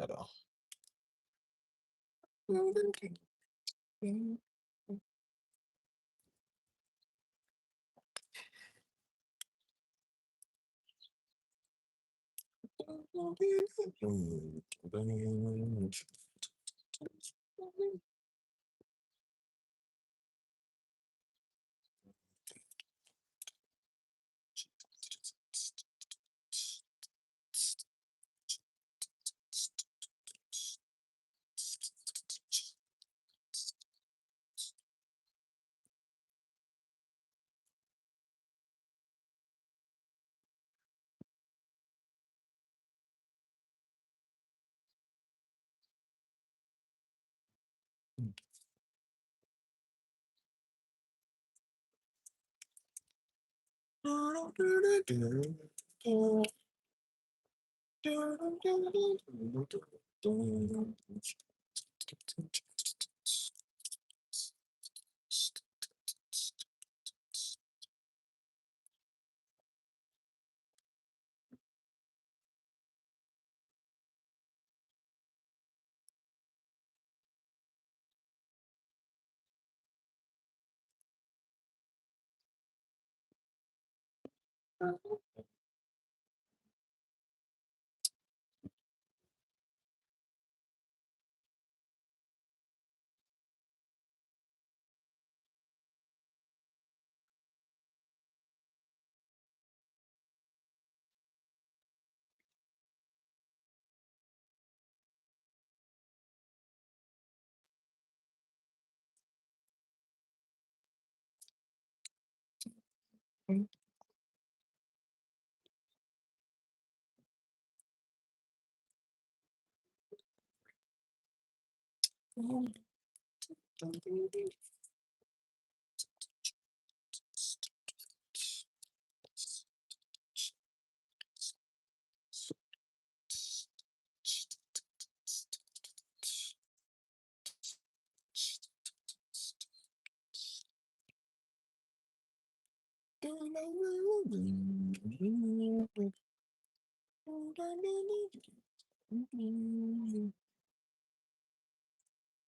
At all.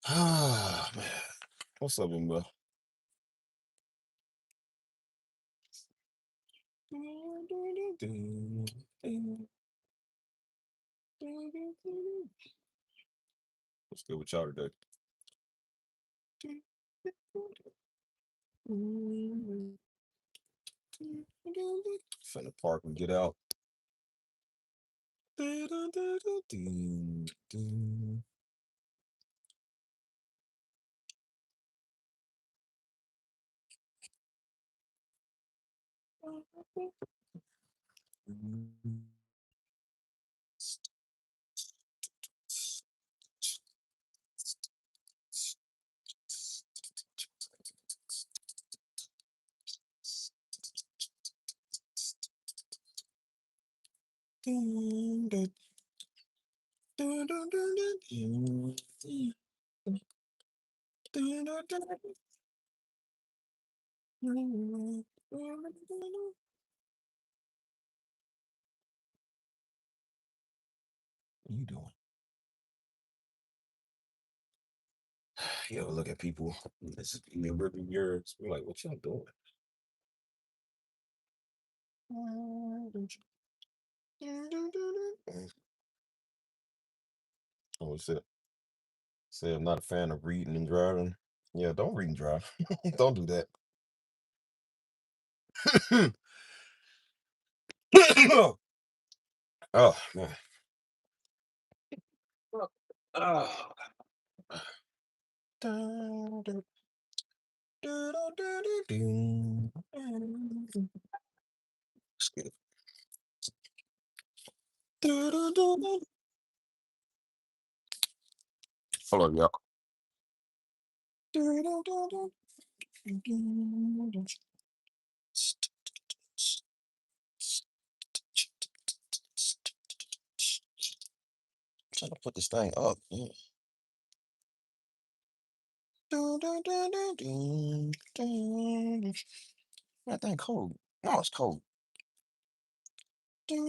Ah, man. What's up, bro? What's good with y'all today? Finna park and get out. What you doing? You ever look at people that's in their rearview mirrors? We're like, what y'all doing? Oh, said I'm not a fan of reading and driving. Yeah, don't read and drive. Don't do that. Oh man. Oh. Hold on, y'all. Trying to put this thing up. Yeah. That thing cold. No, it's cold. There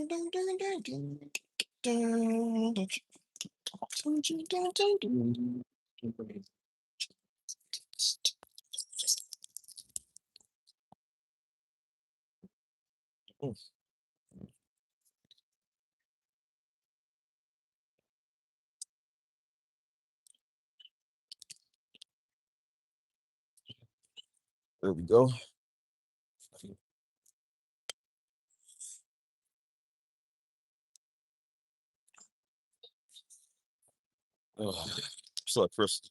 we go. So Chris,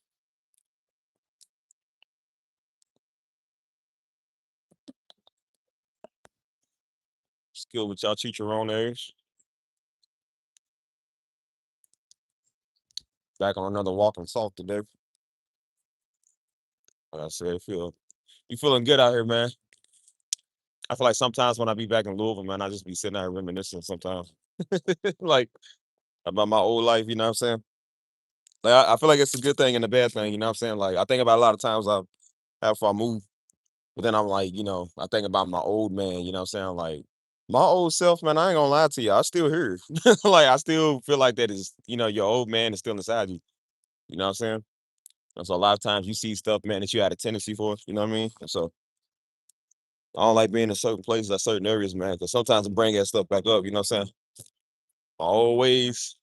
skill with y'all teach your own age. Back on another walk and salt today. Like I said, you feeling good out here, man. I feel like sometimes when I be back in Louisville, man, I just be sitting out here reminiscing sometimes. Like about my old life, you know what I'm saying? Like I feel like it's a good thing and a bad thing, you know what I'm saying? Like I think about a lot of times I after I move, but then I'm like, I think about my old man, you know what I'm saying? Like my old self, man, I ain't gonna lie to you, I still here. Like I still feel like that is, your old man is still inside you. You know what I'm saying? And so a lot of times you see stuff, man, that you had a tendency for, you know what I mean? And so I don't like being in certain places or certain areas, man, because sometimes it bring that stuff back up, you know what I'm saying? Always.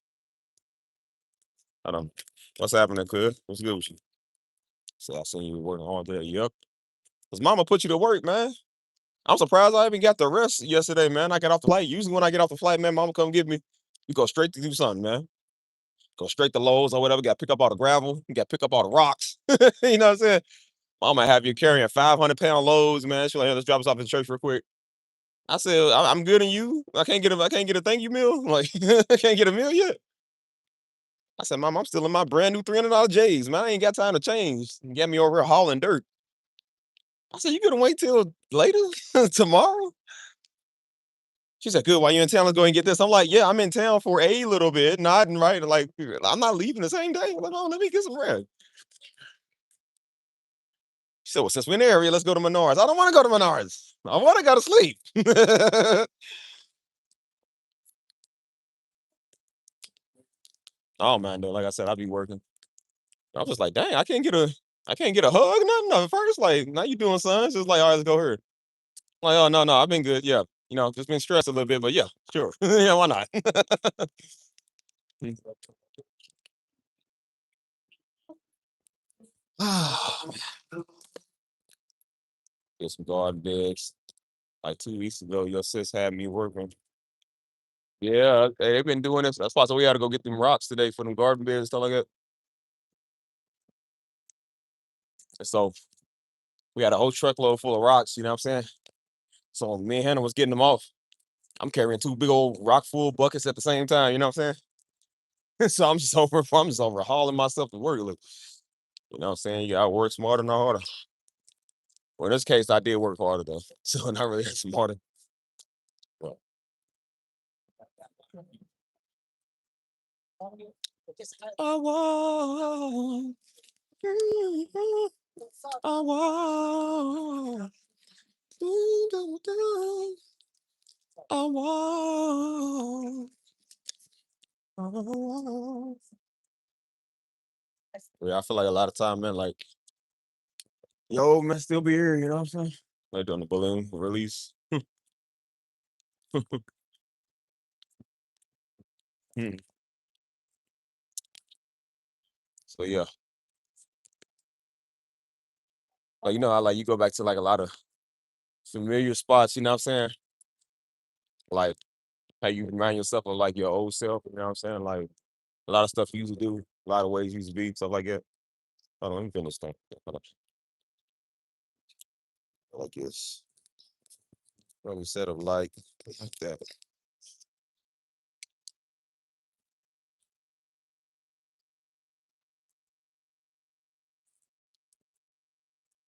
I don't what's happening, cuz? What's good with you? So I seen you working all day. Yep. Cause mama put you to work, man. I'm surprised I even got the rest yesterday, man. I got off the flight. Usually when I get off the flight, man, mama come get me. We go straight to do something, man. Go straight to Lowe's or whatever. Got to pick up all the gravel. You got to pick up all the rocks. You know what I'm saying? Mama have you carrying 500-pound loads, man. She like, "Hey, let's drop us off at church real quick." I said, I'm good in you. I can't get a thank you meal. Like, I can't get a meal yet. I said, Mom, I'm still in my brand new $300 J's, man. I ain't got time to change. You got me over here hauling dirt. I said, you gonna wait till later tomorrow? She said, good. While you in town, let's go and get this. I'm like, yeah, I'm in town for a little bit, not right. Like, I'm not leaving the same day. I'm like, oh, let me get some rest. She said, well, since we're in the area, let's go to Menards. I don't want to go to Menards. I want to go to sleep. Oh man, though, like I said, I'll be working. I was just like, dang, I can't get a hug, nothing. No, first, like, now you doing son? It's just like, all right, let's go here. Like, oh no, I've been good. Yeah, just been stressed a little bit, but yeah, sure, yeah, why not? Get some garden beds. Like 2 weeks ago, your sis had me working. Yeah, they've been doing this. That's why so we had to go get them rocks today for them garden beds and stuff like that. And so we had a whole truckload full of rocks. You know what I'm saying? So me and Hannah was getting them off. I'm carrying two big old rock full buckets at the same time. You know what I'm saying? So I'm just over hauling myself to work. Look, you know what I'm saying? You gotta work smarter, not harder. Well, in this case, I did work harder though, so not really smarter. But I want, I want, I want, I want. Yeah, I feel like a lot of time, man, like, yo, man, still be here, you know what I'm saying? Like doing the balloon release. Hmm. So yeah, like I like you go back to like a lot of familiar spots. You know what I'm saying? Like how you remind yourself of like your old self. You know what I'm saying? Like a lot of stuff you used to do, a lot of ways you used to be, stuff like that. Hold on, let me finish thing. Hold on. Like this. Really set of like that.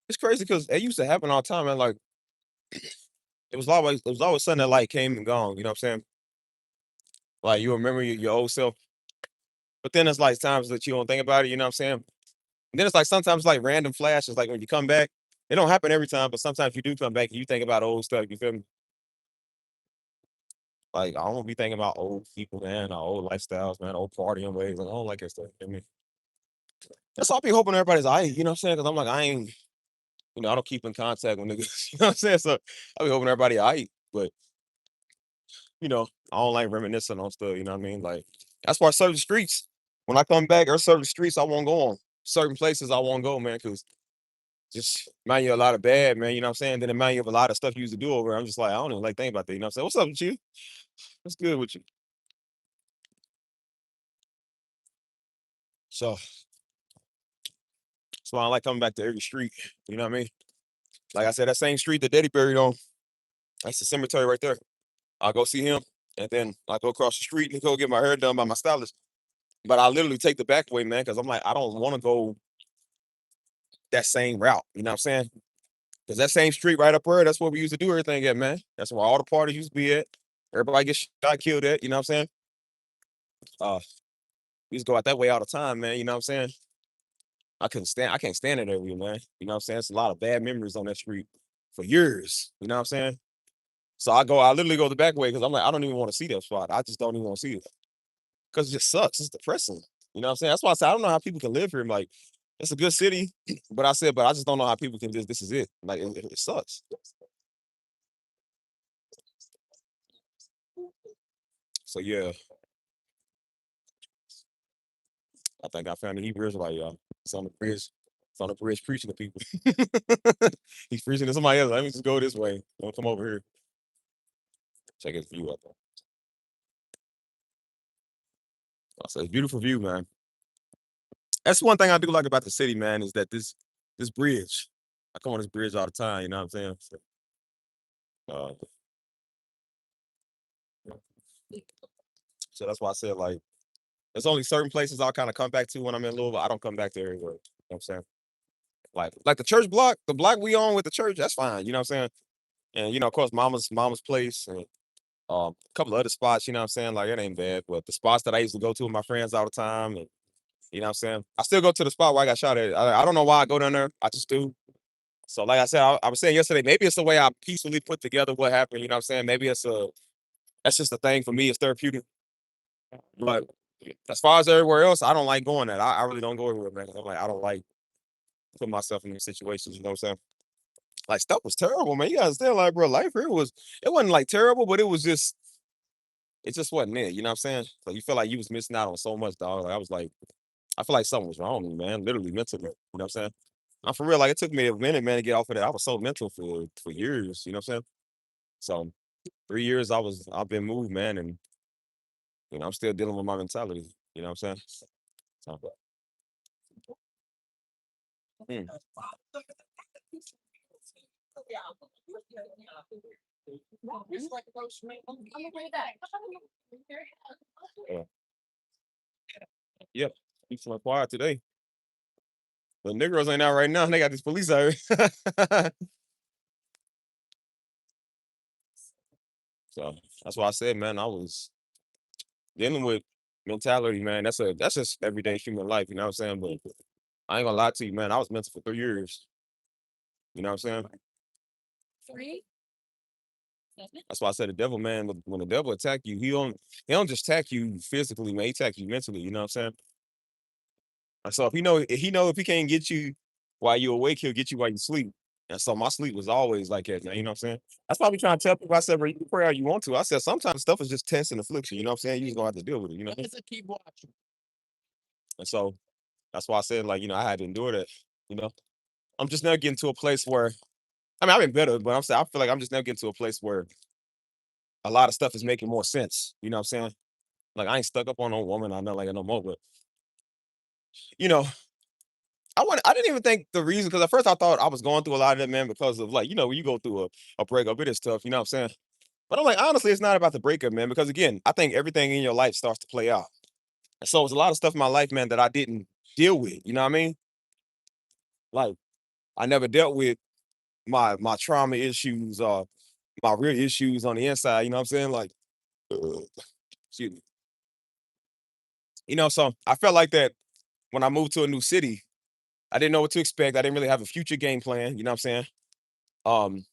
It's crazy because it used to happen all the time, man. Like it was always something that like came and gone. You know what I'm saying? Like you remember your old self, but then it's like times that you don't think about it. You know what I'm saying? And then it's like sometimes like random flashes, like when you come back. It don't happen every time, but sometimes you do come back and you think about old stuff. You feel me? Like I don't be thinking about old people, man, or old lifestyles, man, old partying ways. Like, I don't like that stuff. I mean, that's why I be hoping everybody's alright. You know what I'm saying? Because I'm like, I ain't, I don't keep in contact with niggas. You know what I'm saying? So I be hoping everybody alright. But I don't like reminiscing on stuff. You know what I mean? Like that's why certain streets, when I come back, or certain streets I won't go on. Certain places I won't go, man, because just remind you of a lot of bad, man. You know what I'm saying? Then it remind you of a lot of stuff you used to do over. I'm just like, I don't even like thinking about that. You know what I'm saying? What's up with you? What's good with you? So that's why I like coming back to every street. You know what I mean? Like I said, that same street that Daddy buried on, that's the cemetery right there. I'll go see him, and then I go across the street and go get my hair done by my stylist. But I literally take the back way, man, because I'm like, I don't want to go that same route. You know what I'm saying? Because that same street right up there, that's where we used to do everything at, man. That's where all the parties used to be at. Everybody gets shot, killed at. You know what I'm saying? Uh, we used to go out that way all the time, man. You know what I'm saying? I can't stand it every year, man. You know what I'm saying? It's a lot of bad memories on that street for years. You know what I'm saying? So I literally go the back way because I'm like, I don't even want to see that spot. I just don't even want to see it because it just sucks. It's depressing. You know what I'm saying? That's why I said I don't know how people can live here. I'm like, it's a good city, but but I just don't know how people can just. This is it. Like it sucks. So yeah, I think I found the Hebrew Israelite, y'all. It's on the bridge. It's on the bridge preaching to people. He's preaching to somebody else. Let me just go this way. Don't come over here. Check his view out there. I said, beautiful view, man. That's one thing I do like about the city, man, is that this bridge. I come on this bridge all the time. You know what I'm saying? Uh, so that's why I said like, there's only certain places I'll kind of come back to when I'm in Louisville. I don't come back there everywhere. You know what I'm saying? Like the church block, the block we on with the church, that's fine. You know what I'm saying? And of course, mama's place and a couple of other spots. You know what I'm saying? Like it ain't bad, but the spots that I used to go to with my friends all the time, and you know what I'm saying? I still go to the spot where I got shot at. I don't know why I go down there. I just do. So, like I said, I was saying yesterday, maybe it's the way I peacefully put together what happened. You know what I'm saying? Maybe that's just a thing for me. It's therapeutic. But as far as everywhere else, I don't like going there. I really don't go everywhere, man. I'm like, I don't like putting myself in these situations. You know what I'm saying? Like stuff was terrible, man. You guys still like, bro, life here it wasn't like terrible, but it just wasn't it. You know what I'm saying? So you feel like you was missing out on so much, dog. Like, I was like, I feel like something was wrong with me, man. Literally mentally. You know what I'm saying? I'm for real. Like it took me a minute, man, to get off of that. I was so mental for years. You know what I'm saying? So 3 years I've been moved, man, and I'm still dealing with my mentality. You know what I'm saying? So, mm, yeah. Yep. He's my quiet today. The Negroes ain't out right now. They got this police out here. So that's why I said, man, I was dealing with mentality, man. That's just everyday human life. You know what I'm saying? But I ain't gonna lie to you, man. I was mental for 3 years. You know what I'm saying? That's why I said the devil, man. When the devil attack you, he don't just attack you physically, man. He attack you mentally. You know what I'm saying? So if he know if he can't get you while you're awake, he'll get you while you sleep. And so my sleep was always like that, man. You know what I'm saying? That's why I be trying to tell people. I said, bro, you can pray all you want to. I said, sometimes stuff is just tense and affliction. You know what I'm saying? You just gonna have to deal with it. You know? It's a keep watching. And so that's why I said, like, I had to endure that. You know, I'm just now getting to a place where I mean, I've been better, but I'm saying I feel like I'm just now getting to a place where a lot of stuff is making more sense. You know what I'm saying? Like I ain't stuck up on no woman. I know like it no more. But you know, I didn't even think the reason because at first I thought I was going through a lot of that, man, because of like, when you go through a breakup, it is tough, you know what I'm saying? But I'm like, honestly, it's not about the breakup, man, because again, I think everything in your life starts to play out. And so it's a lot of stuff in my life, man, that I didn't deal with. You know what I mean? Like I never dealt with my trauma issues or my real issues on the inside, you know what I'm saying? Like, uh, excuse me. So I felt like that when I moved to a new city, I didn't know what to expect. I didn't really have a future game plan, you know what I'm saying? Um,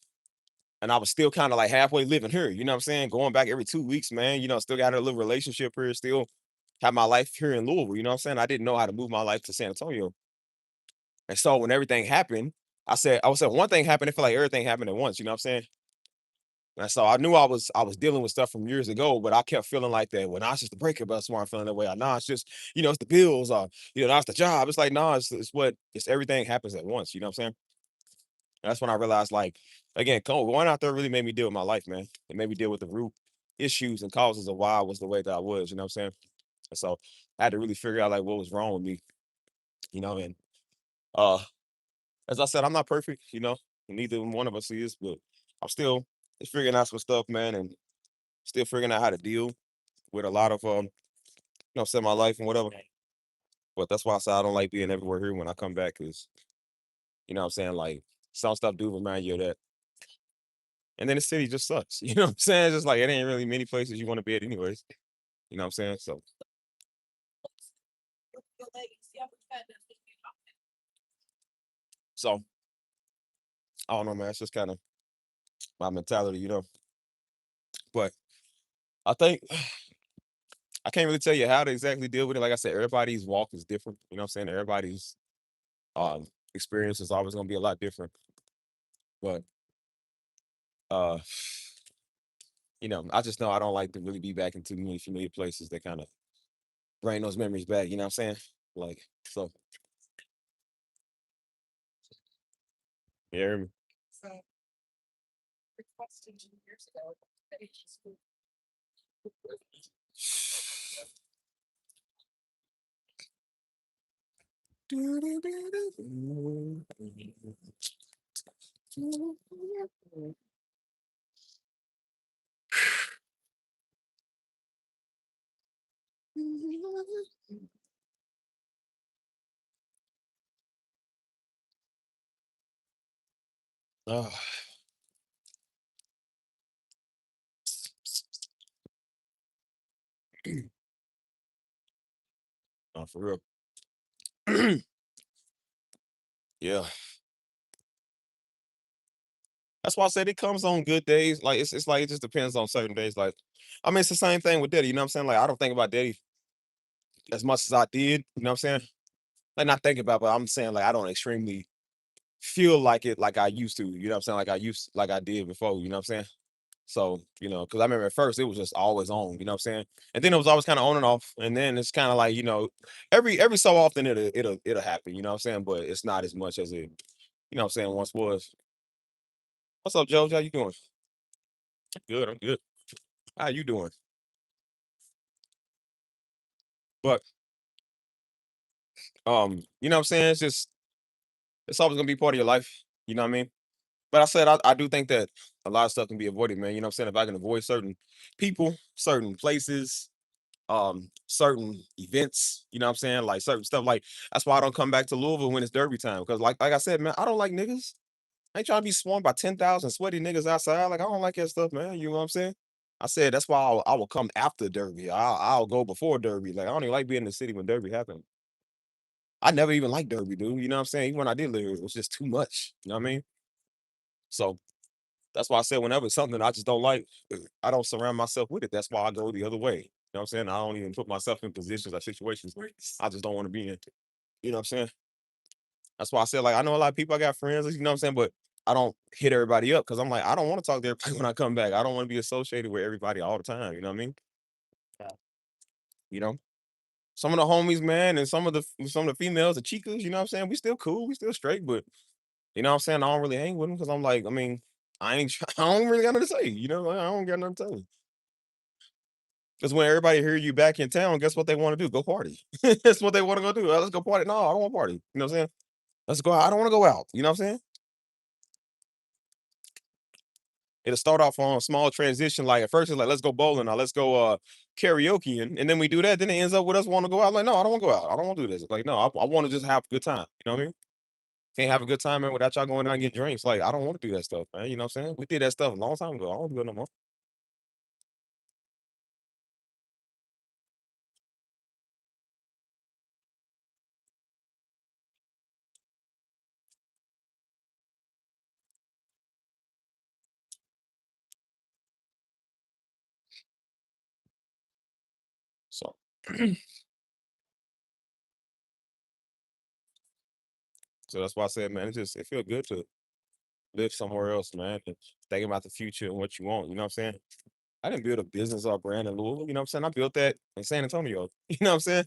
and I was still kind of like halfway living here, you know what I'm saying? Going back every 2 weeks, man, still got a little relationship here, still have my life here in Louisville, you know what I'm saying? I didn't know how to move my life to San Antonio. And so when everything happened, I would say one thing happened, I feel like everything happened at once, you know what I'm saying? And so I knew I was dealing with stuff from years ago, but I kept feeling like that. Well, nah, it's just the breakup. That's why I'm feeling that way. Nah, it's just, it's the bills, or nah, it's the job. It's like, nah, it's everything happens at once. You know what I'm saying? And that's when I realized, like, again, going out there really made me deal with my life, man. It made me deal with the root issues and causes of why I was the way that I was. You know what I'm saying? And so I had to really figure out like what was wrong with me. And uh, as I said, I'm not perfect. Neither one of us is, but I'm still figuring out some stuff, man, and still figuring out how to deal with a lot of say my life and whatever. But that's why I said I don't like being everywhere here when I come back, because what I'm saying, like some stuff do remind you of that. And then the city just sucks. You know what I'm saying? It's just like it ain't really many places you want to be at anyways. You know what I'm saying? So I don't know, man. It's just kind of my mentality. But I think I can't really tell you how to exactly deal with it. Like I said, everybody's walk is different. You know what I'm saying? Everybody's um experience is always gonna be a lot different. But uh I just know I don't like to really be back in too many familiar places that kind of bring those memories back. You know what I'm saying? Like, so, you hear me? Oh, no, for real. Yeah. That's why I said it comes on good days. Like it's like it just depends on certain days. Like, I mean, it's the same thing with Daddy. You know what I'm saying? Like, I don't think about Daddy as much as I did. You know what I'm saying? Like, not thinking about, but I'm saying like I don't extremely feel like it like I used to. You know what I'm saying? Like I did before. You know what I'm saying? So, because I remember at first it was just always on. You know what I'm saying? And then it was always kind of on and off. And then it's kind of like every so often it'll happen. You know what I'm saying? But it's not as much as it. You know what I'm saying? Once was. What's up, Joe? How you doing? Good. I'm good. How you doing? But you know what I'm saying? It's always gonna be part of your life. You know what I mean? But I said I do think that a lot of stuff can be avoided, man. You know what I'm saying? If I can avoid certain people, certain places, certain events, you know what I'm saying? Like certain stuff. Like that's why I don't come back to Louisville when it's derby time. Because like I said, man, I don't like niggas. I ain't trying to be swarmed by 10,000 sweaty niggas outside. Like I don't like that stuff, man. You know what I'm saying? I said that's why I will come after Derby. I'll go before Derby. Like I don't even like being in the city when Derby happens. I never even liked Derby, dude. You know what I'm saying? Even when I did live here, it was just too much. You know what I mean? So that's why I said whenever it's something I just don't like, I don't surround myself with it. That's why I go the other way. You know what I'm saying? I don't even put myself in positions or situations I just don't want to be in. You know what I'm saying? That's why I said, like, I know a lot of people, I got friends, you know what I'm saying? But I don't hit everybody up because I'm like, I don't want to talk to everybody when I come back. I don't want to be associated with everybody all the time. You know what I mean? Yeah. You know, some of the homies, man, and some of the females, the chicas. You know what I'm saying? We still cool. We still straight, but you know what I'm saying? I don't really hang with them because I'm like, I mean, I ain't. I don't really got nothing to say. You know, like, I don't got nothing to tell. Because when everybody hear you back in town, guess what they want to do? Go party. That's what they want to go do. Let's go party. No, I don't want to party. You know what I'm saying? Let's go out. I don't want to go out. You know what I'm saying? It'll start off on a small transition. Like at first, it's like, let's go bowling or let's go karaoke. And then we do that. Then it ends up with us wanting to go out. Like, no, I don't want to go out. I don't want to do this. Like, no, I want to just have a good time. You know what I mean? Can't have a good time, man, without y'all going out and get drinks. Like, I don't want to do that stuff, man. You know what I'm saying? We did that stuff a long time ago. I don't do it no more. So, so that's why I said, man, it feels good to live somewhere else, man. And think about the future and what you want. You know what I'm saying? I didn't build a business or a brand in Louisville. You know what I'm saying? I built that in San Antonio. You know what I'm saying?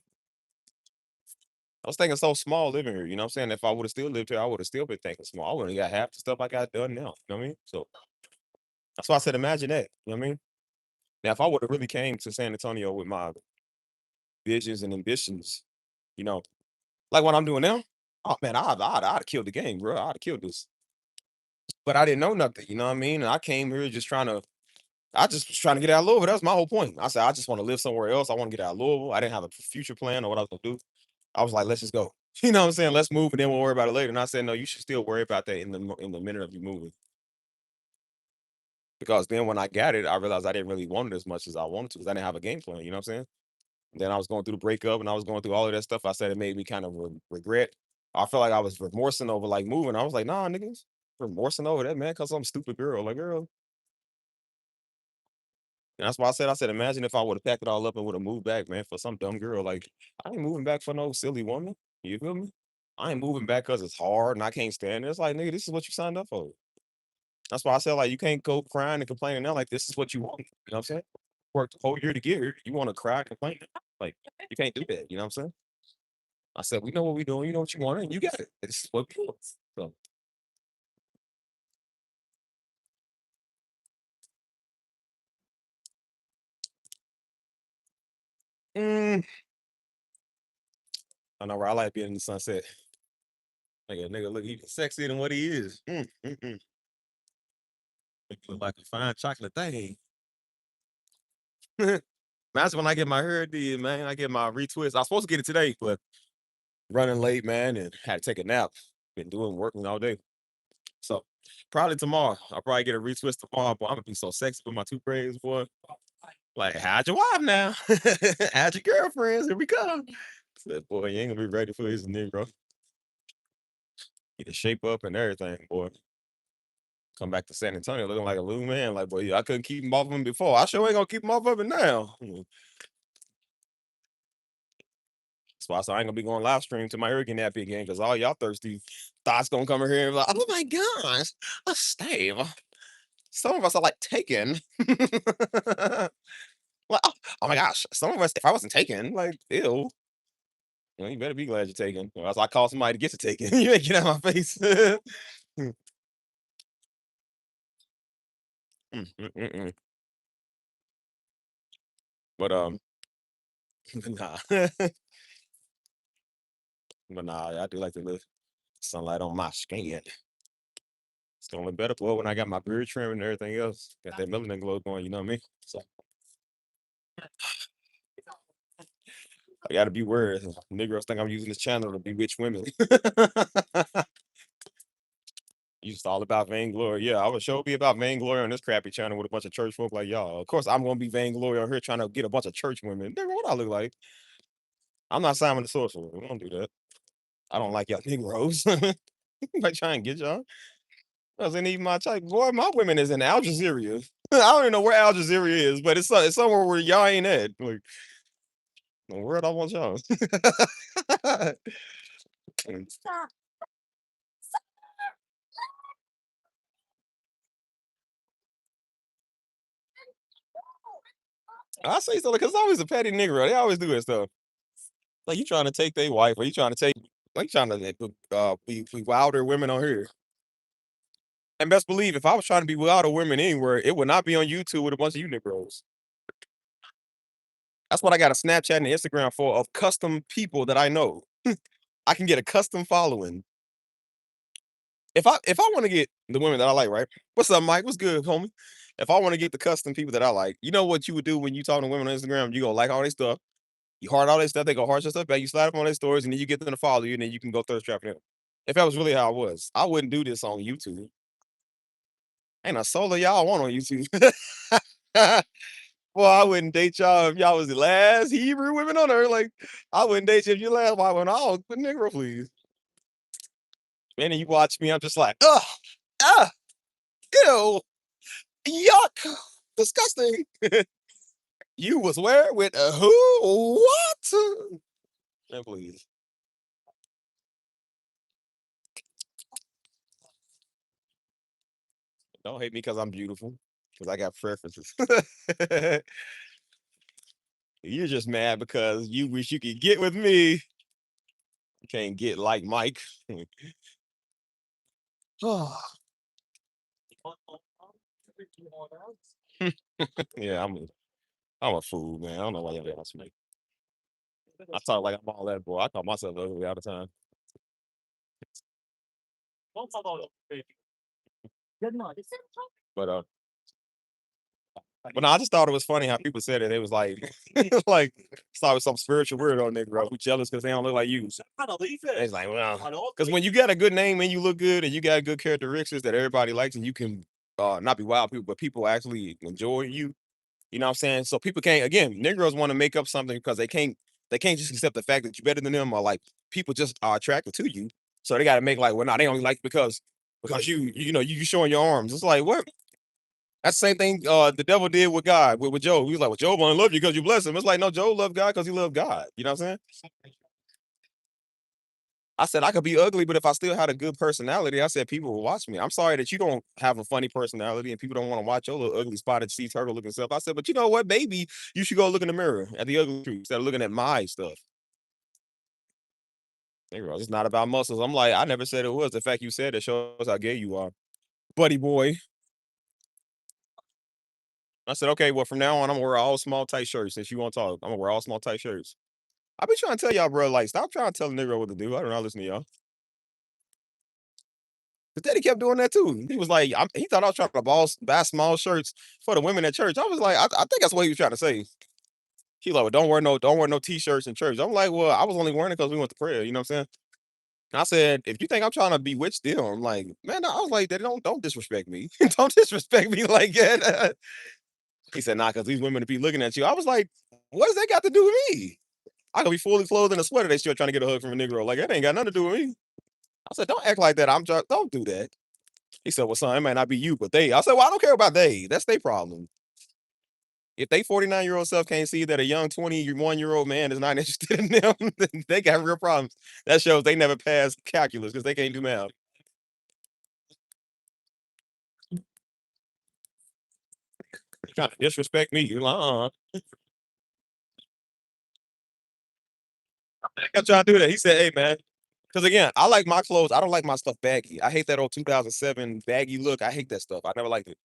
I was thinking so small living here. You know what I'm saying? If I would have still lived here, I would have still been thinking small. I wouldn't got half the stuff I got done now. You know what I mean? So that's why I said imagine that. You know what I mean? Now, if I would have really came to San Antonio with my visions and ambitions, you know, like what I'm doing now, oh man, I'd have killed the game, bro. I'd have killed this. But I didn't know nothing. You know what I mean? And I came here just trying to. I just was trying to get out of Louisville. That was my whole point. I said I just want to live somewhere else. I want to get out of Louisville. I didn't have a future plan or what I was gonna do. I was like, let's just go. You know what I'm saying? Let's move and then we'll worry about it later. And I said, no, you should still worry about that in the minute of you moving. Because then when I got it, I realized I didn't really want it as much as I wanted to because I didn't have a game plan. You know what I'm saying? Then I was going through the breakup and I was going through all of that stuff. I said it made me kind of regret. I felt like I was remorsing over like moving. I was like, nah, niggas, remorsing over that, man, because I'm a stupid girl. Like, girl. And that's why I said, imagine if I would have packed it all up and would have moved back, man, for some dumb girl. Like, I ain't moving back for no silly woman. You feel me? I ain't moving back because it's hard and I can't stand it. It's like, nigga, this is what you signed up for. That's why I said, like, you can't go crying and complaining now. Like, this is what you want. You know what I'm saying? Worked the whole year to get here. You want to cry, complain. Like, you can't do that. You know what I'm saying? I said, we know what we're doing. You know what you want, and you got it. This is what we want. So, mm, I know where I like being in the sunset. Like a nigga look even sexier than what he is. Make you look like a fine chocolate thing. That's when I get my hair did, man. I get my retwist. I was supposed to get it today, but running late, man, and had to take a nap. Been doing working all day. So probably tomorrow. I'll probably get a retwist tomorrow, but I'm gonna be so sexy with my two braids, boy. Like, how'd your wife now? How'd your girlfriends? Here we come. Said, boy, you ain't gonna be ready for this nigga. Get the shape up and everything, boy. Come back to San Antonio looking like a little man. Like, boy, yeah, I couldn't keep him off of him before. I sure ain't gonna keep him off of it now. That's why I said I ain't gonna be going live stream to my Hurricane that big game because all y'all thirsty thoughts gonna come in here and be like, oh my gosh, a stave. Some of us are like taken. Well, oh my gosh, some of us, if I wasn't taken, like, ew. You better be glad you're taken. Or else I call somebody to get you taken. You ain't get out of my face. Mm. But nah. But nah, I do like to live sunlight on my skin. It's gonna look better, boy, when I got my beard trim and everything else. Got that melanin glow going, you know what I mean? So I gotta be worried. Negroes think I'm using this channel to bewitch women. You just all about vainglory. Yeah, I would sure be about vainglory on this crappy channel with a bunch of church folk like y'all. Of course, I'm gonna be vainglory on here trying to get a bunch of church women. Nigga, what I look like? I'm not Simon the Sorcerer. We don't do that. I don't like y'all Negroes. Like trying to get y'all. Doesn't even my type. Boy, my women is in Algeria. I don't even know where Algeria is, but it's somewhere where y'all ain't at. Like, the world I want y'all. I say so because it's always a petty nigga. They always do that stuff. Like you trying to take their wife, or you trying to take, like trying to be wilder women on here. And best believe, if I was trying to be wilder women anywhere, it would not be on YouTube with a bunch of you niggas. That's what I got a Snapchat and Instagram for of custom people that I know. I can get a custom following. If I want to get the women that I like, right? What's up, Mike? What's good, homie? If I want to get the custom people that I like, you know what you would do when you talk to women on Instagram? You go like all their stuff. You heart all their stuff. They go heart your stuff back. You slide up on their stories, and then you get them to follow you, and then you can go thirst trap them. If that was really how I was, I wouldn't do this on YouTube. Ain't a soul of y'all want on YouTube. Well, I wouldn't date y'all if y'all was the last Hebrew women on earth. Like, I wouldn't date you if you last white one. Oh, nigga, please. And then you watch me, I'm just like, ugh, ah, ew, yuck, disgusting. You was where with who? What? Man, please. Don't hate me because I'm beautiful. Because I got preferences. You're just mad because you wish you could get with me. You can't get like Mike. Yeah, I'm a fool, man. I don't know why y'all ask me. I talk like I'm all that boy. I call myself ugly all the time. But no, I just thought it was funny how people said it. It was like, like, it's with some spiritual weirdo nigga, bro, who jealous because they don't look like you. It's like, well, because when you got a good name and you look good and you got good characteristics that everybody likes and you can not be wild people, but people actually enjoy you. You know what I'm saying? So people can't again, Negroes want to make up something because they can't just accept the fact that you're better than them or like people just are attracted to you. So they gotta make like, well, no, they only like because you showing your arms. It's like what? That's the same thing the devil did with God, with Job. He was like, well, Job only love you because you bless him. It's like, no, Job loved God because he loved God. You know what I'm saying? I said I could be ugly, but if I still had a good personality, I said people will watch me. I'm sorry that you don't have a funny personality and people don't want to watch your little ugly spotted sea turtle looking stuff. I said, but you know what? Maybe you should go look in the mirror at the ugly truth instead of looking at my stuff. It's not about muscles. I'm like, I never said it was. The fact you said it shows how gay you are. Buddy boy. I said, okay, well, from now on, I'm gonna wear all small tight shirts since you won't talk. I'm gonna wear all small tight shirts. I be trying to tell y'all, bro, like, stop trying to tell a nigga what to do. I don't know, listen to y'all. Cause Daddy kept doing that too. He was like, he thought I was trying to buy small shirts for the women at church. I was like, I think that's what he was trying to say. He like, well, don't wear no t-shirts in church. I'm like, well, I was only wearing it because we went to prayer. You know what I'm saying? I said, if you think I'm trying to bewitch them, I'm like, man, I was like, Daddy, don't disrespect me. Don't disrespect me like that. He said, nah, because these women be looking at you. I was like, what does that got to do with me? I could be fully clothed in a sweater. They still trying to get a hug from a Negro. Like, that ain't got nothing to do with me. I said, don't act like that. Don't do that. He said, well, son, it might not be you, but they. I said, well, I don't care about they. That's their problem. If they 49-year-old self can't see that a young 21-year-old man is not interested in them, then they got real problems. That shows they never passed calculus because they can't do math. Trying to disrespect me. You like, I'm trying to do that. He said, hey, man. Because again, I like my clothes. I don't like my stuff baggy. I hate that old 2007 baggy look. I hate that stuff. I never liked it.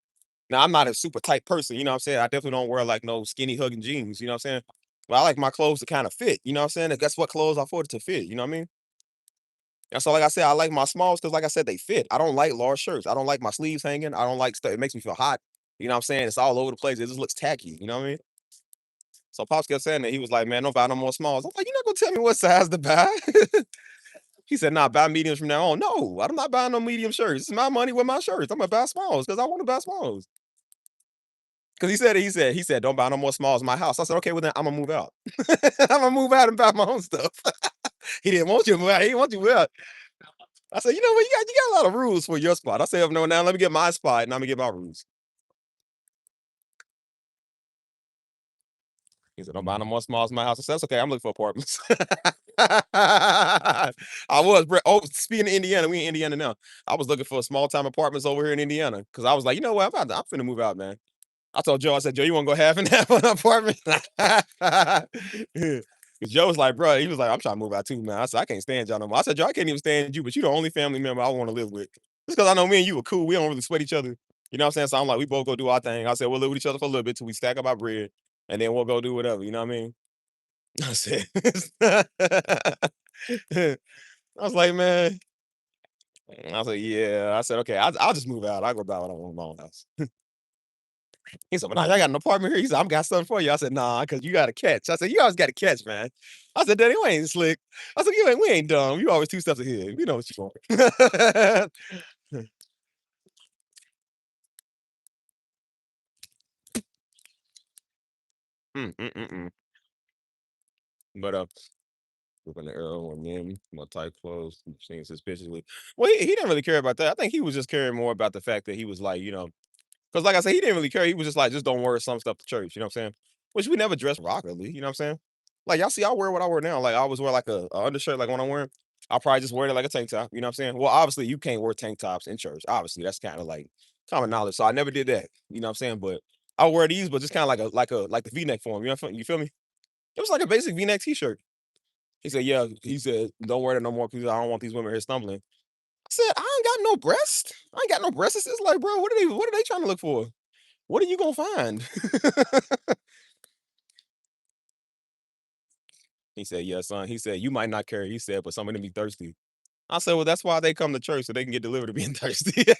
Now, I'm not a super tight person, you know what I'm saying? I definitely don't wear like no skinny hugging jeans, you know what I'm saying? But I like my clothes to kind of fit, you know what I'm saying? That's what clothes I afford to fit, you know what I mean? And so, like I said, I like my smalls because, like I said, they fit. I don't like large shirts. I don't like my sleeves hanging. I don't like stuff. It makes me feel hot. You know what I'm saying? It's all over the place. It just looks tacky. You know what I mean? So Pops kept saying that. He was like, man, don't buy no more smalls. I'm like, you're not going to tell me what size to buy. He said, nah, buy mediums from now on. No, I'm not buying no medium shirts. It's my money with my shirts. I'm going to buy smalls because I want to buy smalls. Because he said, don't buy no more smalls in my house. I said, okay, well then I'm gonna move out. I'm gonna move out and buy my own stuff. He didn't want you to move out. He didn't want you to move out. I said, you know what, you got a lot of rules for your spot. I said, no, now let me get my spot and I'm gonna get my rules. He said, don't buy no more smalls in my house. I said, that's okay. I'm looking for apartments. I was, bro. Oh, speaking of Indiana, we in Indiana now. I was looking for small time apartments over here in Indiana because I was like, you know what, I'm finna move out, man. I told Joe, I said, Joe, you want to go half and half on an apartment? Because Joe was like, bro, he was like, I'm trying to move out too, man. I said, I can't stand y'all no more. I said, Joe, I can't even stand you, but you the only family member I want to live with. Just because I know me and you are cool. We don't really sweat each other. You know what I'm saying? So I'm like, we both go do our thing. I said, we'll live with each other for a little bit till we stack up our bread, and then we'll go do whatever. You know what I mean? I said, I was like, man. I was like, yeah. I said, okay, I'll just move out. I'll go buy what I want in my own house. He said, well, nah, I got an apartment here. He said, I've got something for you. I said, nah, because you got to catch. I said, you always got to catch, man. I said, Daddy, we ain't slick. I said, we ain't dumb. You always 2 steps ahead. We know what you want. Mm. But looking the arrow on them, my tight clothes, seeing suspiciously. Well, he didn't really care about that. I think he was just caring more about the fact that he was like, because like I said, he didn't really care. He was just like, just don't wear some stuff to church. You know what I'm saying? Which we never dress rockily. You know what I'm saying? Like y'all see, I wear what I wear now. Like I always wear like a undershirt. Like when I'm wearing, I'll probably just wear it like a tank top. You know what I'm saying? Well, obviously you can't wear tank tops in church. Obviously that's kind of like common knowledge. So I never did that. You know what I'm saying? But I wear these, but just kind of like the V-neck form. You feel me? It was like a basic V-neck t-shirt. He said, yeah. He said, don't wear that no more because I don't want these women here stumbling. I said, I ain't got no breast. I ain't got no breasts. It's like, bro, what are they trying to look for? What are you gonna find? He said, yeah, son. He said, you might not care. He said, but some of them be thirsty. I said, well, that's why they come to church so they can get delivered to being thirsty.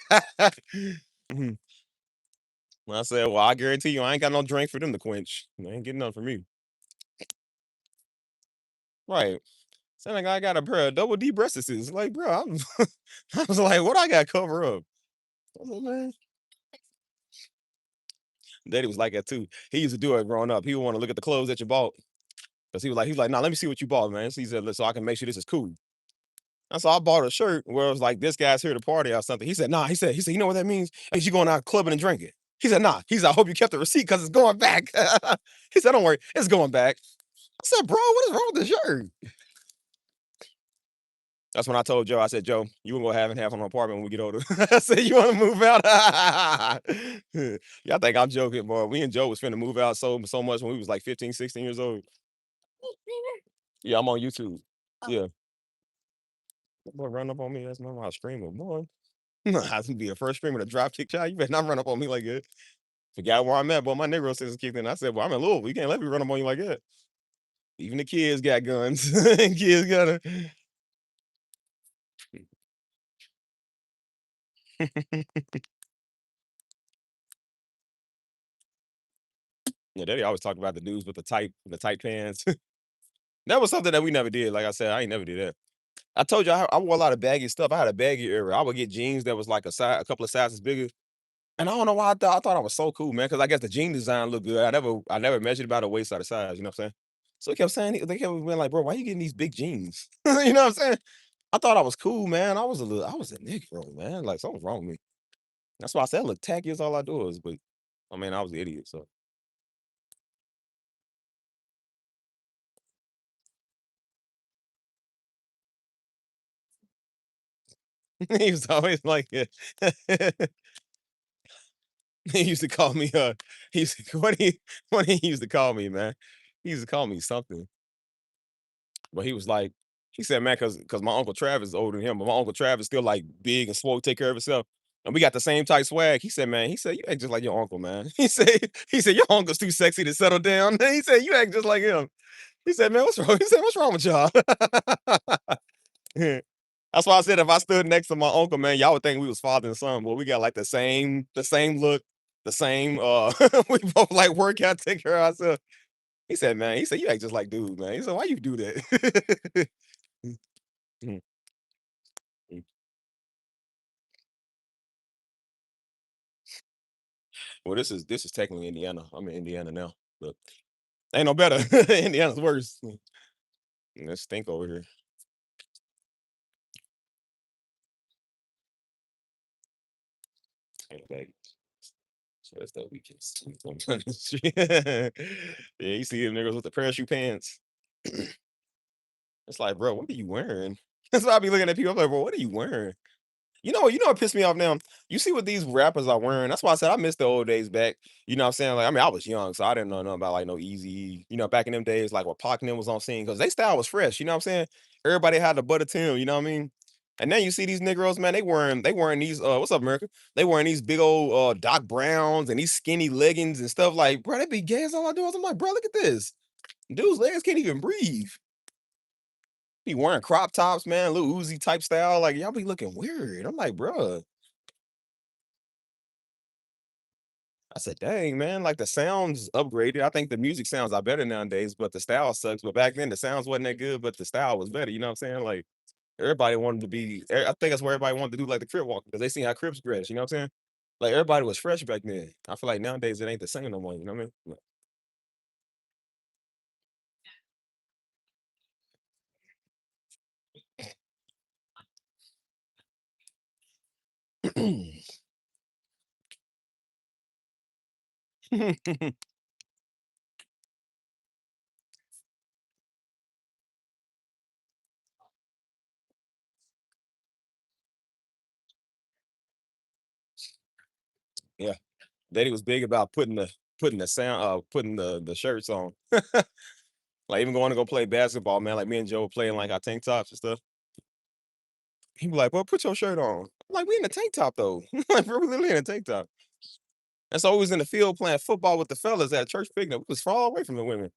Mhm. I said, well, I guarantee you, I ain't got no drink for them to quench. They ain't getting none from me. Right. Sound like I got a pair of double D breastises. Like, bro, I was like, what I got to cover up? I was like, man. Daddy was like that too. He used to do it growing up. He would want to look at the clothes that you bought. Because he was like, nah, let me see what you bought, man. So he said, so I can make sure this is cool. And so I bought a shirt where it was like, this guy's here to party or something. He said, nah, he said, you know what that means? Means you going out clubbing and drinking. He said, nah. He said, I hope you kept the receipt because it's going back. He said, don't worry, it's going back. I said, bro, what is wrong with the shirt? That's when I told Joe, I said, Joe, you gonna go half and half on an apartment when we get older. I said, you wanna move out? Y'all think I'm joking, boy. We and Joe was finna move out so much when we was like 15, 16 years old. Yeah, I'm on YouTube. Yeah. That boy run up on me. That's not my streamer, boy. I to be a first streamer to drop kick child. You better not run up on me like that. Forgot where I'm at, boy. My Negro sense kicked in. I said, well, I'm in Louisville. You can't let me run up on you like that. Even the kids got guns. Kids got a Yeah, daddy always talk about the dudes with the tight pants. That was something that we never did. Like I said, I ain't never did that. I told you I wore a lot of baggy stuff. I had a baggy era. I would get jeans that was like a couple of sizes bigger. And I don't know why I thought I was so cool, man. Because I guess the jean design looked good. I never measured about a waist or the size. You know what I'm saying? So they kept being like, bro, why you getting these big jeans? You know what I'm saying? I thought I was cool, man. I was a Negro, man. Like something's wrong with me. That's why I said I look tacky as all I do is, but I mean, I was the idiot. So he was always like, he used to call me, he used to, what he used to call me, man. He used to call me something, but he was like, he said, man, because my uncle Travis is older than him, but my uncle Travis still like big and swole, take care of himself. And we got the same type swag. He said, man, he said, you act just like your uncle, man. He said, your uncle's too sexy to settle down. He said, you act just like him. He said, man, what's wrong? He said, what's wrong with y'all? That's why I said if I stood next to my uncle, man, y'all would think we was father and son. But we got like the same look, the same we both like workout, take care of ourselves. He said, man, he said, you act just like dude, man. He said, why you do that? Mm, mm. Well, this is technically Indiana. I'm in Indiana now, but ain't no better. Indiana's worse. Let's stink over here. Ain't no bad. So that's that we can sleep on the street. Yeah, you see them niggas with the parachute pants. It's like, bro, what are you wearing? That's why I be looking at people. I'm like, bro, what are you wearing? You know what pissed me off now? You see what these rappers are wearing? That's why I said I miss the old days back. You know what I'm saying? Like, I mean, I was young, so I didn't know nothing about like no Easy. Back in them days, like when Pac and them was on scene, because they style was fresh. You know what I'm saying? Everybody had the butter Tim. You know what I mean? And then you see these Negroes, man. They wearing these. What's up, America? They wearing these big old Doc Browns and these skinny leggings and stuff. Like, bro, they be gay as all I do. I'm like, bro, look at this. Dude's legs can't even breathe. Be wearing crop tops, man, little Uzi type style. Like, y'all be looking weird. I'm like, bro. I said, dang, man, like the sounds upgraded. I think the music sounds are better nowadays, but the style sucks. But back then the sounds wasn't that good, but the style was better. You know what I'm saying? Like everybody wanted to be I think that's where everybody wanted to do like the crib walk because they seen how Crips dress, you know what I'm saying? Like everybody was fresh back then. I feel like nowadays it ain't the same no more, you know what I mean? Yeah. Daddy was big about putting the shirts on. Like even going to go play basketball, man. Like me and Joe were playing like our tank tops and stuff. He be like, "Well, put your shirt on." I'm like, we in a tank top though. Like we're literally in a tank top. And so we was in the field playing football with the fellas at a church picnic. We was far away from the women.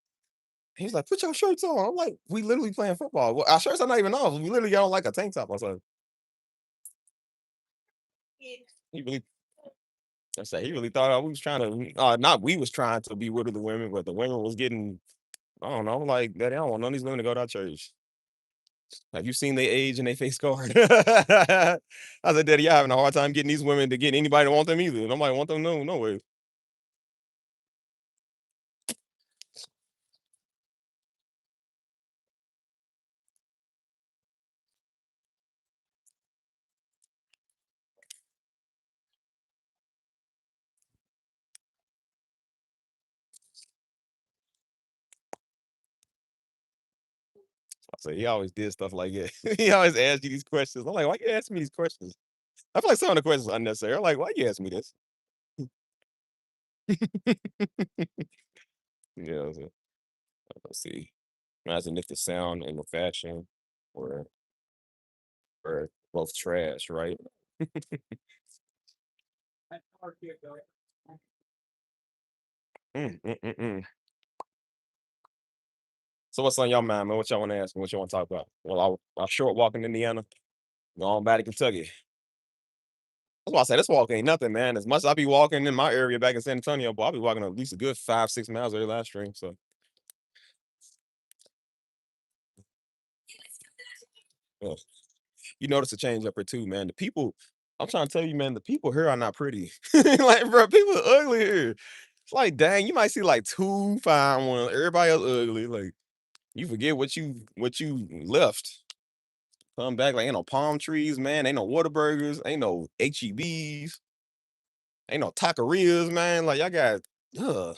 He's like, "Put your shirts on." I'm like, "We literally playing football. Well, our shirts are not even off. We literally got on like a tank top or something." He really, I said, he really thought we was trying to, not we was trying to be rid of the women, but the women was getting, I don't know, like, Daddy, I don't want none of these women to go to our church. Have you seen their age and their face card? I said, Daddy, y'all having a hard time getting these women to get anybody to want them either. Nobody want them, no, no way. I said, he always did stuff like that. He always asked you these questions. I'm like, why you ask me these questions? I feel like some of the questions are unnecessary. I'm like, why you ask me this? Yeah, so, let's see. Imagine if the sound and the fashion were both trash, right? Mm, mm, mm, mm. So what's on your mind, man? What y'all want to ask me? What you want to talk about? Well, I'll short walk in Indiana, go on back to Kentucky. That's why I say this walk ain't nothing, man. As much as I be walking in my area back in San Antonio, but I'll be walking at least a good 5, 6 miles every last stream. So yeah. You notice a change up here too, man. The people, I'm trying to tell you, man, the people here are not pretty. Like, bro, people are ugly here. It's like, dang, you might see like two fine ones. Everybody else ugly. Like, you forget what you left. Come back, like ain't no palm trees, man. Ain't no Whataburgers, ain't no HEBs, ain't no taquerias, man. Like y'all got ugh.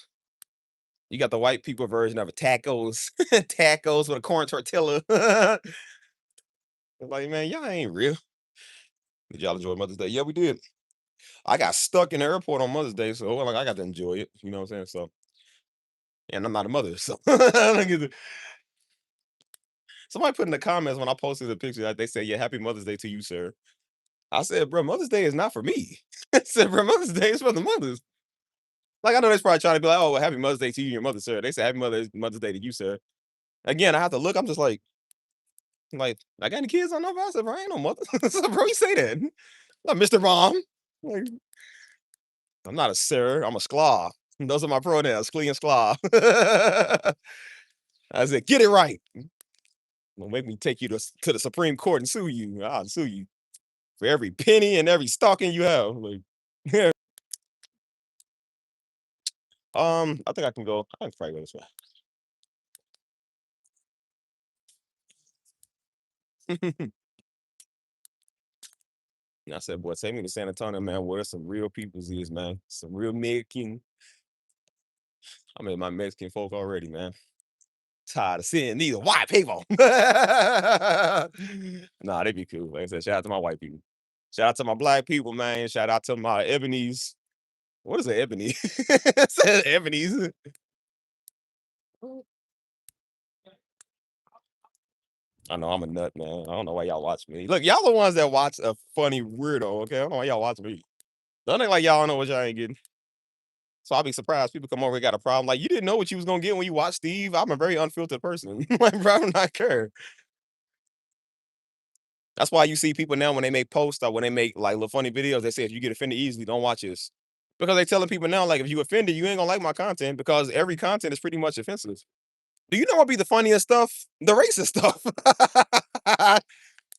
You got the white people version of a tacos, tacos with a corn tortilla. Like, man, y'all ain't real. Did y'all enjoy Mother's Day? Yeah, we did. I got stuck in the airport on Mother's Day, so like I got to enjoy it. You know what I'm saying? So, and I'm not a mother, so I don't get to- somebody put in the comments when I posted the picture that they said, "Yeah, Happy Mother's Day to you, sir." I said, "Bro, Mother's Day is not for me." I said, "Bro, Mother's Day is for the mothers." Like I know they're probably trying to be like, "Oh, well, Happy Mother's Day to you and your mother, sir." They say, "Happy Mother's Day to you, sir." Again, I have to look. I'm just like, I got any kids on know. I said, "Bro, I ain't no mother." So, bro, you say that? I'm Mr. Mom. Like, I'm not a sir. I'm a sklaw. Those are my pronouns, sklee and sklaw. I said, "Get it right. Don't make me take you to the Supreme Court and sue you. I'll sue you for every penny and every stocking you have." Like, I think I can go. I can probably go this way. And I said, "Boy, take me to San Antonio, man, where some real peoples is, man. Some real Mexican. I mean, my Mexican folk already, man. Tired of seeing these white people." Nah, they be cool. Like I said, shout out to my white people. Shout out to my black people, man. Shout out to my ebonies. What is an ebony? It said ebonies. I know I'm a nut, man. I don't know why y'all watch me. Look, y'all the ones that watch a funny weirdo, okay? I don't know why y'all watch me. Don't act like y'all know what y'all ain't getting. So I'll be surprised people come over and got a problem. Like, you didn't know what you was gonna get when you watched Steve. I'm a very unfiltered person. Like, bro, I do not care. That's why you see people now when they make posts or when they make like little funny videos, they say if you get offended easily, don't watch this. Because they telling people now, like, if you offended, you ain't gonna like my content because every content is pretty much offensive. Do you know what be the funniest stuff? The racist stuff.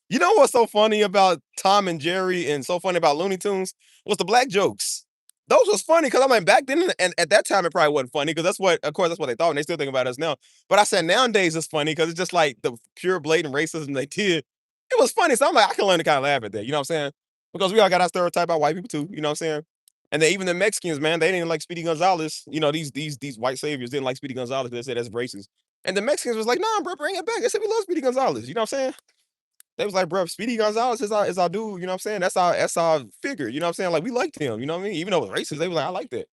You know what's so funny about Tom and Jerry and so funny about Looney Tunes was the black jokes. Those was funny because I mean back then and at that time it probably wasn't funny because that's what of course that's what they thought and they still think about us now. But I said nowadays it's funny because it's just like the pure blatant racism they did. It was funny, so I'm like I can learn to kind of laugh at that. You know what I'm saying? Because we all got our stereotype about white people too. You know what I'm saying? And then even the Mexicans, man, they didn't like Speedy Gonzalez. You know these white saviors didn't like Speedy Gonzalez. They said that's racist. And the Mexicans was like, nah, bro, bring it back. They said we love Speedy Gonzalez. You know what I'm saying? They was like, bro, Speedy Gonzalez is our dude, you know what I'm saying? That's our figure, you know what I'm saying? Like we liked him, you know what I mean? Even though it was racist, they was like, I like that.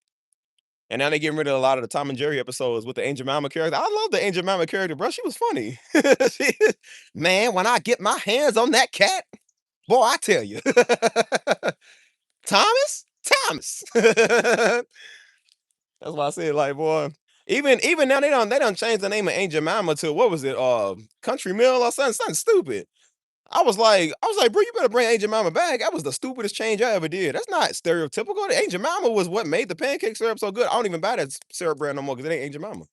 And now they getting rid of a lot of the Tom and Jerry episodes with the Angel Mama character. I love the Angel Mama character, bro. She was funny. She- Man, when I get my hands on that cat, boy, I tell you. Thomas? Thomas. That's why I said, like, boy. Even now they don't change the name of Angel Mama to what was it? Country Mill or something stupid. I was like, bro, you better bring Aunt Jemima back. That was the stupidest change I ever did. That's not stereotypical. The Aunt Jemima was what made the pancake syrup so good. I don't even buy that syrup brand no more because it ain't Aunt Jemima.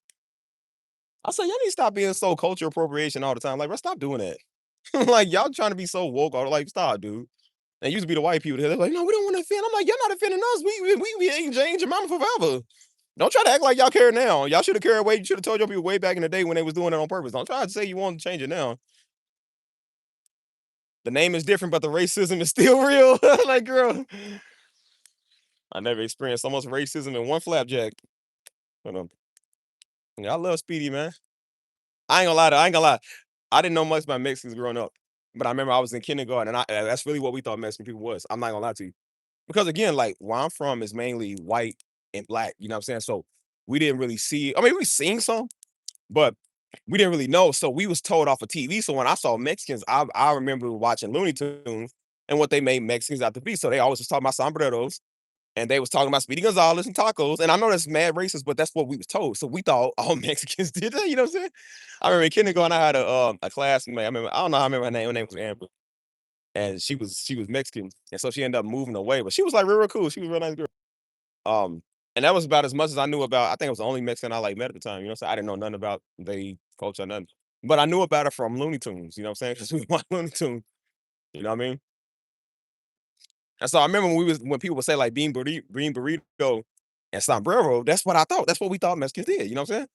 I said, y'all need to stop being so culture appropriation all the time. Like, bro, stop doing that. Like, y'all trying to be so woke. Or like, stop, dude. And used to be the white people. They're like, no, we don't want to offend. I'm like, y'all not offending us. We ain't Aunt Jemima forever. Don't try to act like y'all care now. Y'all should have cared way. You should have told your people way back in the day when they was doing it on purpose. Don't try to say you want to change it now. The name is different, but the racism is still real. Like, girl, I never experienced so much racism in one flapjack. But, yeah, I love Speedy, man. I ain't gonna lie. I didn't know much about Mexicans growing up, but I remember I was in kindergarten, and that's really what we thought Mexican people was. I'm not gonna lie to you, because again, like where I'm from is mainly white and black. You know what I'm saying? So we didn't really see. I mean, we seen some, but we didn't really know. So we was told off of TV. So when I saw Mexicans, I remember watching Looney Tunes and what they made Mexicans out to be. So they always was talking about sombreros and they was talking about Speedy Gonzalez and tacos. And I know that's mad racist, but that's what we was told. So we thought all Mexicans did that. You know what I'm saying? I remember in kindergarten, I had a classmate. I don't know. I remember her name. Her name was Amber, and she was Mexican, and so she ended up moving away. But she was like real cool. She was a real nice girl. Um, and that was about as much as I knew about. I think it was the only Mexican I like met at the time. You know, so I didn't know nothing about they culture, or nothing. But I knew about it from Looney Tunes. You know what I'm saying? Because we watched Looney Tunes. You know what I mean? And so I remember when people would say like bean burrito and sombrero, that's what I thought. That's what we thought Mexicans did. You know what I'm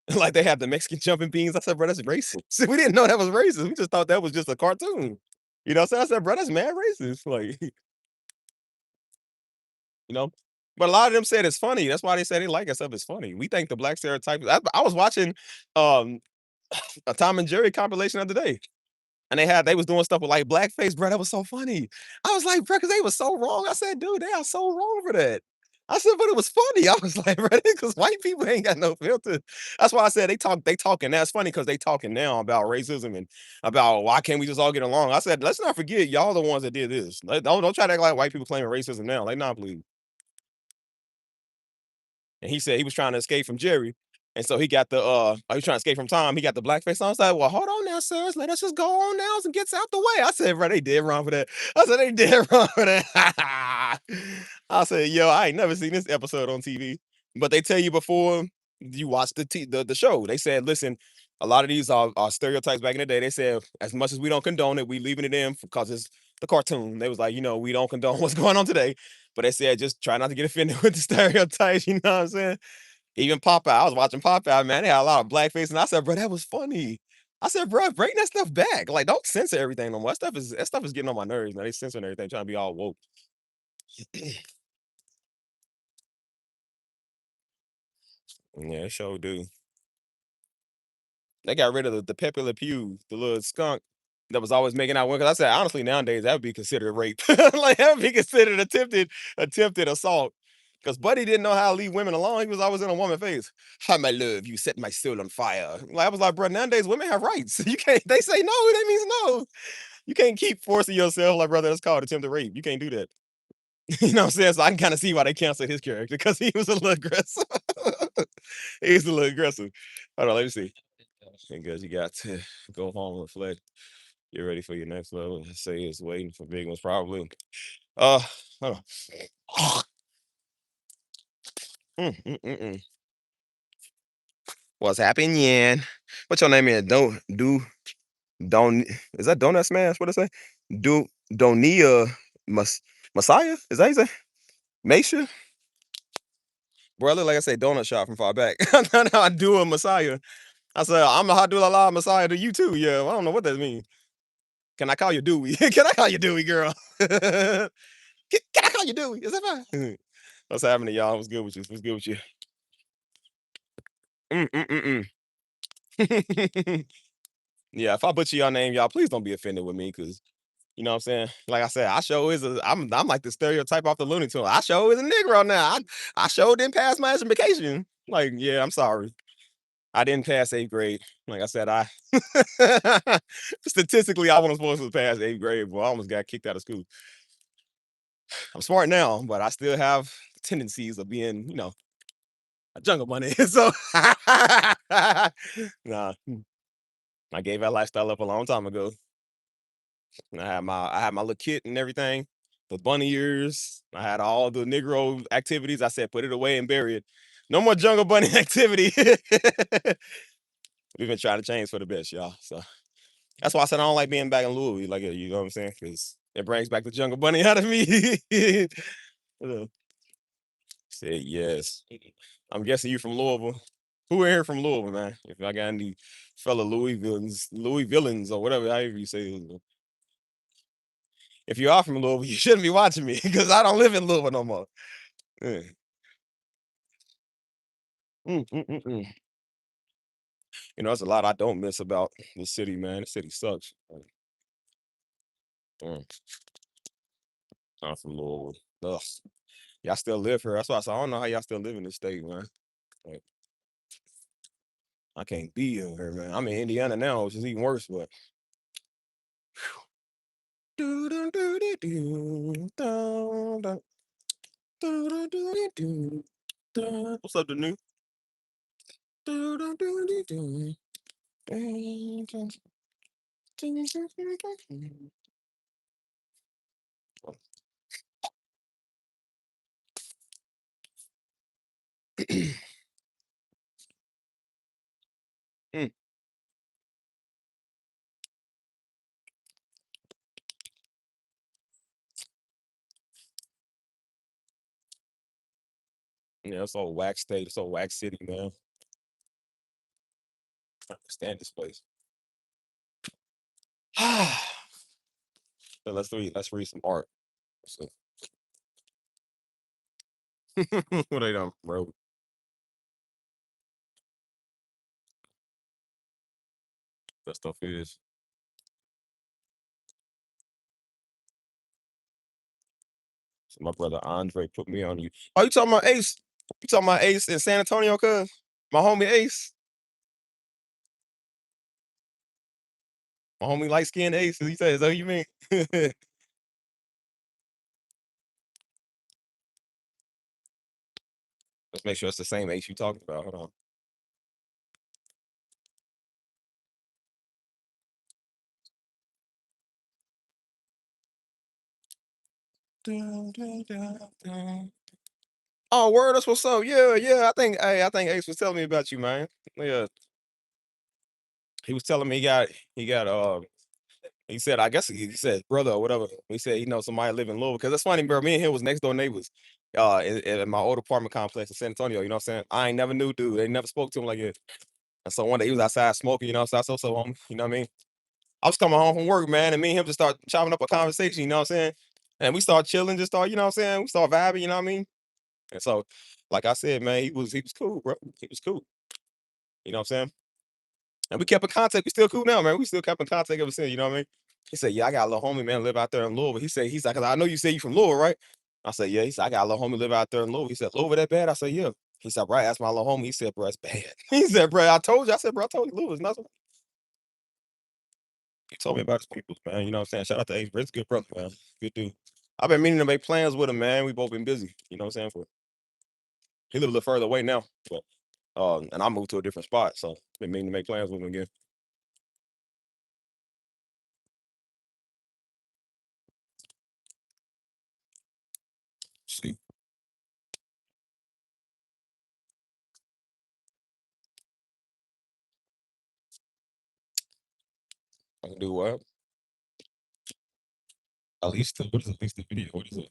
saying? Like they have the Mexican jumping beans. I said, bro, that's racist. See, we didn't know that was racist. We just thought that was just a cartoon. You know what I'm saying? I said, bro, that's mad racist. Like, you know. But a lot of them said it's funny. That's why they say they like us stuff. It's funny. We think the black stereotypes. I was watching um a Tom and Jerry compilation of the day. And they was doing stuff with like blackface, bro. That was so funny. I was like, bro, because they was so wrong. I said, dude, they are so wrong for that. I said, but it was funny. I was like, bro, because white people ain't got no filter. That's why I said they talking now. It's funny because they talking now about racism and about why can't we just all get along. I said, let's not forget y'all the ones that did this. Don't try to act like white people claiming racism now. Like, nah, please. And he said he was trying to escape from Jerry. And so he got he was trying to escape from Tom. He got the blackface on. I was like, well, hold on now, sirs. Let us just go on now and get out the way. I said, bro, they did wrong for that. I said, they did wrong for that. I said, yo, I ain't never seen this episode on TV. But they tell you before you watch the show. They said, listen, a lot of these are stereotypes back in the day. They said, as much as we don't condone it, we leaving it in because it's the cartoon. They was like, we don't condone what's going on today. But they said, just try not to get offended with the stereotypes. You know what I'm saying? Even Popeye, I was watching Popeye, man. They had a lot of blackface, and I said, bro, that was funny. I said, bro, bring that stuff back. Like, don't censor everything no more. That stuff is getting on my nerves, man. They censoring everything, trying to be all woke. Yeah, it sure do. They got rid of the Pepe Le Pew, the little skunk. that was always making out with. Because I said, honestly, nowadays that would be considered rape. Like that would be considered attempted assault. Because Buddy didn't know how to leave women alone. He was always in a woman's face. Hi, my love, you set my soul on fire. Like I was like, bro, nowadays women have rights. You can't. They say no. That means no. You can't keep forcing yourself, like brother. That's called attempted rape. You can't do that. You know what I'm saying? So I can kind of see why they canceled his character because he was a little aggressive. He was a little aggressive. Hold on, let me see. Because you got to go home, reflect, get ready for your next level. Say it's waiting for big ones, probably. Uh, hold on. Mm. What's happening? What's your name is? Don't is that Donut Smash? What it say? Donia Messiah? Is that how you say? Masha? Bro, I look like I say donut shop from far back. No, I do a Messiah. I said, I'm a Hadullah Messiah to you too. Yeah, I don't know what that means. Can I call you Dewey? Can I call you Dewey, girl? Can I call you Dewey? Is that fine? What's happening, y'all? What's good with you? What's good with you? Mm. Yeah, if I butcher your name, y'all, please don't be offended with me, cause you know what I'm saying. Like I said, I show is a I'm like the stereotype off the Looney Tunes. I show is a Negro now. I show didn't pass my education. Like, yeah, I'm sorry. I didn't pass 8th grade. Like I said, I statistically I wasn't supposed to pass 8th grade, but I almost got kicked out of school. I'm smart now, but I still have tendencies of being, a jungle bunny. So nah, I gave that lifestyle up a long time ago. I had my little kit and everything, the bunny ears. I had all the Negro activities. I said, put it away and bury it. No more jungle bunny activity. We've been trying to change for the best, y'all. So that's why I said I don't like being back in Louisville. Like, you know what I'm saying? Because it brings back the jungle bunny out of me. Uh, Said yes. I'm guessing you from Louisville. Who in here from Louisville, man? If I got any fellow Louisvilleans or whatever, however you say it. If you are from Louisville, you shouldn't be watching me because I don't live in Louisville no more. Yeah. Mm. There's a lot I don't miss about the city, man. The city sucks. Mm, I'm from Louisville. Ugh. Y'all still live here. That's why I said I don't know how y'all still live in this state, man. Like, I can't be in here, man. I'm in Indiana now, which is even worse, but what's up, the new? Mm, yeah, it's all whack state. It's all whack city, man. I can't stand this place. So let's read some art. So, what they done, bro? That stuff is. So my brother Andre put me on you. Oh, you talking about Ace? You talking about Ace in San Antonio, cuz? My homie Ace. My homie light skinned Ace. He says, "Oh, you mean?" Let's make sure it's the same Ace you talking about. Hold on. Dun, dun, dun, dun. Oh, word, that's what's up. Yeah, yeah. I think Ace was telling me about you, man. Yeah, he was telling me he got he said, I guess he said brother or whatever. He said he knows somebody live in Louisville. Cause that's funny, bro. Me and him was next door neighbors. In my old apartment complex in San Antonio. You know what I'm saying? I ain't never knew dude. They never spoke to him like that. And so one day he was outside smoking, so I said, so you know what I mean? I was coming home from work, man, and me and him just start chopping up a conversation, you know what I'm saying? And we start chilling, just start, you know what I'm saying? We start vibing, you know what I mean? And so, like I said, man, he was cool, bro. He was cool. You know what I'm saying? And we kept in contact. We still cool now, man. We still kept in contact ever since. You know what I mean? He said, "Yeah, I got a little homie, man, live out there in Louisville." He's like, 'Cause I know you say you from Louisville, right? I said, "Yeah." He said, "I got a little homie live out there in Louisville." He said, "Louisville that bad?" I said, "Yeah." He said, "Right." That's my little homie. He said, "Bro, it's bad." He said, "Bro, I told you." I said, "Bro, I told you, Louisville's nothing." He told me about his people, man. You know what I'm saying? Shout out to Ace, bro. It's a good brother, man. Good dude. I've been meaning to make plans with him, man. We both been busy. You know what I'm saying? He live a little further away now, but and I moved to a different spot, so been meaning to make plans with him again. See, I can do what? At least what is at least the video? What is it?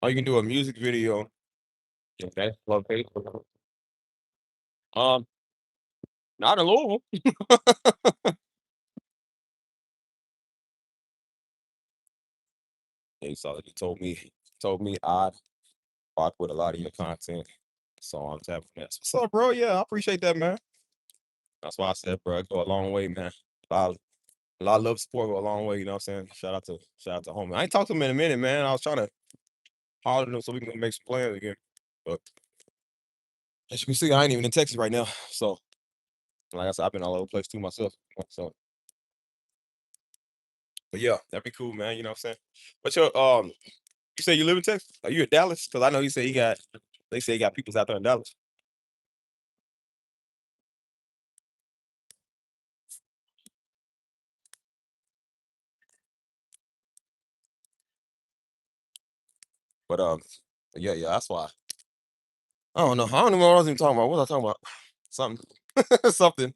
Oh, you can do a music video. Okay, love Facebook. Um, not in Louisville. He saw it. He told me I'd rock with a lot of your content. So I'm tapping that. What's up, bro? Yeah, I appreciate that, man. That's why I said, bro, it go a long way, man. A lot of love support go a long way, you know what I'm saying? Shout out to homie. I ain't talked to him in a minute, man. I was trying to holler at him so we can make some plans again. But as you can see, I ain't even in Texas right now. So like I said, I've been all over the place too myself. So but yeah, that'd be cool, man. You know what I'm saying? But you say you live in Texas? Are you in Dallas? Because I know you say they say he got peoples out there in Dallas. But yeah, that's why. I don't know. I don't know what I was even talking about. What was I talking about? Something. Something.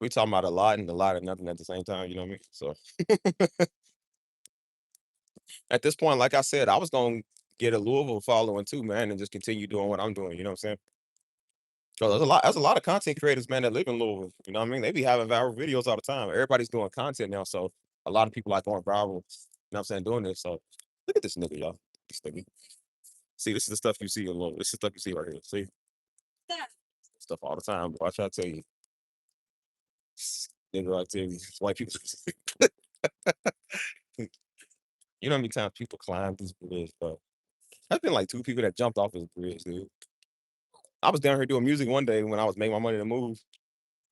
We talking about a lot and a lot of nothing at the same time, you know what I mean? So at this point, like I said, I was gonna get a Louisville following too, man, and just continue doing what I'm doing, you know what I'm saying? So there's a lot of content creators, man, that live in Louisville. You know what I mean? They be having viral videos all the time. Everybody's doing content now, so a lot of people are going viral, you know what I'm saying, doing this. So look at this nigga, y'all. This nigga. See, this is the stuff you see in Louisville. This is the stuff you see right here. See? Stuff all the time. Watch I tell you. Nigga activities. White people. You know how many times people climb this bridge, bro? There's been like two people that jumped off this bridge, dude. I was down here doing music one day when I was making my money to move,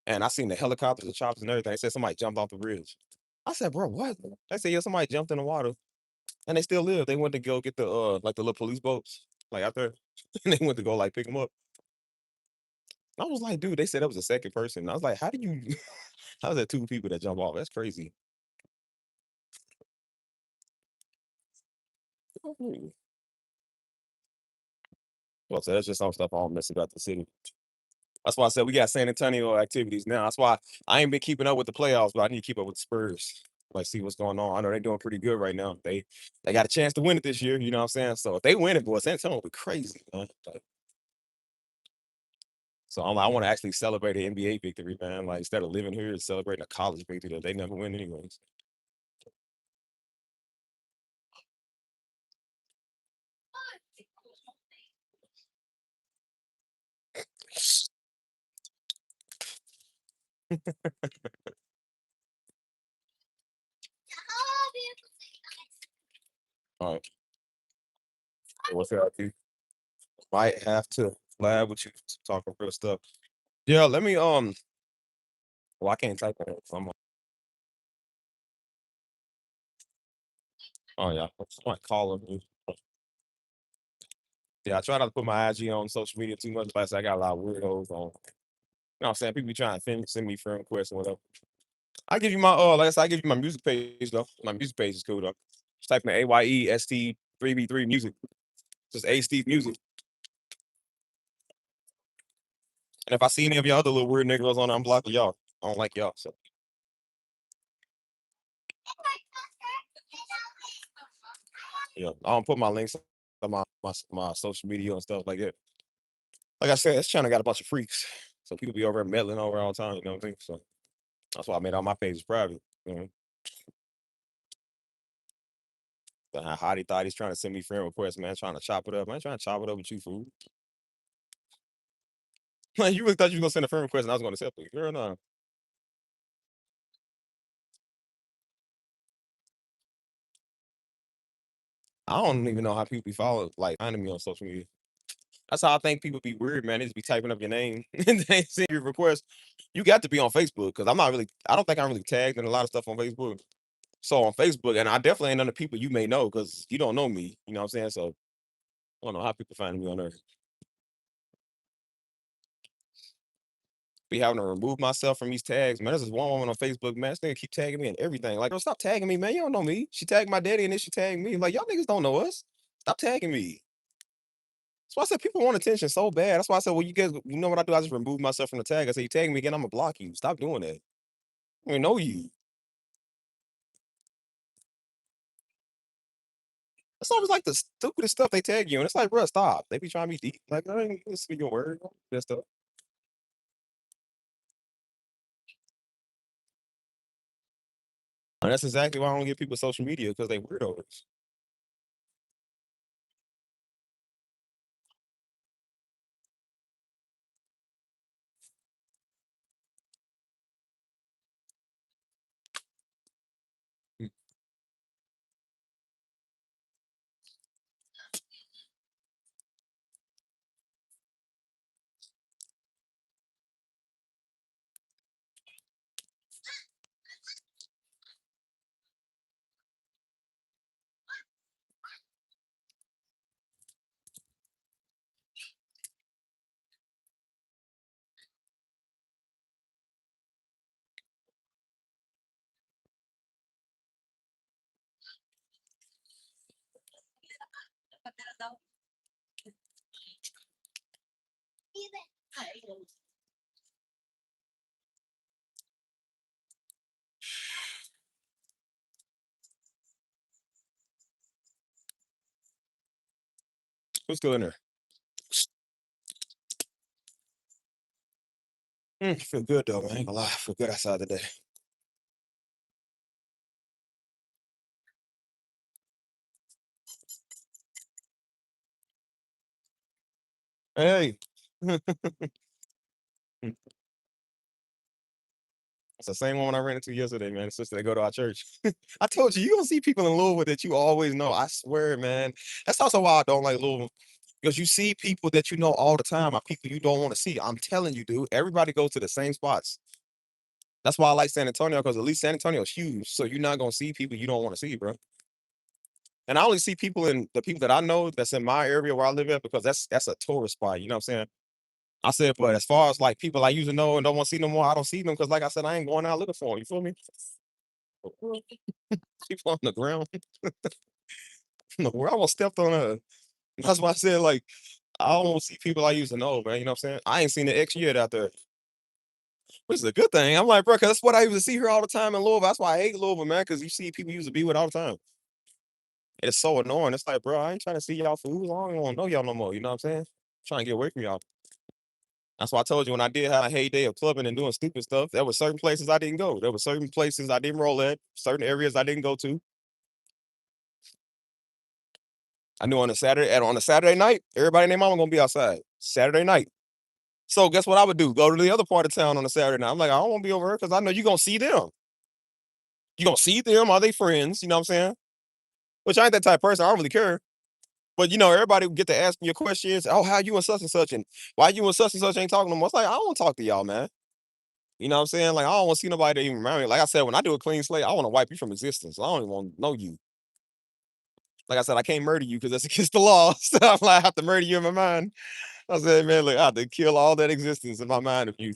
and I seen the helicopters, the choppers, and everything. They said somebody jumped off the bridge. I said, bro, what? They said, yeah, somebody jumped in the water, and they still live. They went to go get the like the little police boats, like out there, and they went to go like pick them up. I was like, dude, they said that was the second person. I was like, how do you? How's that two people that jump off? That's crazy. Well, so that's just some stuff I don't miss about the city. That's why I said we got San Antonio activities now. That's why I ain't been keeping up with the playoffs, but I need to keep up with the Spurs. Like see what's going on. I know they're doing pretty good right now. They got a chance to win it this year. You know what I'm saying? So if they win it, boy, San Antonio will be crazy, man. Like, so I want to actually celebrate an NBA victory, man. Like instead of living here, celebrating a college victory that they never win anyways. All right, what's up, dude? Might have to lab with you talking real stuff. Yeah, let me well, I can't type that. So oh yeah, I might call him. Yeah, I try not to put my IG on social media too much, but I got a lot of weirdos on. You know what I'm saying? People be trying to send me friend requests and whatever. I give you my like I said, I give you my music page though. My music page is cool though. Just type in AYEST3B3 music. Just A Steve music. And if I see any of y'all other little weird niggas on, I'm blocking y'all. I don't like y'all. So yeah, I don't put my links on my social media and stuff like that. Like I said, this channel got a bunch of freaks. So people be over there meddling over all the time, you know what I'm saying? So that's why I made all my pages private. You know, the hottie thought he's trying to send me friend requests, man, trying to chop it up. I ain't trying to chop it up with you, fool. Like you really thought you was gonna send a friend request and I was gonna accept it. Girl, no. I don't even know how people be following like finding me on social media. That's how I think people be weird, man. They just be typing up your name and they send you a request. You got to be on Facebook because I'm not really. I don't think I'm really tagged in a lot of stuff on Facebook. So on Facebook, and I definitely ain't none of the people you may know because you don't know me. You know what I'm saying? So I don't know how people find me on there. Be having to remove myself from these tags, man. There's this one woman on Facebook, man. This nigga keep tagging me and everything. Like, bro, stop tagging me, man. You don't know me. She tagged my daddy and then she tagged me. Like, y'all niggas don't know us. Stop tagging me. That's why I said people want attention so bad. That's why I said, well, you guys, you know what I do? I just remove myself from the tag. I say, you tag me again, I'm gonna block you. Stop doing that. I don't know you. It's always like the stupidest stuff they tag you, and it's like, bro, stop. They be trying to be deep. Like, I ain't listen to your word. That stuff. And that's exactly why I don't get people social media because they weirdos. Who's still in there? Feel good though, man. I ain't gonna lie. I feel good outside today. Hey. It's the same woman I ran into yesterday, man. The sister that go to our church. I told you, you gonna see people in Louisville that you always know. I swear, man. That's also why I don't like Louisville. Because you see people that you know all the time are people you don't want to see. I'm telling you, dude. Everybody goes to the same spots. That's why I like San Antonio, because at least San Antonio is huge. So you're not gonna see people you don't want to see, bro. And I only see people in the people that I know that's in my area where I live at because that's a tourist spot. You know what I'm saying? I said, but as far as like people I used to know and don't want to see no more, I don't see them because, like I said, I ain't going out looking for them. You feel me? People on the ground. No, I almost stepped on a. That's why I said like I don't see people I used to know, man. You know what I'm saying? I ain't seen the X yet out there, which is a good thing. I'm like, bro, cause that's what I used to see here all the time in Louisville. That's why I hate Louisville, man, because you see people you used to be with all the time. It's so annoying. It's like, bro, I ain't trying to see y'all for who long. I don't want to know y'all no more. You know what I'm saying? Trying to get away from y'all. That's why I told you when I did have a heyday of clubbing and doing stupid stuff, there were certain places I didn't go. There were certain places I didn't roll at, certain areas I didn't go to. I knew on a Saturday night, everybody and their mama gonna be outside. Saturday night. So guess what I would do? Go to the other part of town on a Saturday night. I'm like, I don't want to be over here because I know you're gonna see them. You gonna see them? Are they friends? You know what I'm saying? Which I ain't that type of person. I don't really care. But everybody would get to ask me your questions. Oh, how you and such and such, and why you and such ain't talking no more? It's like I don't want to talk to y'all, man. You know what I'm saying? Like I don't want to see nobody that even remember me. Like I said, when I do a clean slate, I want to wipe you from existence. I don't even want to know you. Like I said, I can't murder you because that's against the law. So I'm like, I have to murder you in my mind. I said, man, look, I have to kill all that existence in my mind of you.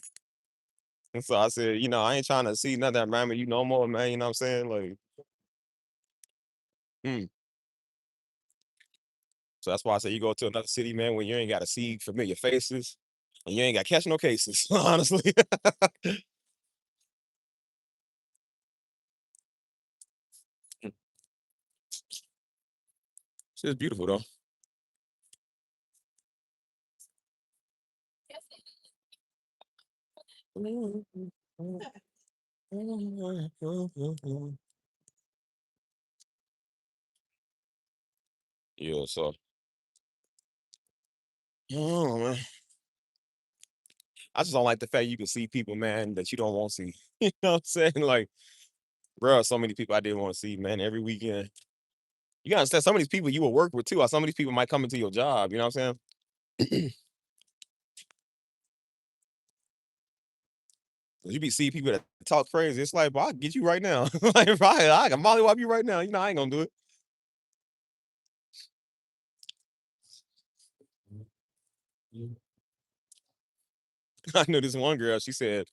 And so I said, I ain't trying to see nothing that remind me of you no more, man. You know what I'm saying? Like, mm. So that's why I say you go to another city, man, where you ain't got to see familiar faces and you ain't got to catch no cases, honestly. Shit's beautiful, though. Yeah, so oh, man. I just don't like the fact you can see people, man, that you don't want to see. You know what I'm saying? Like, bro, so many people I didn't want to see, man, every weekend. You gotta understand some of these people you will work with too, or some of these people might come into your job, you know what I'm saying? 'Cause you be seeing people that talk crazy. It's like, bro, I'll get you right now. Like, bro, I can mollywop you right now. You know, I ain't gonna do it. I knew this one girl, she said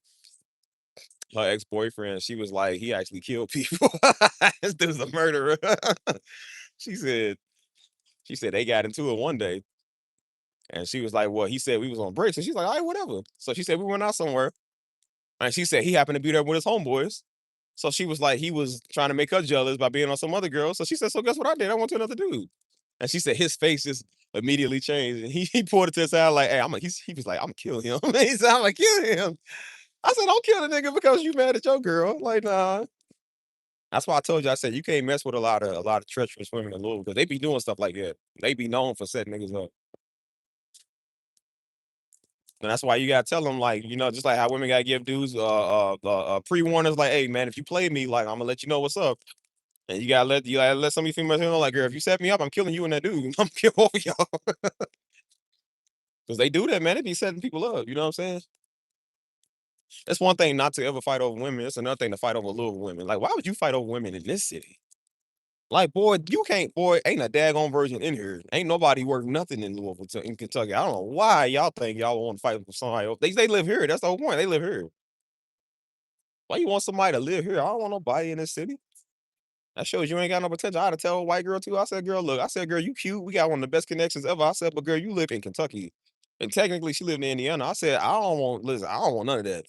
her ex-boyfriend, she was like, he actually killed people. This dude's a murderer. She said, she said they got into it one day. And she was like, well, he said we was on break. So she's like, all right, whatever. So she said we went out somewhere. And she said he happened to be there with his homeboys. So she was like, he was trying to make her jealous by being on some other girl. So she said, so guess what I did? I went to another dude. And she said his face just immediately changed. And he pulled it to his side like, hey, he was like, I'm gonna kill him. He said, I'm gonna kill him. I said, don't kill the nigga because you mad at your girl. Like, nah. That's why I told you, I said you can't mess with a lot of treacherous women in Louisville because they be doing stuff like that. They be known for setting niggas up. And that's why you gotta tell them, like, just like how women gotta give dudes pre-warnings, like, hey man, if you play me, like, I'm gonna let you know what's up. And you gotta let some of these females know, like, girl, if you set me up, I'm killing you and that dude. I'm killing both of y'all. Because they do that, man. They be setting people up. You know what I'm saying? It's one thing not to ever fight over women. It's another thing to fight over little women. Like, why would you fight over women in this city? Like, boy, you can't, boy, ain't a daggone virgin in here. Ain't nobody worth nothing in Louisville, in Kentucky. I don't know why y'all think y'all want to fight for somebody else. They live here. That's the whole point. They live here. Why you want somebody to live here? I don't want nobody in this city. That shows you ain't got no potential. I had to tell a white girl too. I said, girl, look, I said, girl, you cute. We got one of the best connections ever. I said, but girl, you live in Kentucky. And technically she lived in Indiana. I said, listen, I don't want none of that.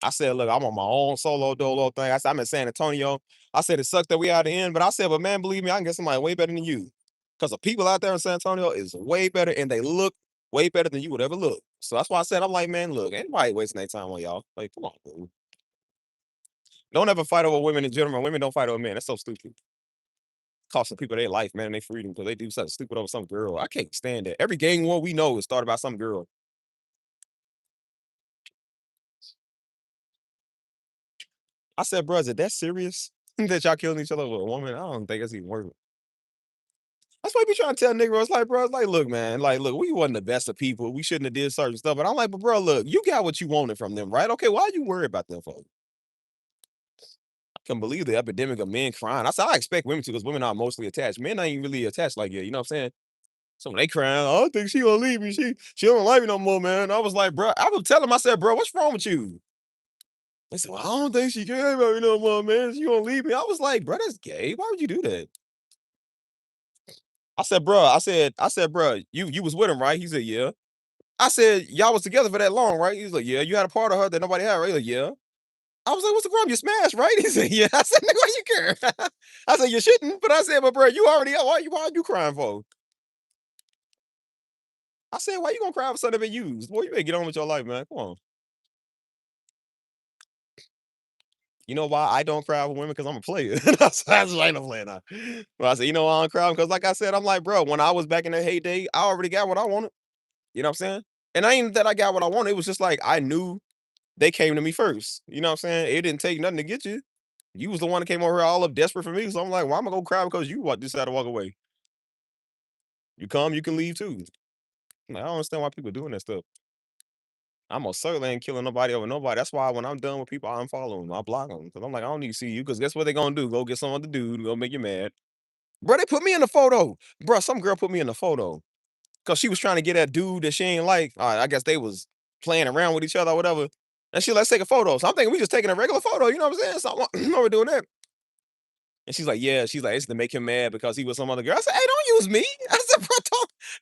I said, look, I'm on my own solo dolo thing. I said, I'm in San Antonio. I said, it sucked that we out the end, but I said, but man, believe me, I can get somebody way better than you. Because the people out there in San Antonio is way better and they look way better than you would ever look. So that's why I said, I'm like, man, look, anybody wasting their time on y'all. Like, come on, dude. Don't ever fight over women in general. Women don't fight over men. That's so stupid. Costing people their life, man, and their freedom because they do something stupid over some girl. I can't stand that. Every gang war we know is started by some girl. I said, bro, is it that serious that y'all killing each other with a woman? I don't think it's even worth it. That's why we trying to tell niggas, like, bro, it's like, look, man, like, look, we wasn't the best of people. We shouldn't have did certain stuff. But I'm like, but bro, look, you got what you wanted from them, right? Okay, why are you worried about them folks? I can believe the epidemic of men crying. I said, I expect women to because women are mostly attached. Men ain't really attached like that. You know what I'm saying? So when they crying, "Oh, I don't think she gonna leave me. She don't like me no more, man." I was like, bro, I was telling myself, bro, what's wrong with you? They said, well, I don't think she cares about me no more, man. She gonna leave me. I was like, bro, that's gay. Why would you do that? I said, bro, bro, you was with him, right? He said, yeah. I said, y'all was together for that long, right? He was like, yeah. You had a part of her that nobody had, right? He like, yeah. I was like, what's the problem? You smashed, right? He said, yeah. I said, nigga, why you care? I said, you shouldn't. But I said, but bro, you already, why are you crying for? I said, why you gonna cry for something that been used? Boy, you better get on with your life, man. Come on. You know why I don't cry with women? Because I'm a player. That's why I ain't playing now. But I said, you know why I don't cry? Because like I said, I'm like, bro, when I was back in the heyday, I already got what I wanted. You know what I'm saying? And I ain't that I got what I wanted. It was just like I knew they came to me first. You know what I'm saying? It didn't take nothing to get you. You was the one that came over here all up desperate for me. So I'm like, why am I gonna cry because you decided to walk away? You come, you can leave too. Like, I don't understand why people doing that stuff. I'm most certainly ain't killing nobody over nobody. That's why when I'm done with people, I unfollow them. I block them. Because I'm like, I don't need to see you. Because guess what they gonna do? Go get some other dude, go make you mad. Bro, they put me in the photo. Bro, some girl put me in the photo. Because she was trying to get that dude that she ain't like. I guess they was playing around with each other or whatever. And she, let's take a photo. So I'm thinking we just taking a regular photo. You know what I'm saying? So we're doing that. And she's like, yeah. She's like, it's to make him mad because he was some other girl. I said, hey, don't use me. I said, bro,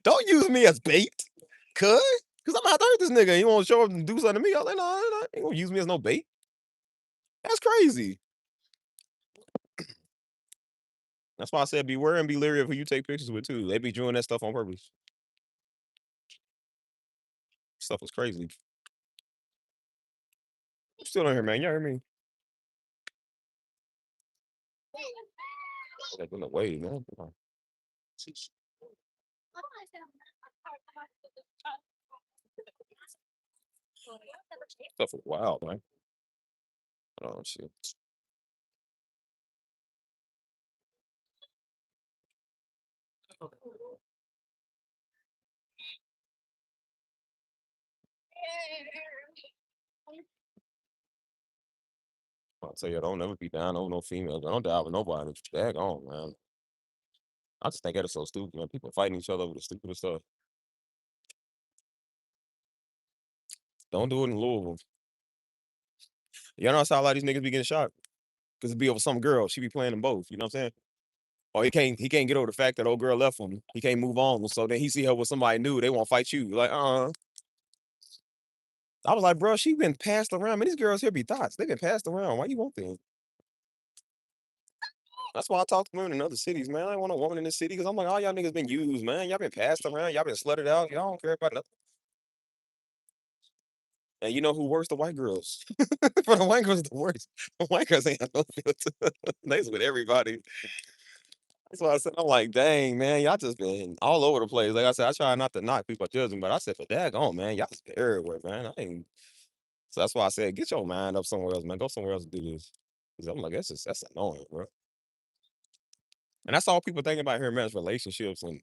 don't use me as bait. Cuz. Because I'm gonna have to hurt this nigga. He won't show up and do something to me. I was like, no, no, he won't use me as no bait. That's crazy. That's why I said beware and be leery of who you take pictures with too. They be doing that stuff on purpose. Stuff was crazy. I'm still in here, man. You hear me? They've been away, man. Come on. Stuff is wild, man. Oh shit. I'll tell you, don't never be down over no females. I don't die with nobody. Dag on, man. I just think that is so stupid, man. People fighting each other over the stupidest stuff. Don't do it in Louisville. You know how a lot of these niggas be getting shot? Because it be over some girl. She be playing them both. You know what I'm saying? Or he can't get over the fact that old girl left him. He can't move on. So then he see her with somebody new. They won't fight you. Like, I was like, bro, she been passed around. Man, these girls here be thoughts. They been passed around. Why you want them? That's why I talk to women in other cities, man. I don't want a woman in this city because I'm like, all y'all niggas been used, man. Y'all been passed around. Y'all been slutted out. Y'all don't care about nothing. And you know who worse? The white girls. For the white girls, the worst. The white girls ain't have no filter. They's with everybody. That's why I said, I'm like, dang, man, y'all just been all over the place. Like I said, I try not to knock people judging, but I said, for daggone, man, y'all just been everywhere, man. I ain't. So that's why I said, get your mind up somewhere else, man. Go somewhere else and do this. 'Cause I'm like, that's annoying, bro. And that's all people think about here, man, is relationships and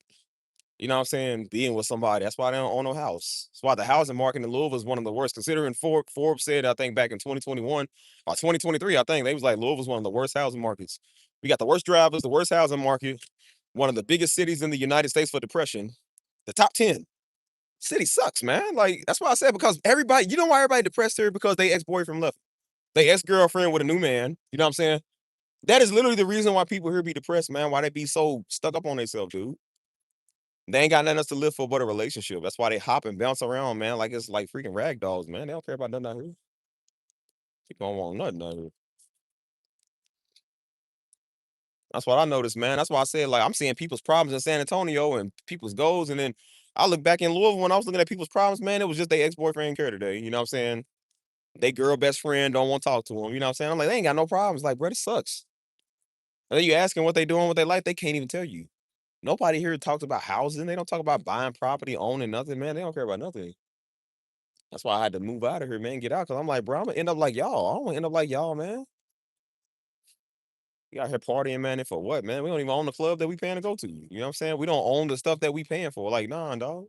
you know what I'm saying, being with somebody. That's why they don't own no house. That's why the housing market in Louisville is one of the worst. Considering Forbes said, I think back in 2021 or 2023, I think they was like Louisville's one of the worst housing markets. We got the worst drivers, the worst housing market, one of the biggest cities in the United States for depression. The top 10. City sucks, man. Like that's why I said because everybody, you know why everybody depressed here? Because they ex-boyfriend left. They ex-girlfriend with a new man. You know what I'm saying? That is literally the reason why people here be depressed, man. Why they be so stuck up on themselves, dude. They ain't got nothing else to live for but a relationship. That's why they hop and bounce around, man, like it's like freaking rag dolls, man. They don't care about nothing out here. People don't want nothing out here. That's what I noticed, man. That's why I said, like, I'm seeing people's problems in San Antonio and people's goals. And then I look back in Louisville when I was looking at people's problems, man, it was just their ex-boyfriend care today. You know what I'm saying? They girl best friend don't want to talk to them. You know what I'm saying? I'm like, they ain't got no problems. Like, bro, this sucks. And then you asking what they doing with their life, they can't even tell you. Nobody here talks about housing. They don't talk about buying property, owning nothing, man. They don't care about nothing. That's why I had to move out of here, man, get out. Cause I'm like, bro, I'm gonna end up like y'all. I don't wanna end up like y'all, man. You out here partying, man, and for what, man? We don't even own the club that we paying to go to. You know what I'm saying? We don't own the stuff that we paying for. Like, nah, dog.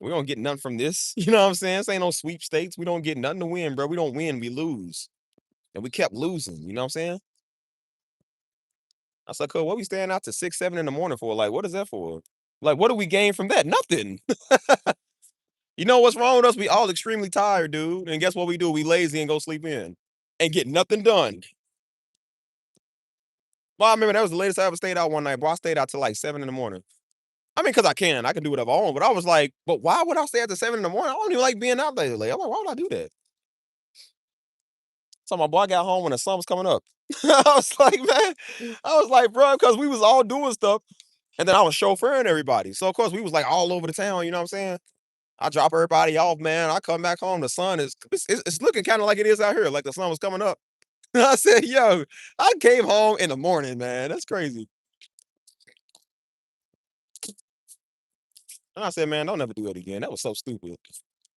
We don't get nothing from this. You know what I'm saying? This ain't no sweepstakes. We don't get nothing to win, bro. We don't win, we lose. And we kept losing. You know what I'm saying? I said, cool, what we staying out to 6, 7 in the morning for? Like, what is that for? Like, what do we gain from that? Nothing. You know what's wrong with us? We all extremely tired, dude. And guess what we do? We lazy and go sleep in and get nothing done. Well, I remember that was the latest I ever stayed out one night, bro. I stayed out till like 7 in the morning. I mean, because I can. I can do whatever I want. But I was like, but why would I stay out till 7 in the morning? I don't even like being out there late. I'm like, why would I do that? So my boy got home when the sun was coming up. I was like, man, I was like, bro, because we was all doing stuff. And then I was chauffeuring everybody. So of course we was like all over the town, you know what I'm saying? I drop everybody off, man. I come back home. The sun is it's looking kind of like it is out here, like the sun was coming up. I said, yo, I came home in the morning, man. That's crazy. And I said, man, don't ever do that again. That was so stupid.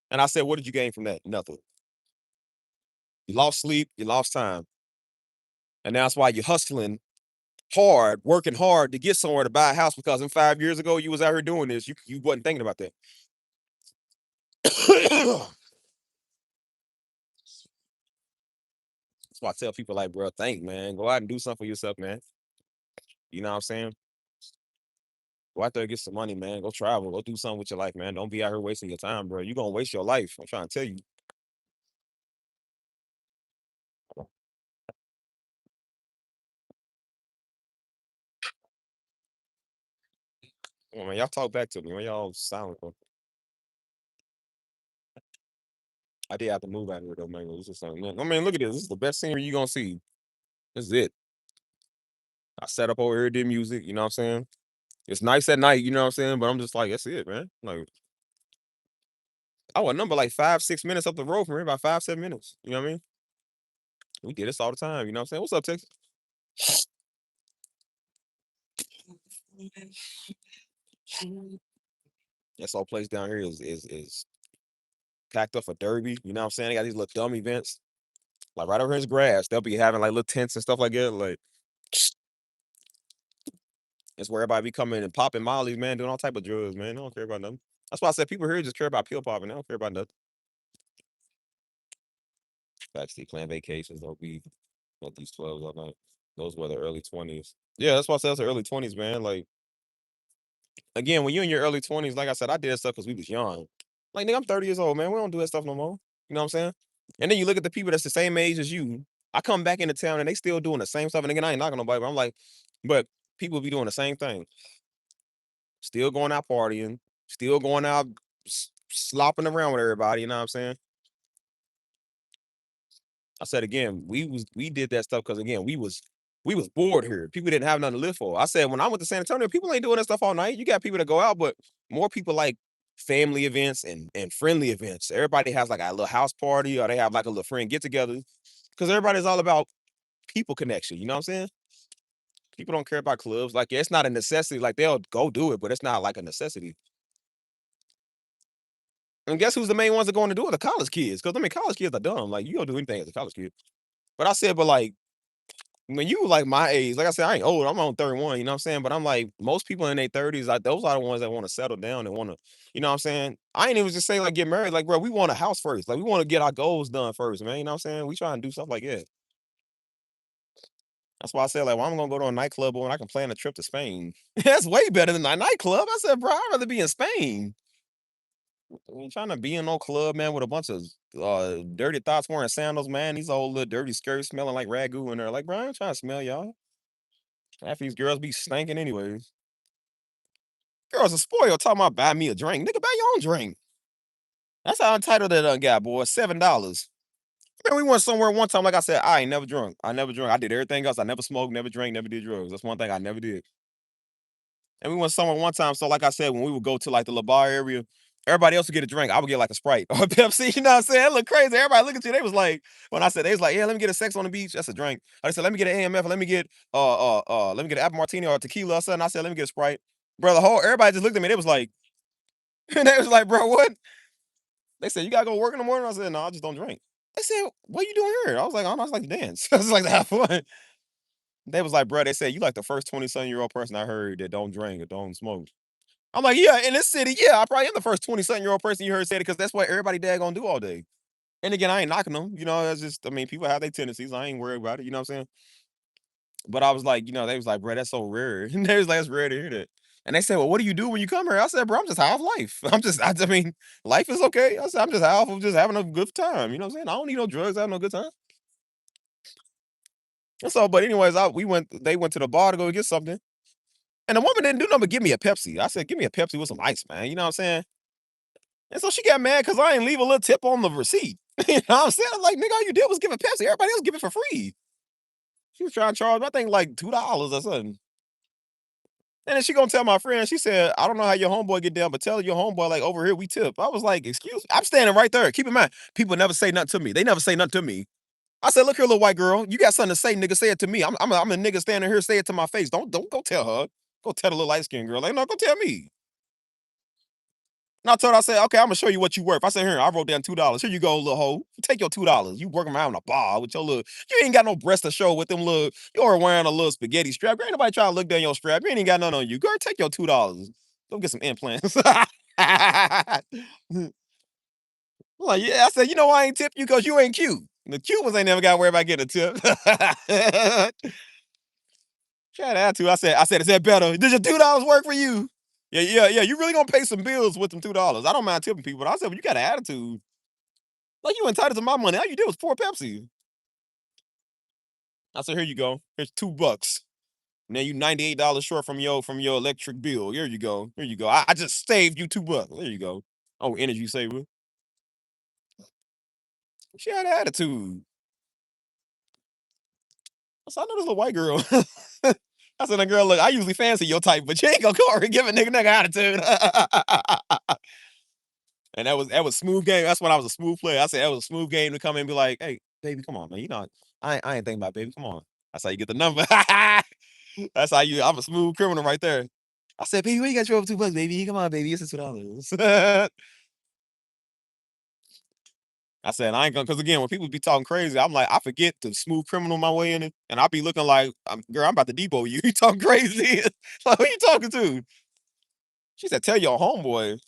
And I said, what did you gain from that? Nothing. You lost sleep, you lost time. And that's why you're hustling hard, working hard to get somewhere to buy a house because in 5 years ago you was out here doing this. You wasn't thinking about that. That's why I tell people like, bro, think, man. Go out and do something for yourself, man. You know what I'm saying? Go out there, get some money, man. Go travel. Go do something with your life, man. Don't be out here wasting your time, bro. You're gonna waste your life. I'm trying to tell you. Come on, man. Y'all talk back to me. When y'all silent, bro. I did have to move out of here though, man. This is something. I mean, look at this. This is the best scenery you gonna see. This is it. I set up over here, did music, you know what I'm saying? It's nice at night, you know what I'm saying? But I'm just like, that's it, man. Like, I would number like 5, 6 minutes up the road from here, about 5, 7 minutes. You know what I mean? We did this all the time. You know what I'm saying? What's up, Texas? That's all place down here is packed up for derby. You know what I'm saying? They got these little dumb events. Like right over here is grass. They'll be having like little tents and stuff like that. Like it's where everybody be coming and popping mollies, man, doing all type of drugs, man. They don't care about nothing. That's why I said people here just care about pill popping. They don't care about nothing. Backseat playing vacations, don't be at these 12s all night. Those were the early 20s. Yeah, that's why I said it's the early 20s, man. Like again, when you're in your early 20s, like I said, I did that stuff because we was young. Like, nigga, I'm 30 years old, man. We don't do that stuff no more. You know what I'm saying? And then you look at the people that's the same age as you. I come back into town and they still doing the same stuff. And again, I ain't knocking nobody, but I'm like, but people be doing the same thing. Still going out partying, still going out slopping around with everybody. You know what I'm saying? I said again, we did that stuff because again, we was bored here. People didn't have nothing to live for. I said when I went to San Antonio, people ain't doing that stuff all night. You got people that go out, but more people like family events and friendly events. Everybody has like a little house party or they have like a little friend get together because everybody's all about people connection. You know what I'm saying? People don't care about clubs. Like, yeah, it's not a necessity. Like, they'll go do it, but it's not like a necessity. And guess who's the main ones that going to do it? The college kids. Because I mean, college kids are dumb. Like, you don't do anything as a college kid. But I said, but like when you like my age, like I said, I ain't old. I'm on 31, you know what I'm saying? But I'm like, most people in their 30s, like those are the ones that want to settle down and want to, you know what I'm saying? I ain't even just say like get married. Like, bro, we want a house first. Like, we want to get our goals done first, man. You know what I'm saying? We try and do stuff like that. That's why I said, like, well, I'm gonna go to a nightclub when I can plan a trip to Spain. That's way better than a nightclub. I said, bro, I'd rather be in Spain. I ain't trying to be in no club, man, with a bunch of dirty thoughts wearing sandals, man. These old little dirty skirts smelling like ragu in there. Like, bro, I ain't trying to smell y'all. Half these girls be stinking anyways. Girls are spoiled talking about buy me a drink. Nigga, buy your own drink. That's how entitled that got, boy. $7. Man, we went somewhere one time. Like I said, I ain't never drunk. I never drunk. I did everything else. I never smoked, never drank, never did drugs. That's one thing I never did. And we went somewhere one time. So, like I said, when we would go to like the La Bar area, everybody else would get a drink. I would get like a Sprite or a Pepsi. You know what I'm saying? It look crazy. Everybody look at you. They was like, when I said, they was like, yeah, let me get a sex on the beach. That's a drink. I said, let me get an AMF. Let me get an apple martini or a tequila or something. I said, let me get a Sprite. Bro, the whole everybody just looked at me. They was like, and they was like, bro, what? They said, you gotta go work in the morning. I said, no, I just don't drink. They said, what you doing here? I was like, oh, no, I just like to dance. I just like to have fun. They was like, bro, they said, you like the first 20-something-year-old person I heard that don't drink or don't smoke. I'm like, yeah, in this city, yeah, I probably am the first 20-something-year-old person you heard say it because that's what everybody dad gonna do all day. And again, I ain't knocking them. You know, that's just, I mean, people have their tendencies. I ain't worried about it. You know what I'm saying? But I was like, you know, they was like, bro, that's so rare. And they was like, it's rare to hear that. And they said, well, what do you do when you come here? I said, bro, I'm just high off life. I mean, life is okay. I said, I'm just high off of just having a good time. You know what I'm saying? I don't need no drugs. I have no good time. And so, but anyways, they went to the bar to go get something. And the woman didn't do nothing but give me a Pepsi. I said, give me a Pepsi with some ice, man. You know what I'm saying? And so she got mad because I ain't leave a little tip on the receipt. You know what I'm saying? I'm like, nigga, all you did was give a Pepsi. Everybody else give it for free. She was trying to charge, I think, like $2 or something. And then she gonna tell my friend, she said, I don't know how your homeboy get down, but tell your homeboy, like, over here we tip. I was like, excuse me. I'm standing right there. Keep in mind, people never say nothing to me. They never say nothing to me. I said, look here, little white girl. You got something to say, nigga. Say it to me. I'm a nigga standing here, say it to my face. Don't go tell her. Go tell the little light skinned girl. Like, no, go tell me. And I told her, I said, okay, I'm gonna show you what you worth. I said, here, I wrote down $2. Here you go, little hoe. Take your $2. You working around a bar with your little, you ain't got no breast to show with them little, you're wearing a little spaghetti strap. Girl, ain't nobody trying to look down your strap. You ain't got none on you. Girl, take your $2. Go get some implants. I'm like, yeah, I said, you know why I ain't tip you? Because you ain't cute. The cute ones ain't never got to worry about getting a tip. Shout out to. I said, is that better? Does your $2 work for you? Yeah, yeah, yeah. You really gonna pay some bills with them $2. I don't mind tipping people, but I said, well, you got an attitude. Like you entitled to my money. All you did was pour Pepsi. I said, here you go. Here's $2. Now you $98 short from your electric bill. Here you go. Here you go. I just saved you $2. There you go. Oh, energy saver. She had an attitude. I said, I know this little white girl. I said, that girl, look, I usually fancy your type, but you ain't gonna come over and give a nigga attitude. And that was smooth game. That's when I was a smooth player. I said that was a smooth game to come in and be like, "Hey, baby, come on, man. You know, I ain't thinking about baby. Come on." That's how you get the number. That's how you. I'm a smooth criminal right there. I said, "Baby, where you got your over $2, baby? Come on, baby. It's $2." I said, "I ain't gonna," because again, when people be talking crazy, I'm like, I forget to smooth criminal my way in it, and I be looking like, "Girl, I'm about to depot you. You talking crazy? Like, who you talking to?" She said, "Tell your homeboy."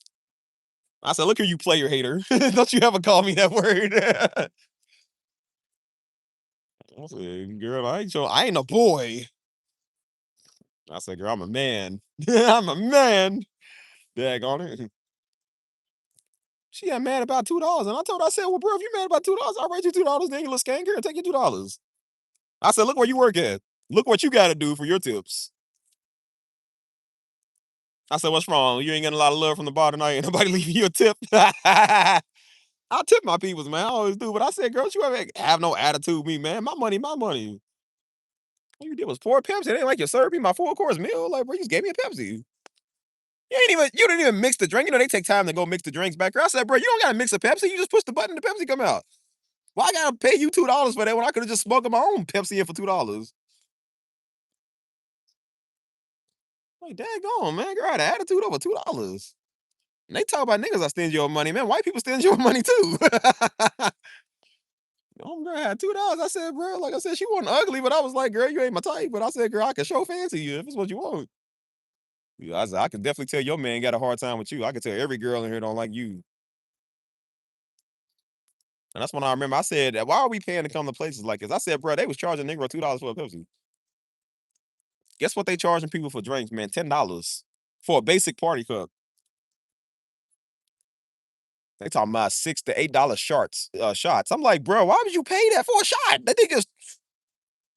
I said, "Look here, you player hater. Don't you ever call me that word." I said, "Girl, I ain't a boy." I said, "Girl, I'm a man. I'm a man." Daggone it. She got mad about $2. And I told her, I said, "Well, bro, if you mad about $2, I'll write you $2, then you little skank here and take your $2." I said, "Look where you work at. Look what you gotta do for your tips." I said, "What's wrong? You ain't getting a lot of love from the bar tonight. Ain't nobody leaving you a tip." I tip my peoples, man. I always do. But I said, "Girl, you ever have no attitude with me, man. My money, my money. All you did was pour Pepsi. It ain't like you served me my full course meal. Like, bro, you just gave me a Pepsi. You didn't even mix the drink. You know, they take time to go mix the drinks back there." I said, "Bro, you don't gotta mix a Pepsi. You just push the button, the Pepsi come out. Why I gotta pay you $2 for that when I could have just smuggled my own Pepsi in for $2?" Like, daggone, man. Girl, I had an attitude over $2. And they talk about niggas I stingy your money, man. White people stingy your money too. Oh, girl, I had $2. I said, "Bro, like I said, she wasn't ugly, but I was like, girl, you ain't my type." But I said, "Girl, I can show fancy you if it's what you want." Yeah, I said, "I can definitely tell your man got a hard time with you. I can tell every girl in here don't like you." And that's when I remember I said, "Why are we paying to come to places like this?" I said, "Bro, they was charging Negro $2 for a Pepsi. Guess what they charging people for drinks, man? $10 for a basic party cup. They talking about $6 to $8 shots. I'm like, bro, why would you pay that for a shot? That thing is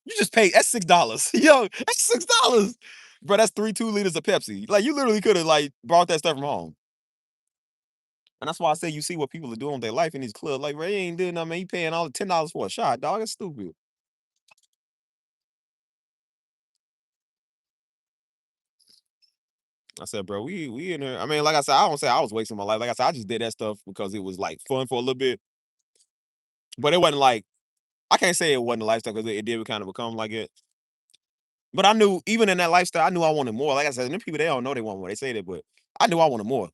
you just paid that's $6. Yo, that's $6. Bro, that's 3 2 liters of Pepsi. Like you literally could have like brought that stuff from home. And that's why I say you see what people are doing with their life in these clubs. Like, bro, they ain't doing nothing, man. You paying all the $10 for a shot, dog. That's stupid. I said, bro, we in there. I mean, like I said, I don't say I was wasting my life. Like I said, I just did that stuff because it was like fun for a little bit. But it wasn't like I can't say it wasn't a lifestyle because it did kind of become like it. But I knew even in that lifestyle, I knew I wanted more. Like I said, them people they don't know they want more. They say that, but I knew I wanted more.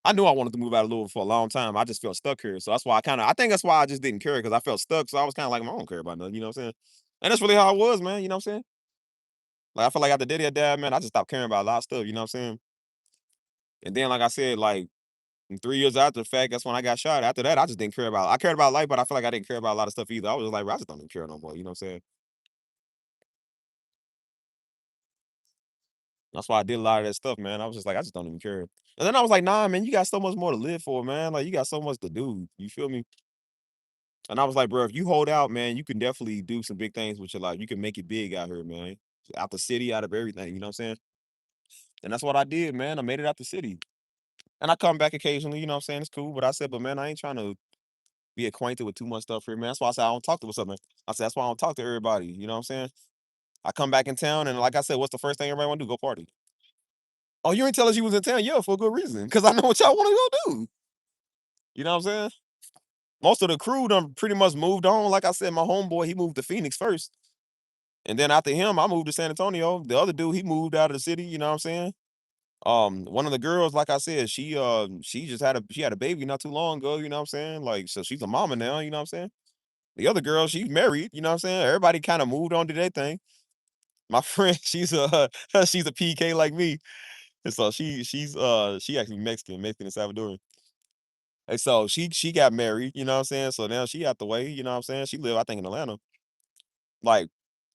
I knew I wanted to move out of Louisville for a long time. I just felt stuck here. So that's why I think that's why I just didn't care because I felt stuck. So I was kind of like, I don't care about nothing, you know what I'm saying? And that's really how I was, man. You know what I'm saying? Like I feel like after Daddy had died, man, I just stopped caring about a lot of stuff, you know what I'm saying? And then, like I said, like 3 years after the fact, that's when I got shot. After that, I just didn't care about I cared about life, but I feel like I didn't care about a lot of stuff either. I was just like, "Bro, I just don't even care no more, you know what I'm saying?" That's why I did a lot of that stuff, man. I was just like, I just don't even care. And then I was like, nah, man, you got so much more to live for, man. Like you got so much to do. You feel me? And I was like, bro, if you hold out, man, you can definitely do some big things with your life. You can make it big out here, man. Out the city, out of everything. You know what I'm saying? And that's what I did, man. I made it out the city. And I come back occasionally, you know what I'm saying? It's cool. But I said, but man, I ain't trying to be acquainted with too much stuff here, man. That's why I said I don't talk to what's up, man. I said that's why I don't talk to everybody. You know what I'm saying? I come back in town and like I said, what's the first thing everybody want to do? Go party. Oh, you ain't tell us you was in town? Yeah, for a good reason. Because I know what y'all want to go do. You know what I'm saying? Most of the crew done pretty much moved on. Like I said, my homeboy, he moved to Phoenix first. And then after him, I moved to San Antonio. The other dude, he moved out of the city, you know what I'm saying? One of the girls, like I said, she just had a baby not too long ago, you know what I'm saying? Like, so she's a mama now, you know what I'm saying? The other girl, she's married, you know what I'm saying? Everybody kind of moved on to their thing. My friend, she's a PK like me. And so she actually Mexican and Salvadoran. And so she got married, you know what I'm saying? So now she out the way, you know what I'm saying? She live, I think, in Atlanta. Like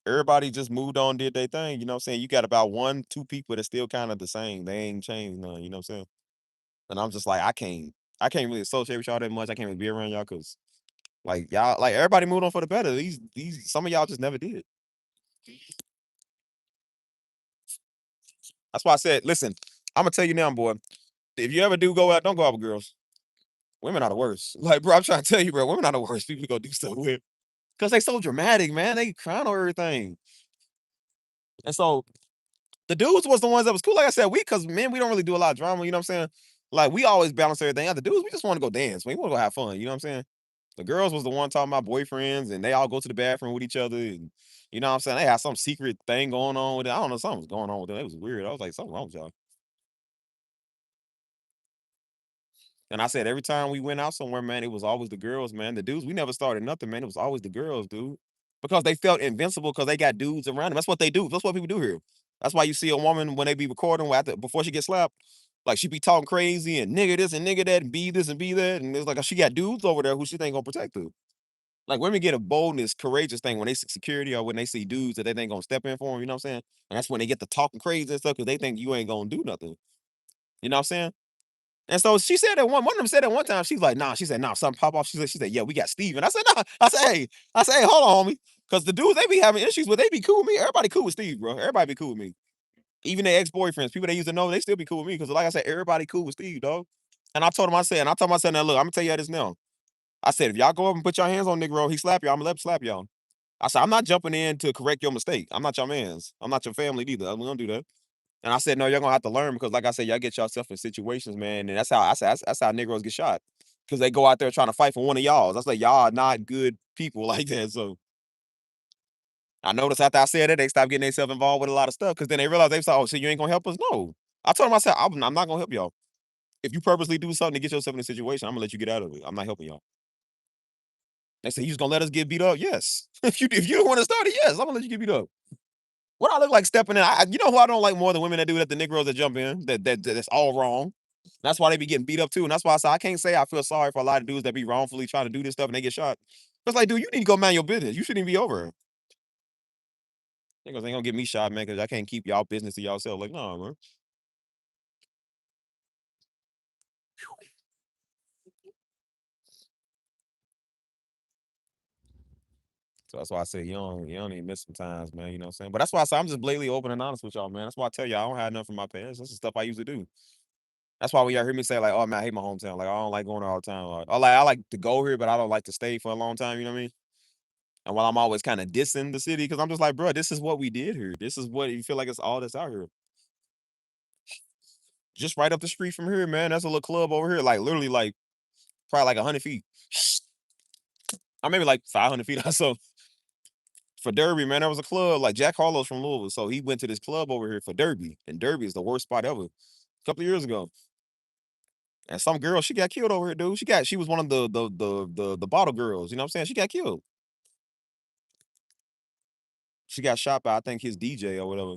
everybody just moved on, did their thing, you know what I'm saying? You got about 1, 2 people that's still kind of the same. They ain't changed none, you know what I'm saying? And I'm just like, I can't really associate with y'all that much. I can't really be around y'all because like y'all, like everybody moved on for the better. These some of y'all just never did. That's why I said, listen, I'm gonna tell you now, boy. If you ever do go out, don't go out with girls. Women are the worst. Like, bro, I'm trying to tell you, bro, women are the worst people to go do stuff with. Cause they so dramatic, man. They crying on everything. And so the dudes was the ones that was cool. Like I said, cause men, we don't really do a lot of drama, you know what I'm saying? Like, we always balance everything out. The dudes, we just wanna go dance, we wanna go have fun, you know what I'm saying? The girls was the one talking about boyfriends, and they all go to the bathroom with each other, and you know what I'm saying? They had some secret thing going on with it. I don't know, something was going on with it. It was weird. I was like, "Something wrong with y'all." And I said, every time we went out somewhere, man, it was always the girls, man. The dudes, we never started nothing, man. It was always the girls, dude. Because they felt invincible because they got dudes around them. That's what they do. That's what people do here. That's why you see a woman when they be recording after before she gets slapped, like she be talking crazy and nigga this and nigga that and be this and be that. And it's like she got dudes over there who she think gonna protect her. Like women get a boldness, courageous thing when they see security or when they see dudes that they think gonna step in for them, you know what I'm saying? And that's when they get to talking crazy and stuff because they think you ain't gonna do nothing. You know what I'm saying? And so she said that one of them said that one time, she's like, nah, she said, nah, something pop off. She said, yeah, we got Steven. I said, nah. I said, hey, hold on, homie. Cause the dudes they be having issues with, they be cool with me. Everybody cool with Steve, bro. Everybody be cool with me. Even their ex-boyfriends, people they used to know, they still be cool with me. Cause like I said, everybody cool with Steve, dog. And I told myself, now look, I'm gonna tell you this now. I said, if y'all go up and put your hands on Negro, he slap y'all, I'm gonna let him slap y'all. I said, I'm not jumping in to correct your mistake. I'm not your man's. I'm not your family either. I'm gonna do that. And I said, no, you're gonna have to learn because, like I said, y'all get yourself in situations, man. And that's how I said that's how Negroes get shot. Because they go out there trying to fight for one of y'all. That's like y'all are not good people like that. So I noticed after I said that, they stopped getting themselves involved with a lot of stuff because then they realized they said, oh, so you ain't gonna help us? No. I told them, I said, I'm not gonna help y'all. If you purposely do something to get yourself in a situation, I'm gonna let you get out of it. I'm not helping y'all. They say, you just gonna let us get beat up? Yes. If you don't want to start it, yes, I'm gonna let you get beat up. What I look like stepping in? You know who I don't like more than women that do that? The Negroes that jump in. That's all wrong. That's why they be getting beat up too. And that's why I say I can't say I feel sorry for a lot of dudes that be wrongfully trying to do this stuff and they get shot. It's like, dude, you need to go mind your business. You shouldn't even be over. Niggas ain't gonna get me shot, man, because I can't keep y'all business to y'allself. Like, no, man. So that's why I say you don't even miss some times, man. You know what I'm saying? But that's why I say I'm just blatantly open and honest with y'all, man. That's why I tell y'all I don't have nothing from my past. That's the stuff I used to do. That's why when y'all hear me say like, "Oh man, I hate my hometown," like I don't like going there all the time. Like, I like to go here, but I don't like to stay for a long time. You know what I mean? And while I'm always kind of dissing the city, because I'm just like, bro, this is what we did here. This is what you feel like it's all that's out here. Just right up the street from here, man. That's a little club over here, like literally, like probably like 100 feet. I maybe like 500 feet or so. For Derby, man, there was a club like Jack Harlow's from Louisville, so he went to this club over here for Derby, and Derby is the worst spot ever. A couple of years ago, and some girl she got killed over here, dude. She was one of the bottle girls. You know what I'm saying? She got killed. She got shot by I think his DJ or whatever.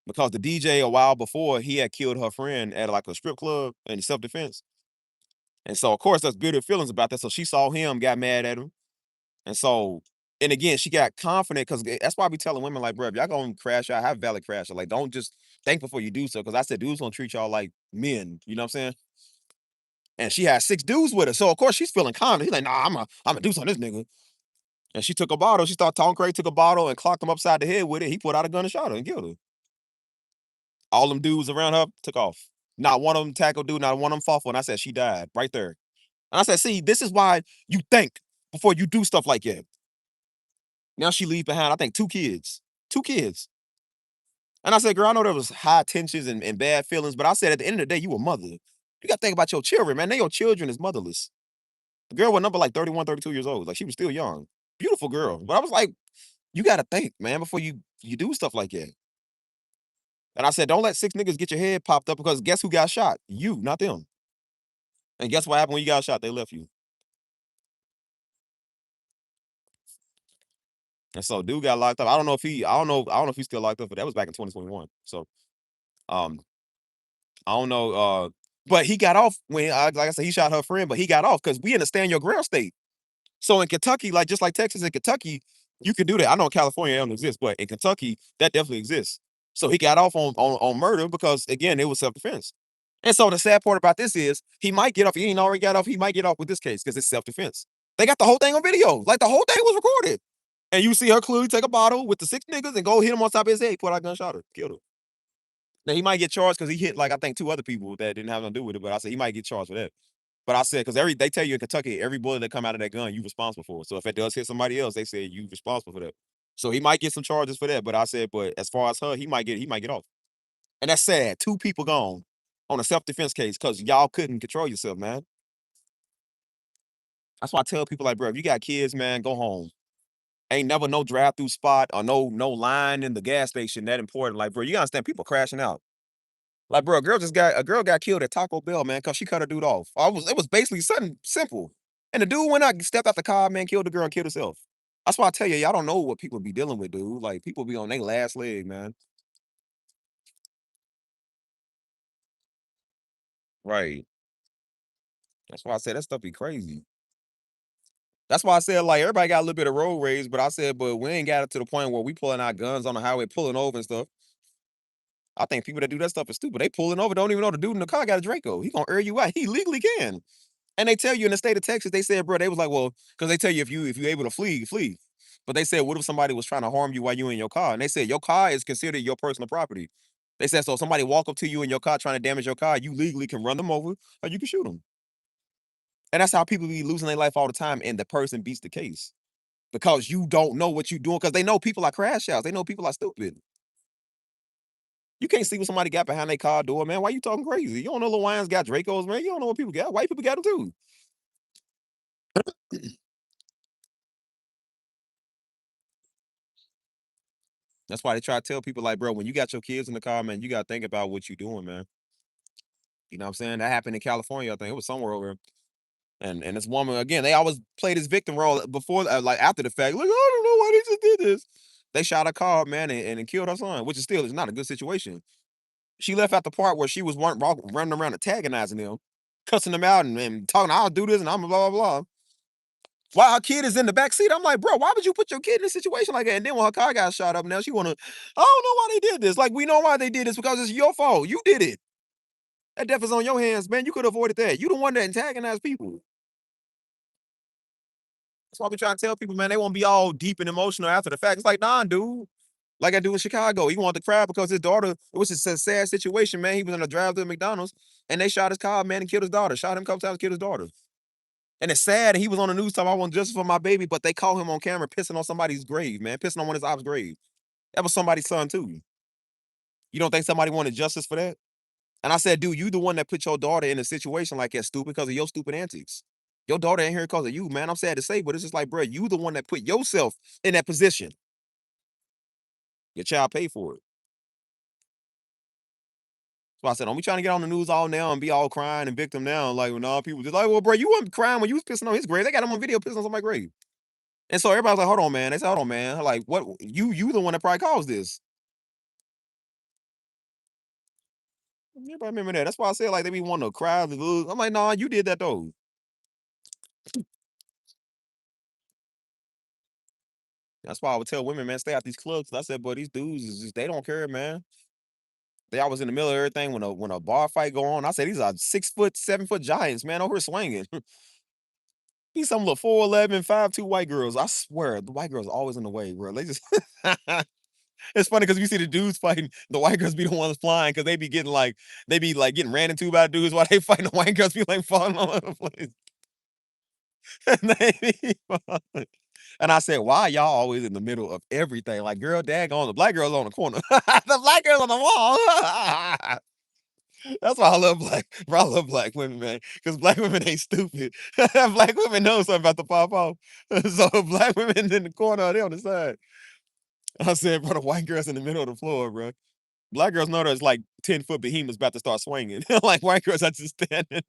Because the DJ a while before he had killed her friend at like a strip club in self defense, and so of course there's bitter feelings about that. So she saw him, got mad at him, and so and again she got confident because that's why I be telling women like, bro, if y'all gonna crash out, have valid crash. Like don't just think before you do so. Because I said dudes gonna treat y'all like men. You know what I'm saying? And she had 6 dudes with her, so of course she's feeling confident. He's like, nah, I'm a do something this nigga. And she took a bottle. She started talking crazy. Took a bottle and clocked him upside the head with it. He pulled out a gun and shot her and killed her. All them dudes around her took off. Not one of them tackled dude, not one of them fought for. And I said, she died right there. And I said, see, this is why you think before you do stuff like that. Now she leaves behind, I think, 2 kids. 2 kids. And I said, girl, I know there was high tensions and bad feelings, but I said at the end of the day, you a mother. You got to think about your children, man. Now your children is motherless. The girl was number like 31, 32 years old. Like she was still young. Beautiful girl. But I was like, you got to think, man, before you do stuff like that. And I said, don't let 6 niggas get your head popped up because guess who got shot? You, not them. And guess what happened when you got shot? They left you. And so dude got locked up. I don't know if he's still locked up, but that was back in 2021. So um I don't know. But he got off when like I said, he shot her friend, but he got off because we in a stand your ground state. So in Kentucky, like just like Texas and Kentucky, you can do that. I know in California it don't exist, but in Kentucky, that definitely exists. So he got off on murder because again, it was self-defense. And so the sad part about this is he might get off. He ain't already got off. He might get off with this case because it's self-defense. They got the whole thing on video. Like the whole thing was recorded. And you see her clearly take a bottle with the 6 niggas and go hit him on top of his head, put out a gun, shot her, killed her. Now he might get charged because he hit like I think 2 other people that didn't have nothing to do with it. But I said he might get charged for that. But I said because they tell you in Kentucky every bullet that come out of that gun you responsible for. So if it does hit somebody else, they say you responsible for that. So he might get some charges for that. But I said, but as far as her, he might get off. And that's sad. 2 people gone. on a self-defense case because y'all couldn't control yourself, man. That's why I tell people like, bro, if you got kids, man, go home. Ain't never no drive-through spot or no line in the gas station that important. Like, bro, you gotta understand people crashing out. Like, bro, a girl got killed at Taco Bell, man, because she cut a dude off. It was basically something simple. And the dude went out, stepped out the car, man, killed the girl and killed herself. That's why I tell you, y'all don't know what people be dealing with, dude. Like, people be on their last leg, man. Right. That's why I said that stuff be crazy. That's why I said, like, everybody got a little bit of road rage, but I said, but we ain't got it to the point where we pulling out guns on the highway, pulling over and stuff. I think people that do that stuff is stupid. They pulling over, don't even know the dude in the car got a Draco. He gonna air you out. He legally can. And they tell you in the state of Texas, they said, bro, they was like, well, because they tell you if you able to flee, flee. But they said, what if somebody was trying to harm you while you in your car? And they said your car is considered your personal property. They said, so if somebody walk up to you in your car trying to damage your car, you legally can run them over or you can shoot them. And that's how people be losing their life all the time, and the person beats the case because you don't know what you're doing because they know people are crash outs. They know people are stupid. You can't see what somebody got behind their car door, man. Why you talking crazy? You don't know Lil Wayne's got Dracos, man. You don't know what people got. White people got them too. That's why they try to tell people like, bro, when you got your kids in the car, man, you got to think about what you're doing, man. You know what I'm saying? That happened in California, I think. It was somewhere over. And this woman, again, they always play this victim role before, like after the fact. Like, I don't know why they just did this. They shot a car, man, and killed her son, which is still is not a good situation. She left out the part where she was running around antagonizing them, cussing them out and talking, I'll do this and I'm blah, blah, blah. While her kid is in the back seat, I'm like, bro, why would you put your kid in a situation like that? And then when her car got shot up, now she wanna, I don't know why they did this. Like, we know why they did this because it's your fault. You did it. That death is on your hands, man. You could have avoided that. You the one that antagonized people. That's why we try to tell people, man, they won't be all deep and emotional after the fact. It's like, nah, dude. Like I do in Chicago. He wanted to cry because his daughter, it was just a sad situation, man. He was in a drive through McDonald's and they shot his car, man, and killed his daughter. Shot him a couple times, killed his daughter. And it's sad. He was on the news talking, I want justice for my baby, but they caught him on camera pissing on somebody's grave, man, pissing on one of his ops' grave. That was somebody's son, too. You don't think somebody wanted justice for that? And I said, dude, you the one that put your daughter in a situation like that, stupid, because of your stupid antics. Your daughter ain't here because of you, man. I'm sad to say, but it's just like, bro, you the one that put yourself in that position. Your child paid for it. So I said, don't be trying to get on the news all now and be all crying and victim now. Like, when all people just like, well, bro, you wasn't crying when you was pissing on his grave. They got him on video pissing on somebody's grave. And so everybody's like, hold on, man. They said, hold on, man. Like, what? You the one that probably caused this. Everybody remember that. That's why I said, like, they be wanting to cry. I'm like, nah, you did that, though. That's why I would tell women, man, stay out these clubs. I said, but these dudes is just, they don't care, man. They always in the middle of everything when a bar fight go on. I said, these are 6 foot, 7 foot giants, man, over here swinging. These some little 4'11", 5'2" white girls. I swear, the white girls are always in the way, bro. They just it's funny because you see the dudes fighting, the white girls be the ones flying because they be like getting ran into by dudes while they fighting. The white girls be like falling all over the place. And they be falling. And I said, why y'all always in the middle of everything? Like, girl, daggone, the black girl's on the corner. The black girl's on the wall. That's why I love bro, I love black women, man. Because black women ain't stupid. Black women know something about the pop off. So black women in the corner, they on the side. I said, bro, the white girl's in the middle of the floor, bro. Black girls know there's like 10-foot behemoths about to start swinging. Like white girls are just standing.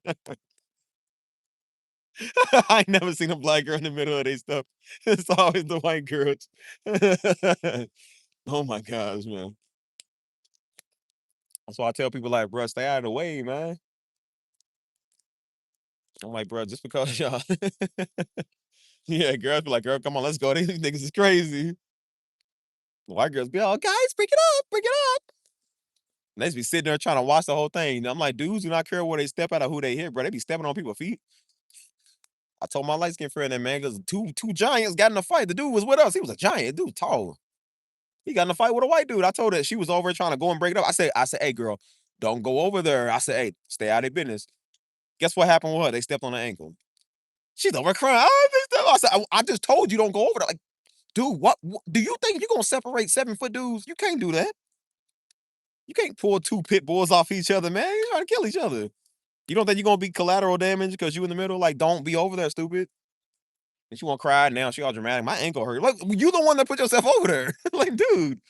I ain't never seen a black girl in the middle of their stuff. It's always the white girls. Oh my gosh, man. That's why I tell people like, bro, stay out of the way, man. I'm like, bro, just because y'all, yeah, girls be like, girl, come on, let's go. These niggas is crazy. The white girls be all, guys, bring it up. And they just be sitting there trying to watch the whole thing. I'm like, dudes do not care where they step out or who they hit, bro. They be stepping on people's feet. I told my light skinned friend that, man, because two giants got in a fight. The dude was with us. He was a giant, dude, tall. He got in a fight with a white dude. I told her she was over trying to go and break it up. I said, hey, girl, don't go over there. I said, hey, stay out of business. Guess what happened with her? They stepped on her ankle. She's over crying. "Oh, I said, I just told you don't go over there. Like, dude, what do you think you're gonna separate 7 foot dudes? You can't do that. You can't pull two pit bulls off each other, man. You're trying to kill each other. You don't think you're gonna be collateral damage because you in the middle? Like, don't be over there, stupid. And she won't cry now. She all dramatic. My ankle hurt. Like, you the one that put yourself over there. Like, dude.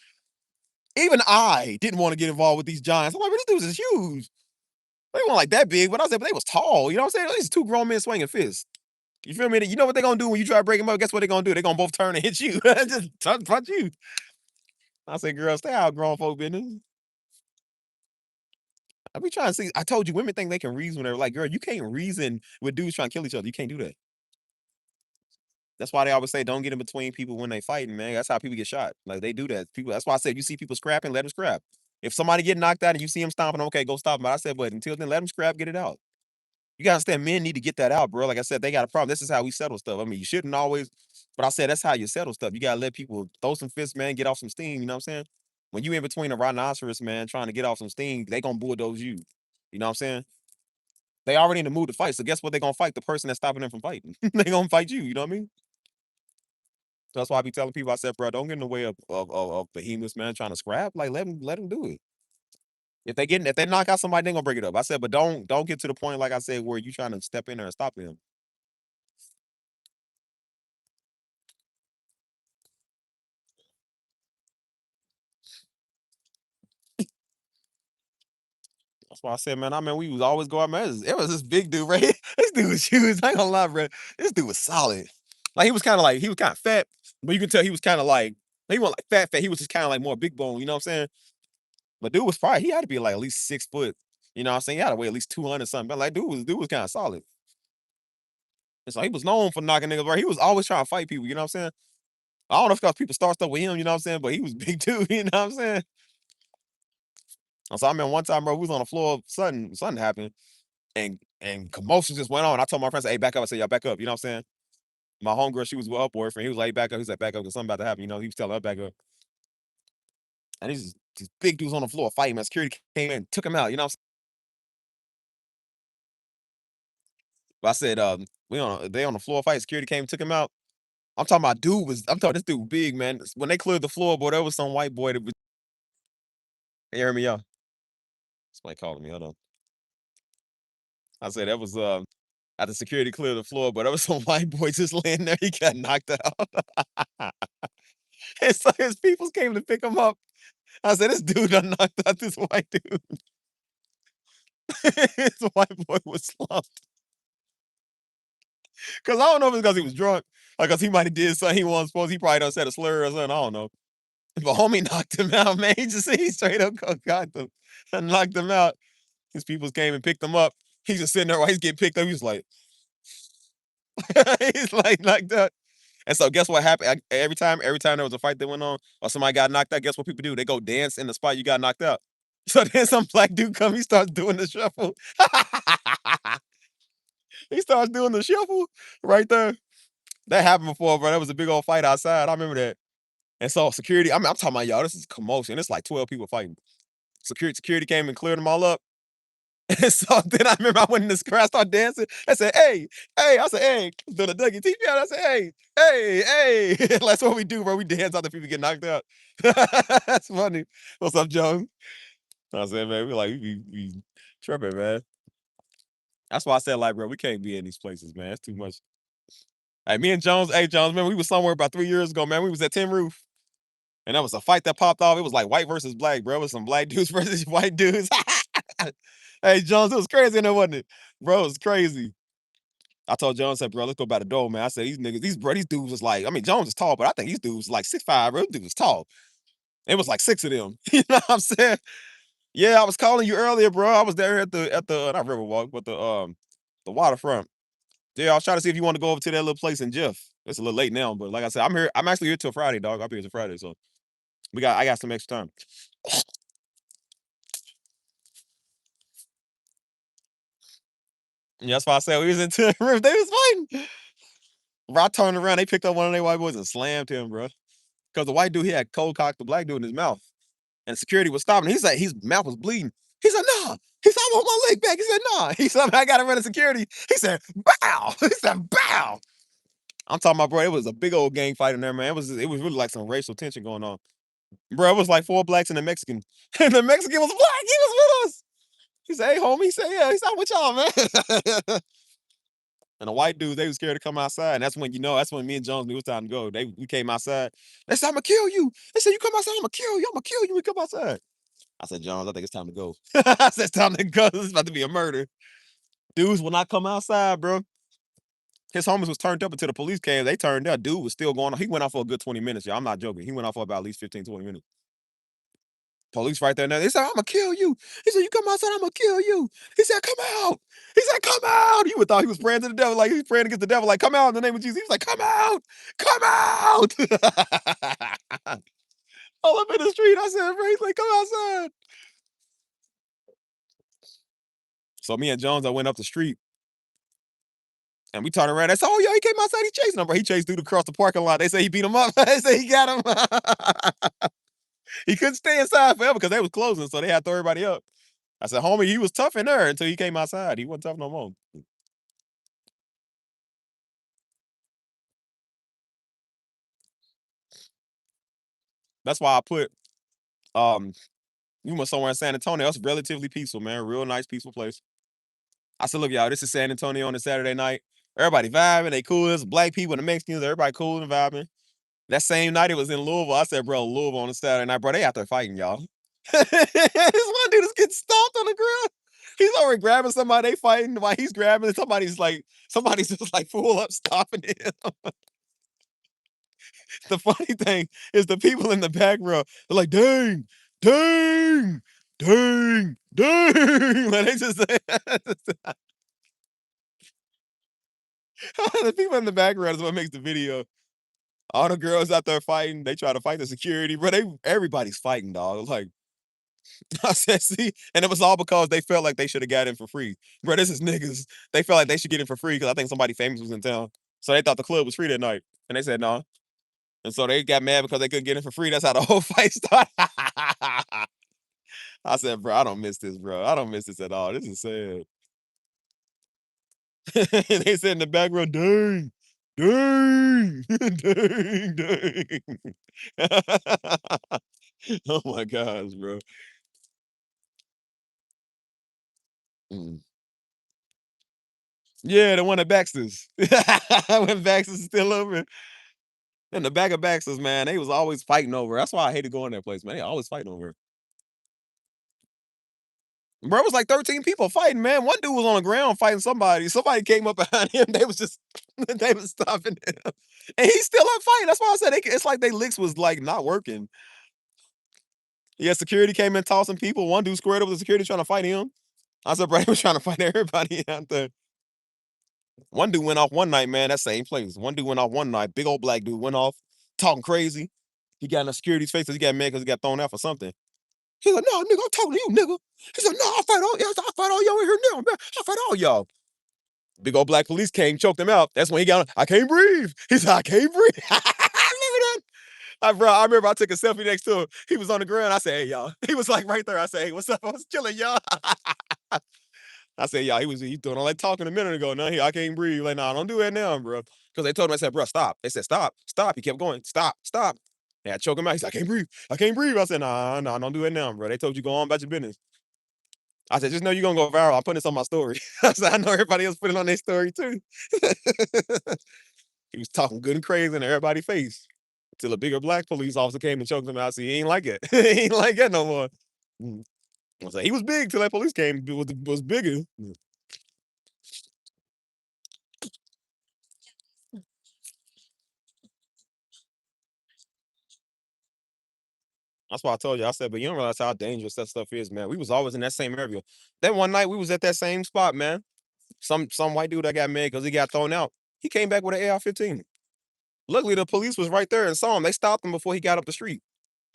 Even I didn't want to get involved with these giants. I'm like, these dudes is huge. They weren't like that big, but I said, but they was tall. You know what I'm saying? These two grown men swinging fists. You feel me? You know what they're gonna do when you try to break them up? Guess what they're gonna do? They're gonna both turn and hit you. Just punch you. I said, girl, stay out of grown folk business. I be trying to see. I told you, women think they can reason when they're like, girl, you can't reason with dudes trying to kill each other. You can't do that. That's why they always say don't get in between people when they fighting, man. That's how people get shot. Like they do that. People. That's why I said you see people scrapping, let them scrap. If somebody get knocked out and you see them stomping, okay, go stop them. But I said, but until then, let them scrap, get it out. You gotta understand, men need to get that out, bro. Like I said, they got a problem. This is how we settle stuff. I mean, you shouldn't always, but I said that's how you settle stuff. You gotta let people throw some fists, man, get off some steam. You know what I'm saying? When you in between a rhinoceros, man, trying to get off some steam, they gonna bulldoze you. You know what I'm saying? They already in the mood to fight. So guess what? They gonna fight the person that's stopping them from fighting. They gonna fight you. You know what I mean? So that's why I be telling people. I said, bro, don't get in the way of behemoths, man, trying to scrap. Like let them do it. If they knock out somebody, they gonna break it up. I said, but don't get to the point, like I said, where you trying to step in there and stop them. That's why I said, man, we was always go out, man. It was this big dude, right? This dude was huge. I ain't gonna lie, bro. This dude was solid. Like he was kind of fat, but you can tell he was kind of like he wasn't like fat. He was just kind of like more big bone. You know what I'm saying? But dude was probably he had to be like at least 6 foot. You know what I'm saying? He had to weigh at least 200 something. But like dude was kind of solid. And so he was known for knocking niggas right. He was always trying to fight people. You know what I'm saying? I don't know if because people start stuff with him. You know what I'm saying? But he was big too. You know what I'm saying? And so I remember one time, bro, we was on the floor. Something happened. And commotion just went on. I told my friends, "Hey, back up." I said, "Y'all back up." You know what I'm saying? My homegirl, she was with her boyfriend. He was like, "Back up." He said, "Back up," because something about to happen. You know, he was telling her back up. And these big dudes on the floor fighting. Man, security came in, took him out. You know what I'm saying? But I said, they on the floor fight. Security came, took him out. I'm talking this dude big, man. When they cleared the floor, boy, there was some white boy that was hearing me out. Somebody calling me. Hold on. I said that was after security cleared the floor, but there was some white boy just laying there. He got knocked out. And so his peoples came to pick him up. I said, this dude done knocked out this white dude. This white boy was slumped. Cause I don't know if it's because he was drunk, or because he might have did something he wasn't supposed. He probably done said a slur or something. I don't know. But homie knocked him out, man. He straight up got them and knocked him out. His peoples came and picked him up. He's just sitting there while he's getting picked up. He's like, he's like that. And so guess what happened? Every time there was a fight that went on or somebody got knocked out, guess what people do? They go dance in the spot you got knocked out. So then some black dude come, he starts doing the shuffle. He starts doing the shuffle right there. That happened before, bro. That was a big old fight outside. I remember that. And so security, I'm talking about y'all, this is commotion. It's like 12 people fighting. Security came and cleared them all up. And so then I remember I went in the square, I started dancing. I said, hey, I said, hey, doing a Dougie TV out. I said, hey. That's what we do, bro. We dance after people get knocked out. That's funny. What's up, Jones? I said, man, we tripping, man. That's why I said, like, bro, we can't be in these places, man. It's too much. Hey, me and Jones, hey, Jones, man, we was somewhere about 3 years ago, man. We was at Tin Roof. And that was a fight that popped off. It was like white versus black, bro. It was some black dudes versus white dudes. Hey, Jones, it was crazy in there, wasn't it? Bro, it was crazy. I told Jones, I said, bro, let's go by the door, man. I said, these niggas, these dudes was like, I mean, Jones is tall, but I think these dudes was like 6'5", bro. These dudes was tall. It was like 6 of them. You know what I'm saying? Yeah, I was calling you earlier, bro. I was there at the not Riverwalk, but the waterfront. Yeah, I was trying to see if you want to go over to that little place in Jeff. It's a little late now, but like I said, I'm here. I'm actually here till Friday, dog. I'll be here till Friday, so I got some extra time. Yeah, that's why I said we was into the roof. They was fighting. Bro, I turned around, they picked up one of their white boys and slammed him, bro. Because the white dude, he had cold cocked the black dude in his mouth. And security was stopping. He said his mouth was bleeding. He said, nah. He said, I want my leg back. He said, nah. He said, I gotta run to security. He said, bow. He said, bow. I'm talking about, bro, it was a big old gang fight in there, man. It was really like some racial tension going on. Bro, it was like 4 blacks and a Mexican. And the Mexican was black. He was with us. He said, "Hey, homie." He said, "Yeah." He said, "I'm with y'all, man." And the white dudes, they was scared to come outside. And that's when, that's when me and Jones knew it was time to go. We came outside. They said, "I'm gonna kill you." They said, "You come outside, I'm gonna kill you. I'm gonna kill you. We come outside." I said, "Jones, I think it's time to go." I said, "It's time to go. This is about to be a murder." Dudes will not come outside, bro. His homies was turned up until the police came. They turned up. Dude was still going on. He went off for a good 20 minutes, y'all. I'm not joking. He went off for about at least 15, 20 minutes. Police right there now. They said, "I'm gonna kill you." He said, "You come outside, I'm gonna kill you." He said, "Come out." He said, "Come out." You would thought he was praying to the devil, like he was praying against the devil, like, "Come out in the name of Jesus." He was like, "Come out, come out." All up in the street. I said, bro, he's like, "Come outside." So me and Jones, I went up the street and we turned around. They said, "Oh, yeah, he came outside. He chasing him, bro. He chased dude across the parking lot." They say he beat him up. They say he got him. He couldn't stay inside forever because they was closing, so they had to throw everybody up. I said, "Homie, he was tough in there until he came outside. He wasn't tough no more." That's why I put um we went somewhere in San Antonio. It's relatively peaceful, man. Real nice, peaceful place. I said, "Look, y'all, this is San Antonio on a Saturday night. Everybody vibing, they cool. There's black people and the Mexicans, everybody cool and vibing." That same night it was in Louisville. I said, "Bro, Louisville on a Saturday night, bro, they out there fighting, y'all." This one dude is getting stomped on the ground. He's already grabbing somebody, they fighting while he's grabbing. Somebody's just like full up stopping him. The funny thing is the people in the back row, they're like, "Dang, dang, dang, dang." Like they just the people in the background is what makes the video. All the girls out there fighting, they try to fight the security, but everybody's fighting, dog. Like I said, see, and it was all because they felt like they should have got in for free. Bro, this is niggas. They felt like they should get in for free because I think somebody famous was in town. So they thought the club was free that night. And they said no. And so they got mad because they couldn't get in for free. That's how the whole fight started. I said, "Bro, I don't miss this, bro. I don't miss this at all. This is sad." And they said in the back row, "Dang, dang, dang, dang." Oh my gosh, bro. Mm. Yeah, the one at Baxter's. When Baxter's still open. In the back of Baxter's, man, they was always fighting over. That's why I hated going that place, man. They always fighting over. Bro, it was like 13 people fighting, man. One dude was on the ground fighting somebody. Somebody came up behind him. They was just they was stopping him. And he's still up fighting. That's why I said it's like they licks was like not working. Yeah, security came in tossing people. One dude squared up with the security trying to fight him. I said, bro, he was trying to fight everybody out there. One dude went off one night, man. That same place. One dude went off one night. Big old black dude went off talking crazy. He got in the security's face because he got mad because he got thrown out for something. He's like, "No, nigga, I'm talking to you, nigga." He said, "No, I'll fight all y'all. I'll fight all y'all in here now, man. I'll fight all y'all." Big old black police came, choked him out. That's when he got, "I can't breathe." He said, "I can't breathe." I remember that. Bro, I remember I took a selfie next to him. He was on the ground. I said, "Hey, y'all." He was like right there. I said, "Hey, what's up?" I was chilling, y'all. I said, "Y'all, he doing all that talking a minute ago. Now I can't breathe." Like, "Nah, don't do that now, bro." Because they told him, I said, "Bro, stop." They said, "Stop, stop." He kept going, "Stop, stop." Yeah, I choke him out. He's like, "I can't breathe. I can't breathe." I said, "Nah, nah, don't do it now, bro. They told you go on about your business." I said, "Just know you're gonna go viral. I'm putting this on my story." I said, "I know everybody else put it on their story too." He was talking good and crazy in everybody's face. Till a bigger black police officer came and choked him out. See, he ain't like it. He ain't like that no more. Mm. I was like, he was big till that police came. Was bigger. That's why I told you. I said, but you don't realize how dangerous that stuff is, man. We was always in that same area. That one night we was at that same spot, man. Some white dude that got mad because he got thrown out. He came back with an AR-15. Luckily, the police was right there and saw him. They stopped him before he got up the street.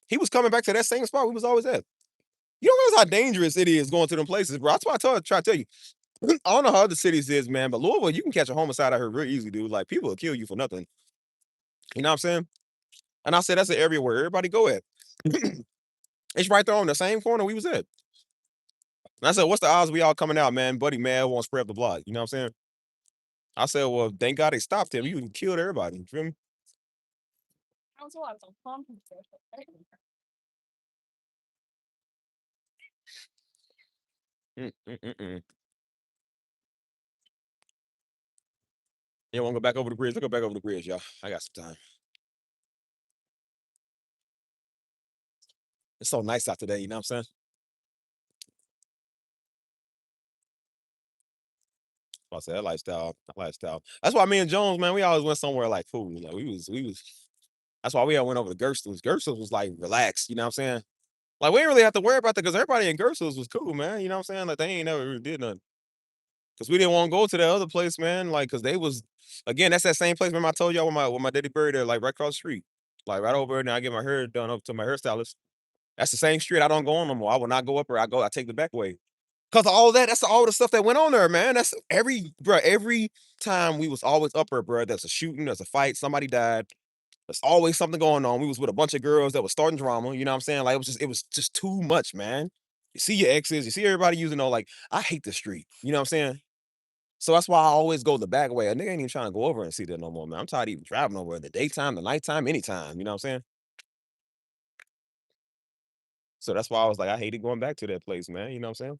He was coming back to that same spot we was always at. You don't realize how dangerous it is going to them places, bro. That's why try to tell you. I don't know how other cities is, man, but Louisville, you can catch a homicide out here real easy, dude. Like people will kill you for nothing. You know what I'm saying? And I said that's an area where everybody go at. It's right there on the same corner we was at. And I said, "What's the odds we all coming out, man? Buddy mad won't spread the block." You know what I'm saying? I said, "Well, thank God they stopped him. You killed everybody." You feel me? Mm, mm, mm, mm. You want to go back over the bridge? Let's go back over the bridge, y'all. I got some time. It's so nice out today. You know what I'm saying? I said that lifestyle, that lifestyle. That's why me and Jones, man, we always went somewhere like cool. Like we was. That's why we all went over to Gerstles. Gerstles was like relaxed. You know what I'm saying? Like we didn't really have to worry about that because everybody in Gerstles was cool, man. You know what I'm saying? Like they ain't never really did nothing. Cause we didn't want to go to that other place, man. Like, cause they was again, that's that same place. Remember I told y'all when my daddy buried there, like right across the street. Like right over there, and I get my hair done up to my hairstylist. That's the same street I don't go on no more. I will not go up there. I take the back way. Cause of all that, that's all the stuff that went on there, man. That's every time we was always up there, bro. There's a shooting, there's a fight, somebody died. There's always something going on. We was with a bunch of girls that was starting drama. You know what I'm saying? Like it was just too much, man. You see your exes, you see everybody using all like, I hate the street. You know what I'm saying? So that's why I always go the back way. A nigga ain't even trying to go over and see that no more, man. I'm tired of even driving over the daytime, the nighttime, anytime. You know what I'm saying? So that's why I was like, I hated going back to that place, man. You know what I'm saying?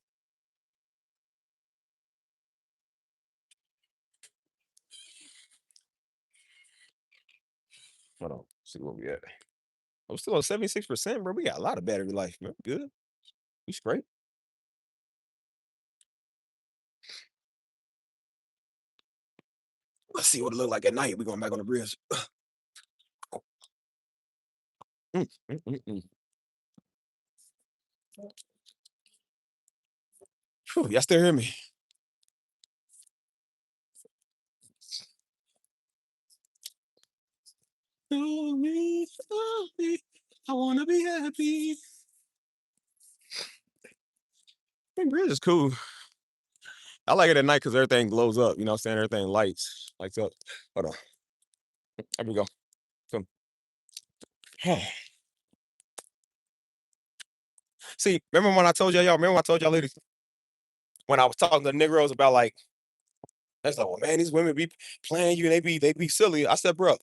Hold on, see where we at. I'm still at 76%, bro. We got a lot of battery life, man. Good. We straight. Let's see what it look like at night. We going back on the bridge. Mm, mm, mm, mm. Whew, y'all still hear me? Oh, me, oh, me. I wanna be happy. That bridge is cool. I like it at night because everything glows up. You know what I'm saying? Everything lights up. Hold on. There we go. Come. See, remember when I told y'all? Remember when I told y'all ladies when I was talking to the Negroes about like, that's like, well, man, these women be playing you and they be silly. I said, bro,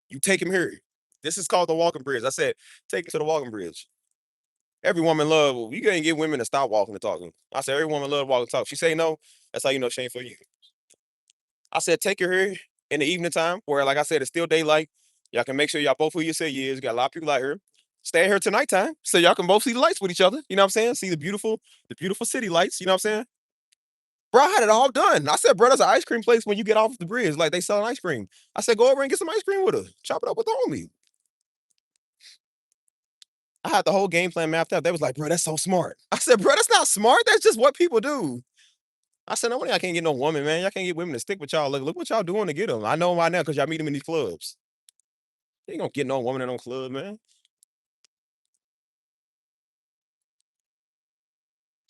you take him here. This is called the walking bridge. I said, take him to the walking bridge. Every woman love. Well, you can't get women to stop walking and talking. I said, every woman love walking and talk. She say no. That's how you know she ain't for you. I said, take her here in the evening time, where like I said, it's still daylight. Y'all can make sure y'all both who you say you is. Got a lot of people out here. Stay here tonight time, so y'all can both see the lights with each other. You know what I'm saying? See the beautiful city lights. You know what I'm saying? Bro, I had it all done. I said, bro, there's an ice cream place when you get off the bridge. Like they selling ice cream. I said, go over and get some ice cream with her. Chop it up with the homie. I had the whole game plan mapped out. They was like, bro, that's so smart. I said, bro, that's not smart. That's just what people do. I said, no wonder y'all can't get no woman, man. Y'all can't get women to stick with y'all. Look what y'all doing to get them. I know why now because y'all meet them in these clubs. You ain't gonna get no woman in no club, man.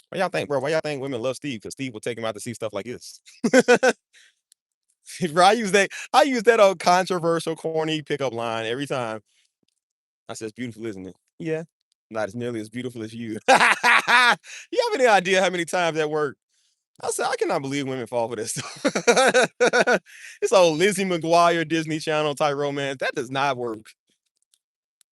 Why y'all think, bro? Why y'all think women love Steve? Because Steve will take him out to see stuff like this. Bro, I use that old controversial, corny pickup line every time. I said, it's beautiful, isn't it? Yeah. Not as nearly as beautiful as you. You have any idea how many times that worked? I said, I cannot believe women fall for this stuff. This old Lizzie McGuire Disney Channel type romance. That does not work.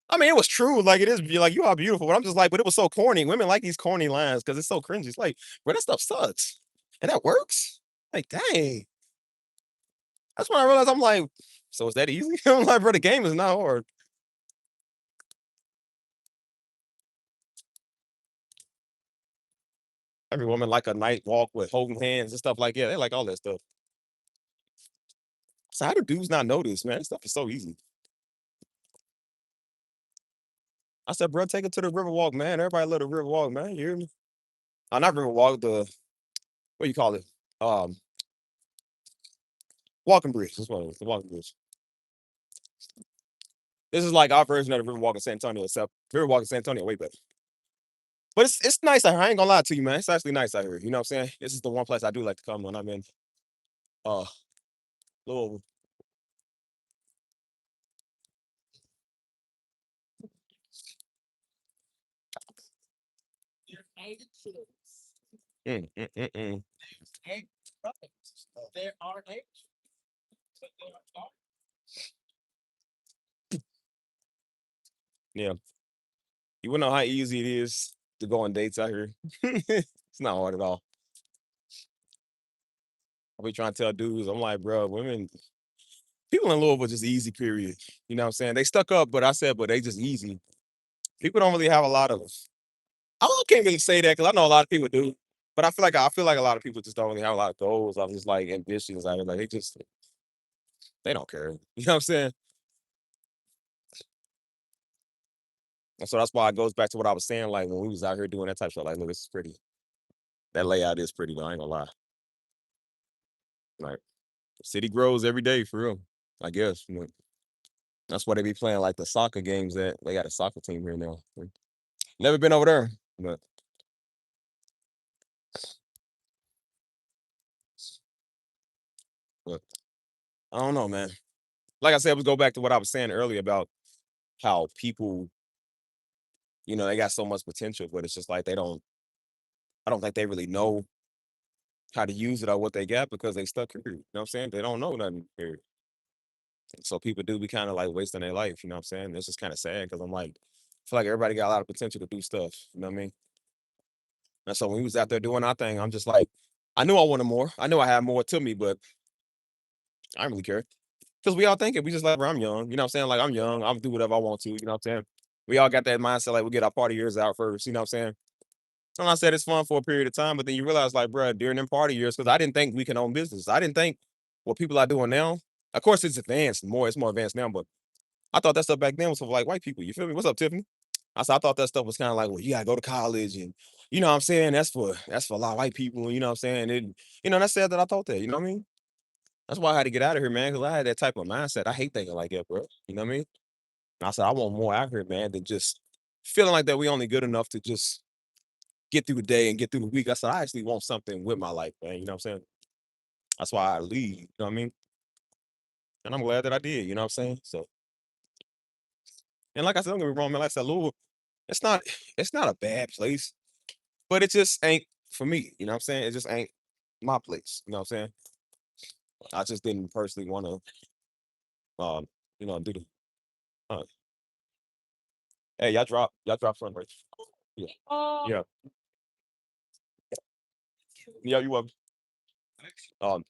I mean, it was true. Like it is like you are beautiful, but I'm just like, but it was so corny. Women like these corny lines because it's so cringy. It's like, bro, that stuff sucks. And that works. Like, dang. That's when I realized I'm like, so is that easy? I'm like, bro, the game is not hard. Every woman like a night walk with holding hands and stuff like that. They like all that stuff. So how do dudes not know this, man? This stuff is so easy. I said, bro, take it to the river walk, man. Everybody love the river walk, man. You hear me? Not river walk, the what do you call it? Um, walking bridge. That's what it is, the walking bridge. This is like our version of the river walk in San Antonio, except river walk in San Antonio way better. But it's nice out here. I ain't gonna lie to you, man. It's actually nice out here. You know what I'm saying? This is the one place I do like to come when I'm in uh Louisville. Mm, mm, mm, mm. Yeah. You wanna know how easy it is to go on dates out here? It's not hard at all. I be trying to tell dudes, I'm like, bro, women, people in Louisville just easy, period. You know what I'm saying? They stuck up, but I said, but they just easy. People don't really have a lot of can't really say that because I know a lot of people do. But I feel like a lot of people just don't really have a lot of goals. I'm just like ambitions. I like they don't care. You know what I'm saying? And so that's why it goes back to what I was saying. Like when we was out here doing that type of stuff, like, look, this is pretty. That layout is pretty though. I ain't gonna lie. Like the city grows every day for real. I guess. That's why they be playing like the soccer games that they got a soccer team here now. Never been over there, but I don't know, man. Like I said, we go back to what I was saying earlier about how people, they got so much potential, but it's just like I don't think they really know how to use it or what they got because they stuck here. You know what I'm saying? They don't know nothing here. So people do be kind of like wasting their life, you know what I'm saying? It's just kind of sad because I'm like, I feel like everybody got a lot of potential to do stuff. You know what I mean? And so when we was out there doing our thing, I'm just like, I knew I wanted more. I knew I had more to me, but I didn't really care. Because we all think it. We just like, bro, I'm young. You know what I'm saying? Like, I'm young. I'll do whatever I want to. You know what I'm saying? We all got that mindset, like, we get our party years out first. You know what I'm saying? And I said it's fun for a period of time, but then you realize, like, bro, during them party years, because I didn't think we can own business. I didn't think what people are doing now. Of course, it's advanced more. It's more advanced now, but I thought that stuff back then was for like white people. You feel me? What's up, Tiffany? I thought that stuff was kind of like, well, you gotta go to college, and you know what I'm saying? That's for a lot of white people. You know what I'm saying? That's sad that I thought that. You know what I mean? That's why I had to get out of here, man, because I had that type of mindset. I hate thinking like that, bro. You know what I mean? And I said I want more out here, man, than just feeling like that we only good enough to just get through the day and get through the week. I said I actually want something with my life, man. You know what I'm saying? That's why I leave. You know what I mean? And I'm glad that I did. You know what I'm saying? So, and like I said, don't get me wrong, man. Like I said, Louisville, it's not it's not a bad place, but it just ain't for me. You know what I'm saying? It just ain't my place. You know what I'm saying? I just didn't personally want to, do the. Uh, hey, y'all drop front right? Yeah, yeah, yeah. You welcome. Um,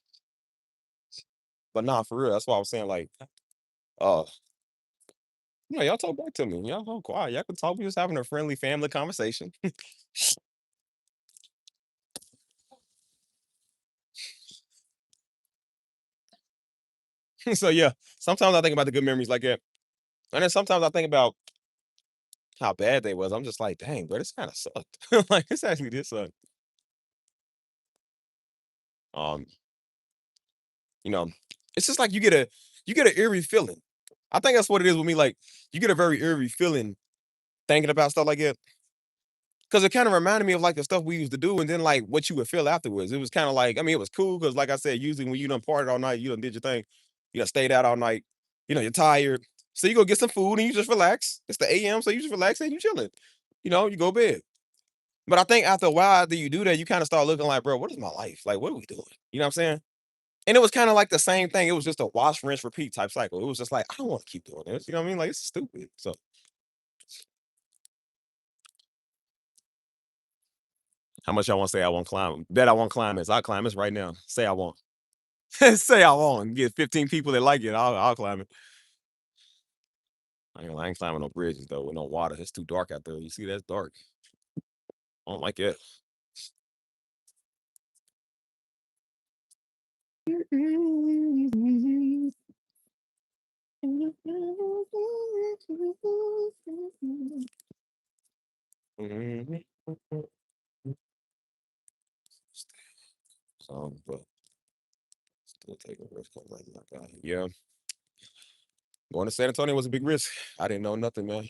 but nah, for real. That's why I was saying like, uh, y'all talk back to me. Y'all so quiet. Y'all can talk. We just having a friendly family conversation. So yeah, sometimes I think about the good memories like that, and then sometimes I think about how bad they was. I'm just like, dang, bro, this kind of sucked. Like this actually did suck. Um, you know, it's just like you get an eerie feeling. I think that's what it is with me. Like you get a very eerie feeling thinking about stuff like that. Cause it kind of reminded me of like the stuff we used to do, and then like what you would feel afterwards. It was kind of like, I mean, it was cool because, like I said, usually when you done partied all night, you done did your thing, you done stayed out all night, you're tired, so you go get some food and you just relax. It's the AM, so you just relax and you chilling. You go to bed. But I think after a while, after you do that, you kind of start looking like, bro, what is my life? Like, what are we doing? You know what I'm saying? And it was kind of like the same thing. It was just a wash, rinse, repeat type cycle. It was just like, I don't want to keep doing this. You know what I mean? Like, it's stupid. So, how much y'all want to say I won't climb? Bet I won't climb this. I'll climb this right now. Say I won't. Say I won't. Get 15 people that like it. I'll climb it. I ain't climbing no bridges though with no water. It's too dark out there. You see, that's dark. I don't like it. But still taking a risk on letting that guy. Yeah, going to San Antonio was a big risk. I didn't know nothing, man.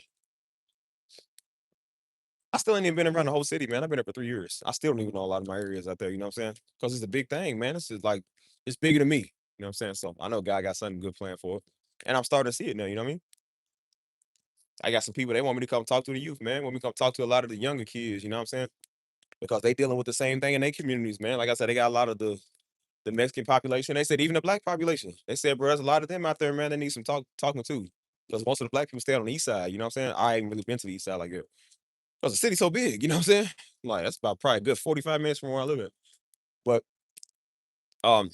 I still ain't even been around the whole city, man. I've been there for 3 years. I still don't even know a lot of my areas out there. You know what I'm saying? Because it's a big thing, man. It's just like it's bigger than me. You know what I'm saying? So I know God got something good planned for it, and I'm starting to see it now. You know what I mean? I got some people they want me to come talk to the youth, man. Want me to come talk to a lot of the younger kids. You know what I'm saying? Because they dealing with the same thing in their communities, man. Like I said, they got a lot of the Mexican population. They said even the black population. They said, bro, there's a lot of them out there, man. They need some talking to. Because most of the black people stay on the east side. You know what I'm saying? I ain't really been to the east side like that. Because the city's so big. You know what I'm saying? Like that's about probably a good 45 minutes from where I live at. But Um,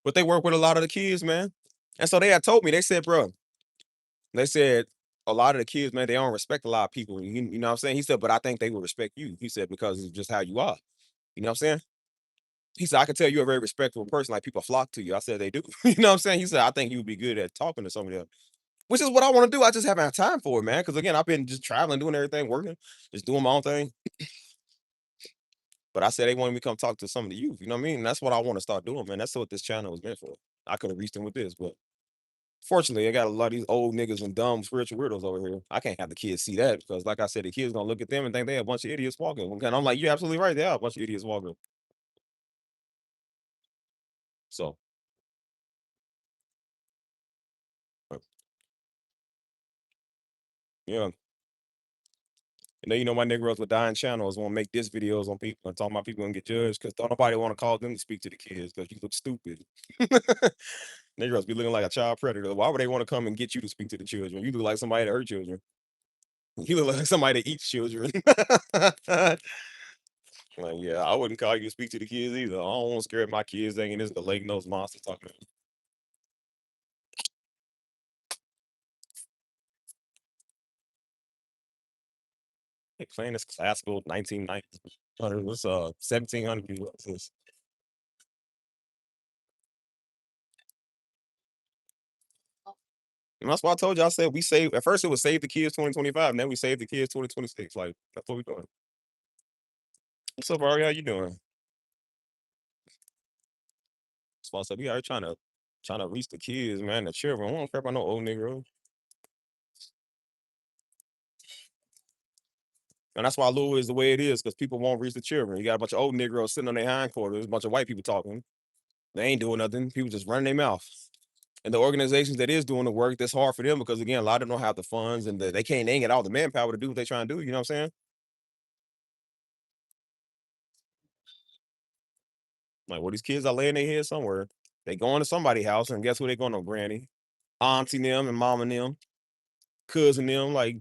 but they work with a lot of the kids, man. And so they had told me, they said, bro, they said a lot of the kids, man, they don't respect a lot of people. You know what I'm saying? He said, but I think they will respect you. He said, because it's just how you are. You know what I'm saying? He said, I can tell you're a very respectful person, like people flock to you. I said they do. You know what I'm saying? He said, I think you would be good at talking to some of them. Which is what I want to do. I just haven't had time for it, man. Because again, I've been just traveling, doing everything, working, just doing my own thing. But I said they wanted me to come talk to some of the youth. You know what I mean? And that's what I want to start doing, man. That's what this channel was meant for. I could have reached them with this, but fortunately, I got a lot of these old niggas and dumb spiritual weirdos over here. I can't have the kids see that because, like I said, the kids gonna look at them and think they a bunch of idiots walking. And I'm like, you're absolutely right. They are a bunch of idiots walking. So, yeah. And then, my niggas with dying channels want to make this videos on people and talking about people gonna get judged because don't nobody want to call them to speak to the kids because you look stupid. Niggas be looking like a child predator. Why would they want to come and get you to speak to the children? You look like somebody that hurt children. You look like somebody that eats children. Like, yeah, I wouldn't call you to speak to the kids either. I don't want to scare my kids thinking this is the lake nose monster talking. They playing this classical 1990s. What's 1700 this? And that's why I told you. I said we save. At first, it was save the kids 2025. Now we save the kids 2026. Like that's what we doing. What's up, Ari? How you doing? That's why I said we are trying to reach the kids, man. The children. I don't care about no old nigga. And that's why Louisville is the way it is, because people won't reach the children. You got a bunch of old Negroes sitting on their hindquarters, a bunch of white people talking. They ain't doing nothing. People just running their mouth. And the organizations that is doing the work, that's hard for them because again, a lot of them don't have the funds and they ain't get all the manpower to do what they trying to do. You know what I'm saying? Like, well, these kids are laying their head somewhere. They going to somebody's house, and guess who they going to? Granny, auntie them, and mom and them, cousin them. Like,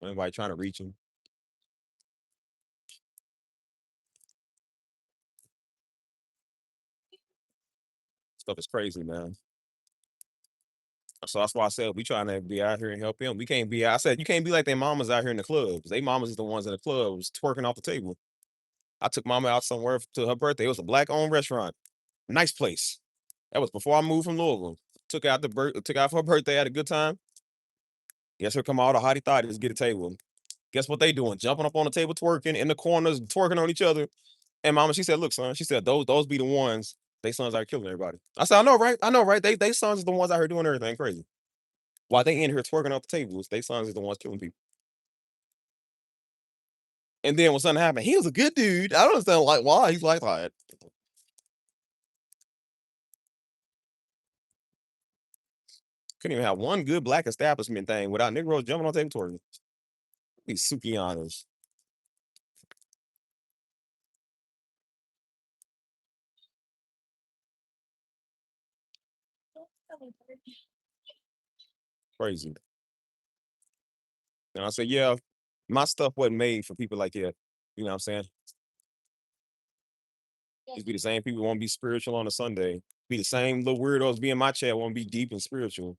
everybody trying to reach them. Stuff is crazy, man. So that's why I said we trying to be out here and help them. We can't be. I said you can't be like their mamas out here in the clubs. They mamas is the ones in the clubs twerking off the table. I took mama out somewhere to her birthday. It was a black-owned restaurant, nice place. That was before I moved from Louisville. Took out for her birthday. Had a good time. Guess her come all the hottie thotties get a table. Guess what they doing? Jumping up on the table, twerking in the corners, twerking on each other. And mama, she said, "Look, son," she said, "those be the ones. They sons are killing everybody." I said, "I know, right? I know, right? They sons is the ones out here doing everything crazy. While they in here twerking off the tables, they sons is the ones killing people." And then when something happened, he was a good dude. I don't understand like why he's like that. Couldn't even have one good black establishment thing without Negroes jumping on the table twerking. These Sukianas. Crazy. And I said, yeah, my stuff wasn't made for people like that. You know what I'm saying? These be the same people who want to be spiritual on a Sunday. Be the same little weirdos be in my chat want to be deep and spiritual.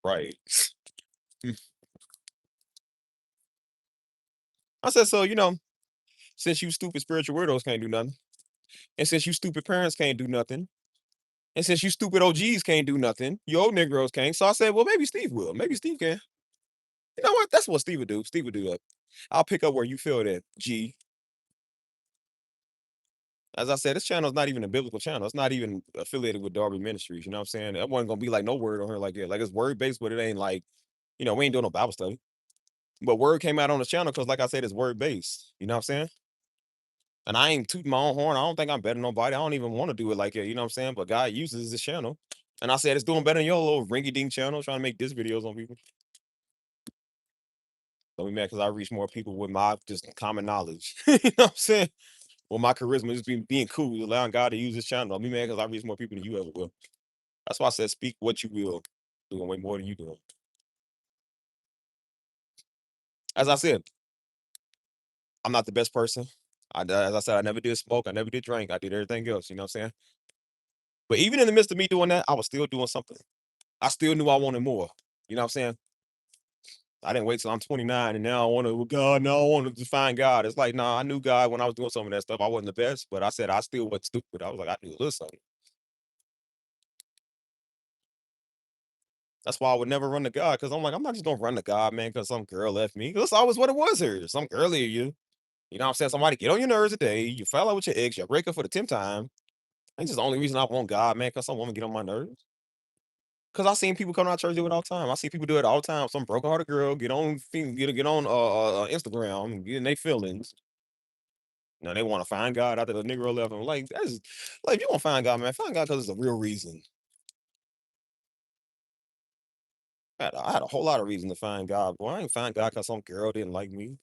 Right. I said, so, since you stupid spiritual weirdos can't do nothing, and since you stupid parents can't do nothing, and since you stupid OGs can't do nothing, you old Negroes can't. So I said, well, maybe Steve will. Maybe Steve can. You know what? That's what Steve would do. Steve would do that. I'll pick up where you feel that, G. As I said, this channel is not even a biblical channel. It's not even affiliated with Darby Ministries. You know what I'm saying? That wasn't gonna be like no word on her like that. Like it's word based, but it ain't like, we ain't doing no Bible study. But word came out on the channel because, like I said, it's word based. You know what I'm saying? And I ain't tooting my own horn. I don't think I'm better than nobody. I don't even want to do it like that. You know what I'm saying? But God uses this channel. And I said it's doing better than your little rinky dink channel trying to make this videos on people. Don't be mad because I reach more people with my just common knowledge. You know what I'm saying? Well, my charisma just being cool, allowing God to use this channel. Don't be mad because I reach more people than you ever will. That's why I said speak what you will, doing way more than you doing. As I said, I'm not the best person. As I said, I never did smoke. I never did drink. I did everything else. You know what I'm saying? But even in the midst of me doing that, I was still doing something. I still knew I wanted more. You know what I'm saying? I didn't wait till I'm 29 and now I want to, well, God, now I want to find God. It's like, nah, I knew God when I was doing some of that stuff. I wasn't the best, but I said I still wasn't stupid. I was like, I knew a little something. That's why I would never run to God because I'm like, I'm not just gonna run to God, man, because some girl left me. That's always what it was here. Some girl leave you. You know what I'm saying? Somebody get on your nerves today. You fell out with your ex. You break up for the 10th time. Ain't just the only reason I want God, man, because some woman get on my nerves. Because I seen people come out church do it all the time. I see people do it all the time. Some broken hearted girl get on Instagram and get in their feelings. Now they want to find God after the Negro left. I'm like, that's like if you want to find God, man, find God because it's a real reason. I had a whole lot of reason to find God. Boy, I ain't find God because some girl didn't like me.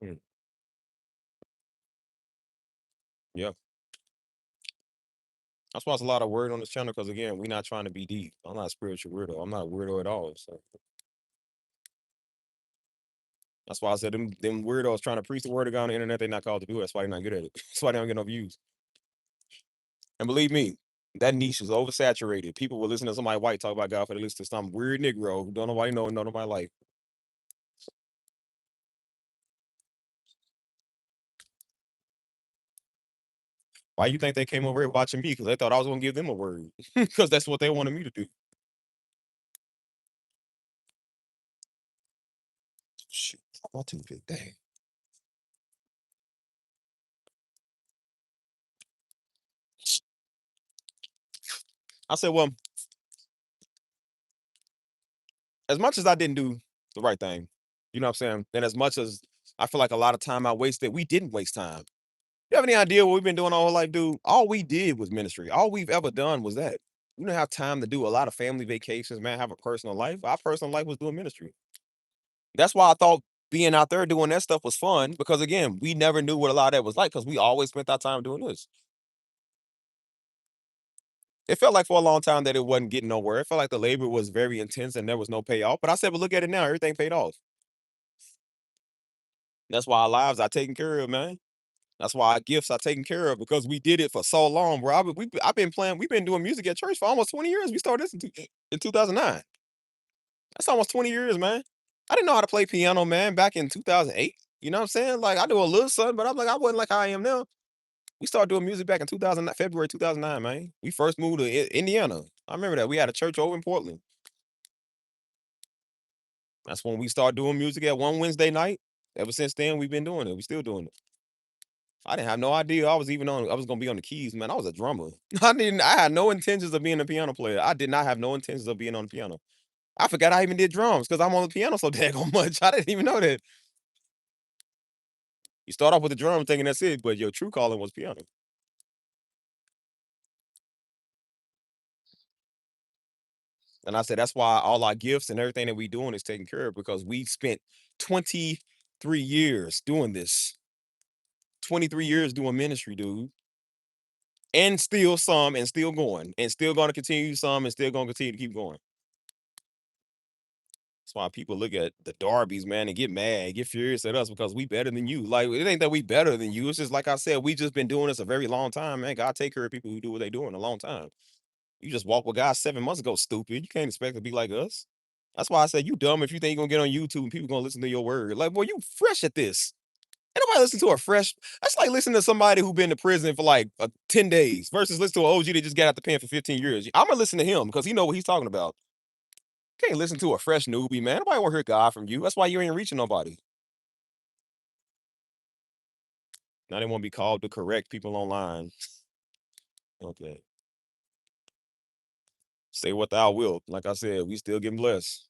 Mm, yeah. That's why it's a lot of word on this channel because again, we're not trying to be deep. I'm not a spiritual weirdo. I'm not a weirdo at all. So that's why I said them weirdos trying to preach the word of God on the internet, they're not called to do it. That's why they're not good at it. That's why they don't get no views. And believe me, that niche is oversaturated. People will listen to somebody white talk about God for they listen to some weird Negro who don't nobody know and don't nobody like. Why you think they came over here watching me? Because they thought I was gonna give them a word. Because that's what they wanted me to do. Shoot, my toothpick, dang. I said, well, as much as I didn't do the right thing, you know what I'm saying? And as much as I feel like a lot of time I wasted, we didn't waste time. You have any idea what we've been doing our whole life, dude? All we did was ministry. All we've ever done was that. We didn't have time to do a lot of family vacations, man, have a personal life. Our personal life was doing ministry. That's why I thought being out there doing that stuff was fun because again, we never knew what a lot of that was like because we always spent our time doing this. It felt like for a long time that it wasn't getting nowhere. It felt like the labor was very intense and there was no payoff. But I said, but look at it now, everything paid off. That's why our lives are taken care of, man. That's why our gifts are taken care of because we did it for so long, bro. I've been playing, we've been doing music at church for almost 20 years. We started this in 2009. That's almost 20 years, man. I didn't know how to play piano, man, back in 2008. You know what I'm saying? Like I do a little something, but I'm like, I wasn't like how I am now. We started doing music back in 2000, February 2009, man. We first moved to Indiana. I remember that. We had a church over in Portland. That's when we started doing music at one Wednesday night. Ever since then, we've been doing it. We still doing it. I didn't have no idea I was gonna be on the keys, man. I was a drummer. I had no intentions of being a piano player. I did not have no intentions of being on the piano. I forgot I even did drums because I'm on the piano so daggone much. I didn't even know that. You start off with the drum thinking that's it, but your true calling was piano. And I said that's why all our gifts and everything that we doing is taken care of because we spent 23 years doing this. 23 years doing ministry, dude. And still some and still going and still gonna continue some and still gonna continue to keep going. That's why people look at the Darbies, man, and get mad, get furious at us because we better than you. Like it ain't that we better than you. It's just like I said, we just been doing this a very long time, man. God take care of people who do what they do in a long time. You just walk with God 7 months ago, stupid. You can't expect to be like us. That's why I said you dumb if you think you're gonna get on YouTube and people gonna listen to your word. Like, boy, you fresh at this. Ain't nobody listen to a fresh. That's like listening to somebody who been to prison for like 10 days versus listen to an OG that just got out the pen for 15 years. I'm gonna listen to him because he know what he's talking about. Can't listen to a fresh newbie, man. Nobody want to hear God from you. That's why you ain't reaching nobody. Now they want to be called to correct people online. Okay. Say what thou wilt. Like I said, we still getting blessed.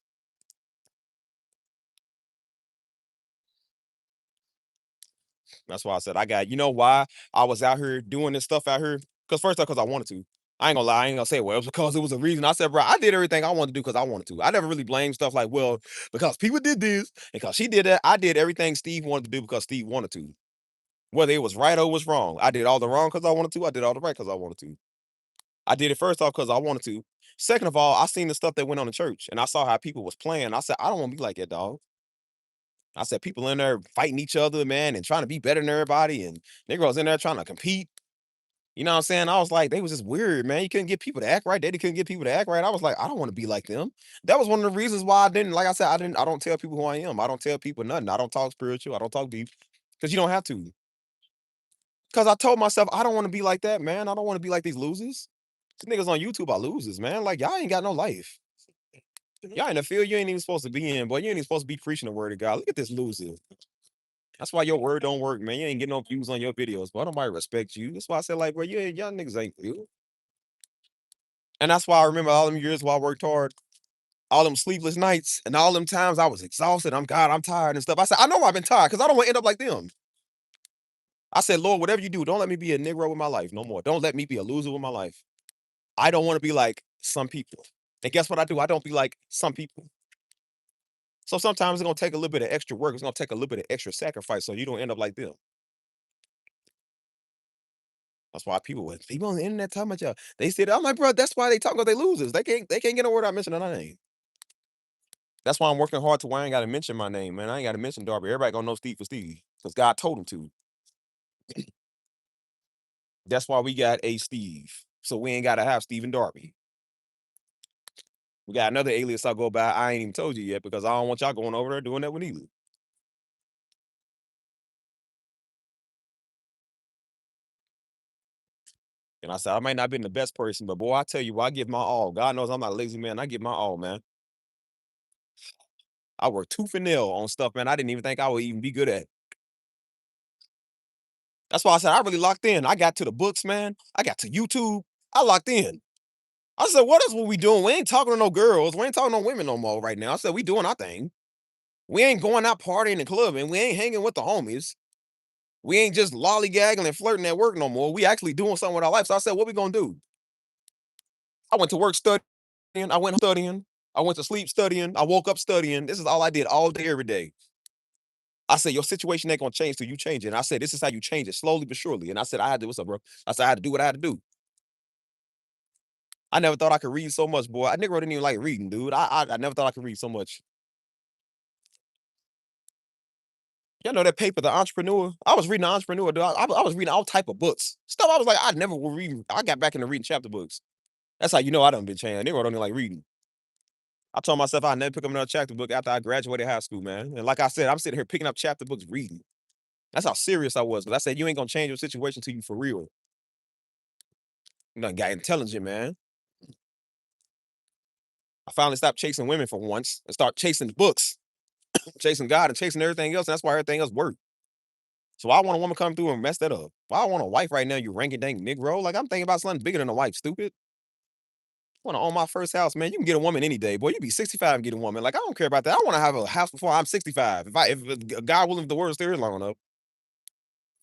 That's why I said I got, you know why I was out here doing this stuff out here? Because first off, because I wanted to. I ain't gonna lie, I ain't gonna say, well, it was because it was a reason. I said, bro, I did everything I wanted to do because I wanted to. I never really blamed stuff like, well, because people did this and because she did that. I did everything Steve wanted to do because Steve wanted to. Whether it was right or was wrong. I did all the wrong because I wanted to. I did all the right because I wanted to. I did it first off because I wanted to. Second of all, I seen the stuff that went on in church and I saw how people was playing. I said, I don't want to be like that, dog. I said, people in there fighting each other, man, and trying to be better than everybody. And Negroes in there trying to compete. You know what I'm saying? I was like, they was just weird, man. You couldn't get people to act right. They couldn't get people to act right. I was like, I don't want to be like them. That was one of the reasons why I didn't, like I said, I don't tell people who I am. I don't tell people nothing. I don't talk spiritual. I don't talk deep. Because you don't have to. Because I told myself, I don't want to be like that, man. I don't want to be like these losers. These niggas on YouTube are losers, man. Like, y'all ain't got no life. Y'all in the field you ain't even supposed to be in, boy. You ain't even supposed to be preaching the word of God. Look at this loser. That's why your word don't work, man. You ain't getting no views on your videos, but nobody respect you. That's why I said, like, bro, y'all niggas ain't real. And that's why I remember all them years while I worked hard, all them sleepless nights, and all them times I was exhausted. I'm tired and stuff. I said, I know I've been tired because I don't want to end up like them. I said, Lord, whatever you do, don't let me be a Negro with my life no more. Don't let me be a loser with my life. I don't want to be like some people. And guess what I do? I don't be like some people. So sometimes it's gonna take a little bit of extra work. It's gonna take a little bit of extra sacrifice so you don't end up like them. That's why people on the internet talking about y'all. They said, I'm like, bro, that's why they talk about they losers. They can't get a word out mentioning my name. That's why I'm working hard to where I ain't gotta mention my name, man. I ain't gotta mention Darby. Everybody gonna know Steve for Steve. Because God told him to. That's why we got a Steve. So we ain't gotta have Steve and Darby. We got another alias I go by. I ain't even told you yet because I don't want y'all going over there doing that with either. And I said, I might not been the best person, but boy, I tell you, I give my all. God knows I'm not a lazy man. I give my all, man. I work tooth and nail on stuff, man. I didn't even think I would even be good at. That's why I said I really locked in. I got to the books, man. I got to YouTube. I locked in. I said, what else were we doing? We ain't talking to no girls. We ain't talking to no women no more right now. I said, we doing our thing. We ain't going out partying and clubbing. We ain't hanging with the homies. We ain't just lollygagging and flirting at work no more. We actually doing something with our life. So I said, what we gonna do? I went to work studying. I went studying. I went to sleep studying. I woke up studying. This is all I did all day, every day. I said, your situation ain't gonna change till you change it. And I said, this is how you change it, slowly but surely. And I said, I had to, what's up, bro? I said, I had to do what I had to do. I never thought I could read so much, boy. I nigga didn't even like reading, dude. I never thought I could read so much. Y'all know that paper, The Entrepreneur? I was reading The Entrepreneur, dude. I was reading all type of books. Stuff I was like, I never will read. I got back into reading chapter books. That's how you know I done been changed. Nigga don't even like reading. I told myself I'd never pick up another chapter book after I graduated high school, man. And like I said, I'm sitting here picking up chapter books, reading. That's how serious I was. But I said, you ain't gonna change your situation till you for real. You done got intelligent, man. I finally stopped chasing women for once and start chasing books, chasing God and chasing everything else. And that's why everything else worked. So I want a woman come through and mess that up. Why I want a wife right now, you ranky dank Negro? Like I'm thinking about something bigger than a wife, stupid. I want to own my first house, man. You can get a woman any day, boy. You be 65 and get a woman. Like I don't care about that. I want to have a house before I'm 65. If God willing, if the word is still long enough.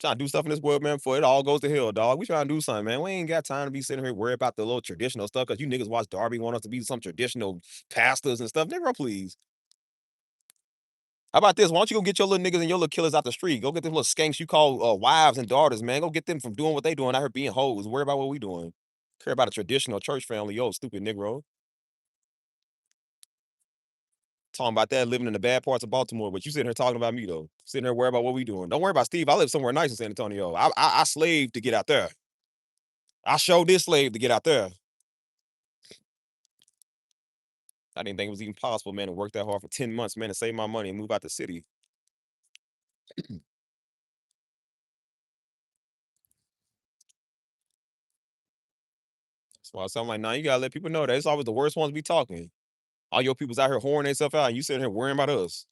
Trying to do stuff in this world, man, before it all goes to hell, dog. We trying to do something, man. We ain't got time to be sitting here worried about the little traditional stuff because you niggas watch Darby want us to be some traditional pastors and stuff. Negro, please. How about this? Why don't you go get your little niggas and your little killers out the street? Go get them little skanks you call wives and daughters, man. Go get them from doing what they doing out here being hoes. Worry about what we doing. Care about a traditional church family, yo, stupid Negro. Talking about that living in the bad parts of Baltimore, but you sitting here talking about me though. Sitting here worried about what we doing. Don't worry about Steve. I live somewhere nice in San Antonio. I slaved to get out there. I showed this slave to get out there. I didn't think it was even possible, man, to work that hard for 10 months, man, to save my money and move out the city. So I'm like, nah, you gotta let people know that it's always the worst ones to be talking. All your people's out here whoring themselves out, and you sitting here worrying about us.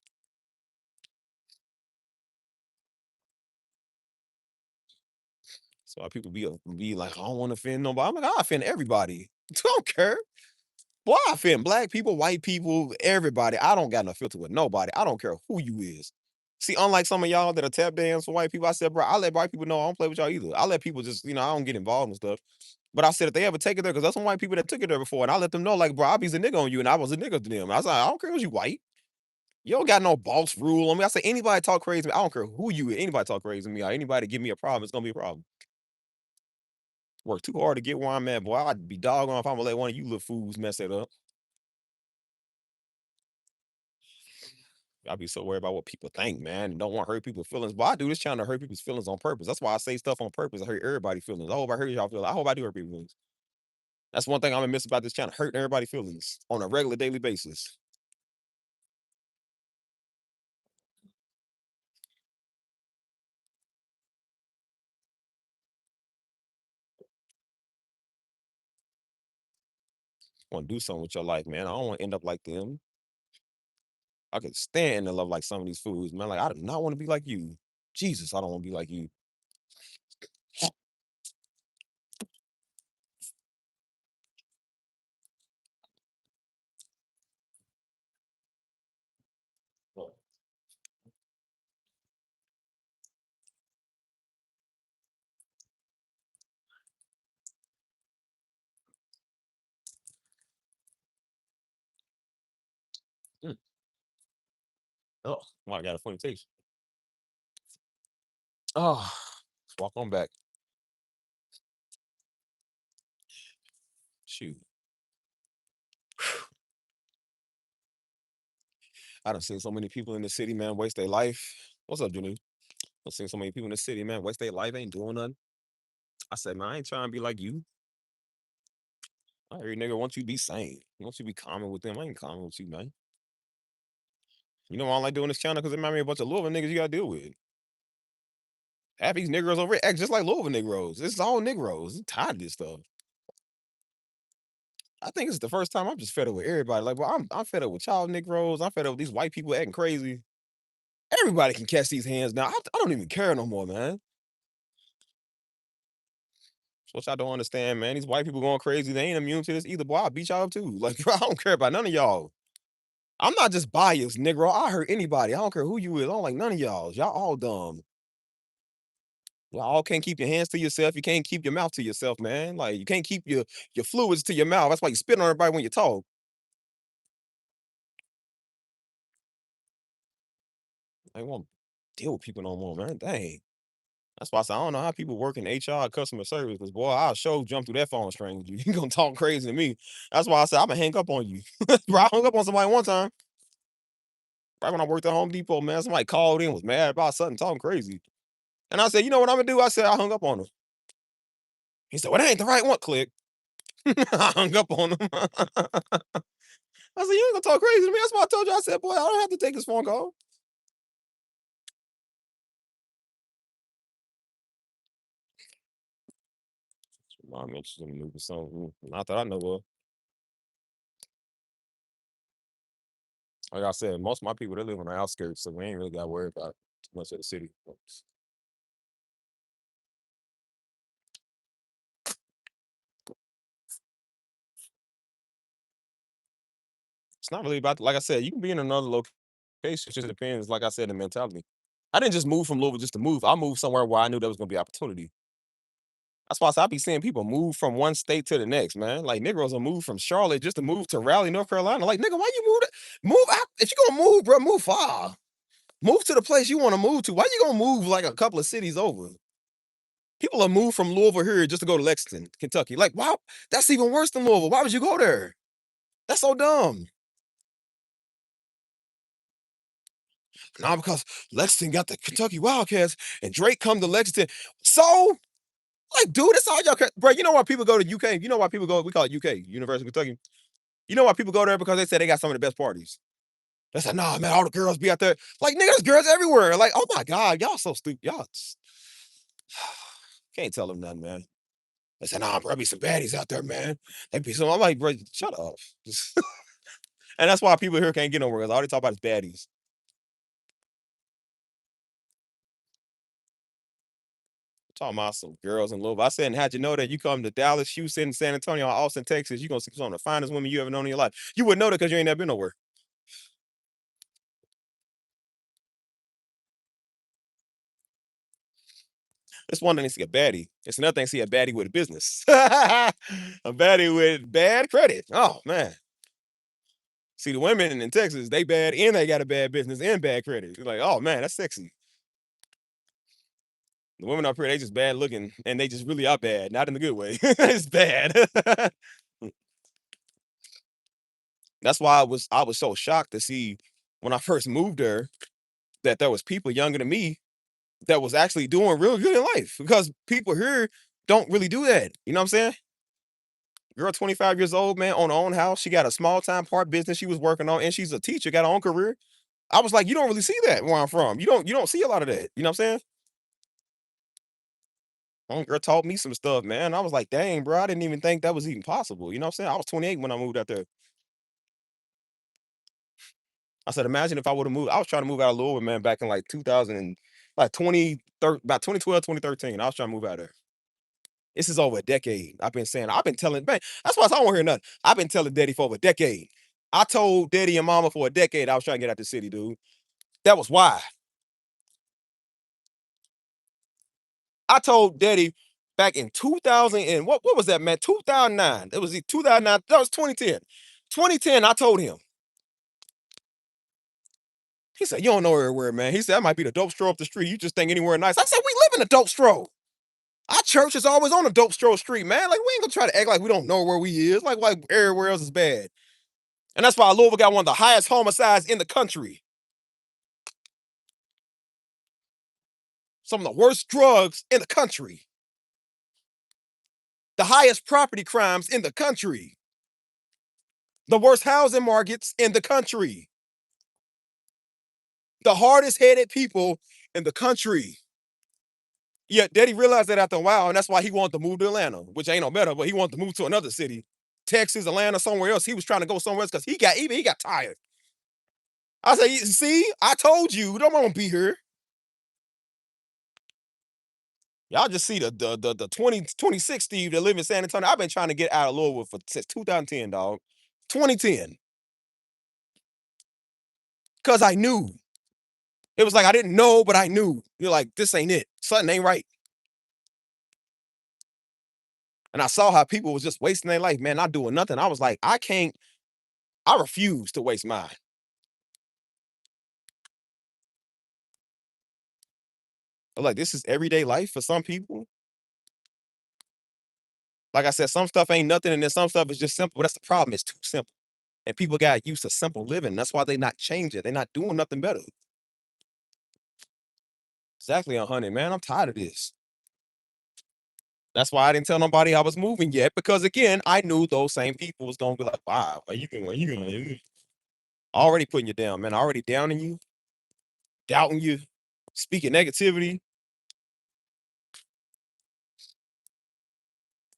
So people be like, I don't want to offend nobody. I'm like, I offend everybody. I don't care. Boy, I offend black people, white people, everybody. I don't got no filter with nobody. I don't care who you is. See, unlike some of y'all that are tap dance for white people, I said, bro, I let white people know I don't play with y'all either. I let people just, I don't get involved and stuff. But I said if they ever take it there, because there's some white people that took it there before, and I let them know, like, bro, I be a nigga on you, and I was a nigga to them. I was like, I don't care if you white. You don't got no boss rule on me. I say anybody talk crazy to me. I don't care who you is. Anybody talk crazy to me or anybody give me a problem, it's gonna be a problem. Work too hard to get where I'm at, boy. I'd be doggone if I'm gonna let one of you little fools mess it up. I be so worried about what people think, man, and don't want to hurt people's feelings. But I do this trying to hurt people's feelings on purpose. That's why I say stuff on purpose. I hurt everybody's feelings. I hope I hurt y'all feelings. I hope I do hurt people's feelings. That's one thing I'm gonna miss about this channel, hurting everybody's feelings on a regular daily basis. Want to do something with your life, man. I don't want to end up like them. I could stand to love like some of these fools, man. Like I do not want to be like you. Jesus, I don't want to be like you. Mm. Oh, well, I got a funny taste. Oh, let's walk on back. Shoot. I done seen so many people in the city, man, waste their life. What's up, Junior? I've seen so many people in the city, man, waste their life, ain't doing nothing. I said, man, I ain't trying to be like you. Every nigga wants you to be sane. He wants you to be common with them. I ain't common with you, man. You know why I don't like doing this channel? Because it remind me of a bunch of Louisville niggas you gotta deal with. Half these Negroes over here act just like Louisville Negroes. It's all Negroes. I'm tired of this stuff. I think it's the first time I'm just fed up with everybody. Like, well, I'm fed up with child Negroes. I'm fed up with these white people acting crazy. Everybody can catch these hands now. I don't even care no more, man. What y'all don't understand, man. These white people going crazy. They ain't immune to this either. Boy, I'll beat y'all up too. Like, bro, I don't care about none of y'all. I'm not just biased, Negro. I hurt anybody. I don't care who you is. I don't like none of y'all. Y'all all dumb. Y'all all can't keep your hands to yourself. You can't keep your mouth to yourself, man. Like you can't keep your fluids to your mouth. That's why you spit on everybody when you talk. I won't deal with people no more, man. Dang. That's why I said I don't know how people work in HR customer service. Because boy, I'll show jump through that phone string with you. You gonna talk crazy to me. That's why I said I'm gonna hang up on you. Bro, I hung up on somebody one time. Right when I worked at Home Depot, man, somebody called in, was mad about something, talking crazy. And I said, you know what I'm gonna do? I said, I hung up on him. He said, well, that ain't the right one. Click. I hung up on him. I said, you ain't gonna talk crazy to me. That's why I told you. I said, boy, I don't have to take this phone call. I'm interested in moving something. Not that I know of. Like I said, most of my people they live on the outskirts, so we ain't really got to worry about too much of the city. It's not really about like I said, you can be in another location. It just depends, like I said, the mentality. I didn't just move from Louisville just to move. I moved somewhere where I knew there was gonna be opportunity. That's why I be seeing people move from one state to the next, man. Like Negroes will move from Charlotte just to move to Raleigh, North Carolina. Like, nigga, why you move? Move out. If you gonna move, bro, move far. Move to the place you want to move to. Why you gonna move like a couple of cities over? People are moved from Louisville here just to go to Lexington, Kentucky. Like, wow, that's even worse than Louisville. Why would you go there? That's so dumb. Now because Lexington got the Kentucky Wildcats and Drake come to Lexington. So, like, dude, that's all y'all care. Bro, you know why people go to UK? You know why people go, we call it UK, University of Kentucky. You know why people go there? Because they say they got some of the best parties. They said, nah, man, all the girls be out there. Like, nigga, there's girls everywhere. Like, oh my God, y'all so stupid. Y'all can't tell them nothing, man. They said, nah, bro, be some baddies out there, man. They be some. I'm like, bro, shut up. And that's why people here can't get nowhere. All they talk about is baddies. Talking about some girls in Louisville. I said, and how'd you know that you come to Dallas, Houston, San Antonio, Austin, Texas, you're gonna see some of the finest women you ever known in your life. You wouldn't know that because you ain't never been nowhere. It's one thing to see a baddie. It's another thing to see a baddie with a business. A baddie with bad credit. Oh man. See, the women in Texas, they bad and they got a bad business and bad credit. You're like, oh man, that's sexy. The women up here, they just bad looking and they just really are bad, not in the good way. It's bad. That's why I was so shocked to see when I first moved there that there was people younger than me that was actually doing real good in life because people here don't really do that. You know what I'm saying? Girl, 25 years old, man, on her own house. She got a small time part business she was working on, and she's a teacher, got her own career. I was like, you don't really see that where I'm from. You don't see a lot of that. You know what I'm saying? Girl taught me some stuff, man. I was like, dang, bro, I didn't even think that was even possible. You know what I'm saying? I was 28 when I moved out there. I said, imagine if I would have moved. I was trying to move out of Louisville, man, back in like 2000, like 2013, about 2012, 2013. I was trying to move out there. This is over a decade. I've been telling, man, that's why I don't want to hear nothing. I've been telling Daddy for over a decade. I told Daddy and Mama for a decade I was trying to get out the city, dude. That was why. I told Daddy back in 2000 and what was that, man? 2009. It was 2009. That was 2010. 2010, I told him. He said, you don't know everywhere, man. He said, that might be the dope stroll up the street. You just think anywhere nice. I said, we live in a dope stroll. Our church is always on a dope stroll street, man. Like, we ain't gonna try to act like we don't know where we is. Like everywhere else is bad. And that's why Louisville got one of the highest homicides in the country. Some of the worst drugs in the country. The highest property crimes in the country. The worst housing markets in the country. The hardest headed people in the country. Yeah, Daddy realized that after a while, and that's why he wanted to move to Atlanta, which ain't no better, but he wanted to move to another city. Texas, Atlanta, somewhere else. He was trying to go somewhere else because he got tired. I said, see, I told you, don't want to be here. Y'all just see the 2026 Steve that live in San Antonio. I've been trying to get out of Louisville since 2010, dog. 2010. Because I knew. It was like I didn't know, but I knew. You're like, this ain't it. Something ain't right. And I saw how people was just wasting their life, man, not doing nothing. I was like, I refuse to waste mine. I'm like, this is everyday life for some people. Like I said, some stuff ain't nothing, and then some stuff is just simple. That's the problem. It's too simple. And people got used to simple living. That's why they not changing. They're not doing nothing better. Exactly, 100, man. I'm tired of this. That's why I didn't tell nobody I was moving yet, because again, I knew those same people was gonna be like, wow, are you gonna already putting you down, man. Already downing you, doubting you, speaking negativity.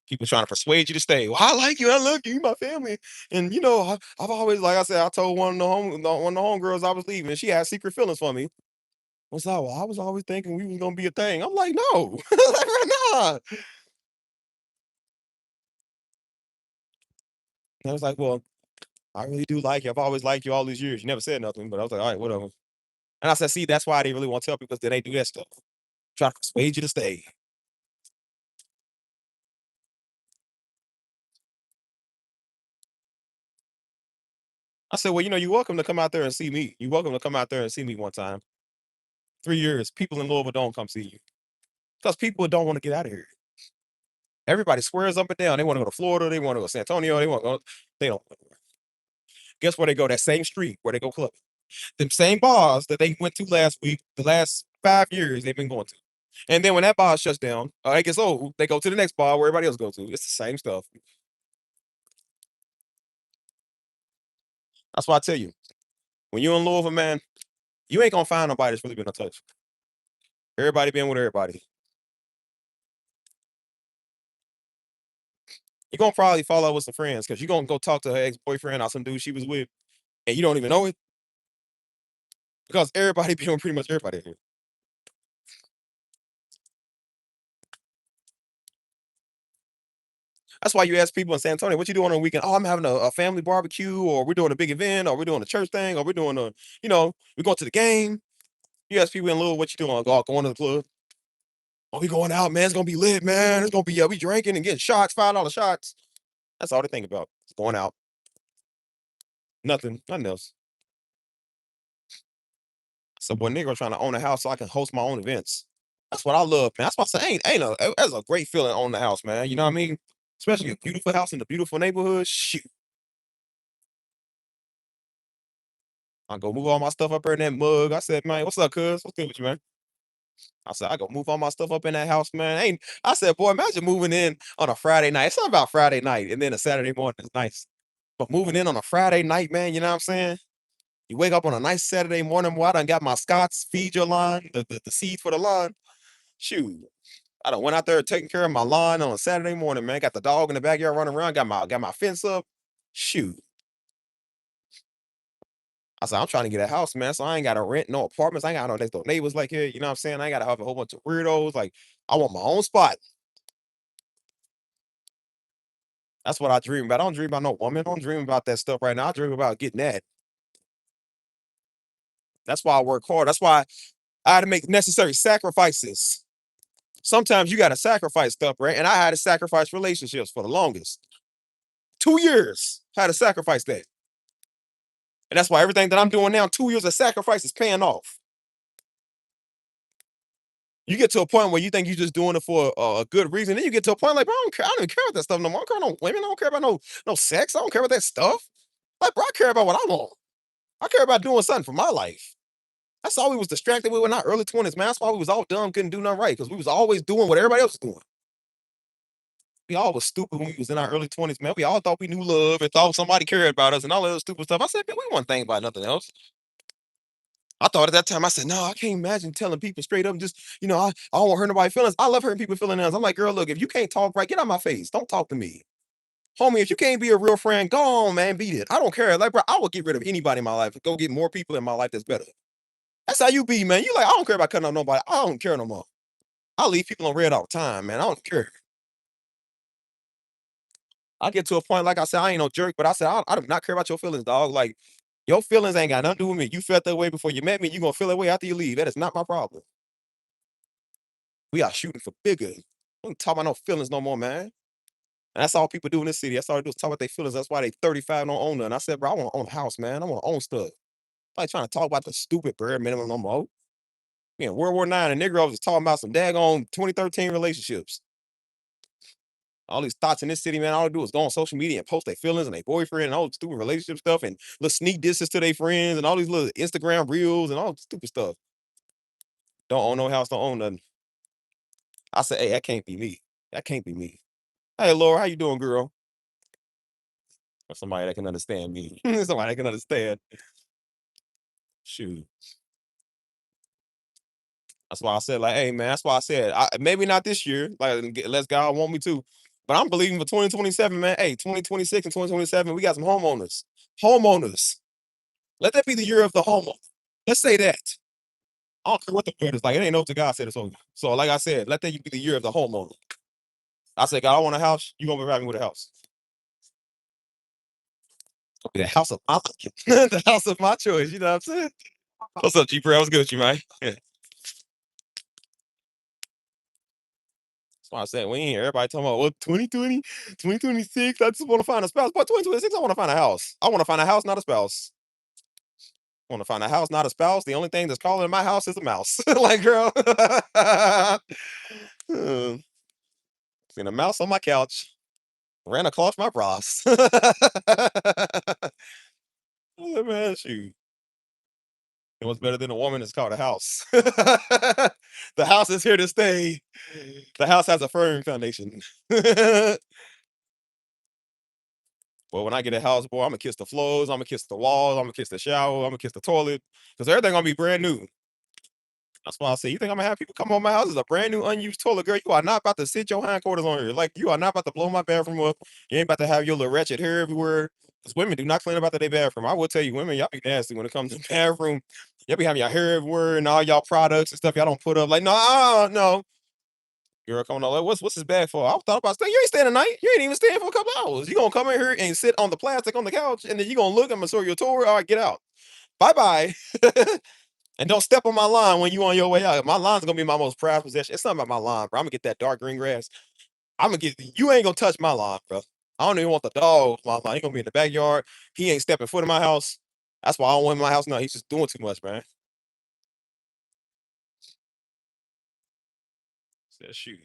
People trying to persuade you to stay. Well, I like you, I love you, you my family. And I've always, like I said, I told one of the homegirls I was leaving, she had secret feelings for me. What's that? Well, I was always thinking we was gonna be a thing. I'm like, no, like, nah. And I was like, well, I really do like you. I've always liked you all these years. You never said nothing, but I was like, all right, whatever. And I said, see, that's why I didn't really want to tell people because they do that stuff. Try to persuade you to stay. I said, well, you're welcome to come out there and see me. You're welcome to come out there and see me one time. 3 years, people in Louisville don't come see you because people don't want to get out of here. Everybody swears up and down. They want to go to Florida. They want to go to San Antonio. They want to go. They don't. Guess where they go? That same street where they go clubbing. Them same bars that they went to last week, the last 5 years they've been going to. And then when that bar shuts down, or it gets old, they go to the next bar where everybody else goes to. It's the same stuff. That's why I tell you, when you're in Louisville, man, you ain't gonna find nobody that's really been in touch. Everybody been with everybody. You're gonna probably fall out with some friends because you're gonna go talk to her ex-boyfriend or some dude she was with, and you don't even know it because everybody been with pretty much everybody here. That's why you ask people in San Antonio, what you doing on the weekend? Oh, I'm having a family barbecue, or we're doing a big event, or we're doing a church thing, or we're doing we're going to the game. You ask people in Louisville, what you doing? Oh, going to the club. Oh, we going out, man. It's gonna be lit, man. It's gonna be we drinking and getting shots, $5 shots. That's all they think about. It's going out. Nothing else. So boy, nigga trying to own a house so I can host my own events. That's what I love, man. That's why I say that's a great feeling owning the house, man. You know what I mean? Especially a beautiful house in a beautiful neighborhood. Shoot. I go move all my stuff up there in that mug. I said, man, what's up, cuz? What's good with you, man? I said, I go move all my stuff up in that house, man. Ain't I said, boy, imagine moving in on a Friday night. It's not about Friday night, and then a Saturday morning is nice. But moving in on a Friday night, man, you know what I'm saying? You wake up on a nice Saturday morning, boy, I done got my Scott's feed your lawn, the seed for the lawn. Shoot. I done went out there taking care of my lawn on a Saturday morning, man. Got the dog in the backyard running around, got my fence up. Shoot. I said, I'm trying to get a house, man. So I ain't gotta rent no apartments. I ain't got no next door neighbors like here. You know what I'm saying? I ain't gotta have a whole bunch of weirdos. Like, I want my own spot. That's what I dream about. I don't dream about no woman. I don't dream about that stuff right now. I dream about getting that. That's why I work hard. That's why I had to make necessary sacrifices. Sometimes you gotta sacrifice stuff, right? And I had to sacrifice relationships for the longest. 2 years. I had to sacrifice that. And that's why everything that I'm doing now, 2 years of sacrifice is paying off. You get to a point where you think you're just doing it for a good reason. Then you get to a point like, bro, I don't care. I don't even care about that stuff no more. I don't care about no women. I don't care about no sex. I don't care about that stuff. Like, bro, I care about what I want. I care about doing something for my life. That's all we was distracted with in our early 20s, man. That's why we was all dumb, couldn't do nothing right, because we was always doing what everybody else was doing. We all was stupid when we was in our early 20s, man. We all thought we knew love and thought somebody cared about us and all that other stupid stuff. I said, man, we wasn't thinking about nothing else. I thought at that time, I said, no, I can't imagine telling people straight up, just, I don't want to hurt nobody's feelings. I love hurting people's feelings. I'm like, girl, look, if you can't talk right, get out my face. Don't talk to me. Homie, if you can't be a real friend, go on, man, beat it. I don't care. Like, bro, I will get rid of anybody in my life. Go get more people in my life that's better. That's how you be, man. You like, I don't care about cutting off nobody. I don't care no more. I leave people on red all the time, man. I don't care. I get to a point, like I said, I ain't no jerk, but I said, I do not care about your feelings, dog. Like, your feelings ain't got nothing to do with me. You felt that way before you met me. You gonna feel that way after you leave. That is not my problem. We are shooting for bigger. We don't talk about no feelings no more, man. And that's all people do in this city. That's all they do is talk about their feelings. That's why they 35 don't own none. I said, bro, I want to own a house, man. I want to own stuff. I ain't trying to talk about the stupid bare minimum no more. Yeah, World War IX and Negro was talking about some daggone 2013 relationships. All these thoughts in this city, man, all they do is go on social media and post their feelings and their boyfriend and all the stupid relationship stuff and little sneak disses to their friends and all these little Instagram reels and all the stupid stuff. Don't own no house, don't own nothing. I said, hey, that can't be me. That can't be me. Hey, Laura, how you doing, girl? Or somebody that can understand me. Somebody that can understand. Shoot. That's why I said, like, hey, man, that's why I said, maybe not this year, like, unless God want me to, but I'm believing for 2027, man. Hey, 2026 and 2027, we got some homeowners. Homeowners. Let that be the year of the homeowner. Let's say that. I don't care what the word is like. It ain't no to God said it's over. So, like I said, let that be the year of the homeowner. I said, God, I want a house. You gonna provide me with a house. The house of my the house of my choice. You know what I'm saying? What's up, G Bro? What's good with you, man? Yeah. That's why I said we ain't here. Everybody talking about what 2020, 2026. I just want to find a spouse. But 2026, I want to find a house. I want to find a house, not a spouse. I want to find a house, not a spouse. The only thing that's calling in my house is a mouse. Like, girl. Uh, Seen a mouse on my couch. Ran across my bras. Oh, man, shoot. And what's better than a woman is called a house. The house is here to stay. The house has a firm foundation. Well, when I get a house, boy, I'm gonna kiss the floors, I'm gonna kiss the walls, I'm gonna kiss the shower, I'm gonna kiss the toilet, because everything gonna be brand new. That's why I say, you think I'm gonna have people come on my house? It's a brand new unused toilet, girl. You are not about to sit your hindquarters on here. Like, you are not about to blow my bathroom up. You ain't about to have your little wretched hair everywhere. Because women do not clean up after their bathroom. I will tell you, women, y'all be nasty when it comes to the bathroom. Y'all be having your hair everywhere and all y'all products and stuff y'all don't put up. Like, no, no. Girl, coming on, like, what's this bag for? I thought about staying. You ain't staying the night. You ain't even staying for a couple hours. You gonna come in here and sit on the plastic on the couch, and then you gonna look. I'm gonna show you a tour. All right, get out. Bye bye. And don't step on my lawn when you on your way out. My lawn's gonna be my most prized possession. It's not about my lawn, bro. I'm gonna get that dark green grass. I'm gonna get you ain't gonna touch my lawn, bro. I don't even want the dog. He gonna be in the backyard. He ain't stepping foot in my house. That's why I don't want him in my house now. He's just doing too much, man. Said shoot.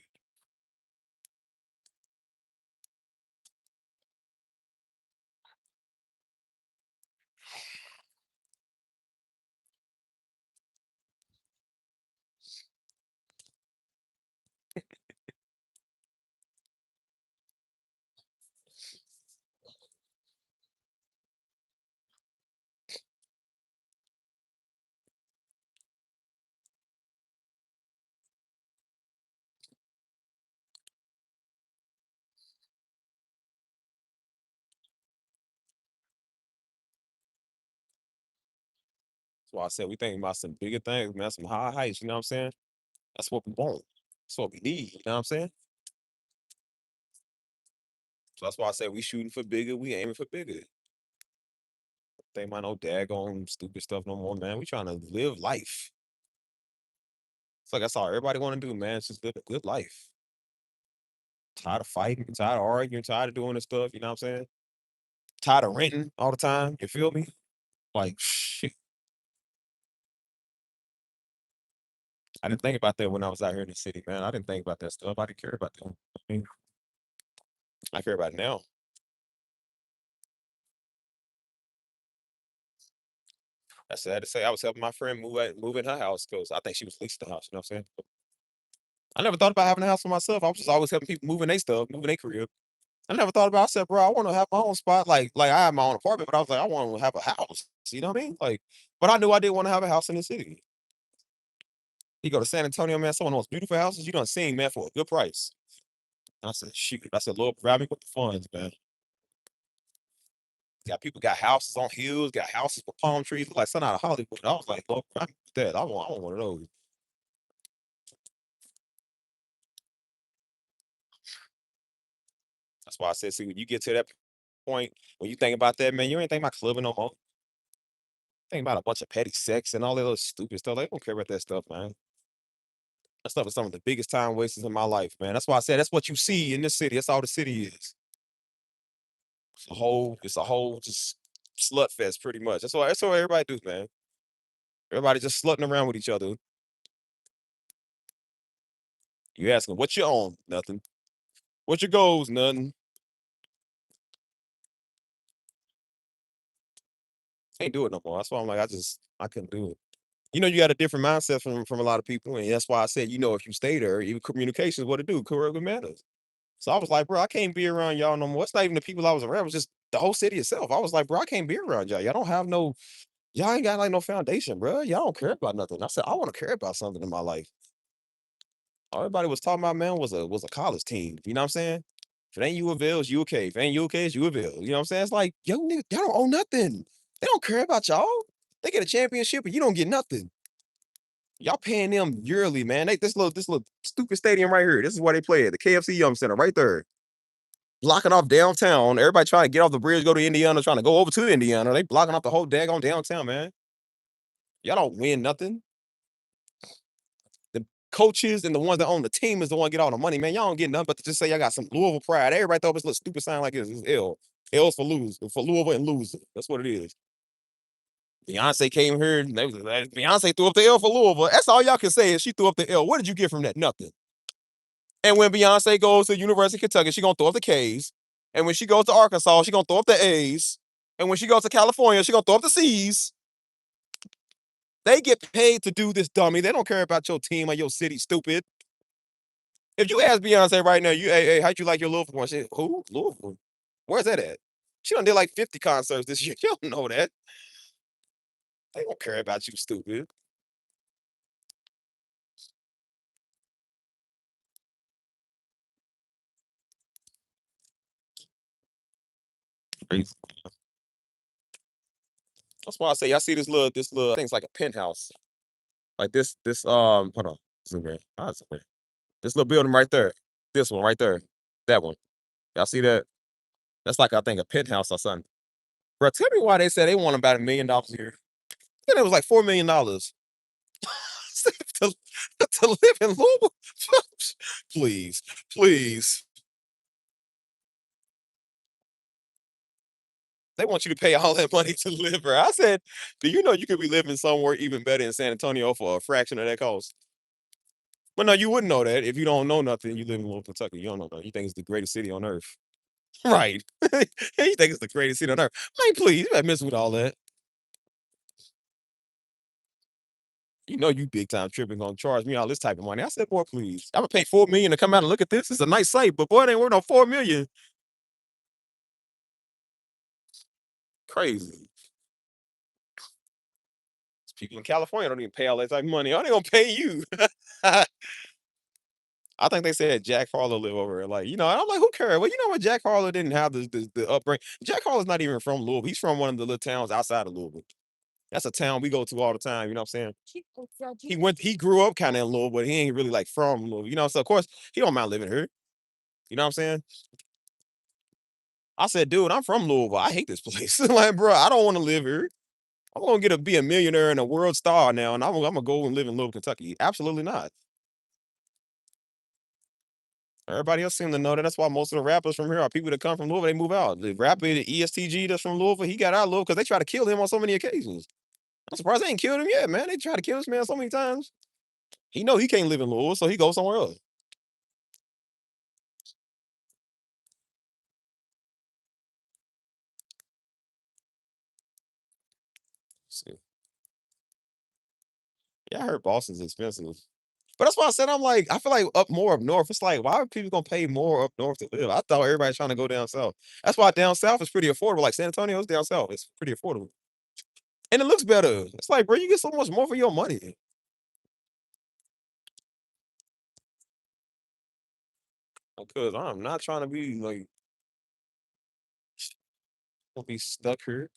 That's why I said we thinking about some bigger things, man. Some high heights. You know what I'm saying? That's what we want. That's what we need. You know what I'm saying? So that's why I said we shooting for bigger. We aiming for bigger. Think about no daggone stupid stuff no more, man. We trying to live life. It's like that's all everybody want to do, man. It's just live a good life. Tired of fighting, tired of arguing, tired of doing this stuff. You know what I'm saying? Tired of renting all the time. You feel me? Like shit. I didn't think about that when I was out here in the city, man. I didn't think about that stuff. I didn't care about that. I mean, I care about it now. That's sad to say. I was helping my friend move in her house because I think she was leasing the house. You know what I'm saying? I never thought about having a house for myself. I was just always helping people moving their stuff, moving their career. I never thought about. I said, bro, I want to have my own spot. Like I have my own apartment, but I was like, I want to have a house. You know what I mean? Like, but I knew I didn't want to have a house in the city. You go to San Antonio, man. Some of the most beautiful houses you done seen, man, for a good price. And I said, shoot. I said, Lord, grab me with the funds, man. Got people got houses on hills, got houses with palm trees, like something out of Hollywood. I was like, Lord, grab me with that. I want one of those. That's why I said, see, when you get to that point, when you think about that, man, you ain't think about clubbing no more. Think about a bunch of petty sex and all that other stupid stuff. They don't care about that stuff, man. That stuff is some of the biggest time wasters in my life, man. That's why I said that's what you see in this city. That's all the city is. It's a whole just slut fest, pretty much. That's what everybody do, man. Everybody just slutting around with each other. You ask them, what you own? Nothing. What your goals? Nothing. Can't do it no more. That's why I'm like, I couldn't do it. You know, you got a different mindset from a lot of people, and that's why I said, if you stay there, even communication is what it do. Career matters. So I was like, bro, I can't be around y'all no more. It's not even the people I was around, it was just the whole city itself. I was like, bro, I can't be around y'all. Y'all don't have no, y'all ain't got like no foundation, bro. Y'all don't care about nothing. I said, I want to care about something in my life. All everybody was talking about, man, was a college team. You know what I'm saying? If it ain't U of L, it's UK. If it ain't UK, it's U of L. You know what I'm saying? It's like, yo, nigga, y'all don't own nothing. They don't care about y'all. They get a championship and you don't get nothing. Y'all paying them yearly, man. This little stupid stadium right here. This is where they play at the KFC Young Center right there. Blocking off downtown. Everybody trying to get off the bridge, go to Indiana, trying to go over to Indiana. They blocking off the whole daggone downtown, man. Y'all don't win nothing. The coaches and the ones that own the team is the one get all the money, man. Y'all don't get nothing but to just say y'all got some Louisville pride. Everybody thought this little stupid sign like this is L. L's for lose, for Louisville and loser. That's what it is. Beyonce came here and Beyonce threw up the L for Louisville. That's all y'all can say is she threw up the L. What did you get from that? Nothing. And when Beyonce goes to University of Kentucky, she gonna throw up the K's. And when she goes to Arkansas, she gonna throw up the A's. And when she goes to California, she gonna throw up the C's. They get paid to do this, dummy. They don't care about your team or your city, stupid. If you ask Beyonce right now, hey, how'd you like your Louisville one? She said, who? Louisville? Where's that at? She done did like 50 concerts this year. You don't know that. They don't care about you, stupid. Crazy. That's why I say, I see this little, I think it's like a penthouse. Like hold on. Zoom in. Zoom in. This little building right there. This one right there. That one. Y'all see that? That's like, I think, a penthouse or something. Bro, tell me why they said they want about $1 million a year. Then it was like $4 million to, to live in Louisville. Please, please. They want you to pay all that money to live there. I said, "Do you know you could be living somewhere even better in San Antonio for a fraction of that cost?" But no, you wouldn't know that if you don't know nothing. You live in Louisville, Kentucky. You don't know that. You think it's the greatest city on earth, right? You think it's the greatest city on earth? Man, please, you better miss with all that. You know you big time tripping gonna charge me all this type of money. I said, boy, please. I'm gonna pay 4 million to come out and look at this. It's a nice site, but boy, it ain't worth no 4 million. Crazy. People in California don't even pay all that type of money. How they gonna pay you? I think they said Jack Harlow live over there. Like, and I'm like, who cares? Well, you know what? Jack Harlow didn't have the upbringing. Jack Harlow's not even from Louisville. He's from one of the little towns outside of Louisville. That's a town we go to all the time. You know what I'm saying? He grew up kind of in Louisville, but he ain't really like from Louisville. So of course he don't mind living here. You know what I'm saying? I said, dude, I'm from Louisville. I hate this place. Like, bro, I don't want to live here. I'm gonna be a millionaire and a world star now, and I'm gonna go and live in Louisville, Kentucky. Absolutely not. Everybody else seem to know that. That's why most of the rappers from here are people that come from Louisville. They move out. The rapper, the ESTG, that's from Louisville, he got out of Louisville because they try to kill him on so many occasions. I'm surprised they ain't killed him yet, man. They try to kill this man so many times. He know he can't live in Louisville, so he goes somewhere else. See. Yeah, I heard Boston's expensive. But that's why I said I'm like, I feel like up more up north. It's like, why are people gonna pay more up north to live? I thought everybody's trying to go down south. That's why down south is pretty affordable. Like San Antonio's down south. It's pretty affordable. And it looks better. It's like, bro, you get so much more for your money. Because I'm not trying to be like be stuck here.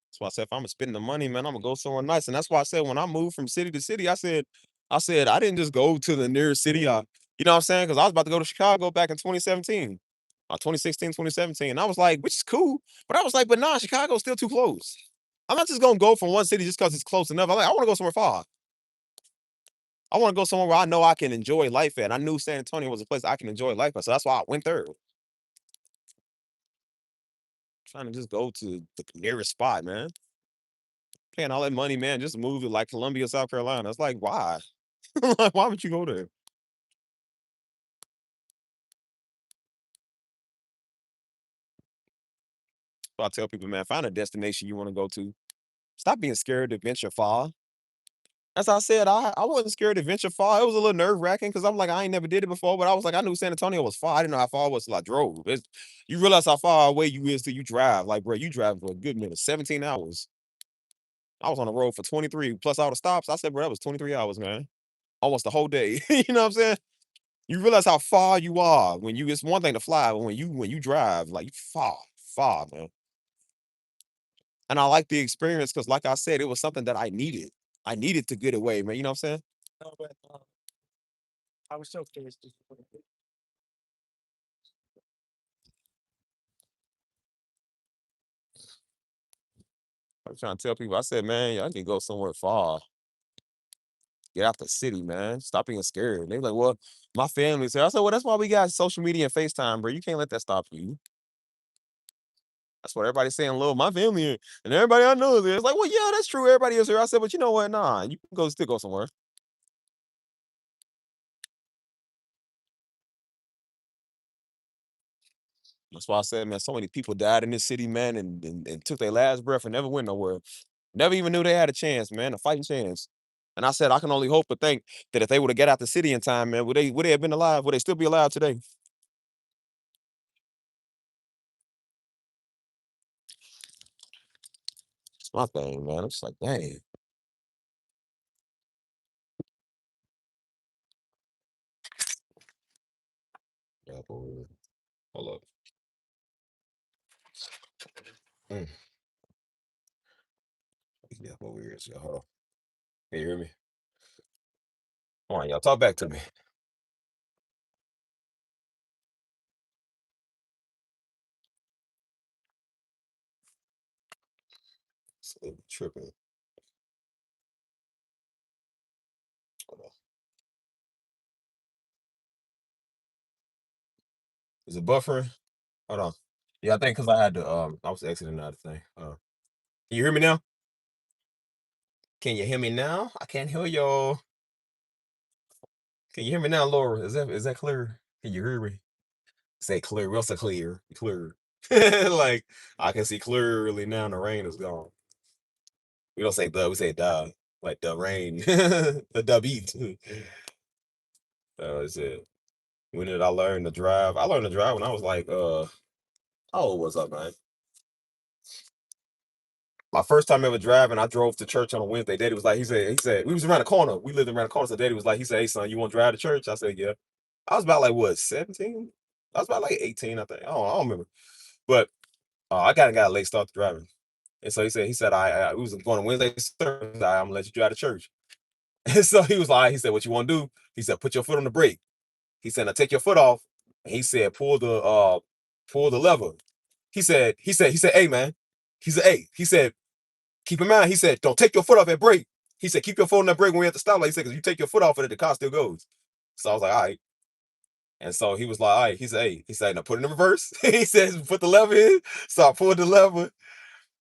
That's why I said if I'm spending the money, man, I'm gonna go somewhere nice. And that's why I said when I moved from city to city, I said I didn't just go to the nearest city. You know what I'm saying? Because I was about to go to Chicago back in 2017. 2016, 2017. And I was like, which is cool. But I was like, but nah, Chicago's still too close. I'm not just gonna go from one city just because it's close enough. I want to go somewhere far. I want to go somewhere where I know I can enjoy life at. And I knew San Antonio was a place I can enjoy life at. So that's why I went there. Trying to just go to the nearest spot, man. Paying all that money, man, just to move to like Columbia, South Carolina. It's like, why? Like, why would you go there? So I tell people, man, find a destination you want to go to. Stop being scared to venture far. As I said, I wasn't scared to venture far. It was a little nerve wracking because I'm like, I ain't never did it before, but I was like, I knew San Antonio was far. I didn't know how far it was till I drove. You realize how far away you is till you drive. Like, bro, you drive for a good minute, 17 hours. I was on the road for 23 plus all the stops. I said, bro, that was 23 hours, man. Almost the whole day. You know what I'm saying? You realize how far you are when it's one thing to fly, but when you drive, like you far, far, man. And I like the experience because, like I said, it was something that I needed. I needed to get away, man. You know what I'm saying? No, but, I was so curious. I was trying to tell people, I said, man, y'all can go somewhere far. Get out the city, man. Stop being scared. They like, well, my family's here. I said, well, that's why we got social media and FaceTime, bro. You can't let that stop you. That's what everybody's saying, little, my family here. And everybody I know is here. It's like, well, yeah, that's true. Everybody is here. I said, but you know what? Nah, you can still go somewhere. That's why I said, man, so many people died in this city, man, and took their last breath and never went nowhere. Never even knew they had a chance, man, a fighting chance. And I said, I can only hope but think that if they would have got out the city in time, man, would they have been alive? Would they still be alive today? It's my thing, man. I'm just like, dang. Yeah, boy. Hold up. Mm. Yeah, boy, weird. So, hold on. Can you hear me? Come on, y'all. Talk back to me. So, tripping. Hold on. Is it buffering? Hold on. Yeah, I think because I had to I was exiting another thing. Can you hear me now? Can you hear me now? I can't hear y'all. Can you hear me now, Laura? Is that clear? Can you hear me? Say clear, real say clear. Clear. Like I can see clearly now the rain is gone. We don't say the, we say da. Like the rain. The beat. That's it. When did I learn to drive? I learned to drive when I was like how old was I, man? My first time ever driving, I drove to church on a Wednesday. Daddy was like, he said, we was around the corner. We lived around the corner. So daddy was like, he said, hey son, you want to drive to church? I said, yeah. I was about like what, 17? I was about like 18, I think. I don't remember. But I got a late start to driving. And so he said, we was going to Wednesday service. I'm gonna let you drive to church. And so he was like, he said, what you want to do? He said, put your foot on the brake. He said, now take your foot off. And he said, pull the lever. He said, hey man. He said, hey, he said, keep in mind, he said, don't take your foot off that brake. He said, keep your foot on that brake when we at the stoplight. He said, because you take your foot off of it, the car still goes. So I was like, all right. And so he was like, all right. He said, hey, he said, now put it in reverse. He says, put the lever in. So I pulled the lever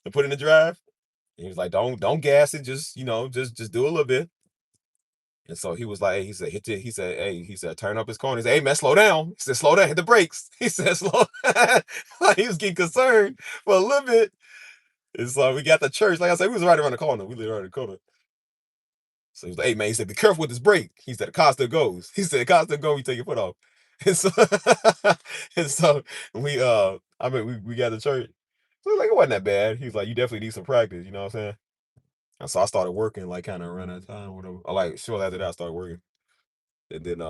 and put it in the drive. And he was like, don't gas it, just just do a little bit. And so he was like, hey, he said, hey, he said, turn up his corner. He said, hey man, slow down. He said, slow down, hit the brakes. He said, slow down. Like he was getting concerned for a little bit. And so we got the church. Like I said, we was right around the corner. We lived right around the corner. So he was like, hey man, he said, be careful with this brake. He said, the car still goes. He said, the car still goes, you take your foot off. And so and so we got the church. So like it wasn't that bad. He was like, you definitely need some practice, you know what I'm saying? And so I started working like kind of around that time or whatever. Or like shortly after that I started working. And then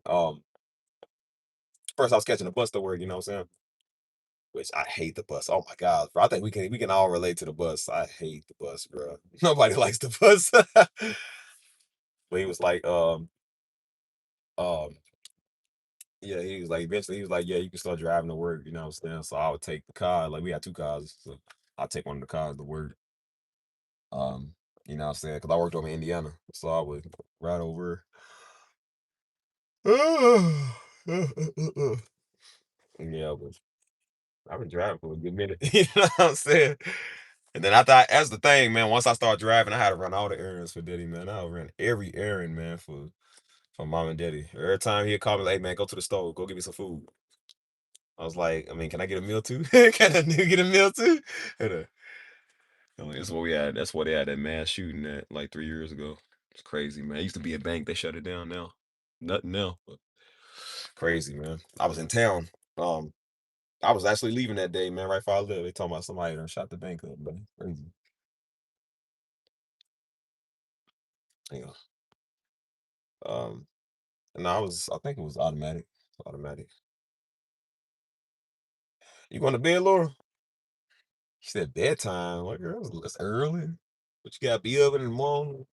um first I was catching the bus to work, you know what I'm saying? Which I hate the bus. Oh my God, bro. I think we can all relate to the bus. I hate the bus, bro. Nobody likes the bus. But he was like, um, yeah, he was like, eventually he was like, yeah, you can start driving to work, you know what I'm saying? So I would take the car, like we had two cars, so I'd take one of the cars to work. Um, you know what I'm saying? Because I worked over in Indiana. So I would ride over. Yeah, but I've been driving for a good minute. You know what I'm saying? And then I thought that's the thing, man. Once I started driving, I had to run all the errands for daddy, man. I ran every errand, man, for mom and daddy. Every time he'd call me, like, hey, man, go to the store, go get me some food. I was like, I mean, can I get a meal too? Can I get a meal too? And, I'm like, that's what they had that mass shooting at like 3 years ago. It's crazy, man. It used to be a bank, they shut it down now. Nothing now. But crazy, man. I was in town. Um, I was actually leaving that day, man, right before I left. They talking about somebody done shot the bank up, man. Crazy. Yeah. Um, and I think it was automatic. It's automatic. You going to bed, Laura? She said bedtime. What girl? It's early. But you gotta be up in the morning.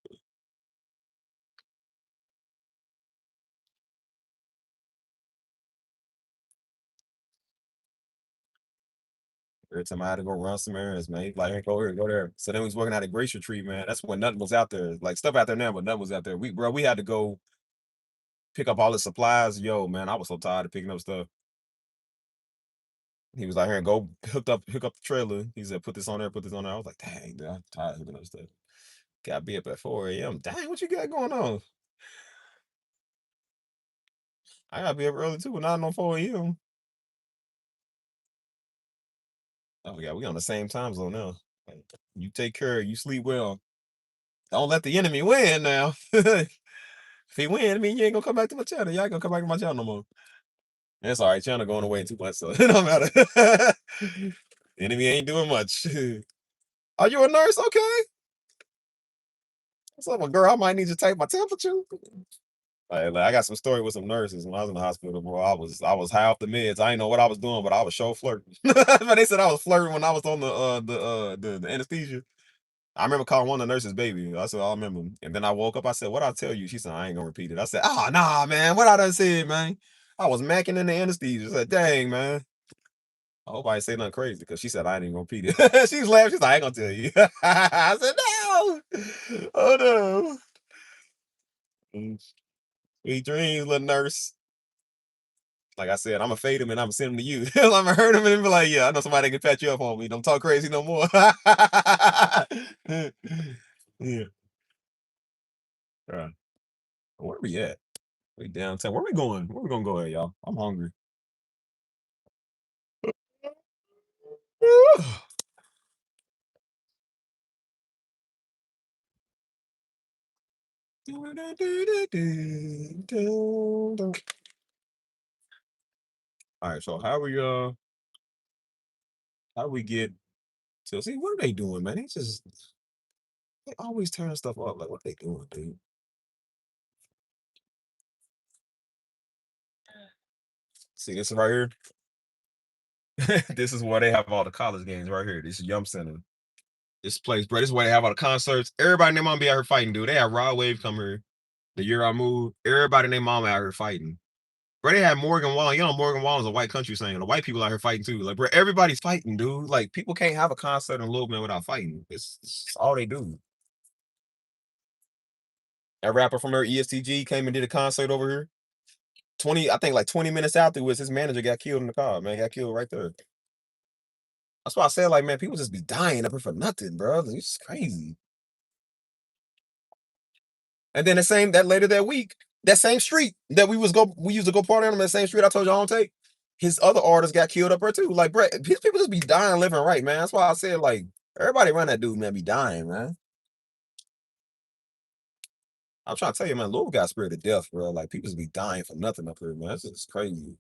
Every time I had to go run some errands, man. He's like, hey, go here, go there. So then we was working at a grocery tree, man. That's when nothing was out there. Like stuff out there now, but nothing was out there. We had to go pick up all the supplies. Yo, man, I was so tired of picking up stuff. He was like, here, go hook up the trailer. He said, put this on there, put this on there. I was like, dang, dude, I'm tired of hooking up stuff. Gotta be up at 4 a.m. Dang, what you got going on? I gotta be up early too, but not on 4 a.m. Oh yeah, we on the same time zone now. Like, you take care, you sleep well. Don't let the enemy win now. If he win, I mean you ain't gonna come back to my channel. Y'all ain't gonna come back to my channel no more. That's all right. Channel going away too much, so it don't matter. Enemy ain't doing much. Are you a nurse? Okay. What's up, a girl? I might need you to take my temperature. Like, I got some story with some nurses when I was in the hospital, bro. I was high off the meds. I didn't know what I was doing, but I was sure flirting. But they said I was flirting when I was on the anesthesia. I remember calling one of the nurses baby. I said, I remember. And then I woke up. I said, what I tell you? She said, I ain't gonna repeat it. I said, oh nah, man. What I done said, man? I was macking in the anesthesia. I said, dang, man. I hope I ain't say nothing crazy because she said I ain't even gonna repeat it. She's laughing. She's like, I ain't gonna tell you. I said, no. Oh no. Mm, sweet dreams, little nurse. Like I said, I'ma fade him and I'ma send him to you. I'ma hurt him and be like, yeah, I know somebody that can patch you up on me. Don't talk crazy no more. Yeah. Right. Where we at? We downtown. Where we going? Where we gonna go at, y'all? I'm hungry. All right, so how we get to see what are they doing, man? They always turn stuff off. Like what they doing, dude? See this right here? This is where they have all the college games right here. This is Yum Center. This place, bro. This is where they have all the concerts. Everybody and their mom be out here fighting, dude. They had Rod Wave come here the year I moved. Everybody and their mom out here fighting. Bro, they had Morgan Wallen. You know, Morgan Wallen's a white country singer. The white people out here fighting too. Like, bro, everybody's fighting, dude. Like, people can't have a concert in Louisville without fighting. It's all they do. That rapper from here, ESTG, came and did a concert over here. 20, I think like 20 minutes afterwards, his manager got killed in the car, man. Got killed right there. That's why I said, like, man, people just be dying up here for nothing, bro. It's crazy. And then that later that week, that same street that we used to go party on that same street I told you I don't take. His other artists got killed up there too. Like, bro, these people just be dying living right, man. That's why I said, like, everybody around that dude, man, be dying, man. I'm trying to tell you, man, Louisville got scared to death, bro. Like, people just be dying for nothing up here, man. That's just crazy.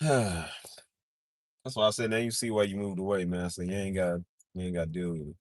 That's why I said, now you see why you moved away, man. So you ain't got to deal with it.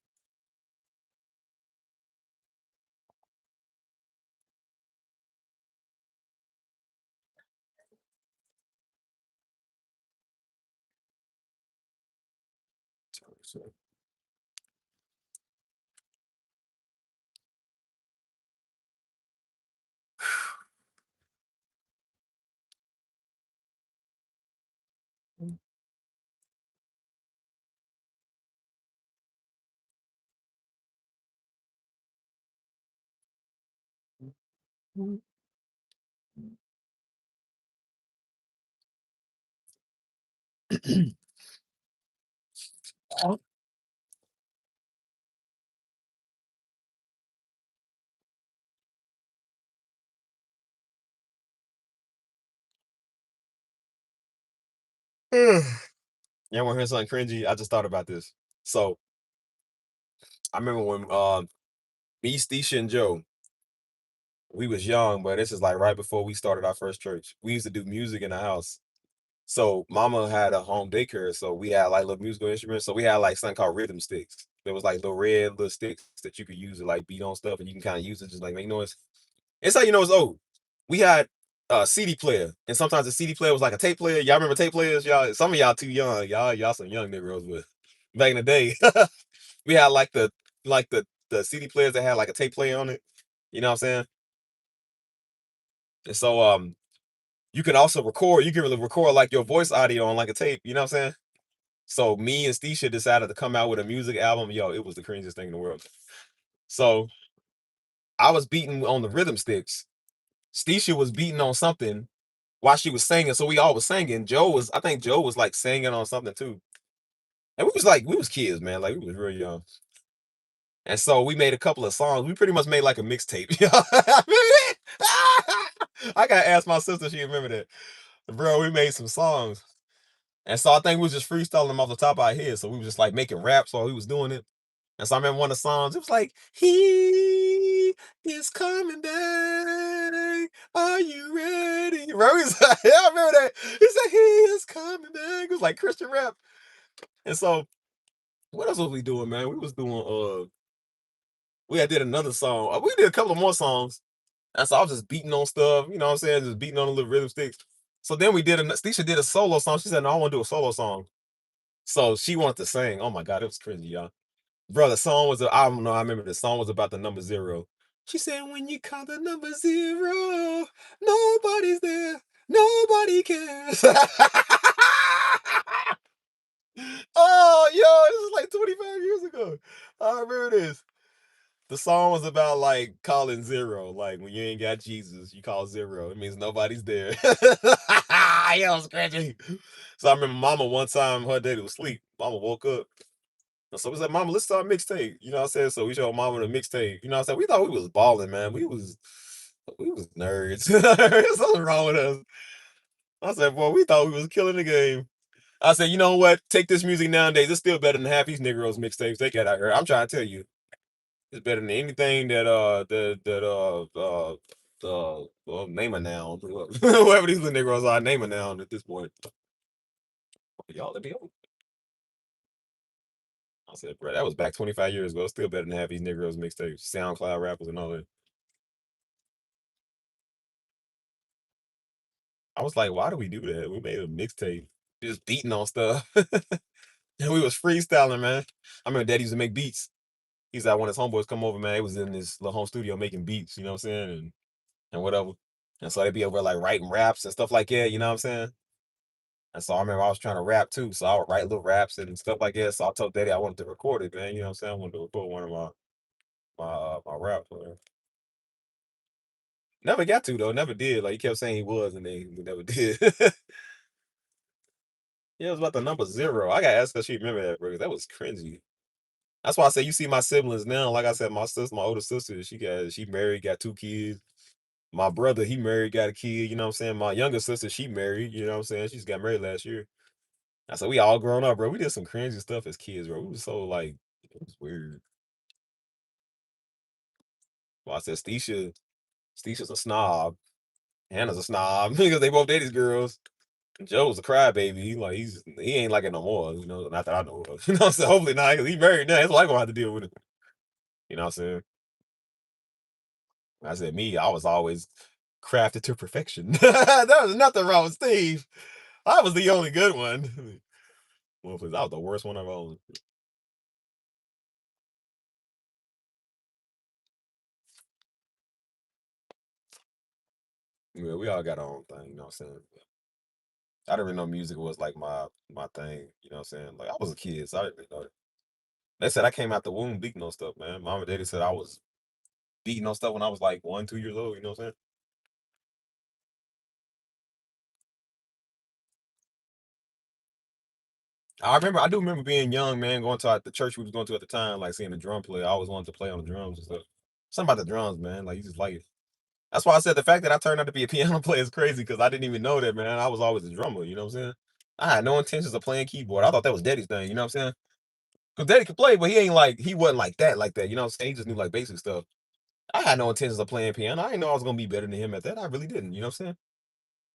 Yeah, want to hear something cringy? I just thought about this. So I remember when me, Stisha, and Joe, we was young, but this is like right before we started our first church. We used to do music in the house. So mama had a home daycare, so we had like little musical instruments. So we had like something called rhythm sticks. There was like little red little sticks that you could use to like beat on stuff, and you can kind of use it just like make noise. It's how you know it's old. We had a CD player, and sometimes the CD player was like a tape player. Y'all remember tape players? Y'all, some of y'all too young. Y'all some young Negroes, but back in the day, we had like the CD players that had like a tape player on it. You know what I'm saying? And so you can also record. You can really record like your voice audio on like a tape. You know what I'm saying? So me and Stisha decided to come out with a music album. Yo, it was the craziest thing in the world. So I was beating on the rhythm sticks. Stisha was beating on something while she was singing. So we all was singing. I think Joe was like singing on something too. And we was kids, man. Like we was real young. And so we made a couple of songs. We pretty much made like a mixtape. I gotta ask my sister, she remember that. Bro, we made some songs. And so I think we was just freestyling them off the top of our head. So we was just like making raps while we was doing it. And so I remember one of the songs, it was like, he is coming back. Are you ready? Bro, yeah, I remember that. He said, he is coming back. It was like Christian rap. And so what else was we doing, man? We was doing we had did another song. We did a couple of more songs. And so I was just beating on stuff, you know what I'm saying? Just beating on the little rhythm sticks. So then Stisha did a solo song. She said, no, I want to do a solo song. So she wanted to sing. Oh my God, it was crazy, y'all. Bro, the song was, I don't know, I remember the song was about the number zero. She said, when you count the number zero, nobody's there, nobody cares. Oh, yo, this is like 25 years ago. I remember this. The song was about like calling zero. Like when you ain't got Jesus, you call zero. It means nobody's there. Yo, scratchy. So I remember Mama one time, her daddy was asleep. Mama woke up. And so we said, Mama, let's start a mixtape. You know what I'm saying? So we showed Mama the mixtape. You know what I'm saying? We thought we was balling, man. We was nerds. There's something wrong with us. I said, boy, we thought we was killing the game. I said, you know what? Take this music nowadays. It's still better than half these Negroes mixtapes they got out here. I'm trying to tell you. It's better than anything well, name a noun. Whoever these little Negroes are, name a noun at this point. Y'all let me over. I said, bro, that was back 25 years ago. It's still better than half these Negroes mixtapes, SoundCloud rappers and all that. I was like, why do we do that? We made a mixtape, just beating on stuff. And we was freestyling, man. I remember Dad used to make beats. He's like when his homeboys come over, man. He was in this little home studio making beats, you know what I'm saying? And whatever. And so they'd be over like writing raps and stuff like that, you know what I'm saying? And so I remember I was trying to rap too. So I would write little raps and stuff like that. So I told Daddy I wanted to record it, man. You know what I'm saying? I wanted to record one of my raps. Never got to though. Never did. Like he kept saying he was, and then we never did. Yeah, it was about the number zero. I got asked if she remember that, bro. That was cringy. That's why I say you see my siblings now. Like I said, my older sister, she married, got two kids. My brother, he married, got a kid. You know what I'm saying? My younger sister, she married. You know what I'm saying? She just got married last year. I said we all grown up, bro. We did some cringy stuff as kids, bro. We was so like it was weird. Well, I said Steisha's a snob. Hannah's a snob because they both dated girls. Joe's a crybaby. He ain't like it no more. You know, not that I know of. You know what I'm saying? Hopefully not, because he married now. His wife gonna have to deal with it. You know what I'm saying? I said me, I was always crafted to perfection. There was nothing wrong with Steve. I was the only good one. Well, 'cause I was the worst one of all. Yeah, we all got our own thing. You know what I'm saying? I didn't really know music was like my thing. You know what I'm saying? Like I was a kid, so I didn't really know it. They said I came out the womb beating on stuff, man. Mom and daddy said I was beating on stuff when I was like 1, 2 years old. You know what I'm saying? I do remember being young, man, going to the church we was going to at the time, like seeing the drum player. I always wanted to play on the drums and stuff. Something about the drums, man. Like you just like it. That's why I said the fact that I turned out to be a piano player is crazy because I didn't even know that, man. I was always a drummer. You know what I'm saying? I had no intentions of playing keyboard. I thought that was Daddy's thing. You know what I'm saying? Because Daddy could play, but he wasn't like that. You know what I'm saying? He just knew like basic stuff. I had no intentions of playing piano. I didn't know I was gonna be better than him at that. I really didn't. You know what I'm saying?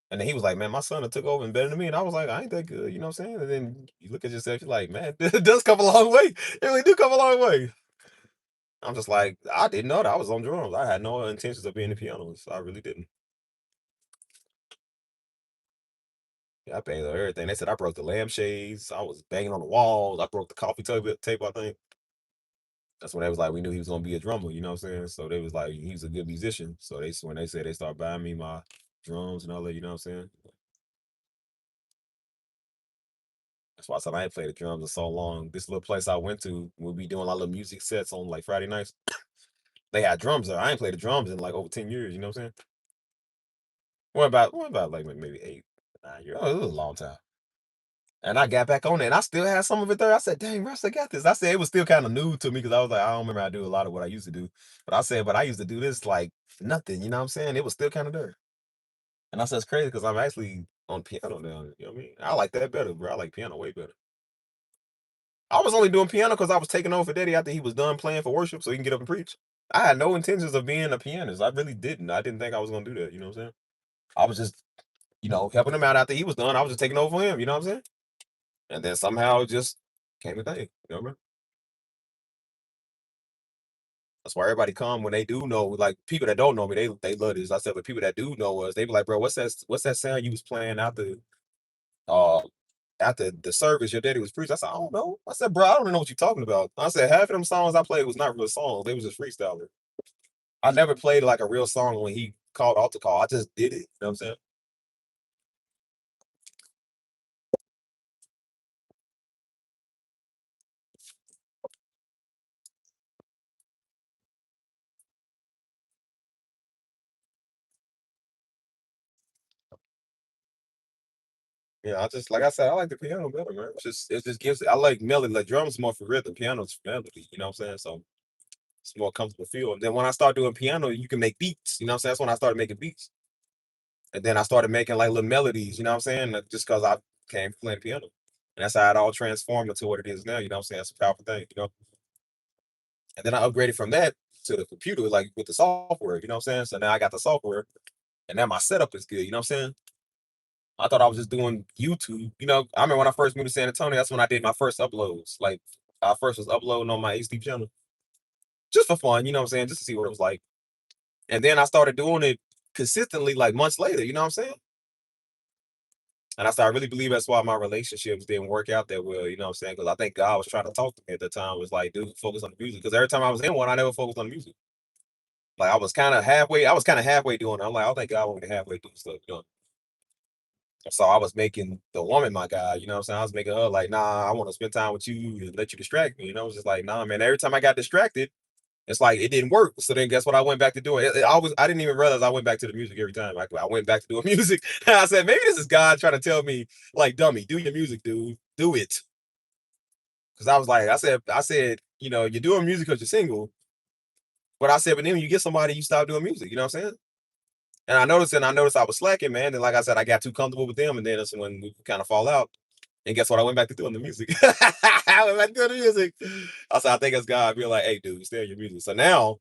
And then he was like, "Man, my son done took over and better than me." And I was like, "I ain't that good." You know what I'm saying? And then you look at yourself, you're like, "Man, it does come a long way. It really do come a long way." I'm just like, I didn't know that I was on drums. I had no intentions of being a pianist. I really didn't. Yeah, I banged on everything. They said I broke the lampshades. I was banging on the walls. I broke the coffee table, I think. That's when they was like, we knew he was gonna be a drummer, you know what I'm saying? So they was like, he was a good musician. So when they said they started buying me my drums and all that, you know what I'm saying? That's why I said I ain't played the drums in so long. This little place I went to, we'll be doing a lot of music sets on like Friday nights. They had drums there. I ain't played the drums in like over 10 years, you know what I'm saying? What about like maybe 8, 9 years? Oh, it was a long time. And I got back on it, and I still had some of it there. I said, "Dang, Russ, I got this." I said it was still kind of new to me because I was like, I don't remember I do a lot of what I used to do. But I said, but I used to do this like nothing. You know what I'm saying? It was still kind of there. And I said it's crazy because I'm actually on piano now. You know what I mean? I like that better, bro. I like piano way better. I was only doing piano because I was taking over for Daddy after he was done playing for worship, so he can get up and preach. I had no intentions of being a pianist. I really didn't. I didn't think I was gonna do that. You know what I'm saying? I was just, helping him out after he was done. I was just taking over for him. You know what I'm saying? And then somehow it just came a thing. You know what I mean? That's why everybody come when they do know, like people that don't know me, they love this. I said, but people that do know us, they be like, bro, what's that sound you was playing uh after the service, your daddy was preaching. I said, I don't know. I said, bro, I don't even know what you're talking about. I said, half of them songs I played was not real songs. They was just freestyling. I never played like a real song when he called altar call. I just did it. You know what I'm saying? Yeah, I just like I said, I like the piano better, man. It just gives I like melody. Like drums more for rhythm, piano's for melody. You know what I'm saying? So it's more comfortable feel. And then when I start doing piano, you can make beats. You know what I'm saying? That's when I started making beats. And then I started making like little melodies. You know what I'm saying? Like, just because I came from playing piano. And that's how it all transformed into what it is now. You know what I'm saying? It's a powerful thing. You know. And then I upgraded from that to the computer, like with the software. You know what I'm saying? So now I got the software, and now my setup is good. You know what I'm saying? I thought I was just doing YouTube. You know, I remember when I first moved to San Antonio, that's when I did my first uploads. Like I first was uploading on my HD channel just for fun, you know what I'm saying? Just to see what it was like. And then I started doing it consistently like months later, you know what I'm saying? And I started really believe that's why my relationships didn't work out that well, you know what I'm saying? Because I think God was trying to talk to me at the time, was like, dude, focus on the music. Because every time I was in one, I never focused on the music. Like I was kind of halfway doing it. I'm like, I think God want me to halfway do stuff, you know. So I was making the woman my guy, you know what I'm saying? I was making her like, nah, I want to spend time with you and let you distract me. You know, I was just like, nah, man. Every time I got distracted, it's like it didn't work. So then guess what I went back to doing? I didn't even realize I went back to the music every time. I went back to doing music. I said, maybe this is God trying to tell me, like, dummy, do your music, dude. Do it. Because I was like, I said, you know, you're doing music because you're single. But I said, but then when you get somebody, you stop doing music. You know what I'm saying? And I noticed I was slacking, man. And like I said, I got too comfortable with them, and then that's when we kind of fall out. And guess what? I went back to doing the music. I went back to doing the music. I said, I think it's God being like, hey, dude, stay on your music. So now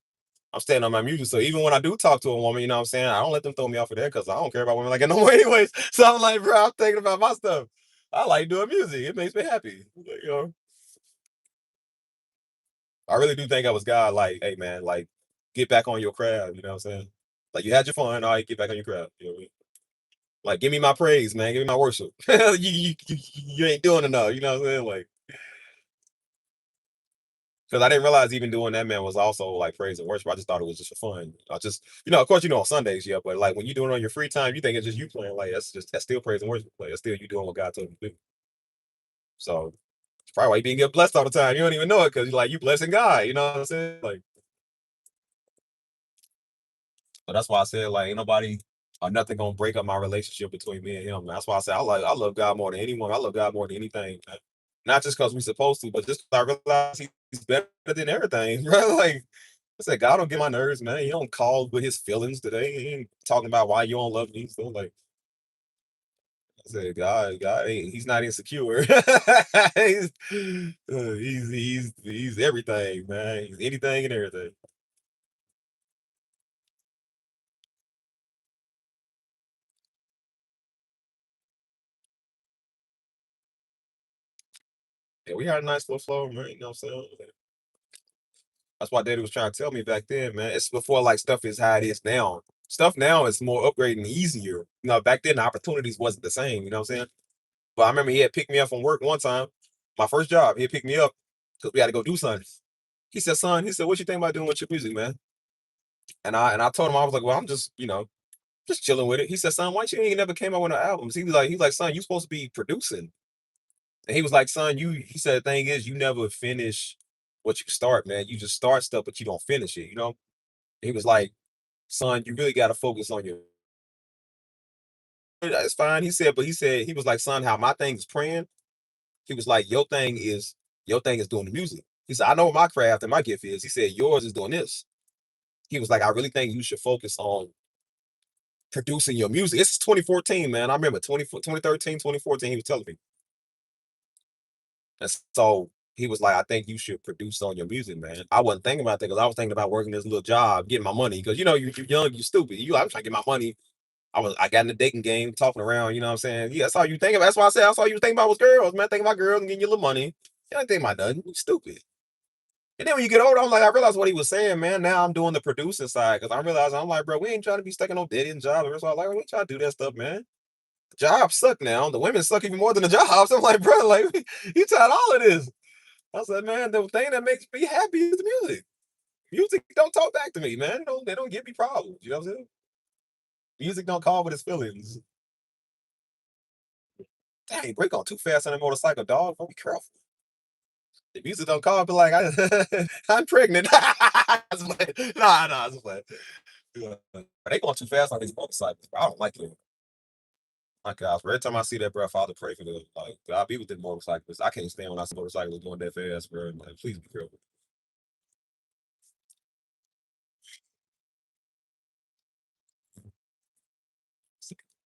I'm staying on my music. So even when I do talk to a woman, you know what I'm saying? I don't let them throw me off of that because I don't care about women like that no more anyways. So I'm like, bro, I'm thinking about my stuff. I like doing music. It makes me happy. You know, I really do think I was God, like, hey man, like get back on your craft, you know what I'm saying? Like you had your fun, all right, get back on your craft. You know what I mean? Like, give me my praise, man. Give me my worship. You ain't doing enough. You know what I'm saying? Like, because I didn't realize even doing that, man, was also like praise and worship. I just thought it was just for fun. I just, of course, on Sundays, yeah, but like when you doing it on your free time, you think it's just you playing. Like, that's still praise and worship. Like, that's still you doing what God told you to do. So, it's probably why you didn't get blessed all the time. You don't even know it because you blessing God. You know what I'm saying? Like, so that's why I said, like, ain't nobody or nothing gonna break up my relationship between me and him. That's why I said I love God more than anyone. I love God more than anything, man. Not just because we supposed to, but just 'cause I realize he's better than everything, bro. Like I said, God don't get my nerves, man. He don't call with his feelings today. He ain't talking about why you don't love me. So like I said, God ain't he's not insecure. He's everything, man. He's anything and everything. Yeah, we had a nice little flow, man. You know what I'm saying? That's why Daddy was trying to tell me back then, man. It's before like stuff is how it is now. Stuff now is more upgrading easier. Back then the opportunities wasn't the same. You know what I'm saying? But I remember he had picked me up from work one time. My first job, he had picked me up because we had to go do something. He said, "Son," he said, "What you think about doing with your music, man?" And I told him I was like, "Well, I'm just just chilling with it." He said, "Son, why you ain't never came out with no albums?" He was like, "Son, you supposed to be producing." And he was like, "Son, he said the thing is you never finish what you start, man. You just start stuff, but you don't finish it. You know." He was like, "Son, you really got to focus on your." It's fine. But he said he was like, "Son, how my thing is praying." He was like, your thing is doing the music. He said, "I know what my craft and my gift is." He said, "Yours is doing this." He was like, "I really think you should focus on producing your music." It's 2014, man. I remember 2013, 2014. He was telling me, and so he was like, "I think you should produce on your music, man." I wasn't thinking about that because I was thinking about working this little job, getting my money. Because you're young, you're stupid. I'm trying to get my money. I got in the dating game, talking around, you know what I'm saying? Yeah, that's all you think about. That's why I said that's all you was thinking about was girls, man. Thinking about girls and getting your little money. You ain't think about nothing. You stupid. And then when you get older, I'm like, I realized what he was saying, man. Now I'm doing the producing side because I realized I'm like, bro, we ain't trying to be stuck in no dead end job. So I'm like, we trying to do that stuff, man. Jobs suck now. The women suck even more than the jobs. I'm like, bro, like you tried all of this. I said, man, the thing that makes me happy is the music. Music don't talk back to me, man. They don't give me problems. You know what I'm saying? Music don't call with its feelings. Dang, break on too fast on a motorcycle, dog. Don't be careful. The music don't call, be like, I'm pregnant. Nah, it's like, yeah. They going too fast on these motorcycles. Bro. I don't like it. My gosh, every time I see that, bro, Father pray for them. Like, God be with the motorcyclists. I can't stand when I see motorcyclists going that fast, bro. Like, please be careful.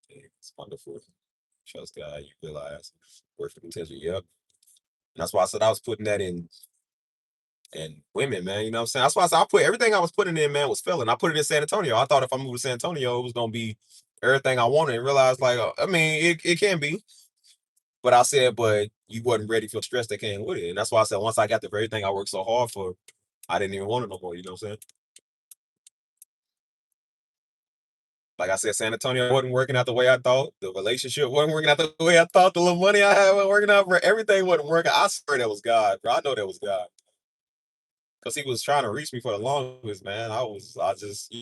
It's wonderful. Trust God, you realize worth the potential. Yep. And that's why I said I was putting that in women, man. You know what I'm saying? That's why I said I put everything I was putting in, man, was filling. I put it in San Antonio. I thought if I moved to San Antonio, it was gonna be everything I wanted and realized like I mean it can be, but I said, but you wasn't ready for the stress that came with it. And that's why I said once I got the very thing I worked so hard for, I didn't even want it no more, you know what I'm saying? Like I said, San Antonio wasn't working out the way I thought. The relationship wasn't working out the way I thought. The little money I had wasn't working out. For everything wasn't working. I swear that was God, bro. I know that was God because He was trying to reach me for the longest, man. I just,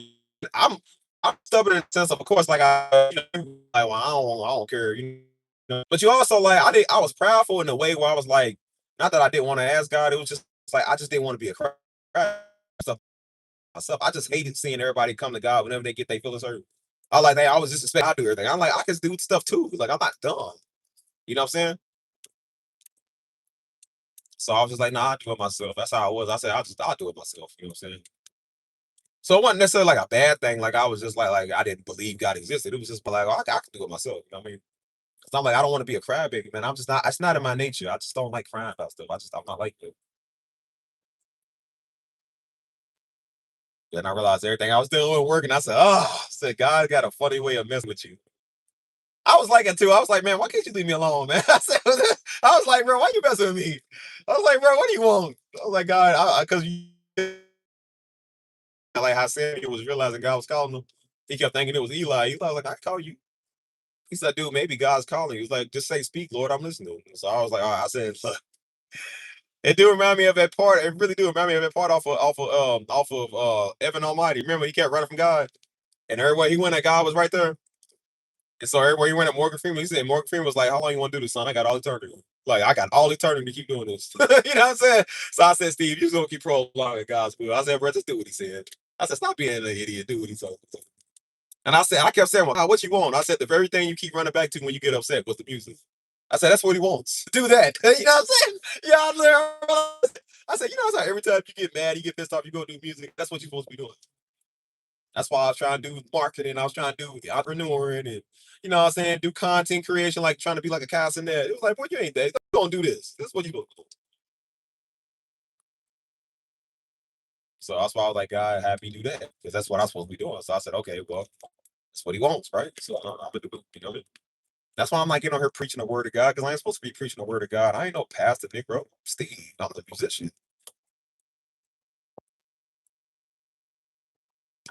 I'm, I'm stubborn in the sense of course, like like, well, I don't care, you know. But you also like, I was proudful in a way where I was like, not that I didn't want to ask God. It was just like I just didn't want to be a crap myself. I just hated seeing everybody come to God whenever they get their feelings hurt. I like they always just expect I do everything. I'm like, I can do stuff too. Like I'm not dumb. You know what I'm saying? So I was just like, nah, I do it myself. That's how I was. I said, I'll do it myself. You know what I'm saying? So it wasn't necessarily like a bad thing. Like I was just like I didn't believe God existed. It was just like, oh, I can do it myself. You know what I mean? Because I'm like, I don't want to be a crybaby, man. I'm just not. It's not in my nature. I just don't like crying about stuff. I'm not like that. Then I realized everything I was doing working. I said, oh, I said God got a funny way of messing with you. I was like it too. I was like, man, why can't you leave me alone, man? I was like, bro, why you messing with me? I was like, bro, what do you want? I was like, God, because you like how Samuel was realizing God was calling him. He kept thinking it was Eli. Eli was like, I call you. He said, dude, maybe God's calling you. He's like, just say, speak, Lord, I'm listening. So I was like, all right. I said, look, it do remind me of that part. It really do remind me of that part off of Evan Almighty. Remember, he kept running from God, and everywhere he went, that God was right there. And so everywhere he went at Morgan Freeman, he said Morgan Freeman was like, "How long you want to do this, son? I got all eternity. Like I got all eternity to keep doing this." You know what I'm saying? So I said, "Steve, you just gonna keep prolonging God's will." I said, "Bro, just do what he said." I said, "Stop being an idiot. Do what he told." And I kept saying, "Well, what you want?" I said, "The very thing you keep running back to when you get upset was the music." I said, "That's what he wants. Do that." You know what I'm saying? Yeah, I said, "You know, it's like every time you get mad, you get pissed off, you go do music. That's what you're supposed to be doing." That's why I was trying to do marketing. I was trying to do the entrepreneuring and you know what I'm saying, do content creation, like trying to be like a Castanet. It was like, boy, you ain't that. You gonna do this. This is what you gonna do. So that's why I was like, God, have me do that. Because that's what I'm supposed to be doing. So I said, okay, well, that's what he wants, right? So I'm gonna do it, you know. That's why I'm like getting on here preaching the word of God, because I ain't supposed to be preaching the word of God. I ain't no pastor, Nick, bro. Steve, I'm a musician.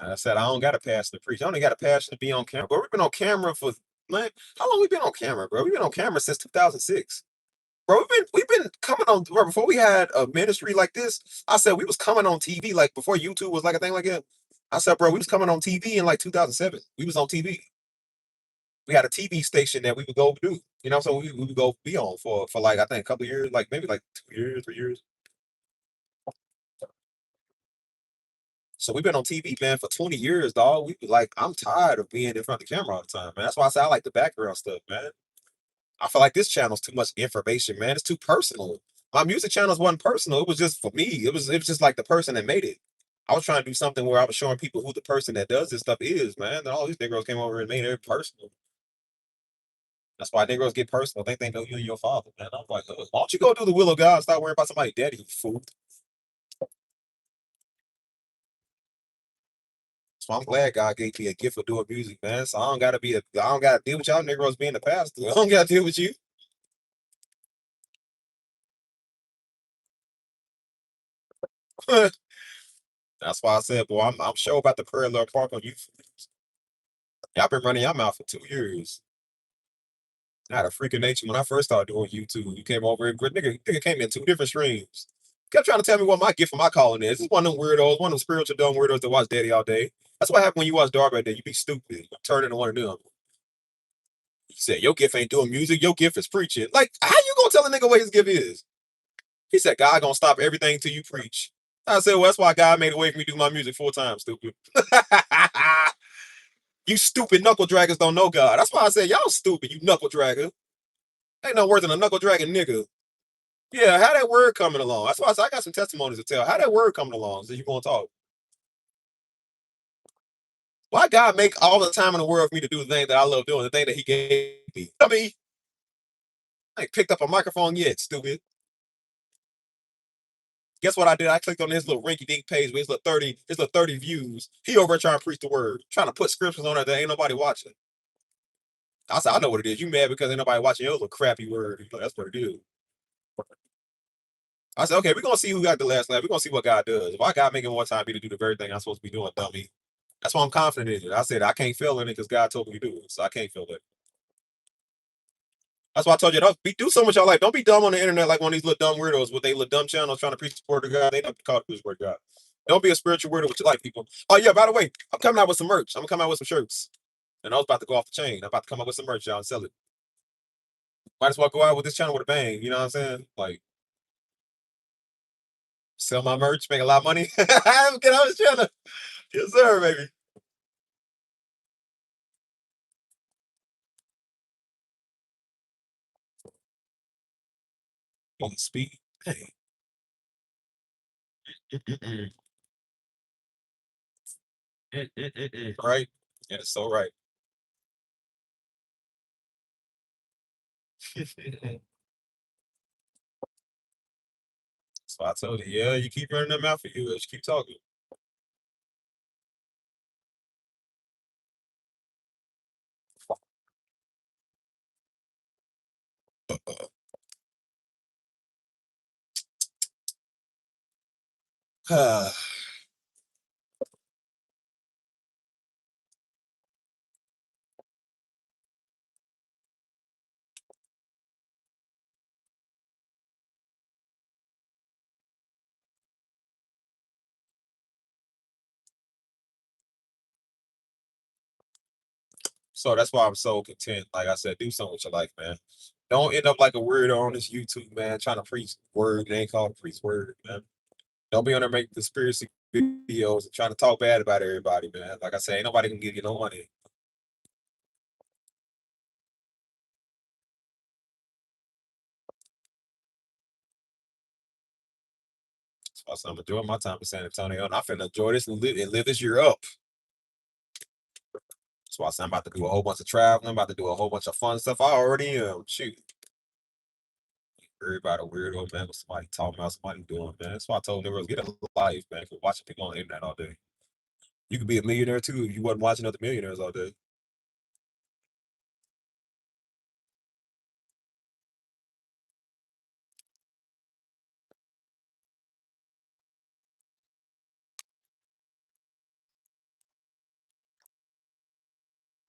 I said, I don't got a passion to preach. I only got a passion to be on camera. Bro, we've been on camera for, man, how long we been on camera, bro? We've been on camera since 2006. Bro, we've been coming on bro, before we had a ministry like this. I said we was coming on TV like before YouTube was like a thing like that. I said, bro, we was coming on TV in like 2007. We was on TV. We had a TV station that we would go do. You know, so we would go be on for like I think a couple of years, like maybe like 2 years, 3 years. So we've been on TV, man, for 20 years, dog. We like I'm tired of being in front of the camera all the time, man. That's why I say I like the background stuff, man. I feel like this channel's too much information, man. It's too personal. My music channels wasn't personal. It was just for me. It was just like the person that made it. I was trying to do something where I was showing people who the person that does this stuff is, man. And all these Negroes came over and made it personal. That's why Negroes get personal. They think, oh, you and your father, man. I'm like, why don't you go do the will of God? Stop worrying about somebody's daddy, you fool. So I'm glad God gave me a gift for doing music, man. So I don't gotta deal with y'all Negroes being the pastor. I don't gotta deal with you. That's why I said, boy, I'm sure about the prayer Lord Park on you. Y'all been running your mouth for 2 years. I had a freaking nature when I first started doing YouTube. You came over and nigga came in two different streams. Kept trying to tell me what my gift for my calling is. This is one of them weirdos, one of them spiritual dumb weirdos that watch Daddy all day. That's what happened when you watch Darby Day. You be stupid. You turn into one of them. He said, your gift ain't doing music, your gift is preaching. Like, how you gonna tell a nigga what his gift is? He said, God gonna stop everything till you preach. I said, well, that's why God made a way for me to do my music full time, stupid. You stupid knuckle draggers don't know God. That's why I said, y'all stupid, you knuckle dragger. Ain't no worse than a knuckle dragging nigga. Yeah, how that word coming along? That's why I said I got some testimonies to tell. How that word coming along? So you gonna talk? Why God make all the time in the world for me to do the thing that I love doing, the thing that He gave me? I mean, I ain't picked up a microphone yet, stupid. Guess what I did? I clicked on his little rinky dink page with his little 30 views. He over there trying to preach the word, trying to put scriptures on it that ain't nobody watching. I said, I know what it is. You mad because ain't nobody watching your little crappy word. He's like, that's what it is. I said, okay, we're gonna see who got the last laugh. We're gonna see what God does. If I God making one time me to do the very thing I'm supposed to be doing, dummy. That's why I'm confident in it. I said I can't fail in it because God told me to do it. So I can't fail it. That's why I told you, don't be do so much y'all like. Don't be dumb on the internet like one of these little dumb weirdos with they little dumb channels trying to preach the word of God. They don't call it the word of God. Don't be a spiritual weirdo with your life, people. Oh yeah, by the way, I'm coming out with some merch. I'm gonna come out with some shirts. And I was about to go off the chain. I'm about to come up with some merch, y'all, and sell it. Might as well go out with this channel with a bang. You know what I'm saying? Like sell my merch, make a lot of money. Get on this channel. Yes, sir, baby. On speed. Hey. Mm-mm-mm. Mm-mm-mm-mm. Right? Yeah, it's so right. So I told you, yeah, you keep running them out for you. Just keep talking. So that's why I'm so content. Like I said, do something with your life, man. Don't end up like a weirdo on this YouTube, man, trying to preach word. They ain't called a preach word, man. Don't be on there making conspiracy videos and trying to talk bad about everybody, man. Like I said, ain't nobody can give you no money. So I said, I'm enjoying my time in San Antonio, and I finna enjoy this and live this year up. So I said, I'm about to do a whole bunch of traveling. I'm about to do a whole bunch of fun stuff. I already am. Shoot. Everybody a weirdo, man. With somebody talking about somebody doing, man. That's why I told them, get a life, man. For watching people on the internet all day. You could be a millionaire too if you wasn't watching other millionaires all day.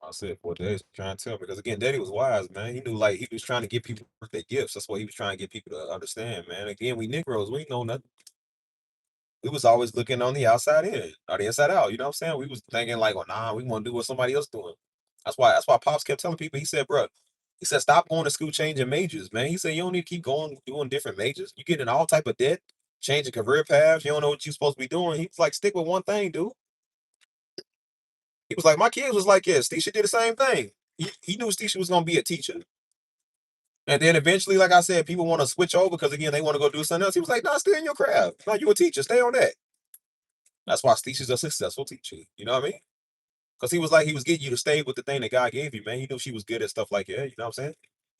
I said, "Boy, Daddy's trying to tell me because again, Daddy was wise, man. He knew like he was trying to give people birthday gifts. That's what he was trying to get people to understand, man. Again, we Negroes, we ain't know nothing. We was always looking on the outside in, or the inside out. You know what I'm saying? We was thinking like, well, nah, we want to do what somebody else doing. That's why Pops kept telling people. He said, bro, he said, stop going to school changing majors, man. He said, you don't need to keep going doing different majors. You get in all type of debt, changing career paths. You don't know what you're supposed to be doing. He was like, stick with one thing, dude. He was like, my kids was like, yeah, Stisha did the same thing. He knew Stisha was gonna be a teacher. And then eventually, like I said, people want to switch over because again, they want to go do something else. He was like, nah, stay in your craft. No, you a teacher, stay on that. That's why Stisha's a successful teacher. You know what I mean? Because he was like, he was getting you to stay with the thing that God gave you, man. He knew she was good at stuff like that. You know what I'm saying?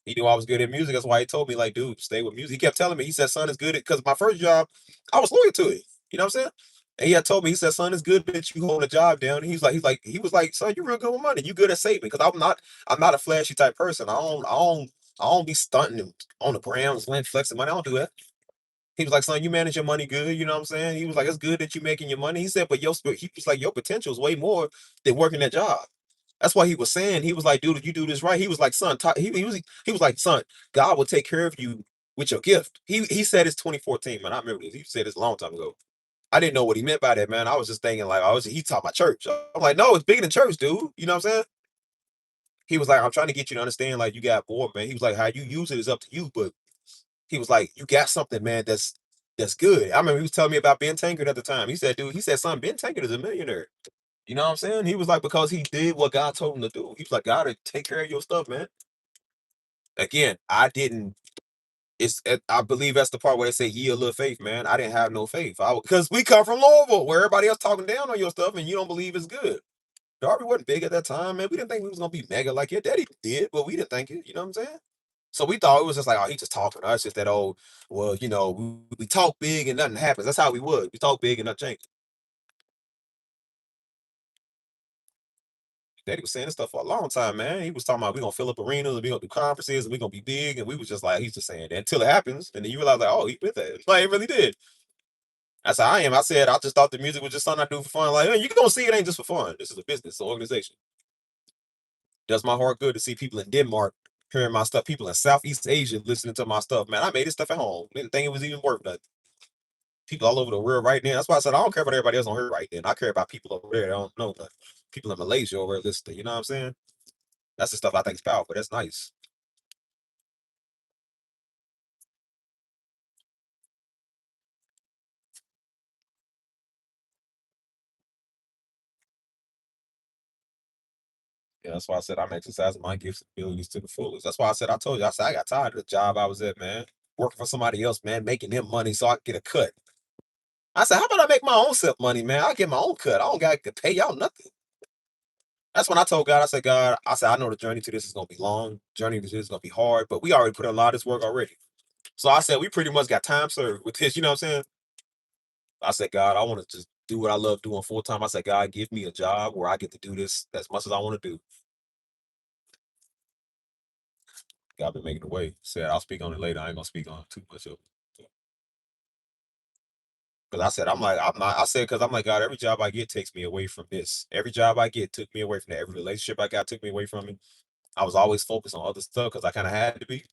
He knew I was good at music. That's why he told me, like, dude, stay with music. He kept telling me, he said, son is good at, because my first job, I was loyal to it. You know what I'm saying? And he had told me, he said, son is good that you hold a job down. And he was like, son, you're real good with money. You good at saving. Because I'm not a flashy type person. I don't be stunting on the grounds, flexing money. I don't do that. He was like, son, you manage your money good. You know what I'm saying? He was like, it's good that you making your money. He said, but he was like, your potential is way more than working that job. That's why he was saying, he was like, dude, if you do this right, he was like, son, he was like, son, God will take care of you with your gift. He said it's 2014, man. I remember this. He said this a long time ago. I didn't know what he meant by that, man. I was just thinking like he talking about church. I'm like, no, it's bigger than church, dude. You know what I'm saying? He was like, I'm trying to get you to understand, like, you got more, man. He was like, how you use it is up to you, but he was like, you got something, man, that's good. I remember he was telling me about Ben Tankard at the time. He said, dude, he said, son, Ben Tankard is a millionaire. You know what I'm saying? He was like, because he did what God told him to do. He was like, God to take care of your stuff, man. Again, I didn't. I believe that's the part where they say yield little faith, man. I didn't have no faith. Because we come from Louisville, where everybody else talking down on your stuff, and you don't believe it's good. Darby wasn't big at that time, man. We didn't think we was gonna be mega like your daddy did, but we didn't think it. You know what I'm saying? So we thought it was just like, oh, he just talking. It's just that old, well, we talk big and nothing happens. That's how we would. We talk big and nothing changes. Daddy was saying this stuff for a long time, man. He was talking about we gonna fill up arenas, and we gonna do conferences, and we gonna be big, and we was just like, he's just saying that until it happens, and then you realize like, oh, he did that. Like, it really did. That's how I am. I said I just thought the music was just something I do for fun. Like, hey, you gonna see it ain't just for fun. This is a business, it's an organization. Does my heart good to see people in Denmark hearing my stuff, people in Southeast Asia listening to my stuff. Man, I made this stuff at home. Didn't think it was even worth nothing. People all over the world right now. That's why I said I don't care about everybody else on here right then. I care about people over there that don't know nothing. People in Malaysia over there listening. You know what I'm saying? That's the stuff I think is powerful. That's nice. Yeah, that's why I said I'm exercising my gifts and abilities to the fullest. That's why I said I told you. I said I got tired of the job I was at, man. Working for somebody else, man, making them money so I could get a cut. I said, how about I make my own self money, man? I get my own cut. I don't got to pay y'all nothing. That's when I told God, I said, God, I said, I know the journey to this is gonna be long. Journey to this is gonna be hard, but we already put in a lot of this work already. So I said, we pretty much got time served with this. You know what I'm saying? I said, God, I want to just do what I love doing full time. I said, God, give me a job where I get to do this as much as I want to do. God been making the way. Said I'll speak on it later. I ain't gonna speak on too much of it. Because I said, I'm not, I said, because I'm like, God, every job I get takes me away from this. Every job I get took me away from that. Every relationship I got took me away from it. I was always focused on other stuff because I kind of had to be.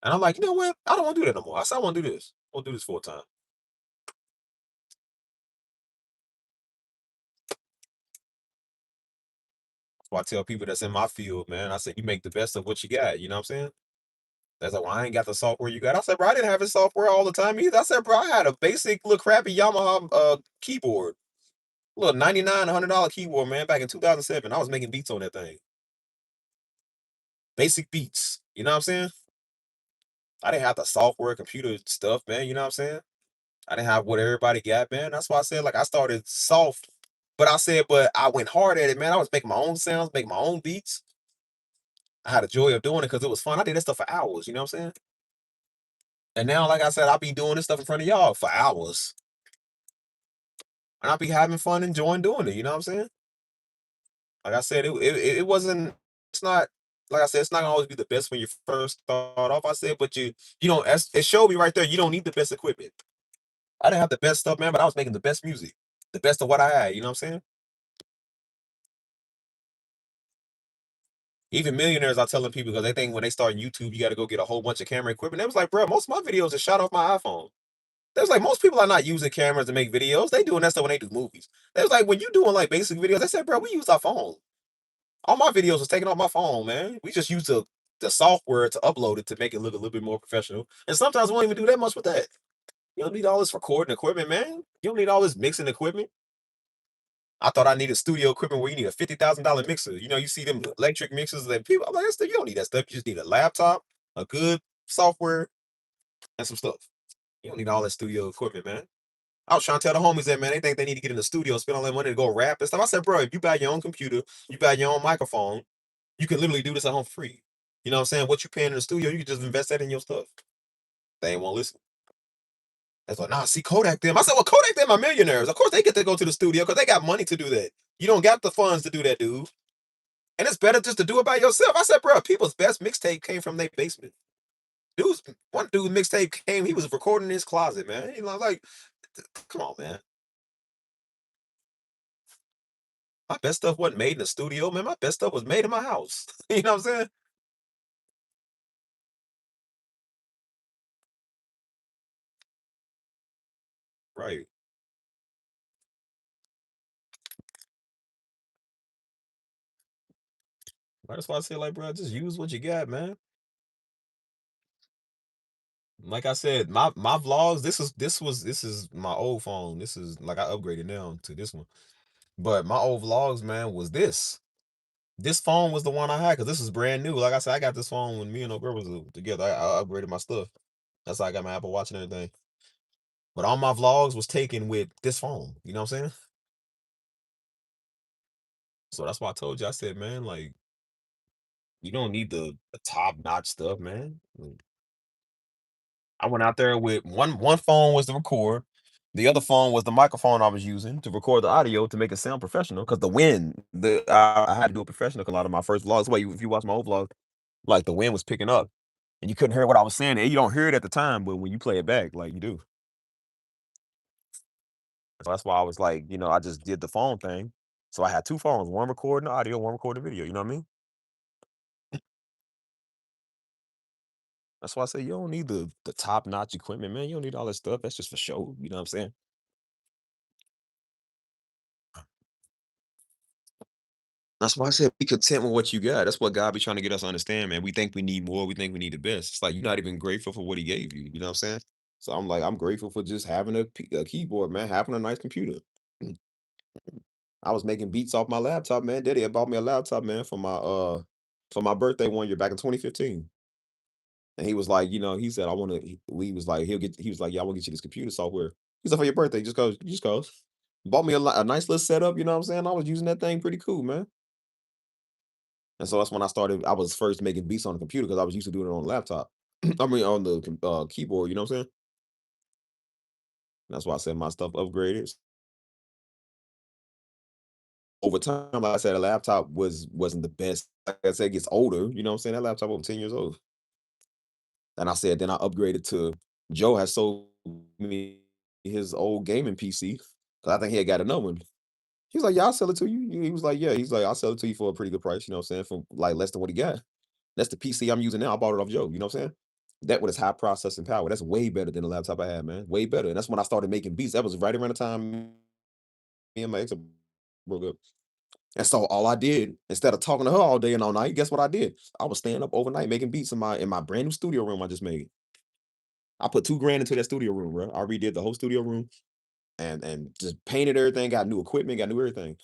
And I'm like, you know what? I don't want to do that no more. I said, I want to do this. I want to do this full time. So I tell people that's in my field, man, I said, you make the best of what you got. You know what I'm saying? That's like, well, I ain't got the software you got. I said, bro, I didn't have this software all the time either. I said, bro, I had a basic little crappy Yamaha keyboard. Little $99, $100 keyboard, man, back in 2007. I was making beats on that thing. Basic beats. You know what I'm saying? I didn't have the software, computer stuff, man. You know what I'm saying? I didn't have what everybody got, man. That's why I said, like, I started soft, but I said, but I went hard at it, man. I was making my own sounds, making my own beats. I had a joy of doing it because it was fun. I did that stuff for hours, you know what I'm saying? And now, like I said, I'll be doing this stuff in front of y'all for hours. And I'll be having fun, enjoying doing it, you know what I'm saying? Like I said, it wasn't, it's not, like I said, it's not gonna always be the best when you first start off. I said, but you don't, it showed me right there, you don't need the best equipment. I didn't have the best stuff, man, but I was making the best music, the best of what I had, you know what I'm saying? Even millionaires are telling people because they think when they start YouTube, you got to go get a whole bunch of camera equipment. They was like, bro, most of my videos are shot off my iPhone. They was like, most people are not using cameras to make videos. They doing that stuff when they do movies. They was like, when you doing like basic videos, they said, bro, we use our phone. All my videos was taken off my phone, man. We just use the software to upload it to make it look a little bit more professional. And sometimes we don't even do that much with that. You don't need all this recording equipment, man. You don't need all this mixing equipment. I thought I needed studio equipment where you need a $50,000 mixer. You know, you see them electric mixers and people. I'm like, you don't need that stuff. You just need a laptop, a good software, and some stuff. You don't need all that studio equipment, man. I was trying to tell the homies that, man, they think they need to get in the studio, spend all that money to go rap and stuff. I said, bro, if you buy your own computer, you buy your own microphone, you can literally do this at home free. You know what I'm saying? What you paying in the studio, you can just invest that in your stuff. They ain't want to listen. That's like, nah, see Kodak them. I said, well, Kodak them are millionaires. Of course they get to go to the studio because they got money to do that. You don't got the funds to do that, dude. And it's better just to do it by yourself. I said, bro, people's best mixtape came from their basement. Dude's one dude mixtape came, he was recording in his closet, man. Like, come on, man. My best stuff wasn't made in the studio, man. My best stuff was made in my house. You know what I'm saying? Right. That's why I say, like, bro, just use what you got, man. Like I said, my vlogs, this is my old phone. This is like I upgraded now to this one. But my old vlogs, man, was this. This phone was the one I had because this is brand new. Like I said, I got this phone when me and old girl was together. I upgraded my stuff. That's how I got my Apple Watch and everything. But all my vlogs was taken with this phone. You know what I'm saying? So that's why I told you. I said, man, like you don't need the top notch stuff, man. I went out there with one phone was to record. The other phone was the microphone I was using to record the audio to make it sound professional. Cause the wind, I had to do it professional. 'Cause a lot of my first vlogs. Wait, if you watch my old vlog, like the wind was picking up, and you couldn't hear what I was saying. And you don't hear it at the time, but when you play it back, like you do. So that's why I was like, I just did the phone thing. So I had two phones, one recording the audio, one recording the video. You know what I mean? That's why I say you don't need the top notch equipment, man. You don't need all that stuff. That's just for show. You know what I'm saying? That's why I said be content with what you got. That's what God be trying to get us to understand, man. We think we need more. We think we need the best. It's like you're not even grateful for what He gave you. You know what I'm saying? So I'm like, I'm grateful for just having a keyboard, man, having a nice computer. I was making beats off my laptop, man. Daddy had bought me a laptop, man, for my birthday one year back in 2015. And he was like, he said, I want to. We was like, he was like, yeah, I want to get you this computer software. He said, for your birthday, just goes. Bought me a nice little setup. You know what I'm saying? I was using that thing pretty cool, man. And so that's when I was first making beats on the computer because I was used to doing it on the laptop. I mean, on the keyboard. You know what I'm saying? That's why I said my stuff upgraded over time. Like I said, a laptop wasn't the best. Like I said, it gets older. You know what I'm saying? That laptop over 10 years old. And I said, then I upgraded to Joe has sold me his old gaming PC because I think he had got another one. He's like, yeah, I'll sell it to you. He was like, yeah, he's like, I'll sell it to you for a pretty good price. You know what I'm saying? For like less than what he got. That's the PC I'm using now. I bought it off Joe. You know what I'm saying? That with its high processing power. That's way better than the laptop I had, man. Way better. And that's when I started making beats. That was right around the time me and my ex broke up. And so all I did, instead of talking to her all day and all night, guess what I did? I was staying up overnight making beats in my brand new studio room I just made. I put 2 grand into that studio room, bro. I redid the whole studio room and just painted everything, got new equipment, got new everything.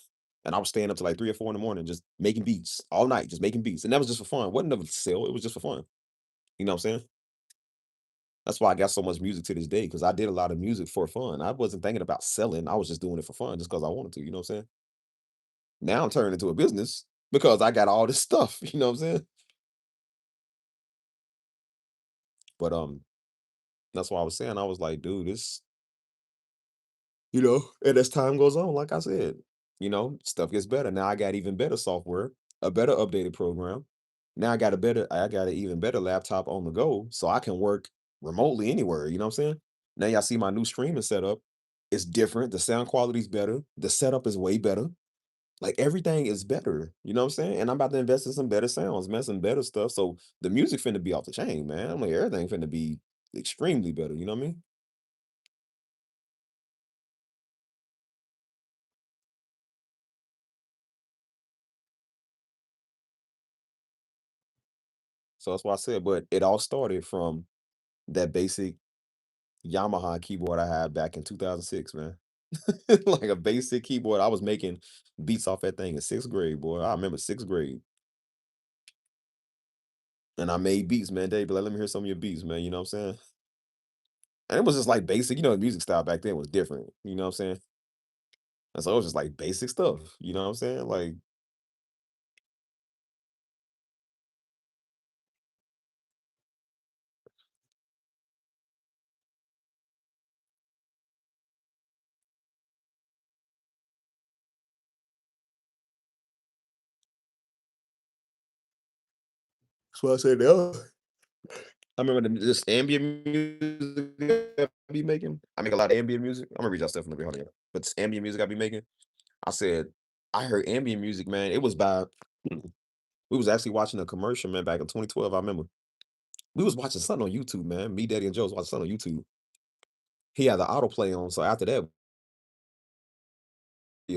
And I was staying up to like 3 or 4 in the morning, just making beats all night, just making beats. And that was just for fun. Wasn't never to sell. It was just for fun. You know what I'm saying? That's why I got so much music to this day because I did a lot of music for fun. I wasn't thinking about selling. I was just doing it for fun just because I wanted to. You know what I'm saying? Now I'm turning into a business because I got all this stuff. You know what I'm saying? But that's why I was saying I was like, dude, this, and as time goes on, like I said, stuff gets better. Now I got even better software, a better updated program. Now I got an even better laptop on the go, so I can work remotely anywhere. You know what I'm saying? Now y'all see my new streaming setup. It's different. The sound quality is better. The setup is way better. Like everything is better. You know what I'm saying? And I'm about to invest in some better sounds, man, some better stuff. So the music finna be off the chain, man. I'm like everything finna be extremely better. You know what I mean? So that's why I said, but it all started from that basic Yamaha keyboard I had back in 2006, man. Like a basic keyboard. I was making beats off that thing in sixth grade, boy. I remember sixth grade. And I made beats, man. They be like, let me hear some of your beats, man. You know what I'm saying? And it was just like basic, the music style back then was different. You know what I'm saying? And so it was just like basic stuff. You know what I'm saying? Like, that's what I said. I remember this ambient music I be making. I make a lot of ambient music. I'm gonna read y'all stuff in the hold on. But this ambient music I be making, I said, I heard ambient music, man. It was by we was actually watching a commercial, man, back in 2012. I remember we was watching something on YouTube, man. Me, Daddy, and Joe was watching something on YouTube. He had the autoplay on, so after that,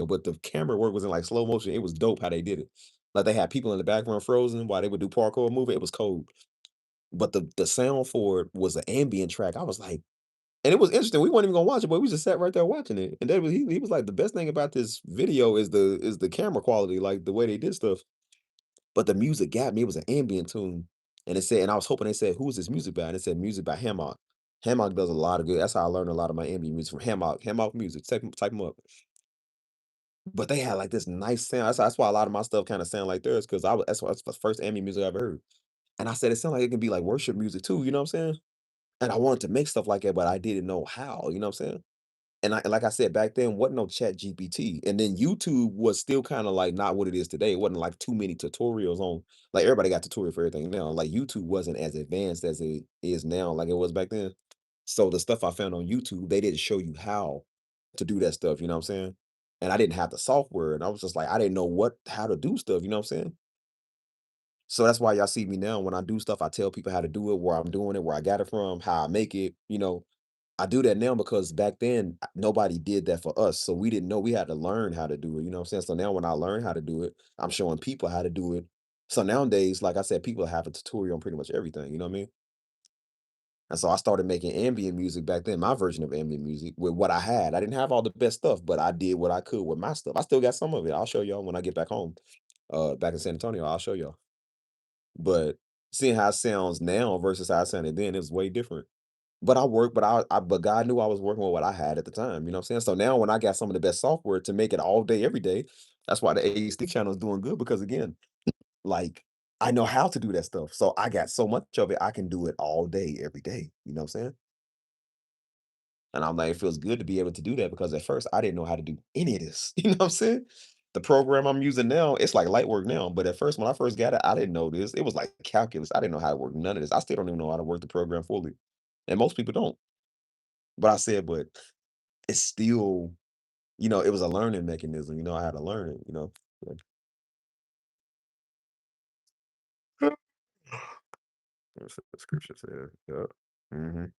but the camera work was in like slow motion. It was dope how they did it. Like they had people in the background frozen while they would do parkour movie. It was cold. But the sound for it was an ambient track. I was like, and it was interesting. We weren't even gonna watch it, but we just sat right there watching it. And that was he was like, the best thing about this video is the camera quality, like the way they did stuff. But the music got me. It was an ambient tune. And it said, and I was hoping they said, who's this music by? And it said music by Hammock. Hammock does a lot of good. That's how I learned a lot of my ambient music from Hammock. Hammock music. Type 'em up. But they had like this nice sound. That's why a lot of my stuff kind of sound like theirs, because that's the first ambient music I ever heard. And I said it sounded like it can be like worship music too, you know what I'm saying? And I wanted to make stuff like that, but I didn't know how, you know what I'm saying? And like I said, back then wasn't no chat GPT. And then YouTube was still kind of like not what it is today. It wasn't like too many tutorials on, like everybody got tutorial for everything now. Like YouTube wasn't as advanced as it is now, like it was back then. So the stuff I found on YouTube, they didn't show you how to do that stuff, you know what I'm saying? And I didn't have the software. And I was just like, I didn't know how to do stuff, you know what I'm saying? So that's why y'all see me now when I do stuff, I tell people how to do it, where I'm doing it, where I got it from, how I make it, you know. I do that now because back then nobody did that for us. So we didn't know we had to learn how to do it. You know what I'm saying? So now when I learn how to do it, I'm showing people how to do it. So nowadays, like I said, people have a tutorial on pretty much everything. You know what I mean? And so I started making ambient music back then, my version of ambient music with what I had. I didn't have all the best stuff, but I did what I could with my stuff. I still got some of it. I'll show y'all when I get back home. Back in San Antonio, I'll show y'all. But seeing how it sounds now versus how it sounded then, it was way different. But I worked, but but God knew I was working with what I had at the time, you know what I'm saying? So now when I got some of the best software to make it all day, every day, that's why the ADHD channel is doing good because again, like I know how to do that stuff. So I got so much of it, I can do it all day, every day. You know what I'm saying? And I'm like, it feels good to be able to do that because at first I didn't know how to do any of this. You know what I'm saying? The program I'm using now, it's like light work now. But at first, when I first got it, I didn't know this. It was like calculus. I didn't know how to work none of this. I still don't even know how to work the program fully. And most people don't. But I said, but it's still, it was a learning mechanism, I had to learn it, you know? Yeah. That's what the scripture said, yeah. Mhm.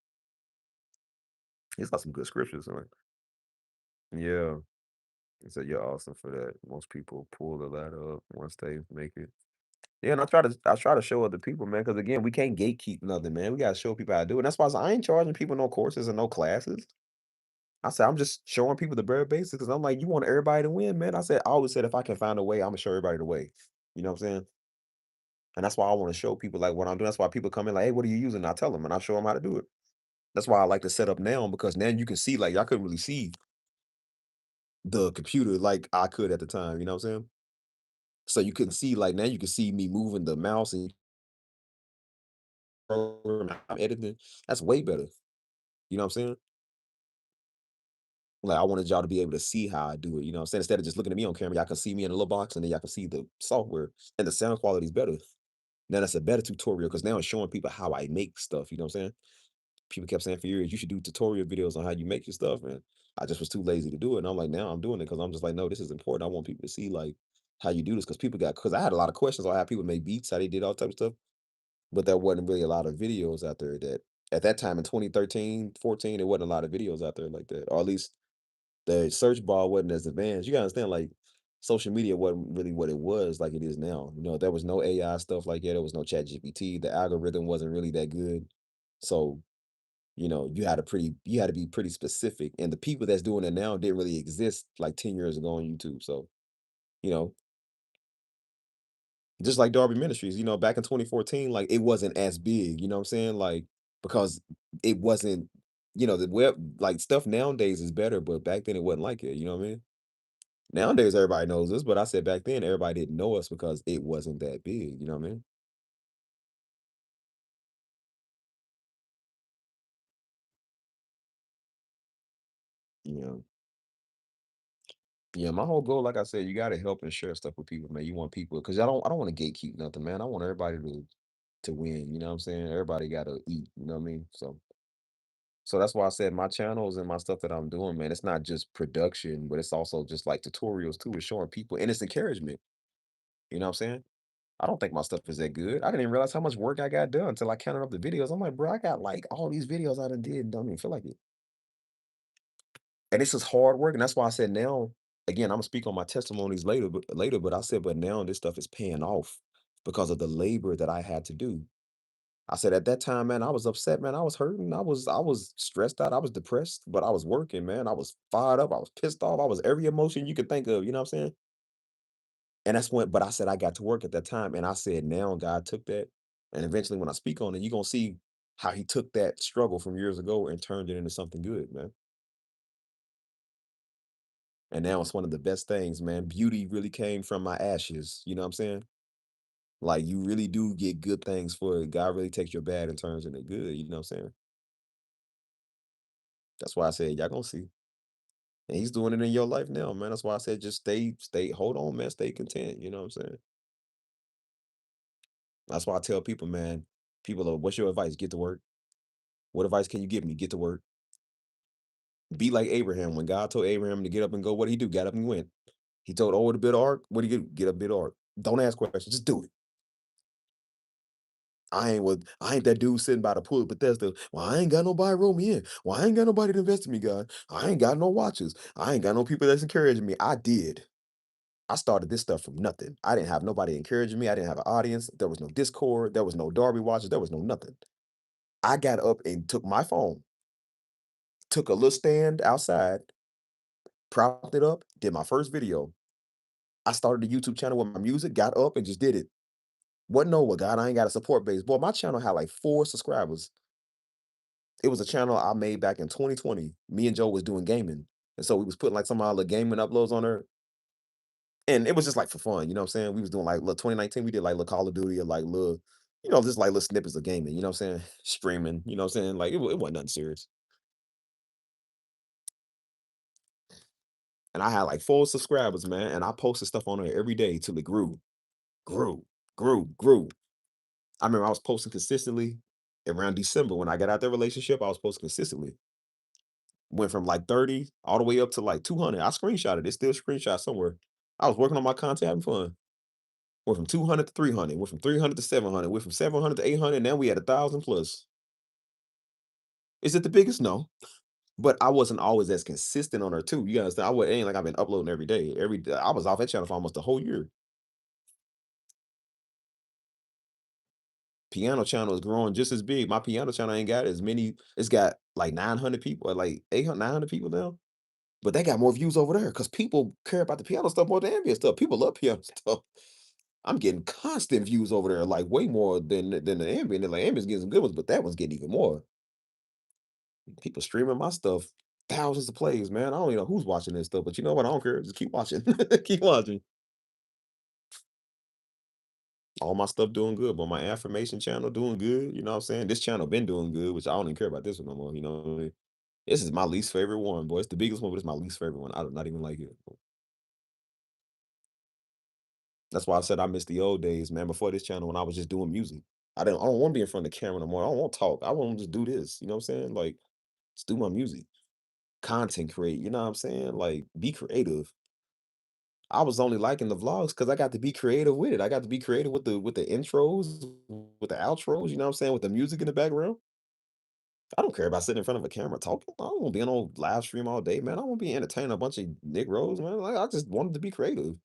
It's got some good scriptures in it. Yeah. It said, "You're awesome for that." Most people pull the ladder up once they make it. Yeah, and I try to show other people, man, because again, we can't gatekeep nothing, man. We gotta show people how to do it. And that's why I ain't charging people no courses and no classes. I said, I'm just showing people the bare basics. Because 'cause I'm like, "You want everybody to win, man?" I always said, "If I can find a way, Imma show everybody the way." You know what I'm saying? And that's why I wanna show people, like, what I'm doing. That's why people come in like, "Hey, what are you using?" I tell them, and I show them how to do it. That's why I like to set up now because now you can see, like, y'all couldn't really see the computer like I could at the time, you know what I'm saying? So you couldn't see, like, now you can see me moving the mouse and program I'm editing. That's way better. You know what I'm saying? Like, I wanted y'all to be able to see how I do it, you know what I'm saying? Instead of just looking at me on camera, y'all can see me in a little box, and then y'all can see the software, and the sound quality is better. Now that's a better tutorial because now it's showing people how I make stuff, you know what I'm saying? People kept saying for years, "You should do tutorial videos on how you make your stuff," and I just was too lazy to do it, and I'm like, now I'm doing it because 'cause I'm just like, "No, this is important. I want people to see, like, how you do this because because I had a lot of questions on how people make beats, how they did all type of stuff, but there wasn't really a lot of videos out there that at that time in 2013, 14, there wasn't a lot of videos out there like that, or at least the search bar wasn't as advanced. You gotta understand, like, social media wasn't really what it was like it is now. There was no AI stuff like that. There was no Chat GPT. The algorithm wasn't really that good. So, you had to be pretty specific. And the people that's doing it now didn't really exist like 10 years ago on YouTube. So, you know, just like Darby Ministries, back in 2014, like it wasn't as big, you know what I'm saying? Like, because it wasn't, the web like stuff nowadays is better, but back then it wasn't like it, you know what I mean? Nowadays, everybody knows us, but I said back then everybody didn't know us because it wasn't that big. You know what I mean? Yeah. Yeah. My whole goal, like I said, you got to help and share stuff with people, man. You want people because I don't want to gatekeep nothing, man. I want everybody to win. You know what I'm saying? Everybody got to eat. You know what I mean? So that's why I said my channels and my stuff that I'm doing, man, it's not just production, but it's also just like tutorials too. It's showing people and it's encouragement. You know what I'm saying? I don't think my stuff is that good. I didn't even realize how much work I got done until I counted up the videos. I'm like, bro, I got like all these videos I done did, don't even feel like it. And this is hard work. And that's why I said now, again, I'm gonna speak on my testimonies later, but I said, but now this stuff is paying off because of the labor that I had to do. I said at that time, man, I was upset, man. I was hurting. I was stressed out. I was depressed, but I was working, man. I was fired up. I was pissed off. I was every emotion you could think of. You know what I'm saying? And that's when, but I said I got to work at that time, and I said now God took that, and eventually when I speak on it, you're gonna see how He took that struggle from years ago and turned it into something good, man. And now it's one of the best things, man. Beauty really came from my ashes. You know what I'm saying? Like you really do get good things for it. God really takes your bad and turns into good. You know what I'm saying? That's why I said y'all gonna see. And He's doing it in your life now, man. That's why I said just hold on, man, stay content. You know what I'm saying? That's why I tell people, man, people are, what's your advice? Get to work. What advice can you give me? Get to work. Be like Abraham. When God told Abraham to get up and go, what did he do? Got up and went. He told Owen to build an ark. What did he do? Get up, build an ark. Don't ask questions. Just do it. I ain't that dude sitting by the pool of Bethesda. Well, I ain't got nobody roll me in. Well, I ain't got nobody to invest in me, God. I ain't got no watches. I ain't got no people that's encouraging me. I did. I started this stuff from nothing. I didn't have nobody encouraging me. I didn't have an audience. There was no Discord. There was no Darby watches. There was no nothing. I got up and took my phone, took a little stand outside, propped it up, did my first video. I started a YouTube channel with my music, got up and just did it. Wasn't no, well, God, I ain't got a support base. Boy, my channel had like 4 subscribers. It was a channel I made back in 2020. Me and Joe was doing gaming. And so we was putting like some of our little gaming uploads on there. And it was just like for fun, you know what I'm saying? We was doing like little 2019, we did like little Call of Duty or like little, just like little snippets of gaming, you know what I'm saying? Streaming, you know what I'm saying? Like it wasn't nothing serious. And I had like 4 subscribers, man. And I posted stuff on there every day till it grew, grew. I remember I was posting consistently around December when I got out that relationship. I was posting consistently. Went from like 30 all the way up to like 200. I screenshotted it. It's still screenshot somewhere. I was working on my content, having fun. Went from 200 to 300. Went from 300 to 700. Went from 700 to 800. Now we had 1,000 plus. Is it the biggest? No. But I wasn't always as consistent on her too. You understand? It ain't like I've been uploading every day. Every day. I was off that channel for almost a whole year. Piano channel is growing just as big. My piano channel ain't got as many. It's got like 900 people, or like 800, 900 people now. But they got more views over there because people care about the piano stuff more than ambient stuff. People love piano stuff. I'm getting constant views over there, like way more than the ambient. And like ambient's getting some good ones, but that one's getting even more. People streaming my stuff, thousands of plays, man. I don't even know who's watching this stuff, but you know what? I don't care. Just keep watching. Keep watching. All my stuff doing good, but my affirmation channel doing good. You know what I'm saying? This channel been doing good, which I don't even care about this one no more. You know what I mean? This is my least favorite one, boy. It's the biggest one, but it's my least favorite one. I do not even like it. That's why I said I miss the old days, man. Before this channel, when I was just doing music, I don't want to be in front of the camera no more. I don't want to talk. I want to just do this. You know what I'm saying? Like, just do my music, content create. You know what I'm saying? Like, be creative. I was only liking the vlogs because I got to be creative with it. I got to be creative with the intros, with the outros. You know what I'm saying? With the music in the background. I don't care about sitting in front of a camera talking. I don't want to be on no live stream all day, man. I want to be entertaining a bunch of Nick Rose, man. Like, I just wanted to be creative.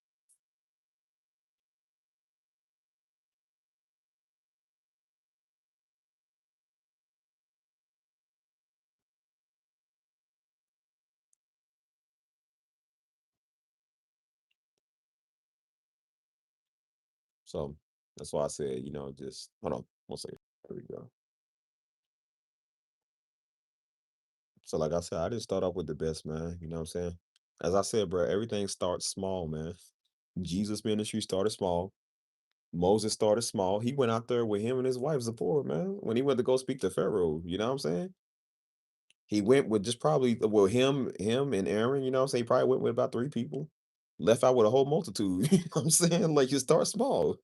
So that's why I said, just hold on one second. There we go. So like I said, I didn't start off with the best, man. You know what I'm saying? As I said, bro, everything starts small, man. Jesus ministry started small. Moses started small. He went out there with him and his wife Zipporah, man. When he went to go speak to Pharaoh, you know what I'm saying? He went with just probably him and Aaron, you know what I'm saying? He probably went with about 3 people. Left out with a whole multitude. You know what I'm saying? Like you start small.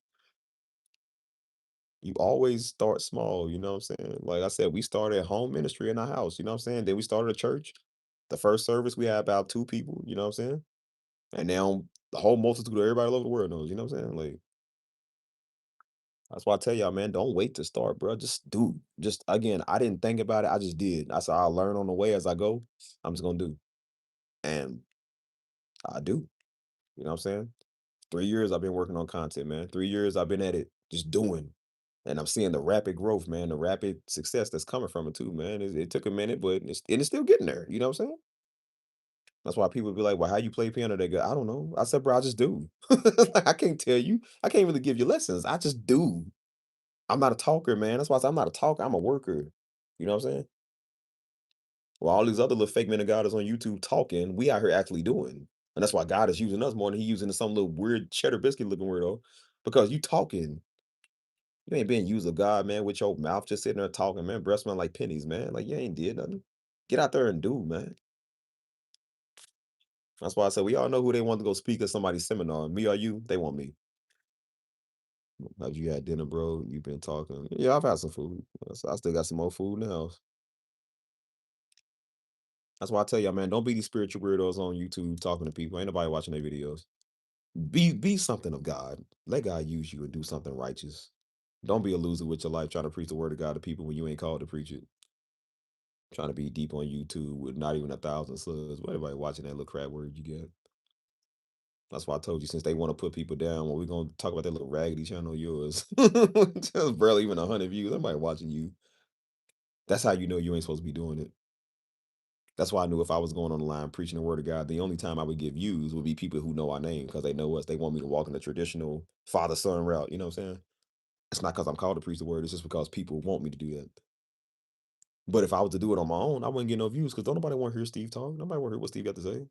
You always start small, you know what I'm saying? Like I said, we started home ministry in our house, you know what I'm saying? Then we started a church. The first service, we had about 2 people, you know what I'm saying? And now the whole multitude of everybody all over the world knows, you know what I'm saying? Like, that's why I tell y'all, man, don't wait to start, bro. Just do. Just again, I didn't think about it. I just did. I said I'll learn on the way as I go. I'm just gonna do. And I do. You know what I'm saying? 3 years I've been working on content, man. 3 years I've been at it, just doing. And I'm seeing the rapid growth, man, the rapid success that's coming from it too, man. It took a minute, but it's still getting there. You know what I'm saying? That's why people be like, "Well, how you play piano that good?" I don't know. I said, "Bro, I just do." Like, I can't tell you. I can't really give you lessons. I just do. I'm not a talker, man. That's why I said I'm not a talker. I'm a worker. You know what I'm saying? Well, all these other little fake men of God is on YouTube talking. We out here actually doing. And that's why God is using us more than he using some little weird cheddar biscuit looking weirdo. Because you talking. You ain't being used of God, man, with your mouth just sitting there talking, man. Breath smell like pennies, man. Like you ain't did nothing. Get out there and do, man. That's why I said we all know who they want to go speak at somebody's seminar. Me or you, they want me. Have you had dinner, bro? You've been talking. Yeah, I've had some food. I still got some more food in the house. That's why I tell y'all, man, don't be these spiritual weirdos on YouTube talking to people. Ain't nobody watching their videos. Be something of God. Let God use you and do something righteous. Don't be a loser with your life trying to preach the word of God to people when you ain't called to preach it. Trying to be deep on YouTube with not even 1,000 subs. What everybody watching that little crap word you get? That's why I told you since they want to put people down, well, we're gonna talk about that little raggedy channel of yours. Just barely even 100 views. Somebody watching you. That's how you know you ain't supposed to be doing it. That's why I knew if I was going on the line preaching the word of God, the only time I would give views would be people who know our name because they know us. They want me to walk in the traditional father son route. You know what I'm saying? It's not because I'm called to preach the word. It's just because people want me to do that. But if I was to do it on my own, I wouldn't get no views because don't nobody want to hear Steve talk. Nobody want to hear what Steve got to say.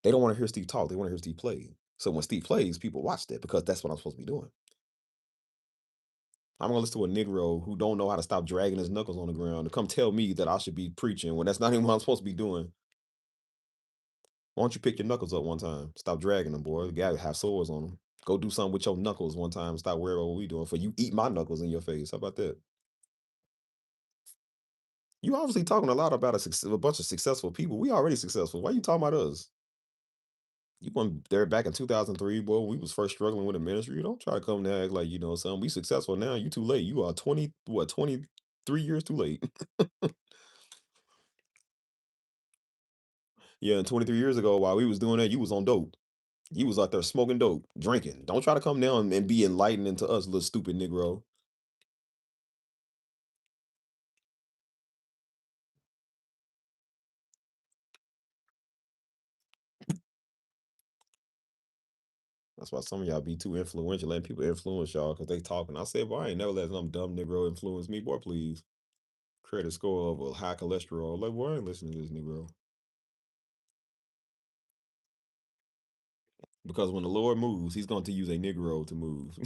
They don't want to hear Steve talk. They want to hear Steve play. So when Steve plays, people watch that because that's what I'm supposed to be doing. I'm gonna listen to a Negro who don't know how to stop dragging his knuckles on the ground to come tell me that I should be preaching when that's not even what I'm supposed to be doing. Why don't you pick your knuckles up one time? Stop dragging them, boy. The guy have sores on them. Go do something with your knuckles one time. Stop worrying about what we doing. For you eat my knuckles in your face. How about that? You obviously talking a lot about a bunch of successful people. We already successful. Why you talking about us? You went there back in 2003, boy. We was first struggling with the ministry. Don't try to come there and act like you know something. We successful now. You too late. You are 23 years too late. Yeah, and 23 years ago, while we was doing that, you was on dope. You was out there smoking dope, drinking. Don't try to come down and be enlightening to us, little stupid Negro. That's why some of y'all be too influential, letting people influence y'all because they talking. I said, boy, I ain't never let some dumb Negro influence me, boy, please. Credit score of a high cholesterol. Like, boy, I ain't listening to this Negro. Because when the Lord moves, he's going to use a Negro to move.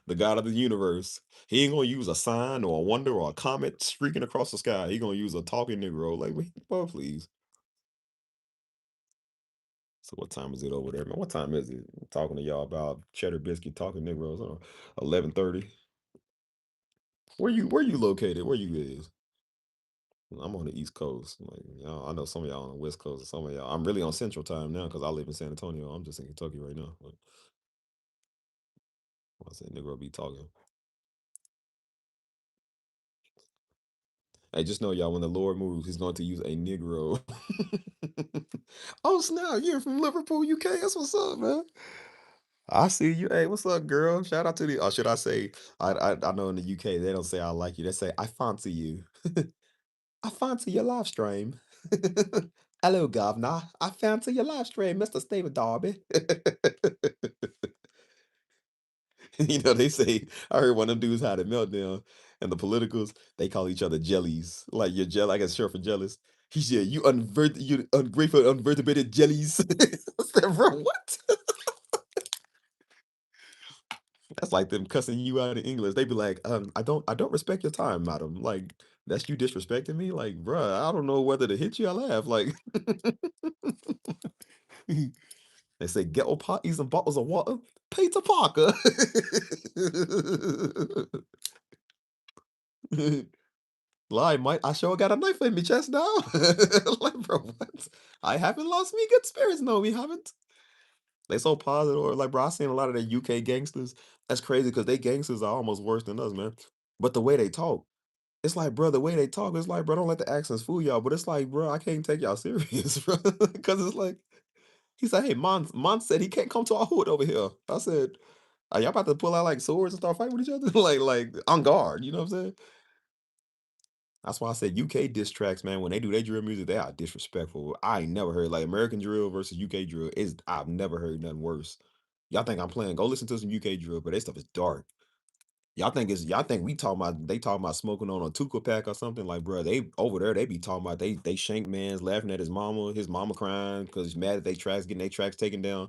The God of the universe. He ain't going to use a sign or a wonder or a comet streaking across the sky. He going to use a talking Negro. Like, boy, please. So what time is it over there, man? What time is it? I'm talking to y'all about cheddar biscuit talking Negroes. 11:30. Where you located? Where you is? I'm on the East Coast. Like y'all, I know some of y'all on the West Coast and some of y'all. I'm really on Central Time now because I live in San Antonio. I'm just in Kentucky right now. But I said Negro be talking. Hey, just know y'all, when the Lord moves, he's going to use a Negro. Oh snap, you're from Liverpool, UK. That's what's up, man. I see you. Hey, what's up, girl? Shout out to the or should I say I know in the UK they don't say I like you. They say I fancy you. I fancy your live stream. Hello, governor. I fancy your live stream, Mr. Stephen Darby. You know, they say I heard one of them dudes had a meltdown and the politicals, they call each other jellies. Like you're I guess short for jealous. He said, you ungrateful, unvertebrated jellies. I said, bro, what? That's like them cussing you out in English. They be like, I don't respect your time, madam. Like, that's you disrespecting me? Like, bruh, I don't know whether to hit you or laugh. Like, they They say ghetto pot using bottles of water. Peter Parker. Lie, Mike. I sure got a knife in me chest now. Like, bro, what? I haven't lost me good spirits. No, we haven't. They so positive, or like, bro, I seen a lot of the UK gangsters. That's crazy because they gangsters are almost worse than us, man. But the way they talk, it's like, bro, the way they talk, it's like, bro, don't let the accents fool y'all. But it's like, bro, I can't take y'all serious, bro. Because it's like, he said, hey, Mon said he can't come to our hood over here. I said, are y'all about to pull out like swords and start fighting with each other? Like on guard, you know what I'm saying? That's why I said UK diss tracks, man. When they do their drill music, they are disrespectful. I ain't never heard like American drill versus UK drill. Is I've never heard nothing worse. Y'all think I'm playing? Go listen to some UK drill, but that stuff is dark. Y'all think we talking about they talking about smoking on a Tuka pack or something like, bro? They over there they be talking about they shank man's laughing at his mama crying because he's mad at they tracks getting their tracks taken down.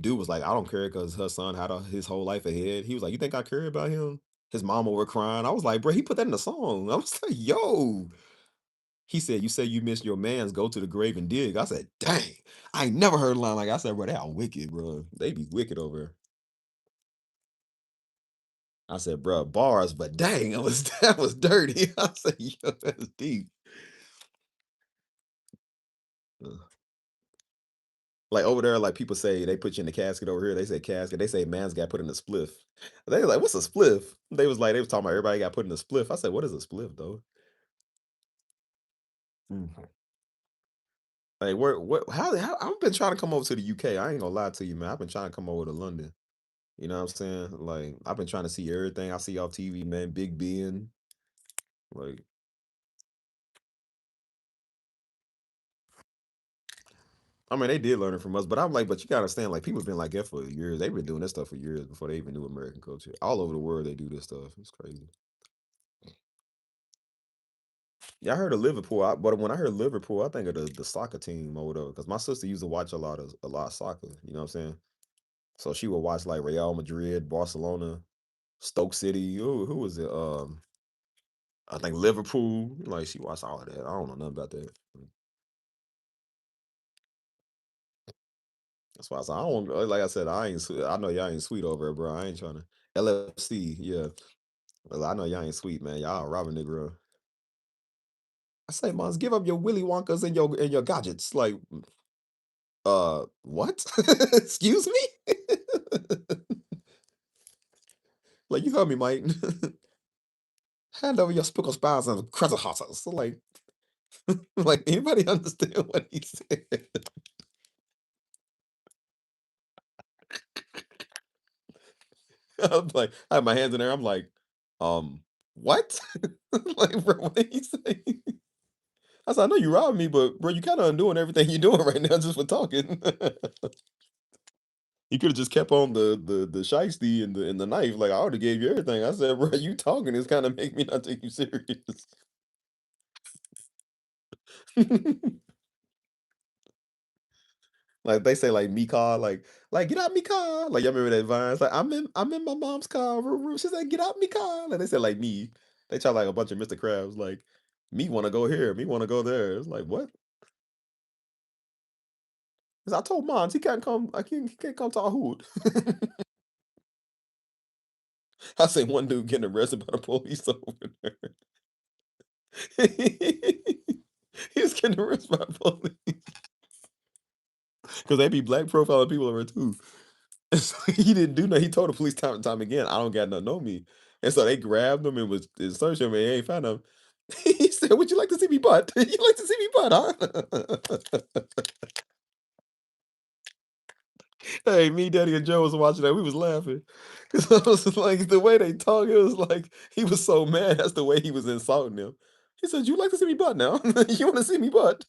Dude was like, I don't care because her son had his whole life ahead. He was like, you think I care about him? His mama were crying. I was like, bro, he put that in the song. I was like, yo. He said, you say you miss your mans, go to the grave and dig. I said, dang. I ain't never heard a line like I said, bro, they are wicked, bro. They be wicked over here. I said, bro, bars, but dang, it was that was dirty. I said, yo, that's deep. Uh, Like over there, like people say they put you in the casket over here. They say casket. They say man's got put in a spliff. They was like, what's a spliff? They was talking about everybody got put in a spliff. I said, what is a spliff though? Mm. Like what how I've been trying to come over to the UK. I ain't gonna lie to you, man. I've been trying to come over to London. You know what I'm saying? Like I've been trying to see everything I see off TV, man. Big Ben. Like, I mean, they did learn it from us, but I'm like, but you gotta understand, like, people been like that for years. They've been doing this stuff for years before they even knew American culture. All over the world, they do this stuff. It's crazy. Yeah, I heard of Liverpool, but when I heard Liverpool, I think of the soccer team over there because my sister used to watch a lot of soccer. You know what I'm saying? So she would watch like Real Madrid, Barcelona, Stoke City. Who was it? I think Liverpool. Like she watched all of that. I don't know nothing about that. That's why I said I don't like I said I ain't. I know y'all ain't sweet over it, bro. I ain't trying to LFC. Yeah, well, I know y'all ain't sweet, man. Y'all robbing nigga. I say, Mons, give up your Willy Wonkas and your gadgets. Like, what? Excuse me? Like, you heard me, Mike. Hand over your spickle spies and crescent hotters. So, like anybody understand what he said? I'm like, I have my hands in there. I'm like, what? Like, bro, what did he say? I said, I know you robbed me, but bro, you kind of undoing everything you're doing right now just for talking. You could have just kept on the shiesty and the knife. Like I already gave you everything. I said, bro, you talking is kind of make me not take you serious. Like they say, like me car, like get out me car. Like y'all remember that vine? It's like I'm in my mom's car. She said, get out me car. Like they said, like me. They try like a bunch of Mr. Krabs. Like me want to go here, me want to go there. It's like what? 'Cause I told moms he can't come. He can't come to our hood. I say one dude getting arrested by the police over there. He was getting arrested by police because they be black profiling people over too. And so he didn't do nothing. He told the police time and time again, "I don't got nothing on me." And so they grabbed him and was and searched him and they ain't found him. He said, "Would you like to see me butt? You like to see me butt, huh?" Hey, me, Daddy, and Joe was watching that. We was laughing because I was like, the way they talk, it was like he was so mad. That's the way he was insulting him. He said, "You like to see me butt now? You want to see me butt?"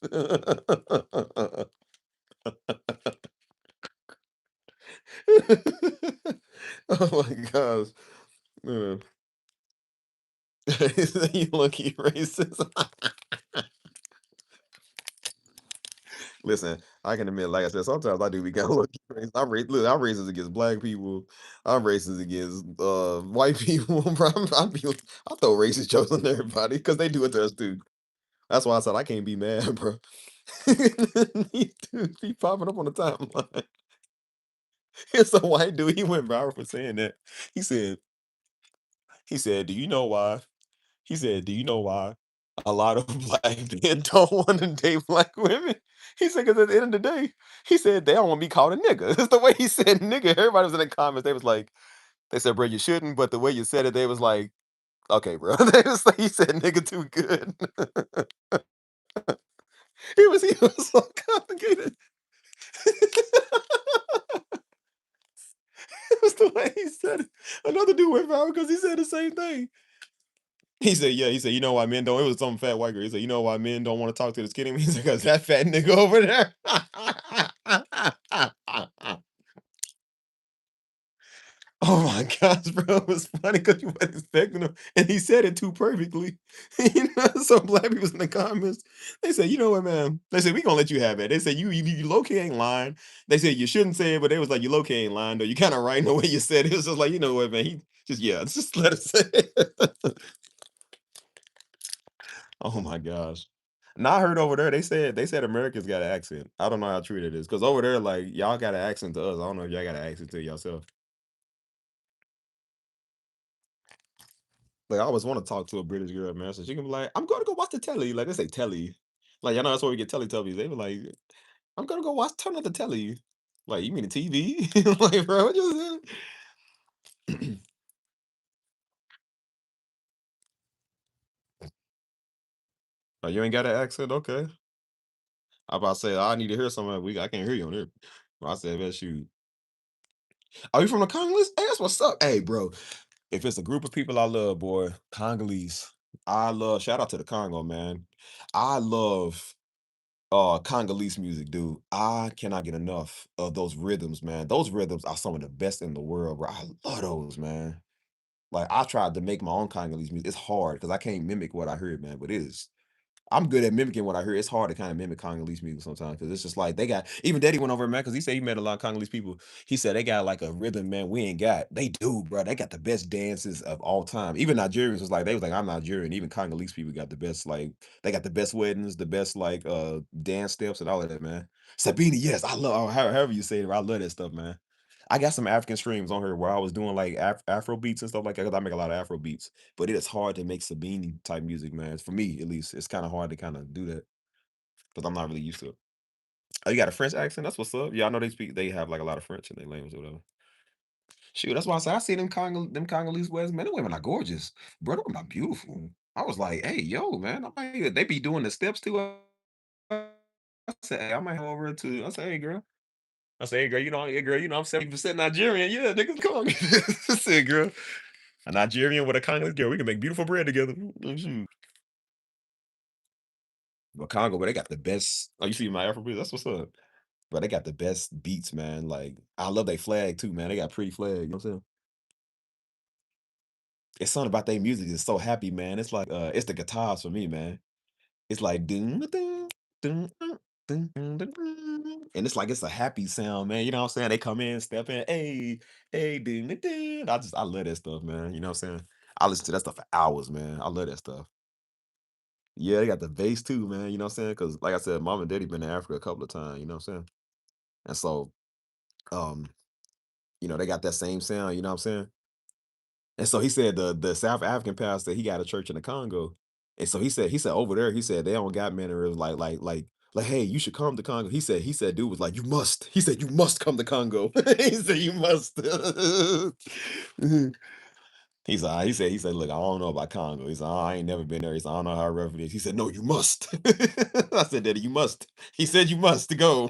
Oh my gosh. Man. You lucky racist. Listen, I can admit, like I said, sometimes I do be kind of lucky racist. Look, I'm racist against black people. I'm racist against white people. Bro, I throw racist jokes on everybody because they do it to us too. That's why I said I can't be mad, bro. These dudes be popping up on the timeline. It's a white dude. He went viral for saying that. He said, "Do you know why?" He said, "Do you know why a lot of black men don't want to date black women?" He said, "Because at the end of the day," he said, "they don't want to be called a nigga." It's the way he said nigga. Everybody was in the comments. They was like, they said, "Bro, you shouldn't," but the way you said it, they was like, "Okay, bro." They was like, he said nigga too good. He was so complicated. It was the way he said it. Another dude went viral because he said the same thing. He said, "Yeah." He said, "You know why men don't?" It was some fat white girl. He said, "You know why men don't want to talk to the skinny man?" He said, "Because that fat nigga over there." Oh my gosh, bro! It was funny because you weren't expecting him, and he said it too perfectly. So black people was in the comments. They said, "You know what, man?" They said, "We gonna let you have it." They said, "You low key ain't lying." They said, "You shouldn't say it," but they was like, "You low key ain't lying though. You kind of right in the way you said it." It was just like, you know what, man? He just yeah, just let us say it. Oh my gosh. Now I heard over there they said Americans got an accent. I don't know how true that is because over there like y'all got an accent to us. I don't know if y'all got an accent to yourself. Like, I always wanna talk to a British girl, man, so she can be like, "I'm gonna go watch the telly." Like, they say telly. Like, I know that's where we get Teletubbies. They be like, "I'm gonna go watch turn on the telly." Like, "You mean the TV?" Like, "Bro, what you saying?" "Oh, you ain't got an accent? Okay." I about to say, "I need to hear some of we I can't hear you on here." I said, "Man, shoot." "Are you from the Congolese? Hey, that's what's up." Hey, bro, if it's a group of people I love, boy, Congolese. I love shout out to the Congo, man. I love Congolese music, dude. I cannot get enough of those rhythms, man. Those rhythms are some of the best in the world, bro. I love those, man. Like I tried to make my own Congolese music. It's hard because I can't mimic what I heard, man. But it is I'm good at mimicking what I hear. It's hard to kind of mimic Congolese music sometimes because it's just like they got even Daddy went over, man, because he said he met a lot of Congolese people. He said they got like a rhythm, man, we ain't got. They do, bro. They got the best dances of all time. Even Nigerians was like, they was like, I'm Nigerian. Even Congolese people got the best, like, they got the best weddings, the best like dance steps and all of that, man. Sabini, yes, I love however you say it, I love that stuff, man. I got some African streams on here where I was doing like Afro beats and stuff like that because I make a lot of Afro beats. But it is hard to make Sabini type music, man. For me, at least, it's kind of hard to kind of do that because I'm not really used to it. Oh, you got a French accent? That's what's up. Yeah, I know they have like a lot of French in their language or whatever. Shoot, that's why I say I see them Congolese West, man. Them women are gorgeous, bro. Them are beautiful. I was like, hey, yo, man, they be doing the steps too. I said, hey, I might go over to. I said, hey, girl. I said, hey, girl, I'm 70% Nigerian. Yeah, nigga, come on. I said, girl, a Nigerian with a Congolese girl, we can make beautiful bread together. Shoot. But Congo, but they got the best. Oh, you see my Afrobeat? That's what's up. But they got the best beats, man. Like I love their flag too, man. They got pretty flag. You know what I'm saying? It's something about their music is so happy, man. It's like it's the guitars for me, man. It's like dun, dun, dun, dun, dun, dun, dun, dun, and it's like it's a happy sound, man. You know what I'm saying? They come in, step in, hey, hey, dun, dun, dun. I love that stuff, man. You know what I'm saying? I listen to that stuff for hours, man. I love that stuff. Yeah, they got the bass too, man. You know what I'm saying? Because like I said, mom and daddy been to Africa a couple of times. You know what I'm saying? And so, um, they got that same sound. You know what I'm saying? And so he said the South African pastor, he got a church in the Congo. And so he said over there, he said they don't got manners like, hey, you should come to Congo. He said, dude was like, you must. He said, you must come to Congo. He said, you must. He said, look, I don't know about Congo. He said, "Oh, I ain't never been there. He said, I don't know how rough it is. He said, no, you must. I said, Daddy, you must. He said, you must go.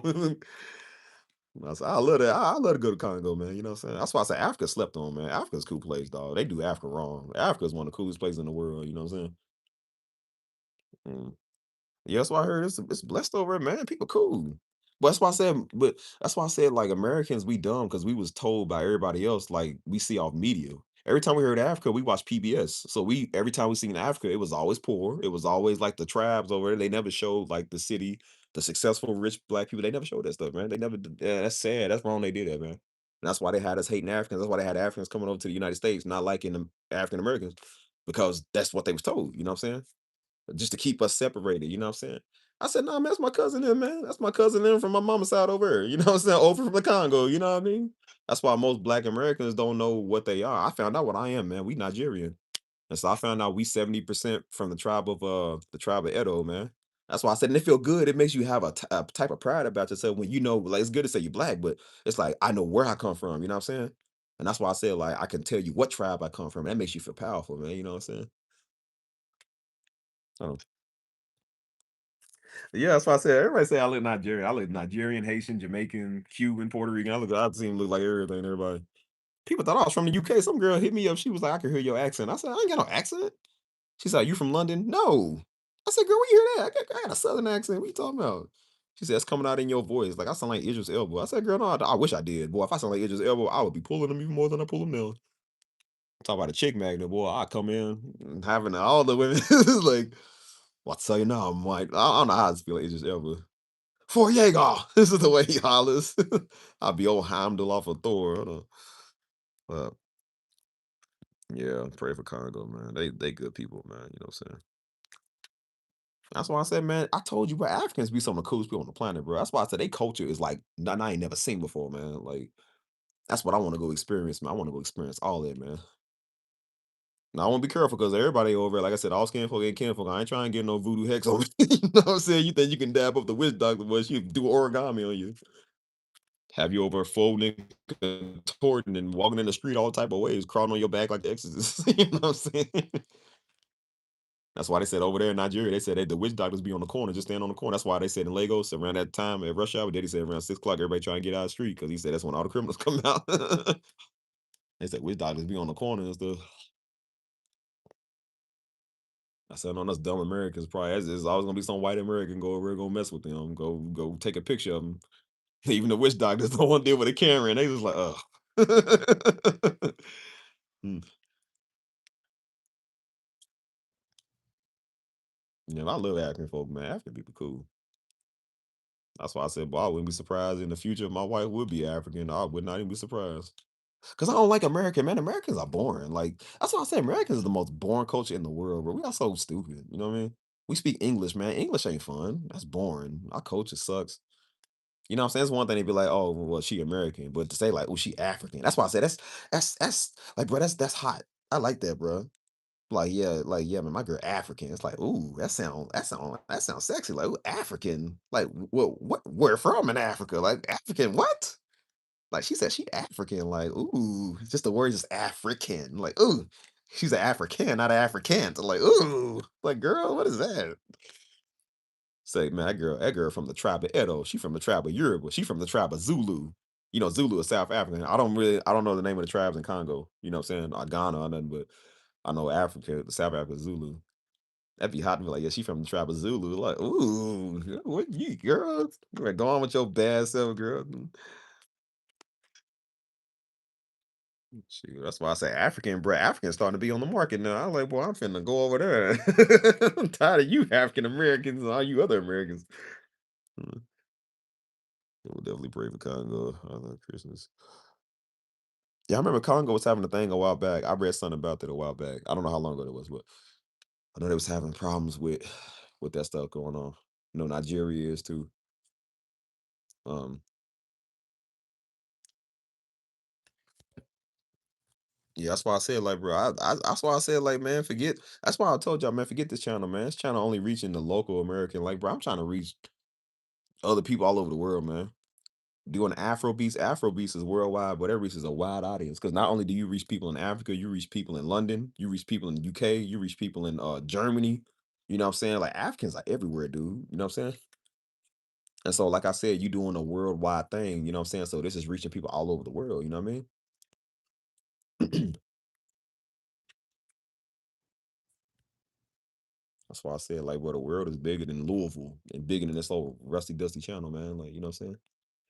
I said, I love that. I love to go to Congo, man. You know what I'm saying? That's why I say Africa slept on, man. Africa's a cool place, dog. They do Africa wrong. Africa's one of the coolest places in the world. You know what I'm saying? Yeah, that's why I heard it's blessed over it, man. People cool. But that's why I said like Americans, we dumb because we was told by everybody else, like we see off media. Every time we heard Africa, we watched PBS. So we every time we seen Africa, it was always poor. It was always like the tribes over there. They never showed like the city, the successful rich black people. They never showed that stuff, man. They never yeah, that's sad. That's wrong they did that, man. That's why they had us hating Africans. That's why they had Africans coming over to the United States, not liking the African Americans, because that's what they was told. You know what I'm saying? just to keep us separated. You know what I'm saying? I said, "Nah, man, that's my cousin in, man. That's my cousin in from my mama's side over here. You know what I'm saying? Over from the Congo. You know what I mean? That's why most Black Americans don't know what they are. I found out what I am, man. We Nigerian. And so I found out we 70% from the tribe of Edo, man. That's why I said, and it feel good. It makes you have a type of pride about yourself when you know, like it's good to say you black, but it's like I know where I come from, you know what I'm saying? And that's why I said, like, I can tell you what tribe I come from. And that makes you feel powerful, man. You know what I'm saying? Oh. Yeah, that's why I said everybody say I look Nigerian. I look Nigerian, Haitian, Jamaican, Cuban, Puerto Rican. I seem to look like everything, everybody. People thought I was from the UK. Some girl hit me up. She was like, I can hear your accent. I said, I ain't got no accent. She's like, "You from London?" "No." I said, "Girl, where you hear that? I got a Southern accent. What you talking about?" She said, "It's coming out in your voice. Like I sound like Idris Elba." I said, "Girl, no, I wish I did. Boy, if I sound like Idris Elba, I would be pulling them even more than I pull them now." Talk about a chick magnet, boy. I come in and having all the women. It's like, well, I tell you now, I'm like, I don't know how to feel like Idris Elba. For Jaeger. This is the way he hollers. I'll be old Heimdall off of Thor. Hold on. Yeah, pray for Congo, man. They good people, man. You know what I'm saying? That's why I said, man, I told you, bro, Africans be some of the coolest people on the planet, bro. That's why I said they culture is like nothing I ain't never seen before, man. Like, that's what I want to go experience, man. I want to go experience all that, man. Now I want to be careful because everybody over, like I said, all skin folk ain't kin folk. I ain't trying to get no voodoo hex on me. You know what I'm saying? You think you can dab up the witch doctor, but she do origami on you. Have you over folding, contorting, and walking in the street all type of ways, crawling on your back like the exorcist. You know what I'm saying? That's why they said over there in Nigeria, they said that the witch doctors be on the corner, just stand on the corner. That's why they said in Lagos around that time at rush hour, Daddy said around 6 o'clock, everybody trying to get out of the street because he said that's when all the criminals come out. They said witch doctors be on the corner and stuff. I said, no, that's dumb Americans. Probably there's always gonna be some white American go over there, go mess with them, go take a picture of them. Even the witch doctors don't want to deal with a camera, and they just like, ugh. Mm. Yeah, I love African folk, man. African people cool. That's why I said, boy, I wouldn't be surprised in the future if my wife would be African. I would not even be surprised. Because I don't like American, man. Americans are boring. Like, that's why I say Americans is the most boring culture in the world, bro. We are so stupid. You know what I mean? We speak English, man. English ain't fun. That's boring. Our culture sucks. You know what I'm saying? It's one thing to be like, oh, well, she American, but to say like, oh, she African. That's why I say that's like, bro, that's hot. I like that, bro. Like, yeah, man, my girl African. It's like, ooh, that sounds sexy. Like, ooh, African. Like, what where from in Africa? Like African, what? Like she said she African, like, ooh, just the word is African. Like, ooh, she's an African, not an African. Like, ooh, like, girl, what is that? Say, man, that girl from the tribe of Edo. She from the tribe of Yoruba. She from the tribe of Zulu. You know, Zulu is South African. I don't know the name of the tribes in Congo. You know what I'm saying? Or Ghana or nothing, but I know Africa, the South Africa Zulu. That'd be hot to be like, yeah, she from the tribe of Zulu. Like, ooh, what you girl? Go on with your bad self, girl. Shoot, that's why I say African, bro. African's starting to be on the market now. I'm like, boy, I'm finna go over there. I'm tired of you African Americans and all you other Americans. Mm, we'll definitely pray for Congo. I love Christmas. Yeah, I remember Congo was having a thing a while back. I read something about that a while back. I don't know how long ago it was, but I know they was having problems with that stuff going on. You know, Nigeria is too. Um, yeah, that's why I said, like, bro, that's why I said, like, man, forget. That's why I told y'all, man, forget this channel, man. This channel only reaching the local American. Like, bro, I'm trying to reach other people all over the world, man. Doing Afro beats is worldwide, but it reaches a wide audience. Because not only do you reach people in Africa, you reach people in London, you reach people in the UK, you reach people in Germany. You know what I'm saying? Like Africans are everywhere, dude. You know what I'm saying? And so, like I said, you doing a worldwide thing. You know what I'm saying? So this is reaching people all over the world. You know what I mean? That's why I said, like, well, the world is bigger than Louisville and bigger than this old rusty dusty channel, man. Like, you know what I'm saying?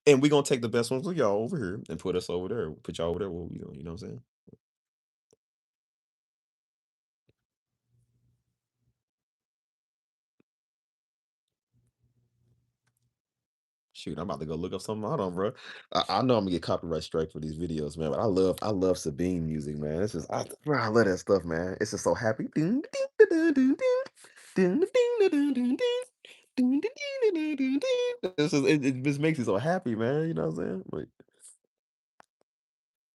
And we gonna take the best ones of y'all over here and put us over there, put y'all over there. What we doing? You know what I'm saying? Shoot, I'm about to go look up something. Hold on, bro. I know I'm gonna get copyright strike for these videos, man. But I love Sabine music, man. Bro, I love that stuff, man. It's just so happy. Ding, ding, ding, ding, ding, ding. Dun, dun, dun, dun, dun, dun, dun, dun, dun, dun, dun, dun. It just makes me so happy, man. You know what I'm saying? Like,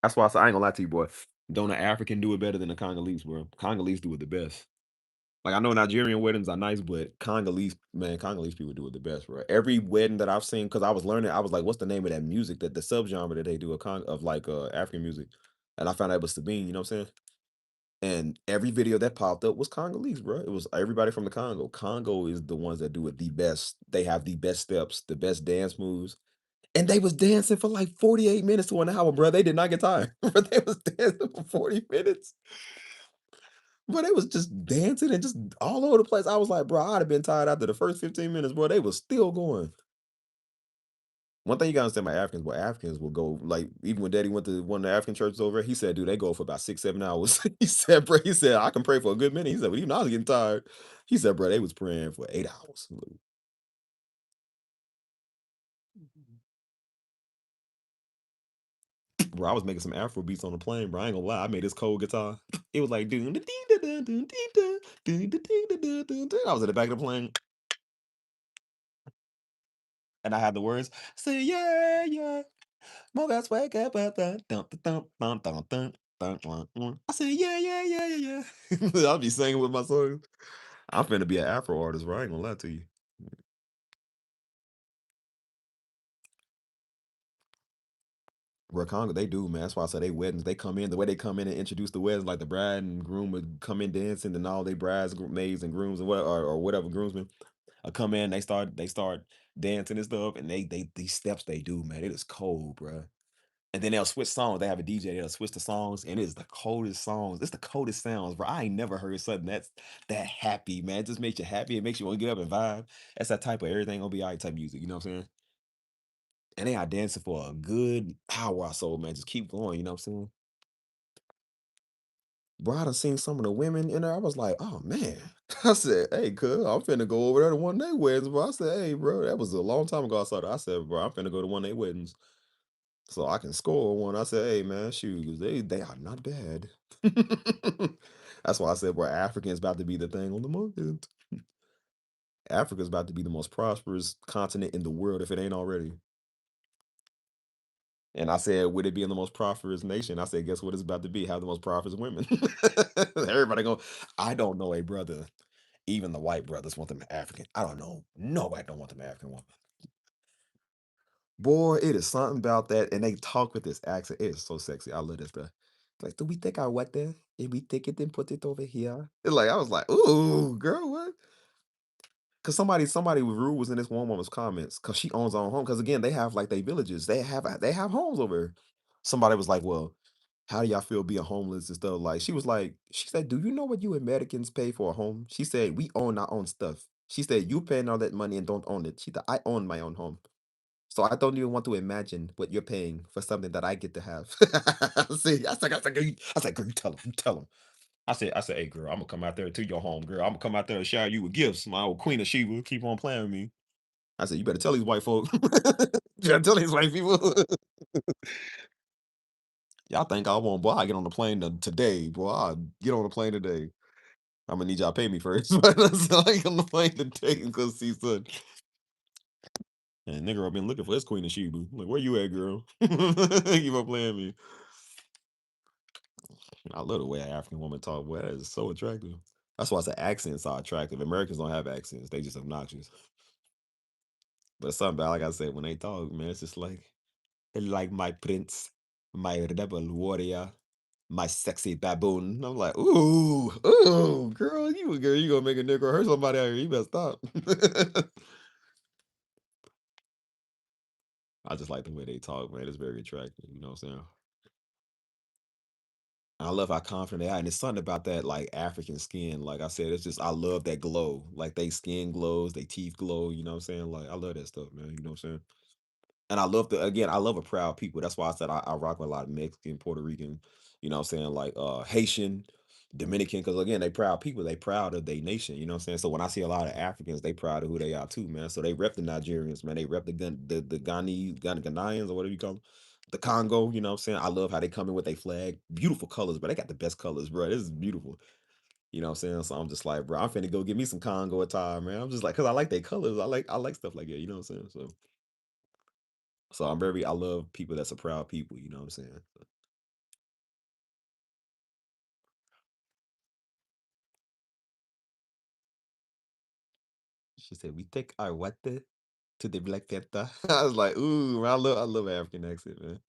that's why I say I ain't gonna lie to you, boy. Don't an African do it better than the Congolese, bro? Congolese do it the best. Like I know Nigerian weddings are nice, but Congolese, man, Congolese people do it the best, bro. Every wedding that I've seen, because I was learning, I was like, what's the name of that music that the subgenre that they do of like African music? And I found out it was Sabine, you know what I'm saying? And every video that popped up was Congolese, bro. It was everybody from the Congo. Congo is the ones that do it the best. They have the best steps, the best dance moves. And they was dancing for like 48 minutes to an hour, bro. They did not get tired. Bro, they was dancing for 40 minutes. Bro, they was just dancing and just all over the place. I was like, bro, I'd have been tired after the first 15 minutes, bro. They was still going. One thing you gotta understand about Africans, boy, Africans will go like even when Daddy went to one of the African churches over, he said, dude, they go for about 6, 7 hours. He said, bro, he said, I can pray for a good minute. He said, but even I was getting tired. He said, bro, they was praying for 8 hours. Bro, I was making some Afro beats on the plane, bro. I ain't gonna lie. I made this cold guitar. It was like dun, dun, dun, dun, dun, dun, dun, dun, dun, dun, dun, dun, dun. I was in the back of the plane and I had the words, say yeah, yeah. More guys wake up, dun, dun, dun, dun, dun, dun, dun, dun, dun. I said, yeah, yeah, yeah, yeah, yeah. I'll be singing with my songs. I'm finna be an Afro artist, bro. I ain't gonna lie to you. Bro, Congo, they do, man. That's why I say they weddings. They come in the way they come in and introduce the weddings, like the bride and groom would come in dancing, and all they brides, maids, and grooms, and what or whatever groomsmen come in. They start dancing and stuff, and they these steps they do, man. It is cold, bro. And then they'll switch songs. They have a DJ. They'll switch the songs, and it's the coldest songs. It's the coldest sounds, bro. I ain't never heard something that's that happy, man. It just makes you happy. It makes you want to get up and vibe. That's that type of everything gonna be all right type music. You know what I'm saying? And they are dancing for a good hour or so, man. Just keep going. You know what I'm saying? Bro, I done seen some of the women in there. I was like, oh man. I said, hey, cuz, I'm finna go over there to one of their weddings, bro. I said, hey, bro, that was a long time ago. I saw that. I said, bro, I'm finna go to one of their weddings so I can score one. I said, hey, man, shoes, they are not bad. That's why I said, bro, Africans about to be the thing on the market. Africa's about to be the most prosperous continent in the world if it ain't already. And I said, with it being the most prosperous nation, I said, guess what it's about to be? Have the most prosperous women. Everybody go, I don't know a brother. Even the white brothers want them African. I don't know. Nobody don't want them African woman. Boy, it is something about that. And they talk with this accent. It is so sexy. I love this stuff. Like, do we take our water and we take it and put it over here? It's like I was like, ooh, girl, what? Cause somebody with rude was in this one woman's comments because she owns her own home. Cause again, they have like they villages. They have homes over here. Somebody was like, well, how do y'all feel being homeless and stuff? Like she was like, she said, do you know what you Americans pay for a home? She said, we own our own stuff. She said, you paying all that money and don't own it. She said, I own my own home. So I don't even want to imagine what you're paying for something that I get to have. See, I said, girl, you tell them. I said, hey girl, I'm gonna come out there to your home, girl. I'm gonna come out there and shower you with gifts. My old Queen of Sheba, keep on playing with me. I said, you better tell these white folk. You better tell these white people. Y'all think I won't, boy? I get on the plane today, boy. I get on the plane today. I'm gonna need y'all to pay me first, but I get on the plane today and go see son. And nigga, I've been looking for his Queen of Sheba. I'm like, where you at, girl? Keep on playing me. I love the way an African woman talk. Boy, that is so attractive. That's why I say accents are attractive. Americans don't have accents; they just obnoxious. But it's something about, like I said, when they talk, man, it's just like my prince, my rebel warrior, my sexy baboon. I'm like, ooh, ooh, girl, you gonna make a nigga hurt somebody out here. You better stop. I just like the way they talk, man. It's very attractive. You know what I'm saying? I love how confident they are, and it's something about that like African skin. Like I said, it's just I love that glow. Like they skin glows, they teeth glow. You know what I'm saying? Like I love that stuff, man. You know what I'm saying? And I love I love a proud people. That's why I said I rock with a lot of Mexican, Puerto Rican, you know what I'm saying, like Haitian, Dominican, because again, they proud people, they proud of their nation, you know what I'm saying? So when I see a lot of Africans, they proud of who they are too, man. So they rep the Nigerians, man. They rep the Ghanaians or whatever you call them. The Congo, you know what I'm saying? I love how they come in with their flag. Beautiful colors, but they got the best colors, bro. This is beautiful. You know what I'm saying? So I'm just like, bro, I'm finna go get me some Congo attire, man. I'm just like, cause I like their colors. I like stuff like that. You know what I'm saying? So I love people that's a proud people. You know what I'm saying? She said, "We take our water to the Black Panther." I was like, "Ooh, man, I love African accent, man."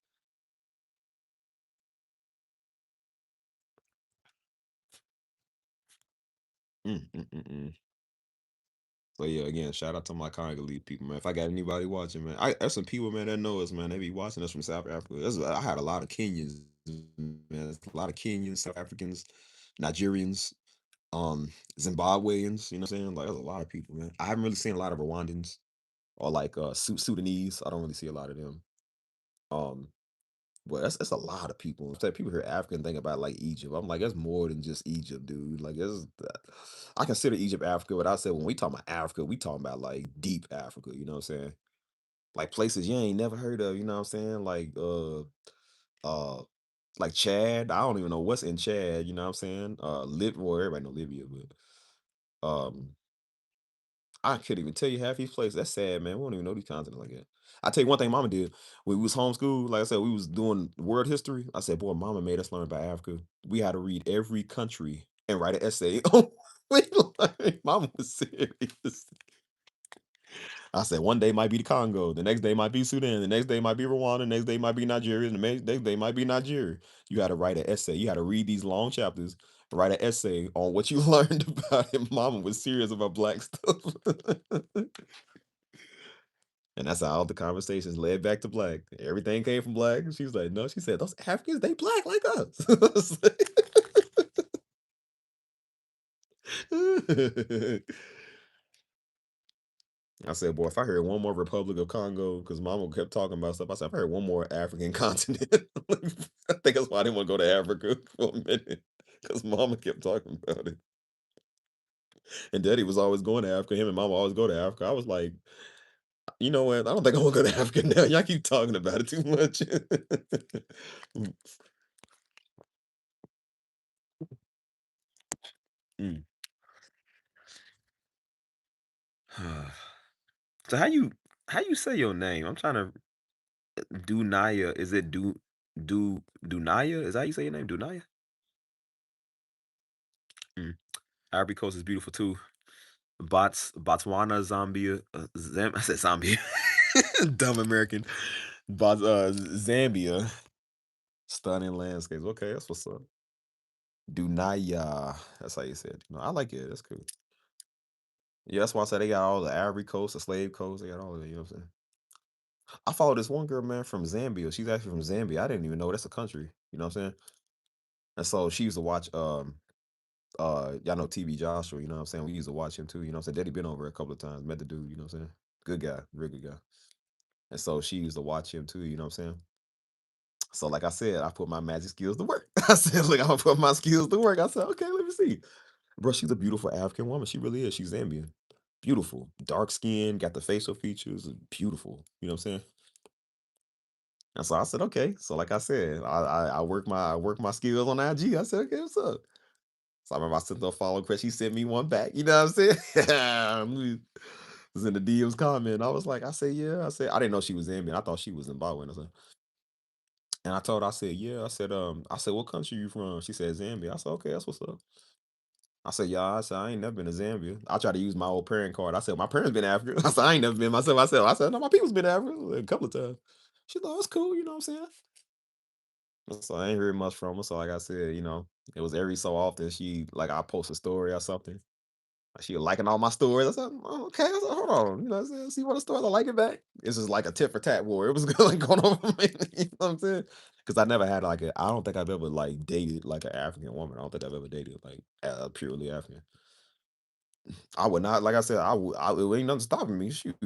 Mm. So yeah, again, shout out to my Congolese people, man. If I got anybody watching, man, there's some people, man, that know us, man. They be watching us from South Africa. I had a lot of Kenyans, man. A lot of Kenyans, South Africans, Nigerians, um, Zimbabweans. You know what I'm saying? Like, there's a lot of people, man. I haven't really seen a lot of Rwandans or like Sudanese. I don't really see a lot of them. Um, But that's a lot of people. It's like people hear African think about like Egypt. I'm like, that's more than just Egypt, dude. Like, I consider Egypt Africa, but I said when we talk about Africa, we talking about like deep Africa. You know what I'm saying? Like places you ain't never heard of. You know what I'm saying? Uh, like Chad. I don't even know what's in Chad. You know what I'm saying? Well, everybody know Libya, but I couldn't even tell you half these places. That's sad, man. We don't even know these continents like that. I tell you one thing Mama did. When we was homeschooled, like I said, we was doing world history. I said, boy, Mama made us learn about Africa. We had to read every country and write an essay. We learned. Mama was serious. I said, one day might be the Congo, the next day might be Sudan, the next day might be Rwanda, the next day might be Nigeria, the next day might be Nigeria. You had to write an essay. You had to read these long chapters, write an essay on what you learned about it. Mama was serious about black stuff. And that's how all the conversations led back to black. Everything came from black. And she was like, no, she said, those Africans, they black like us. I said, boy, if I heard one more Republic of Congo, because Mama kept talking about stuff, I said, if I heard one more African continent, I think that's why I didn't want to go to Africa for a minute, because Mama kept talking about it. And Daddy was always going to Africa. Him and Mama always go to Africa. I was like, you know what? I don't think I want to go to Africa now. Y'all keep talking about it too much. Mm. So how you say your name? I'm trying to Dunaya. Is it Dunaya? Is that how you say your name? Dunaya? Mm. Ivory Coast is beautiful too. Botswana, Zambia, I said Zambia. Dumb American. Zambia. Stunning landscapes. Okay, that's what's up. Dunaya. That's how you said it. No, I like it. That's cool. Yeah, that's why I said they got all the Ivory Coast, the Slave Coast. They got all of it. You know what I'm saying? I follow this one girl, man, from Zambia. She's actually from Zambia. I didn't even know that's a country. You know what I'm saying? And so she used to watch y'all know TV Joshua, you know what I'm saying? We used to watch him too, you know what I'm saying? Daddy been over a couple of times, met the dude, you know what I'm saying? Good guy, real good guy. And so she used to watch him too, you know what I'm saying? So like I said, I put my magic skills to work. I said, look, I'm gonna put my skills to work. I said, okay, let me see. Bro, she's a beautiful African woman. She really is. She's Zambian. Beautiful. Dark skin, got the facial features, beautiful. You know what I'm saying? And so I said, okay. So like I said, I work my skills on IG. I said, okay, what's up? So I remember I sent her a follow request. She sent me one back. You know what I'm saying? We was in the DMs comment. I was like, I said, yeah. I said, I didn't know she was Zambian. I thought she was Zimbabwean or something. And I told her, I said, yeah. I said, what country you from? She said Zambia. I said, okay, that's what's up. I said, yeah. I said, I ain't never been to Zambia. I tried to use my old parent card. I said, my parents been to Africa. I said, I ain't never been myself. I said, no, my people's been to Africa a couple of times. She thought it's cool, you know what I'm saying? So I ain't heard much from her. So like I said, it was every so often like I post a story or something. She liking all my stories. I said, "Oh, okay." I said, hold on. You know what I'm saying? See what the stories I like it back. It's just like a tit for tat war. It was like going on for me. You know what I'm saying? Because I never had I don't think I've ever like dated like an African woman. I don't think I've ever dated like purely African. I would not, like I said, it ain't nothing stopping me. Shoot.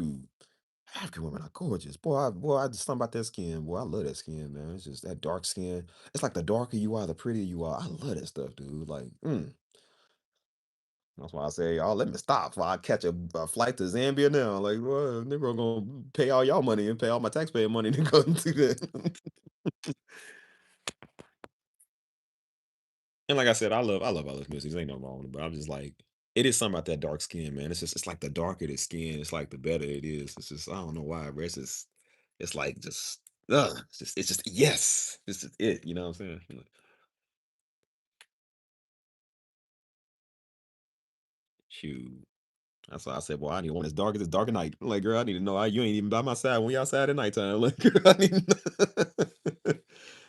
African women are gorgeous. Boy, I just something about that skin. Boy, I love that skin, man. It's just that dark skin. It's like the darker you are, the prettier you are. I love that stuff, dude. Like, that's why I say, y'all let me stop before I catch a flight to Zambia now. Like, well, nigga gonna pay all y'all money and pay all my taxpayer money to go and do that. And like I said, I love music. There ain't no wrong with it, but I'm just like, it is something about that dark skin, man. It's just it's like the darker the skin, it's like the better it is. It's just I don't know why, but it's like just it's just yes. This is it, you know what I'm saying? Like, shoot. That's why I said, "Boy, I need one as dark as it's dark at night." I'm like, "Girl, I need to know you ain't even by my side when we outside at nighttime." Like, girl, I need to know.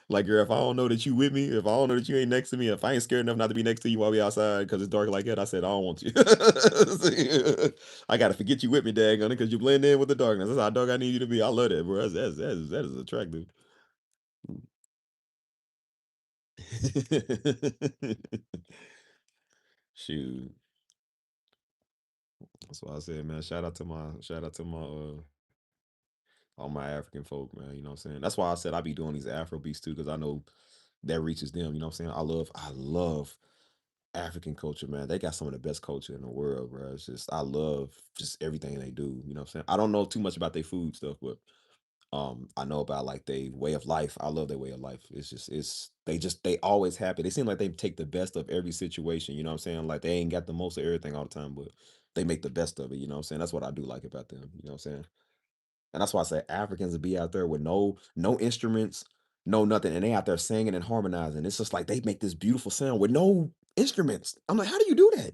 Like, girl, if I don't know that you with me, if I don't know that you ain't next to me, if I ain't scared enough not to be next to you while we outside because it's dark like that, I said, I don't want you. I gotta forget you with me, daggone it, because you blend in with the darkness. That's how dark I need you to be. I love that, bro. That is attractive. Shoot. That's why I said, man, shout out to my all my African folk, man. You know what I'm saying? That's why I said I be doing these Afro beats too, because I know that reaches them. You know what I'm saying? I love African culture, man. They got some of the best culture in the world, bro. It's just I love just everything they do. You know what I'm saying? I don't know too much about their food stuff, but I know about like their way of life. I love their way of life. It's just they always happy. They seem like they take the best of every situation. You know what I'm saying? Like they ain't got the most of everything all the time, but they make the best of it. You know what I'm saying? That's what I do like about them. You know what I'm saying? And that's why I say Africans would be out there with no instruments, no nothing, and they out there singing and harmonizing. It's just like they make this beautiful sound with no instruments. I'm like, how do you do that?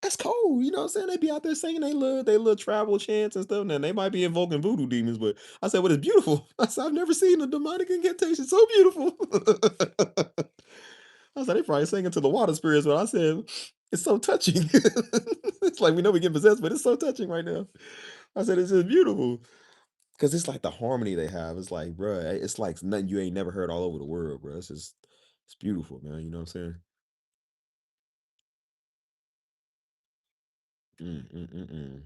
That's cool. You know what I'm saying? They be out there singing they little tribal chants and stuff. And they might be invoking voodoo demons, but I said, well, it's beautiful. I said, I've never seen a demonic incantation so beautiful. I said, they probably singing to the water spirits, but I said, it's so touching. It's like we know we get possessed, but it's so touching right now. I said, it's just beautiful. Cause it's like the harmony they have. It's like, bruh, it's like nothing you ain't never heard all over the world, bro. It's beautiful, man. You know what I'm saying? Mm, mm, mm, mm.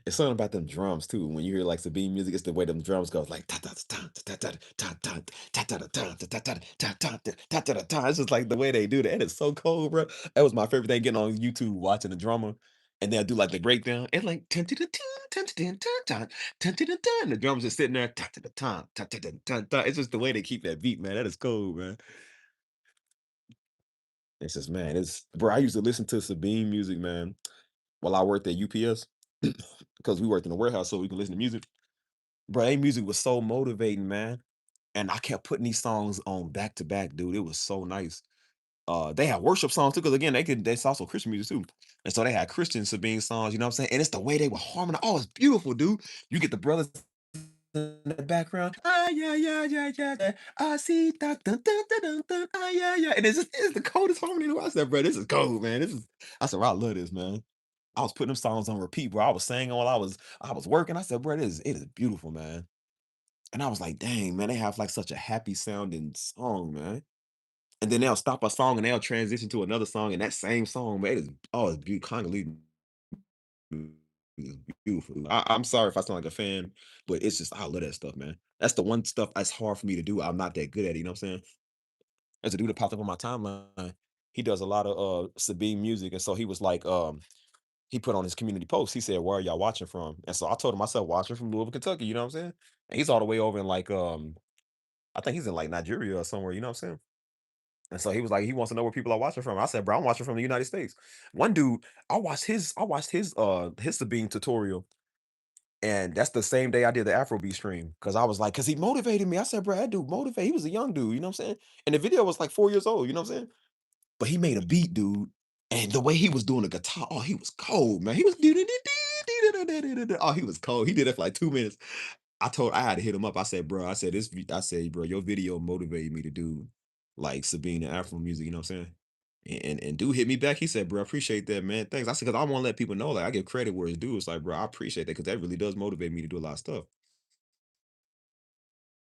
It's something about them drums too. When you hear like Sabine music, it's the way them drums go, like ta ta ta ta ta ta ta ta ta ta ta ta ta ta ta ta ta ta ta. It's just like the way they do that. And it's so cold, bro. That was my favorite thing getting on YouTube watching the drummer. And they'll do like the breakdown. It's like ten to the ten to the ten to the ten. The drums just sitting there. Ta ta ta ta ta ta ta. It's just the way they keep that beat, man. That is cool, man. It's just man, it's bro. I used to listen to Sabine music, man, while I worked at UPS because we worked in the warehouse, so we could listen to music. Bro, they music was so motivating, man. And I kept putting these songs on back to back, dude. It was so nice. They had worship songs too, because again, that's also Christian music too. And so they had Christian Sabine songs, you know what I'm saying? And it's the way they were harmonize. Oh, it's beautiful, dude. You get the brothers in the background. Ah, yeah, yeah, yeah, yeah, yeah. I see that. Dun, dun, dun, dun, dun, ah, yeah, yeah. And it's the coldest harmony in the world. I said, bro, this is cold, man. I said, bro, I love this, man. I was putting them songs on repeat, bro. I was singing while I was working. I said, bro, it is beautiful, man. And I was like, dang, man, they have like such a happy sounding song, man. And then they'll stop a song and they'll transition to another song and that same song, man. It is oh, it's beautiful. Kind of leading beautiful. I'm sorry if I sound like a fan, but it's just I love that stuff, man. That's the one stuff that's hard for me to do. I'm not that good at it, you know what I'm saying? There's a dude that popped up on my timeline. He does a lot of Sabine music. And so he was like, he put on his community post, he said, "Where are y'all watching from?" And so I told him myself, watching from Louisville, Kentucky, you know what I'm saying? And he's all the way over in like I think he's in like Nigeria or somewhere, you know what I'm saying? And so he was like, he wants to know where people are watching from. I said, bro, I'm watching from the United States. One dude, I watched his Sabine tutorial. And that's the same day I did the Afrobeat stream. Cause I was like, cause he motivated me. I said, bro, that dude motivated. He was a young dude, you know what I'm saying? And the video was like 4 years old, you know what I'm saying? But he made a beat, dude. And the way he was doing the guitar, oh, he was cold, man. He was oh, he was cold. He did it for like 2 minutes. I had to hit him up. I said, bro, I said, bro, your video motivated me to do like Sabine and Afro music, you know what I'm saying? And dude hit me back. He said, bro, I appreciate that, man. Thanks. I said, because I want to let people know, like, I give credit where it's due. It's like, bro, I appreciate that because that really does motivate me to do a lot of stuff.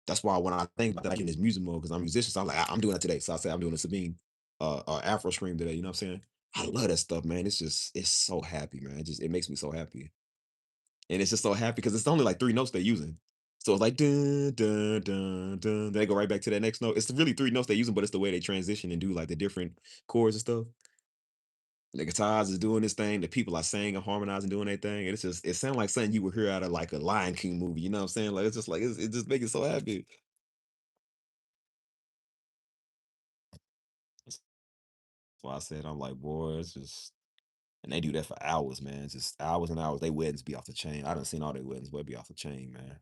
That's why when I think about that, I get in this music mode because I'm a musician. So I'm like, I'm doing that today. So I said, I'm doing a Sabine Afro stream today. You know what I'm saying? I love that stuff, man. It's so happy, man. It makes me so happy. And it's just so happy because it's only like 3 notes they're using. So it's like dun dun dun dun. They go right back to that next note. It's really 3 notes they're using, but it's the way they transition and do like the different chords and stuff. The guitars is doing this thing, the people are saying and harmonizing, doing their thing. And it sounds like something you would hear out of like a Lion King movie. You know what I'm saying? Like it's just like it just makes it so happy. So I said, I'm like, boy, it's just, and they do that for hours, man. Just hours and hours. They weddings be off the chain. I done seen all their weddings, but it be off the chain, man.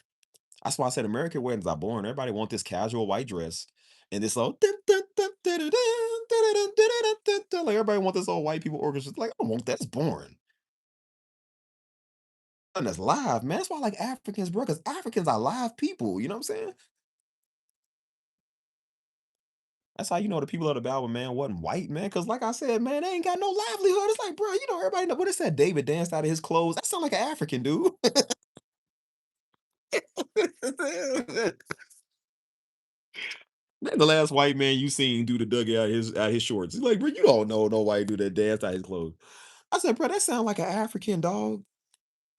That's why I said American weddings are boring. Everybody want this casual white dress and this little like everybody want this old white people orchestra. Like, I don't want that. It's boring. And that's live, man. That's why I like Africans, bro, because Africans are live people. You know what I'm saying? That's how you know the people of the Bible, man, wasn't white, man. Because like I said, man, they ain't got no livelihood. It's like, bro, you know, everybody know what it said. David danced out of his clothes. That sound like an African dude. The last white man you seen do the Dougie out his shorts. He's like, bro, you don't know no white dude that danced out his clothes. I said, bro, that sound like an African dog.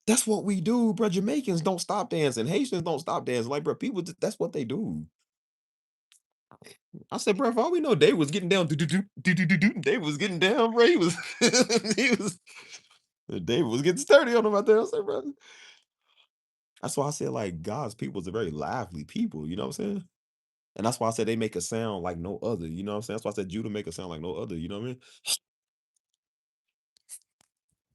That's what we do, bro. Jamaicans don't stop dancing. Haitians don't stop dancing. Like, bro, people, that's what they do. I said, bro, for all we know, Dave was getting down. Dave was getting down, bro. He was, he was, Dave was getting sturdy on him out there. I said, bro, that's why I said, like, God's people is a very lively people. You know what I'm saying? And that's why I said they make a sound like no other. You know what I'm saying? That's why I said Judah make a sound like no other. You know what I mean?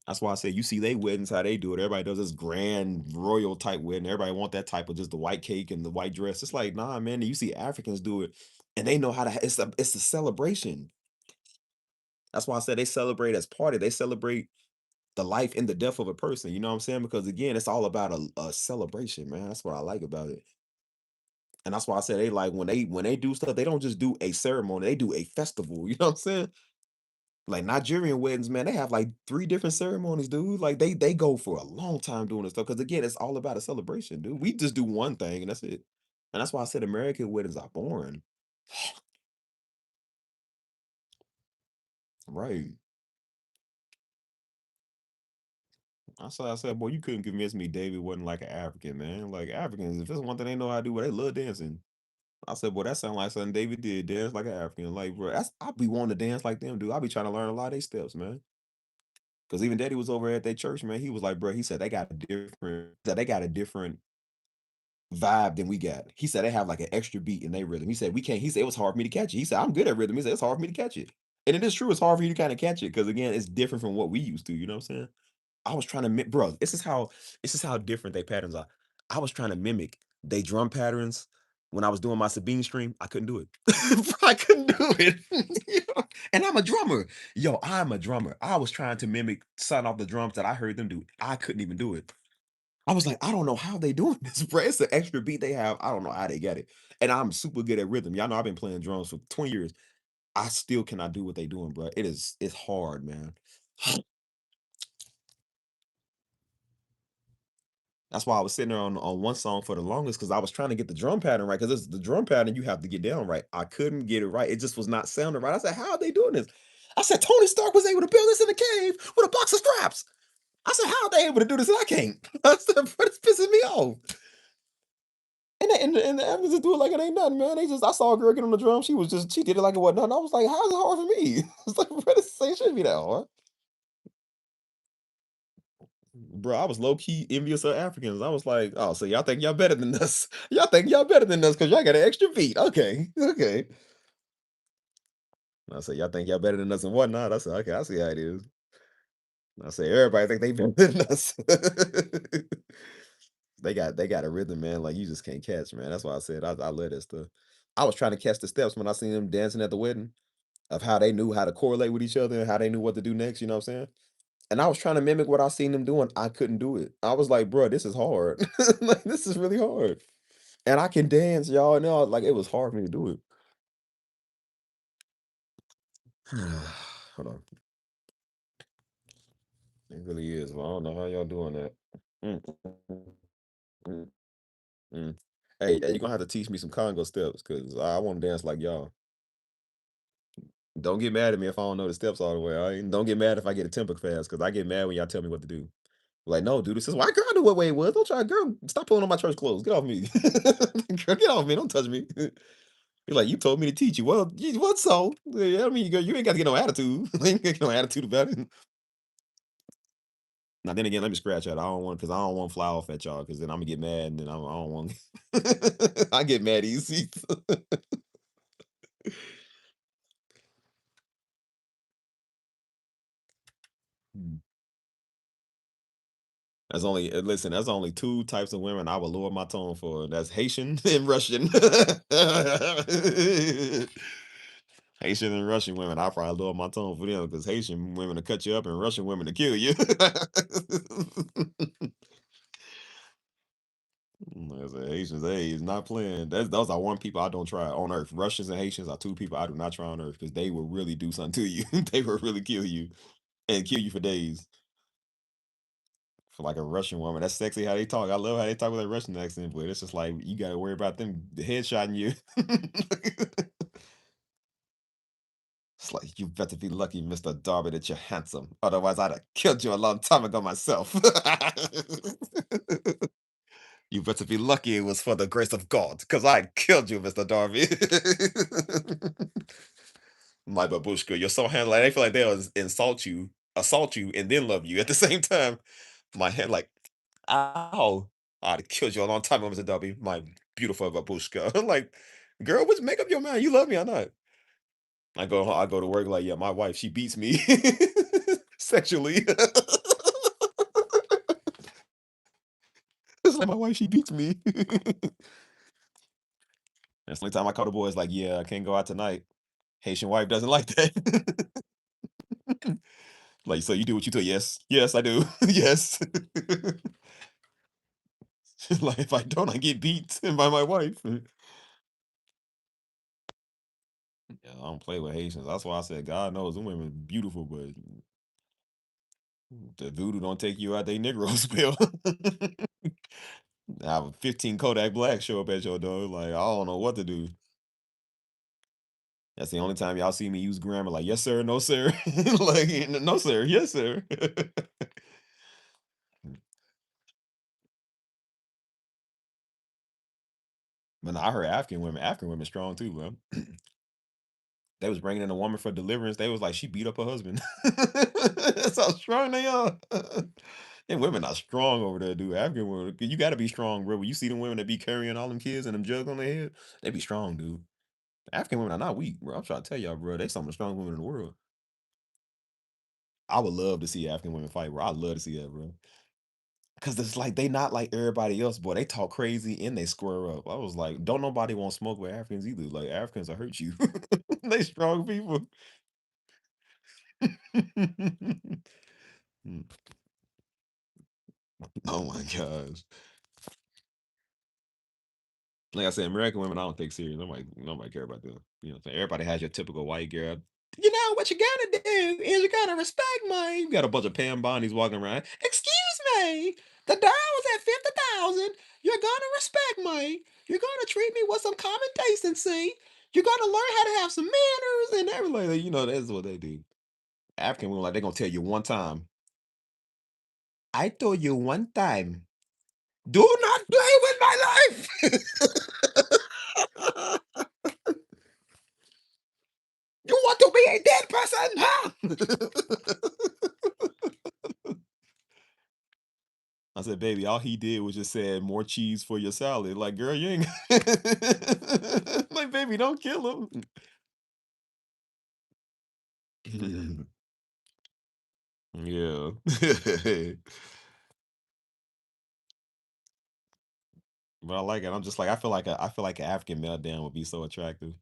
That's why I say you see they weddings how they do it. Everybody does this grand royal type wedding. Everybody want that type of just the white cake and the white dress. It's like, nah, man. You see Africans do it, and they know how to. It's a celebration. That's why I said they celebrate as party. They celebrate the life and the death of a person. You know what I'm saying? Because again, it's all about a celebration, man. That's what I like about it. And that's why I said they like when they do stuff, they don't just do a ceremony, they do a festival. You know what I'm saying? Like Nigerian weddings, man, they have like 3 different ceremonies, dude. Like they go for a long time doing this stuff. Because again, it's all about a celebration, dude. We just do one thing and that's it. And that's why I said American weddings are boring. Right. I said, boy, you couldn't convince me David wasn't like an African, man. Like Africans, if there's one thing they know how to do, well, they love dancing. I said, boy, that sound like something David did, dance like an African. Like, bro, I be wanting to dance like them, dude. I be trying to learn a lot of their steps, man. Because even Daddy was over at their church, man. He was like, bro, he said they got a different vibe than we got. He said they have like an extra beat in their rhythm. He said we can't. He said it was hard for me to catch it. He said I'm good at rhythm. He said it's hard for me to catch it, and it is true. It's hard for you to kind of catch it because again, it's different from what we used to. You know what I'm saying? I was trying to, bro. This is how different they patterns are. I was trying to mimic they drum patterns when I was doing my Sabine stream. I couldn't do it. Bro, I couldn't do it. You know? And I'm a drummer. Yo, I'm a drummer. I was trying to mimic something off the drums that I heard them do. I couldn't even do it. I was like, I don't know how they doing this, bro. It's an extra beat they have. I don't know how they get it. And I'm super good at rhythm. Y'all know I've been playing drums for 20 years. I still cannot do what they doing, bro. It's hard, man. That's why I was sitting there on one song for the longest because I was trying to get the drum pattern right. Because it's the drum pattern you have to get down right. I couldn't get it right. It just was not sounding right. I said, how are they doing this? I said, Tony Stark was able to build this in the cave with a box of straps. I said, how are they able to do this and I can't? I said, bro, it's pissing me off. And the Evans do it like it ain't nothing, man. I saw a girl get on the drum. She did it like it wasn't nothing. I was like, how is it hard for me? It's like, bro, this ain't shouldn't be that hard. Bro, I was low key envious of Africans. I was like, oh, so y'all think y'all better than us? Y'all think y'all better than us because y'all got an extra beat. Okay, okay. I said, y'all think y'all better than us and whatnot. I said, okay, I see how it is. I say everybody think they better than us. They got a rhythm, man. Like you just can't catch, man. That's why I said I love that stuff. I was trying to catch the steps when I seen them dancing at the wedding of how they knew how to correlate with each other and how they knew what to do next. You know what I'm saying? And I was trying to mimic what I seen them doing. I couldn't do it. I was like, bro, this is hard. Like, this is really hard. And I can dance, y'all know. Like it was hard for me to do it. Hold on. It really is. Well, I don't know how y'all doing that. Mm, mm, mm, mm. Hey, you're gonna have to teach me some Congo steps because I want to dance like y'all. Don't get mad at me if I don't know the steps all the way. All right? Don't get mad if I get a temper fast because I get mad when y'all tell me what to do. Like, no, dude, this is why girl I knew what way it was. Don't try, girl. Stop pulling on my church clothes. Get off me. Girl, get off me. Don't touch me. You're like, you told me to teach you. Well, what so? Yeah, I mean, girl, you ain't got to get no attitude. You ain't got no attitude about it. Now, then again, let me scratch that. I don't want because I don't want to fly off at y'all because then I'm gonna get mad and then I don't want. I get mad easy. listen, that's only two types of women I would lower my tone for. That's Haitian and Russian. Haitian and Russian women, I probably lower my tone for them because Haitian women to cut you up and Russian women to kill you. I said Haitians, hey, is not playing. Those are one people I don't try on earth. Russians and Haitians are two people I do not try on earth because they will really do something to you. They will really kill you and kill you for days. For like a Russian woman, that's sexy how they talk. I love how they talk with a Russian accent, but it's just like you got to worry about them headshotting you. It's like you better be lucky, Mr. Darby, that you're handsome. Otherwise, I'd have killed you a long time ago myself. You better be lucky it was for the grace of God, because I killed you, Mr. Darby. My babushka, you're so handled. I feel like they'll assault you, and then love you at the same time. My head, like, ow. I'd have killed you a long time ago, Mr. Darby. My beautiful babushka. Like, girl, what's make up your mind? You love me or not? I go to work like, yeah, my wife, she beats me sexually. It's like my wife, she beats me. That's the only time I call the boys like, yeah, I can't go out tonight. Haitian wife doesn't like that. Like, so you do what you do. Yes, yes, I do. Yes. Like if I don't, I get beat by my wife. Yeah, I don't play with Haitians. That's why I said God knows them women beautiful, but the voodoo don't take you out they Negroes will. I have 15 Kodak Black show up at your door. Like, I don't know what to do. That's the only time y'all see me use grammar like, yes, sir, no, sir. Like, no, sir, yes, sir. But I heard African women strong too, bro. They was bringing in a woman for deliverance. They was like, she beat up her husband. That's how strong they are. And women are strong over there, dude. African women, you got to be strong, bro. When you see them women that be carrying all them kids and them jugs on their head, they be strong, dude. African women are not weak, bro. I'm trying to tell y'all, bro. They some of the strongest women in the world. I would love to see African women fight, bro. I'd love to see that, bro. Cause it's like they not like everybody else, boy. They talk crazy and they square up. I was like, don't nobody want to smoke with Africans either. Like Africans will hurt you. They strong people. Mm. Oh my gosh. Like I said, American women, I don't take serious. Nobody care about them. You know what I'm saying? Everybody has your typical white girl. You know what you gotta do is you gotta respect me. You got a bunch of Pam Bondies walking around. Excuse me, the dial was at 50,000. You're gonna respect me. You're gonna treat me with some common decency. You're gonna learn how to have some manners and everything. Like, you know, that's what they do. African women, like, they're gonna tell you one time. I told you one time. Do not play with my life. You want to be a dead person, huh? I said, baby, all he did was just said more cheese for your salad. Like, girl, you ain't like, baby, don't kill him. Yeah. But I like it. I'm just like, I feel like an African meltdown would be so attractive.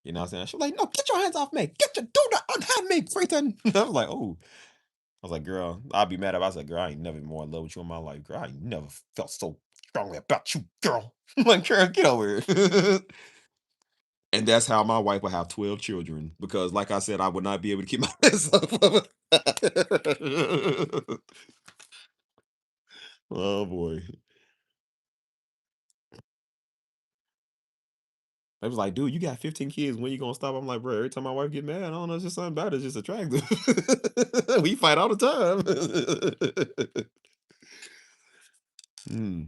You know what I'm saying? She's like, no, get your hands off me. Get your do not unhand me, Freeton. I was like, oh. I was like, girl, I'd be mad if I was like, girl, I ain't never been more in love with you in my life. Girl, I ain't never felt so strongly about you, girl. I'm like, girl, get over here. And that's how my wife will have 12 children because, like I said, I would not be able to keep my hands off of her. Oh boy. They was like, dude, you got 15 kids. When you gonna stop? I'm like, bro, every time my wife get mad, I don't know, it's just something about it. It's just attractive. We fight all the time. Hmm.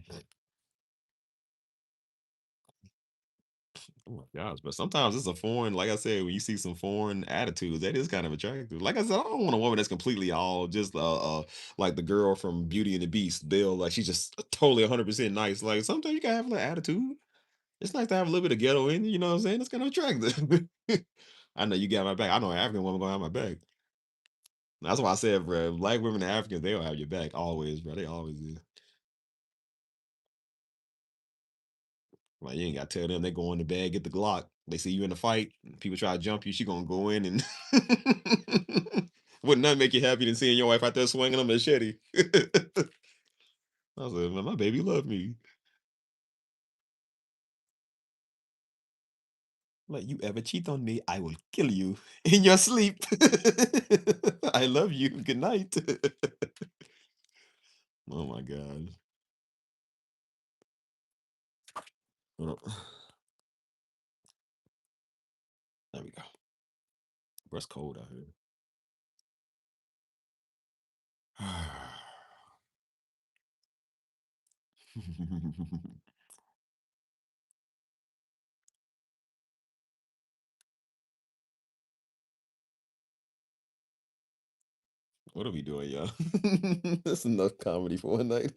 Oh my gosh, but sometimes it's a foreign, like I said, when you see some foreign attitudes, that is kind of attractive. Like I said, I don't want a woman that's completely all just like the girl from Beauty and the Beast, Bill. Like she's just totally 100% nice. Like sometimes you gotta have a little attitude. It's nice to have a little bit of ghetto in you. You know what I'm saying? It's kind of attractive. I know you got my back. I know an African woman gonna have my back. That's why I said, bro, black women and Africans, they'll have your back always, bro. They always do. Like you ain't gotta tell them they go in the bed, get the Glock. They see you in the fight, people try to jump you, she gonna go in and wouldn't that make you happy than seeing your wife out there swinging a machete? I was like, man, my baby love me. Like you ever cheat on me, I will kill you in your sleep. I love you. Good night. Oh my god. Hold up. There we go. Bro, it's cold out here. What are we doing, y'all? That's enough comedy for one night.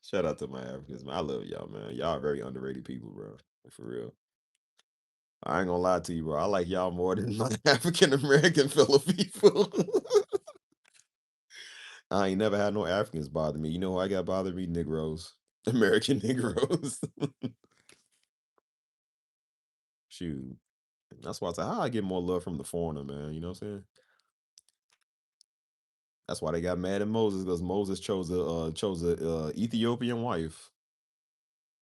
Shout out to my Africans, man. I love y'all, man. Y'all are very underrated people, bro. For real. I ain't gonna lie to you, bro. I like y'all more than my African American fellow people. I ain't never had no Africans bother me. You know who I got bothered me? Negroes. American Negroes. Shoot. That's why I say how I get more love from the foreigner, man. You know what I'm saying? That's why they got mad at Moses because Moses chose a Ethiopian wife.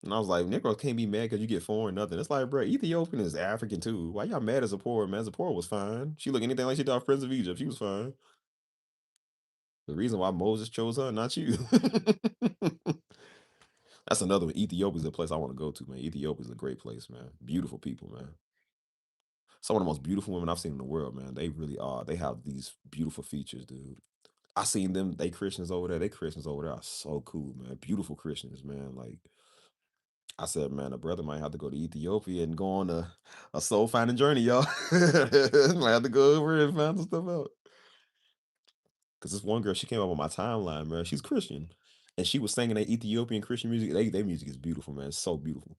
And I was like, Negroes can't be mad because you get foreign nothing. It's like, bro, Ethiopian is African too. Why y'all mad as a poor man? Zipporah was fine. She look anything like she thought Prince of Egypt. She was fine. The reason why Moses chose her, not you. That's another one. Ethiopia's a place I want to go to, man. Ethiopia's a great place, man. Beautiful people, man. Some of the most beautiful women I've seen in the world, man. They really are. They have these beautiful features, dude. I seen them. They Christians over there. They Christians over there are so cool, man. Beautiful Christians, man. Like I said, man, a brother might have to go to Ethiopia and go on a soul finding journey, y'all. Might have to go over and find some stuff out. Cause this one girl, she came up on my timeline, man. She's Christian, and she was singing that Ethiopian Christian music. They music is beautiful, man. It's so beautiful.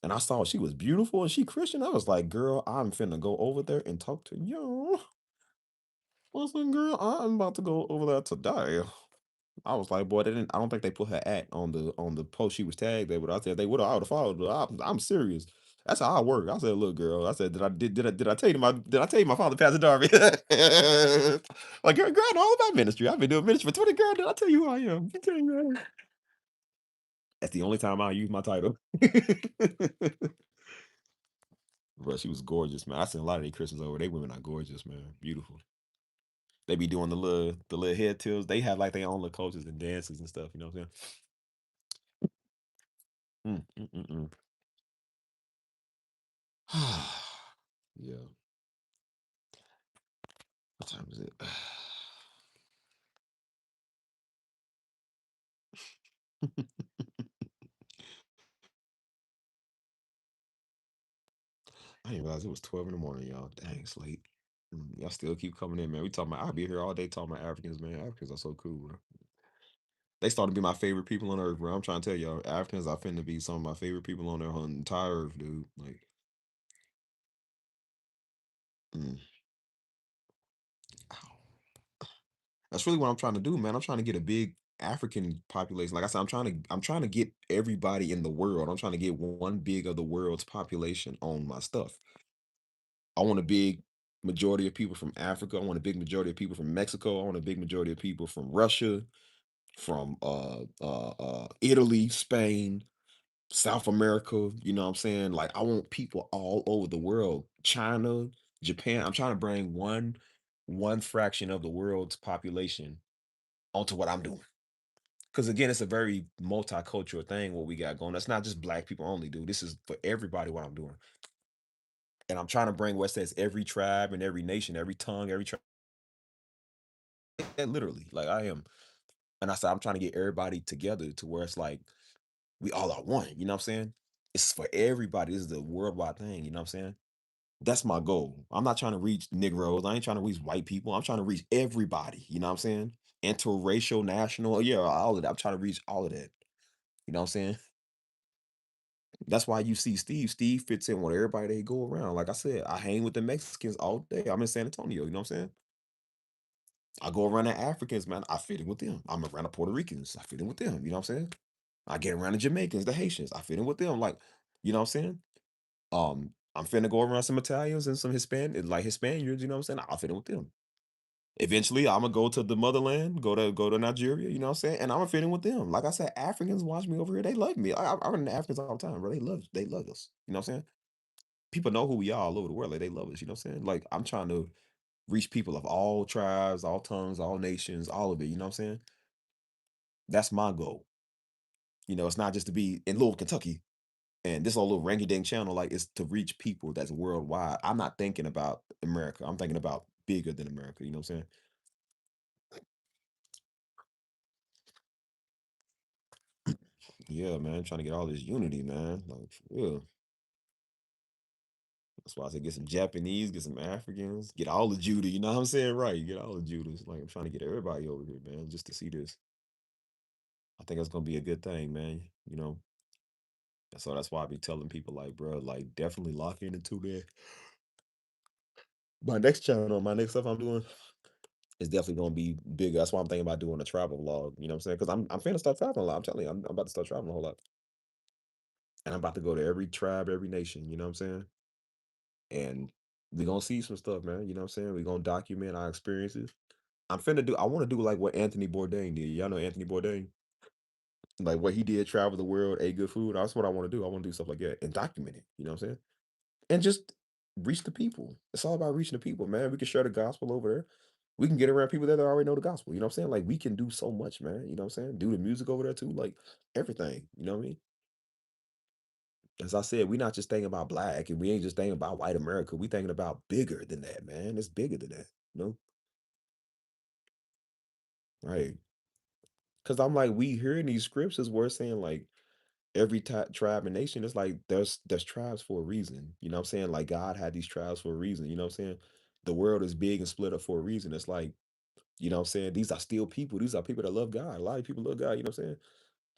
And I saw she was beautiful and she Christian. I was like, girl, I'm finna go over there and talk to you. Listen, girl, I'm about to go over there today. I was like, boy, they didn't. I don't think they put her at on the post she was tagged there. But I said they would have. I would have followed her. I'm serious. That's how I work. I said, look, girl. I said, did I tell you my father Pastor Darby? Like, girl, I know all about ministry. I've been doing ministry for 20. Girl, did I tell you who I am? You tell me, girl. That's the only time I use my title. Bro, she was gorgeous, man. I seen a lot of these Christians over. They women are gorgeous, man. Beautiful. They be doing the little head tilts. They have like their own little cultures and dances and stuff. You know what I'm saying? Mm, mm, mm, mm. Yeah. What time is it? I didn't realize it was 12 in the morning, y'all. Dang, it's late. Y'all still keep coming in, man. We talking about I'll be here all day talking about Africans, man. Africans are so cool, bro. They starting to be my favorite people on earth, bro. I'm trying to tell y'all, Africans are finna be some of my favorite people on their whole entire earth, dude. Like, mm. That's really what I'm trying to do, man. I'm trying to get a big African population. Like I said, I'm trying to get everybody in the world. I'm trying to get one big of the world's population on my stuff. I want a big majority of people from Africa. I want a big majority of people from Mexico. I want a big majority of people from Russia, from Italy, Spain, South America. You know what I'm saying? Like I want people all over the world. China, Japan. I'm trying to bring one fraction of the world's population onto what I'm doing. Because again, it's a very multicultural thing what we got going. That's not just black people only, dude. This is for everybody what I'm doing. And I'm trying to bring what says every tribe and every nation, every tongue, every tribe. Literally, like I am. And I said, I'm trying to get everybody together to where it's like we all are one. You know what I'm saying? It's for everybody. This is a worldwide thing. You know what I'm saying? That's my goal. I'm not trying to reach Negroes. I ain't trying to reach white people. I'm trying to reach everybody. You know what I'm saying? Interracial, national, yeah, all of that. I'm trying to reach all of that. You know what I'm saying? That's why you see Steve. Steve fits in with everybody they go around. Like I said, I hang with the Mexicans all day. I'm in San Antonio, you know what I'm saying? I go around the Africans, man. I fit in with them. I'm around the Puerto Ricans. I fit in with them. You know what I'm saying? I get around the Jamaicans, the Haitians. I fit in with them. Like, you know what I'm saying? I'm finna go around some Italians and some like Hispaniards, you know what I'm saying? I'll fit in with them. Eventually, I'm gonna go to the motherland, go to Nigeria, you know what I'm saying? And I'm gonna fit in with them. Like I said, Africans watch me over here. They love me. I run into Africans all the time, bro. They love us. You know what I'm saying? People know who we are all over the world. Like they love us. You know what I'm saying? Like I'm trying to reach people of all tribes, all tongues, all nations, all of it. You know what I'm saying? That's my goal. It's not just to be in Louisville, Kentucky, and this little ranky dink channel. Like it's to reach people that's worldwide. I'm not thinking about America. I'm thinking about bigger than America. You know what I'm saying? Yeah, man. Trying to get all this unity, man. Like, yeah. That's why I said get some Japanese, get some Africans, get all the Judah. You know what I'm saying? Right. Get all the Judahs. Like I'm trying to get everybody over here, man, just to see this. I think that's gonna be a good thing, man. And so that's why I be telling people like, bro, like definitely lock in into that. My next channel, my next stuff I'm doing is definitely gonna be bigger. That's why I'm thinking about doing a travel vlog. You know what I'm saying? Because I'm finna start traveling a lot. I'm telling you, I'm about to start traveling a whole lot. And I'm about to go to every tribe, every nation, you know what I'm saying? And we gonna see some stuff, man. You know what I'm saying? We gonna document our experiences. I want to do like what Anthony Bourdain did. Y'all know Anthony Bourdain? Like what he did, travel the world, ate good food. That's what I want to do. I want to do stuff like that and document it. You know what I'm saying? And just reach the people. It's all about reaching the people, man. We can share the gospel over there. We can get around people that already know the gospel. You know what I'm saying? Like we can do so much, man. You know what I'm saying? Do the music over there too, like everything. You know what I mean? As I said, we're not just thinking about black and we ain't just thinking about white America. We thinking about bigger than that, man. It's bigger than that. You know? Right. Cause I'm like, we hearing these scriptures where it's saying like every tribe and nation, it's like there's tribes for a reason. You know what I'm saying? Like God had these tribes for a reason. You know what I'm saying? The world is big and split up for a reason. It's like, you know what I'm saying? These are still people. These are people that love God. A lot of people love God. You know what I'm saying?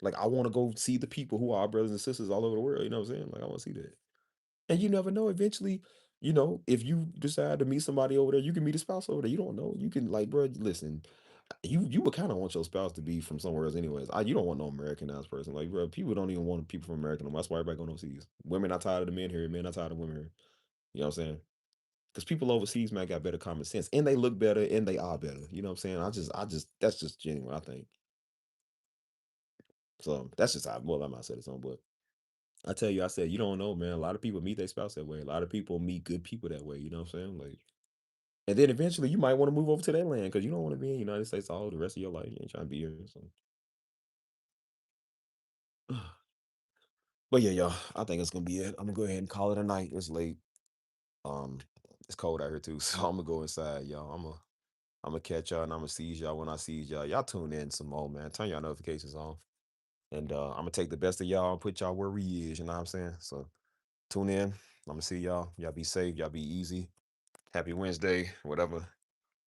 Like I want to go see the people who are our brothers and sisters all over the world. You know what I'm saying? Like I want to see that. And you never know. Eventually, if you decide to meet somebody over there, you can meet a spouse over there. You don't know. You can like, bro, listen. You would kind of want your spouse to be from somewhere else, anyways. You don't want no Americanized person. Like, bro, people don't even want people from America. No more. That's why everybody going overseas. Women not tired of the men here. Men not tired of women here. You know what I'm saying? Because people overseas, man, got better common sense, and they look better, and they are better. You know what I'm saying? That's just genuine. I think so. That's just how. Well, I might say this on, but I tell you, I said you don't know, man. A lot of people meet their spouse that way. A lot of people meet good people that way. You know what I'm saying? Like, and then eventually you might want to move over to that land because you don't want to be in the United States all the rest of your life. You ain't trying to be here. So. But yeah, y'all, I think it's gonna be it. I'm gonna go ahead and call it a night. It's late. Um, it's cold out here too, so I'm gonna go inside, y'all. I'm gonna catch y'all and I'm gonna seize y'all when I seize y'all. Y'all tune in some more, man. Turn y'all notifications on. And I'm gonna take the best of y'all and put y'all where we is, you know what I'm saying? So tune in. I'm gonna see y'all. Y'all be safe, y'all be easy. Happy Wednesday, whatever.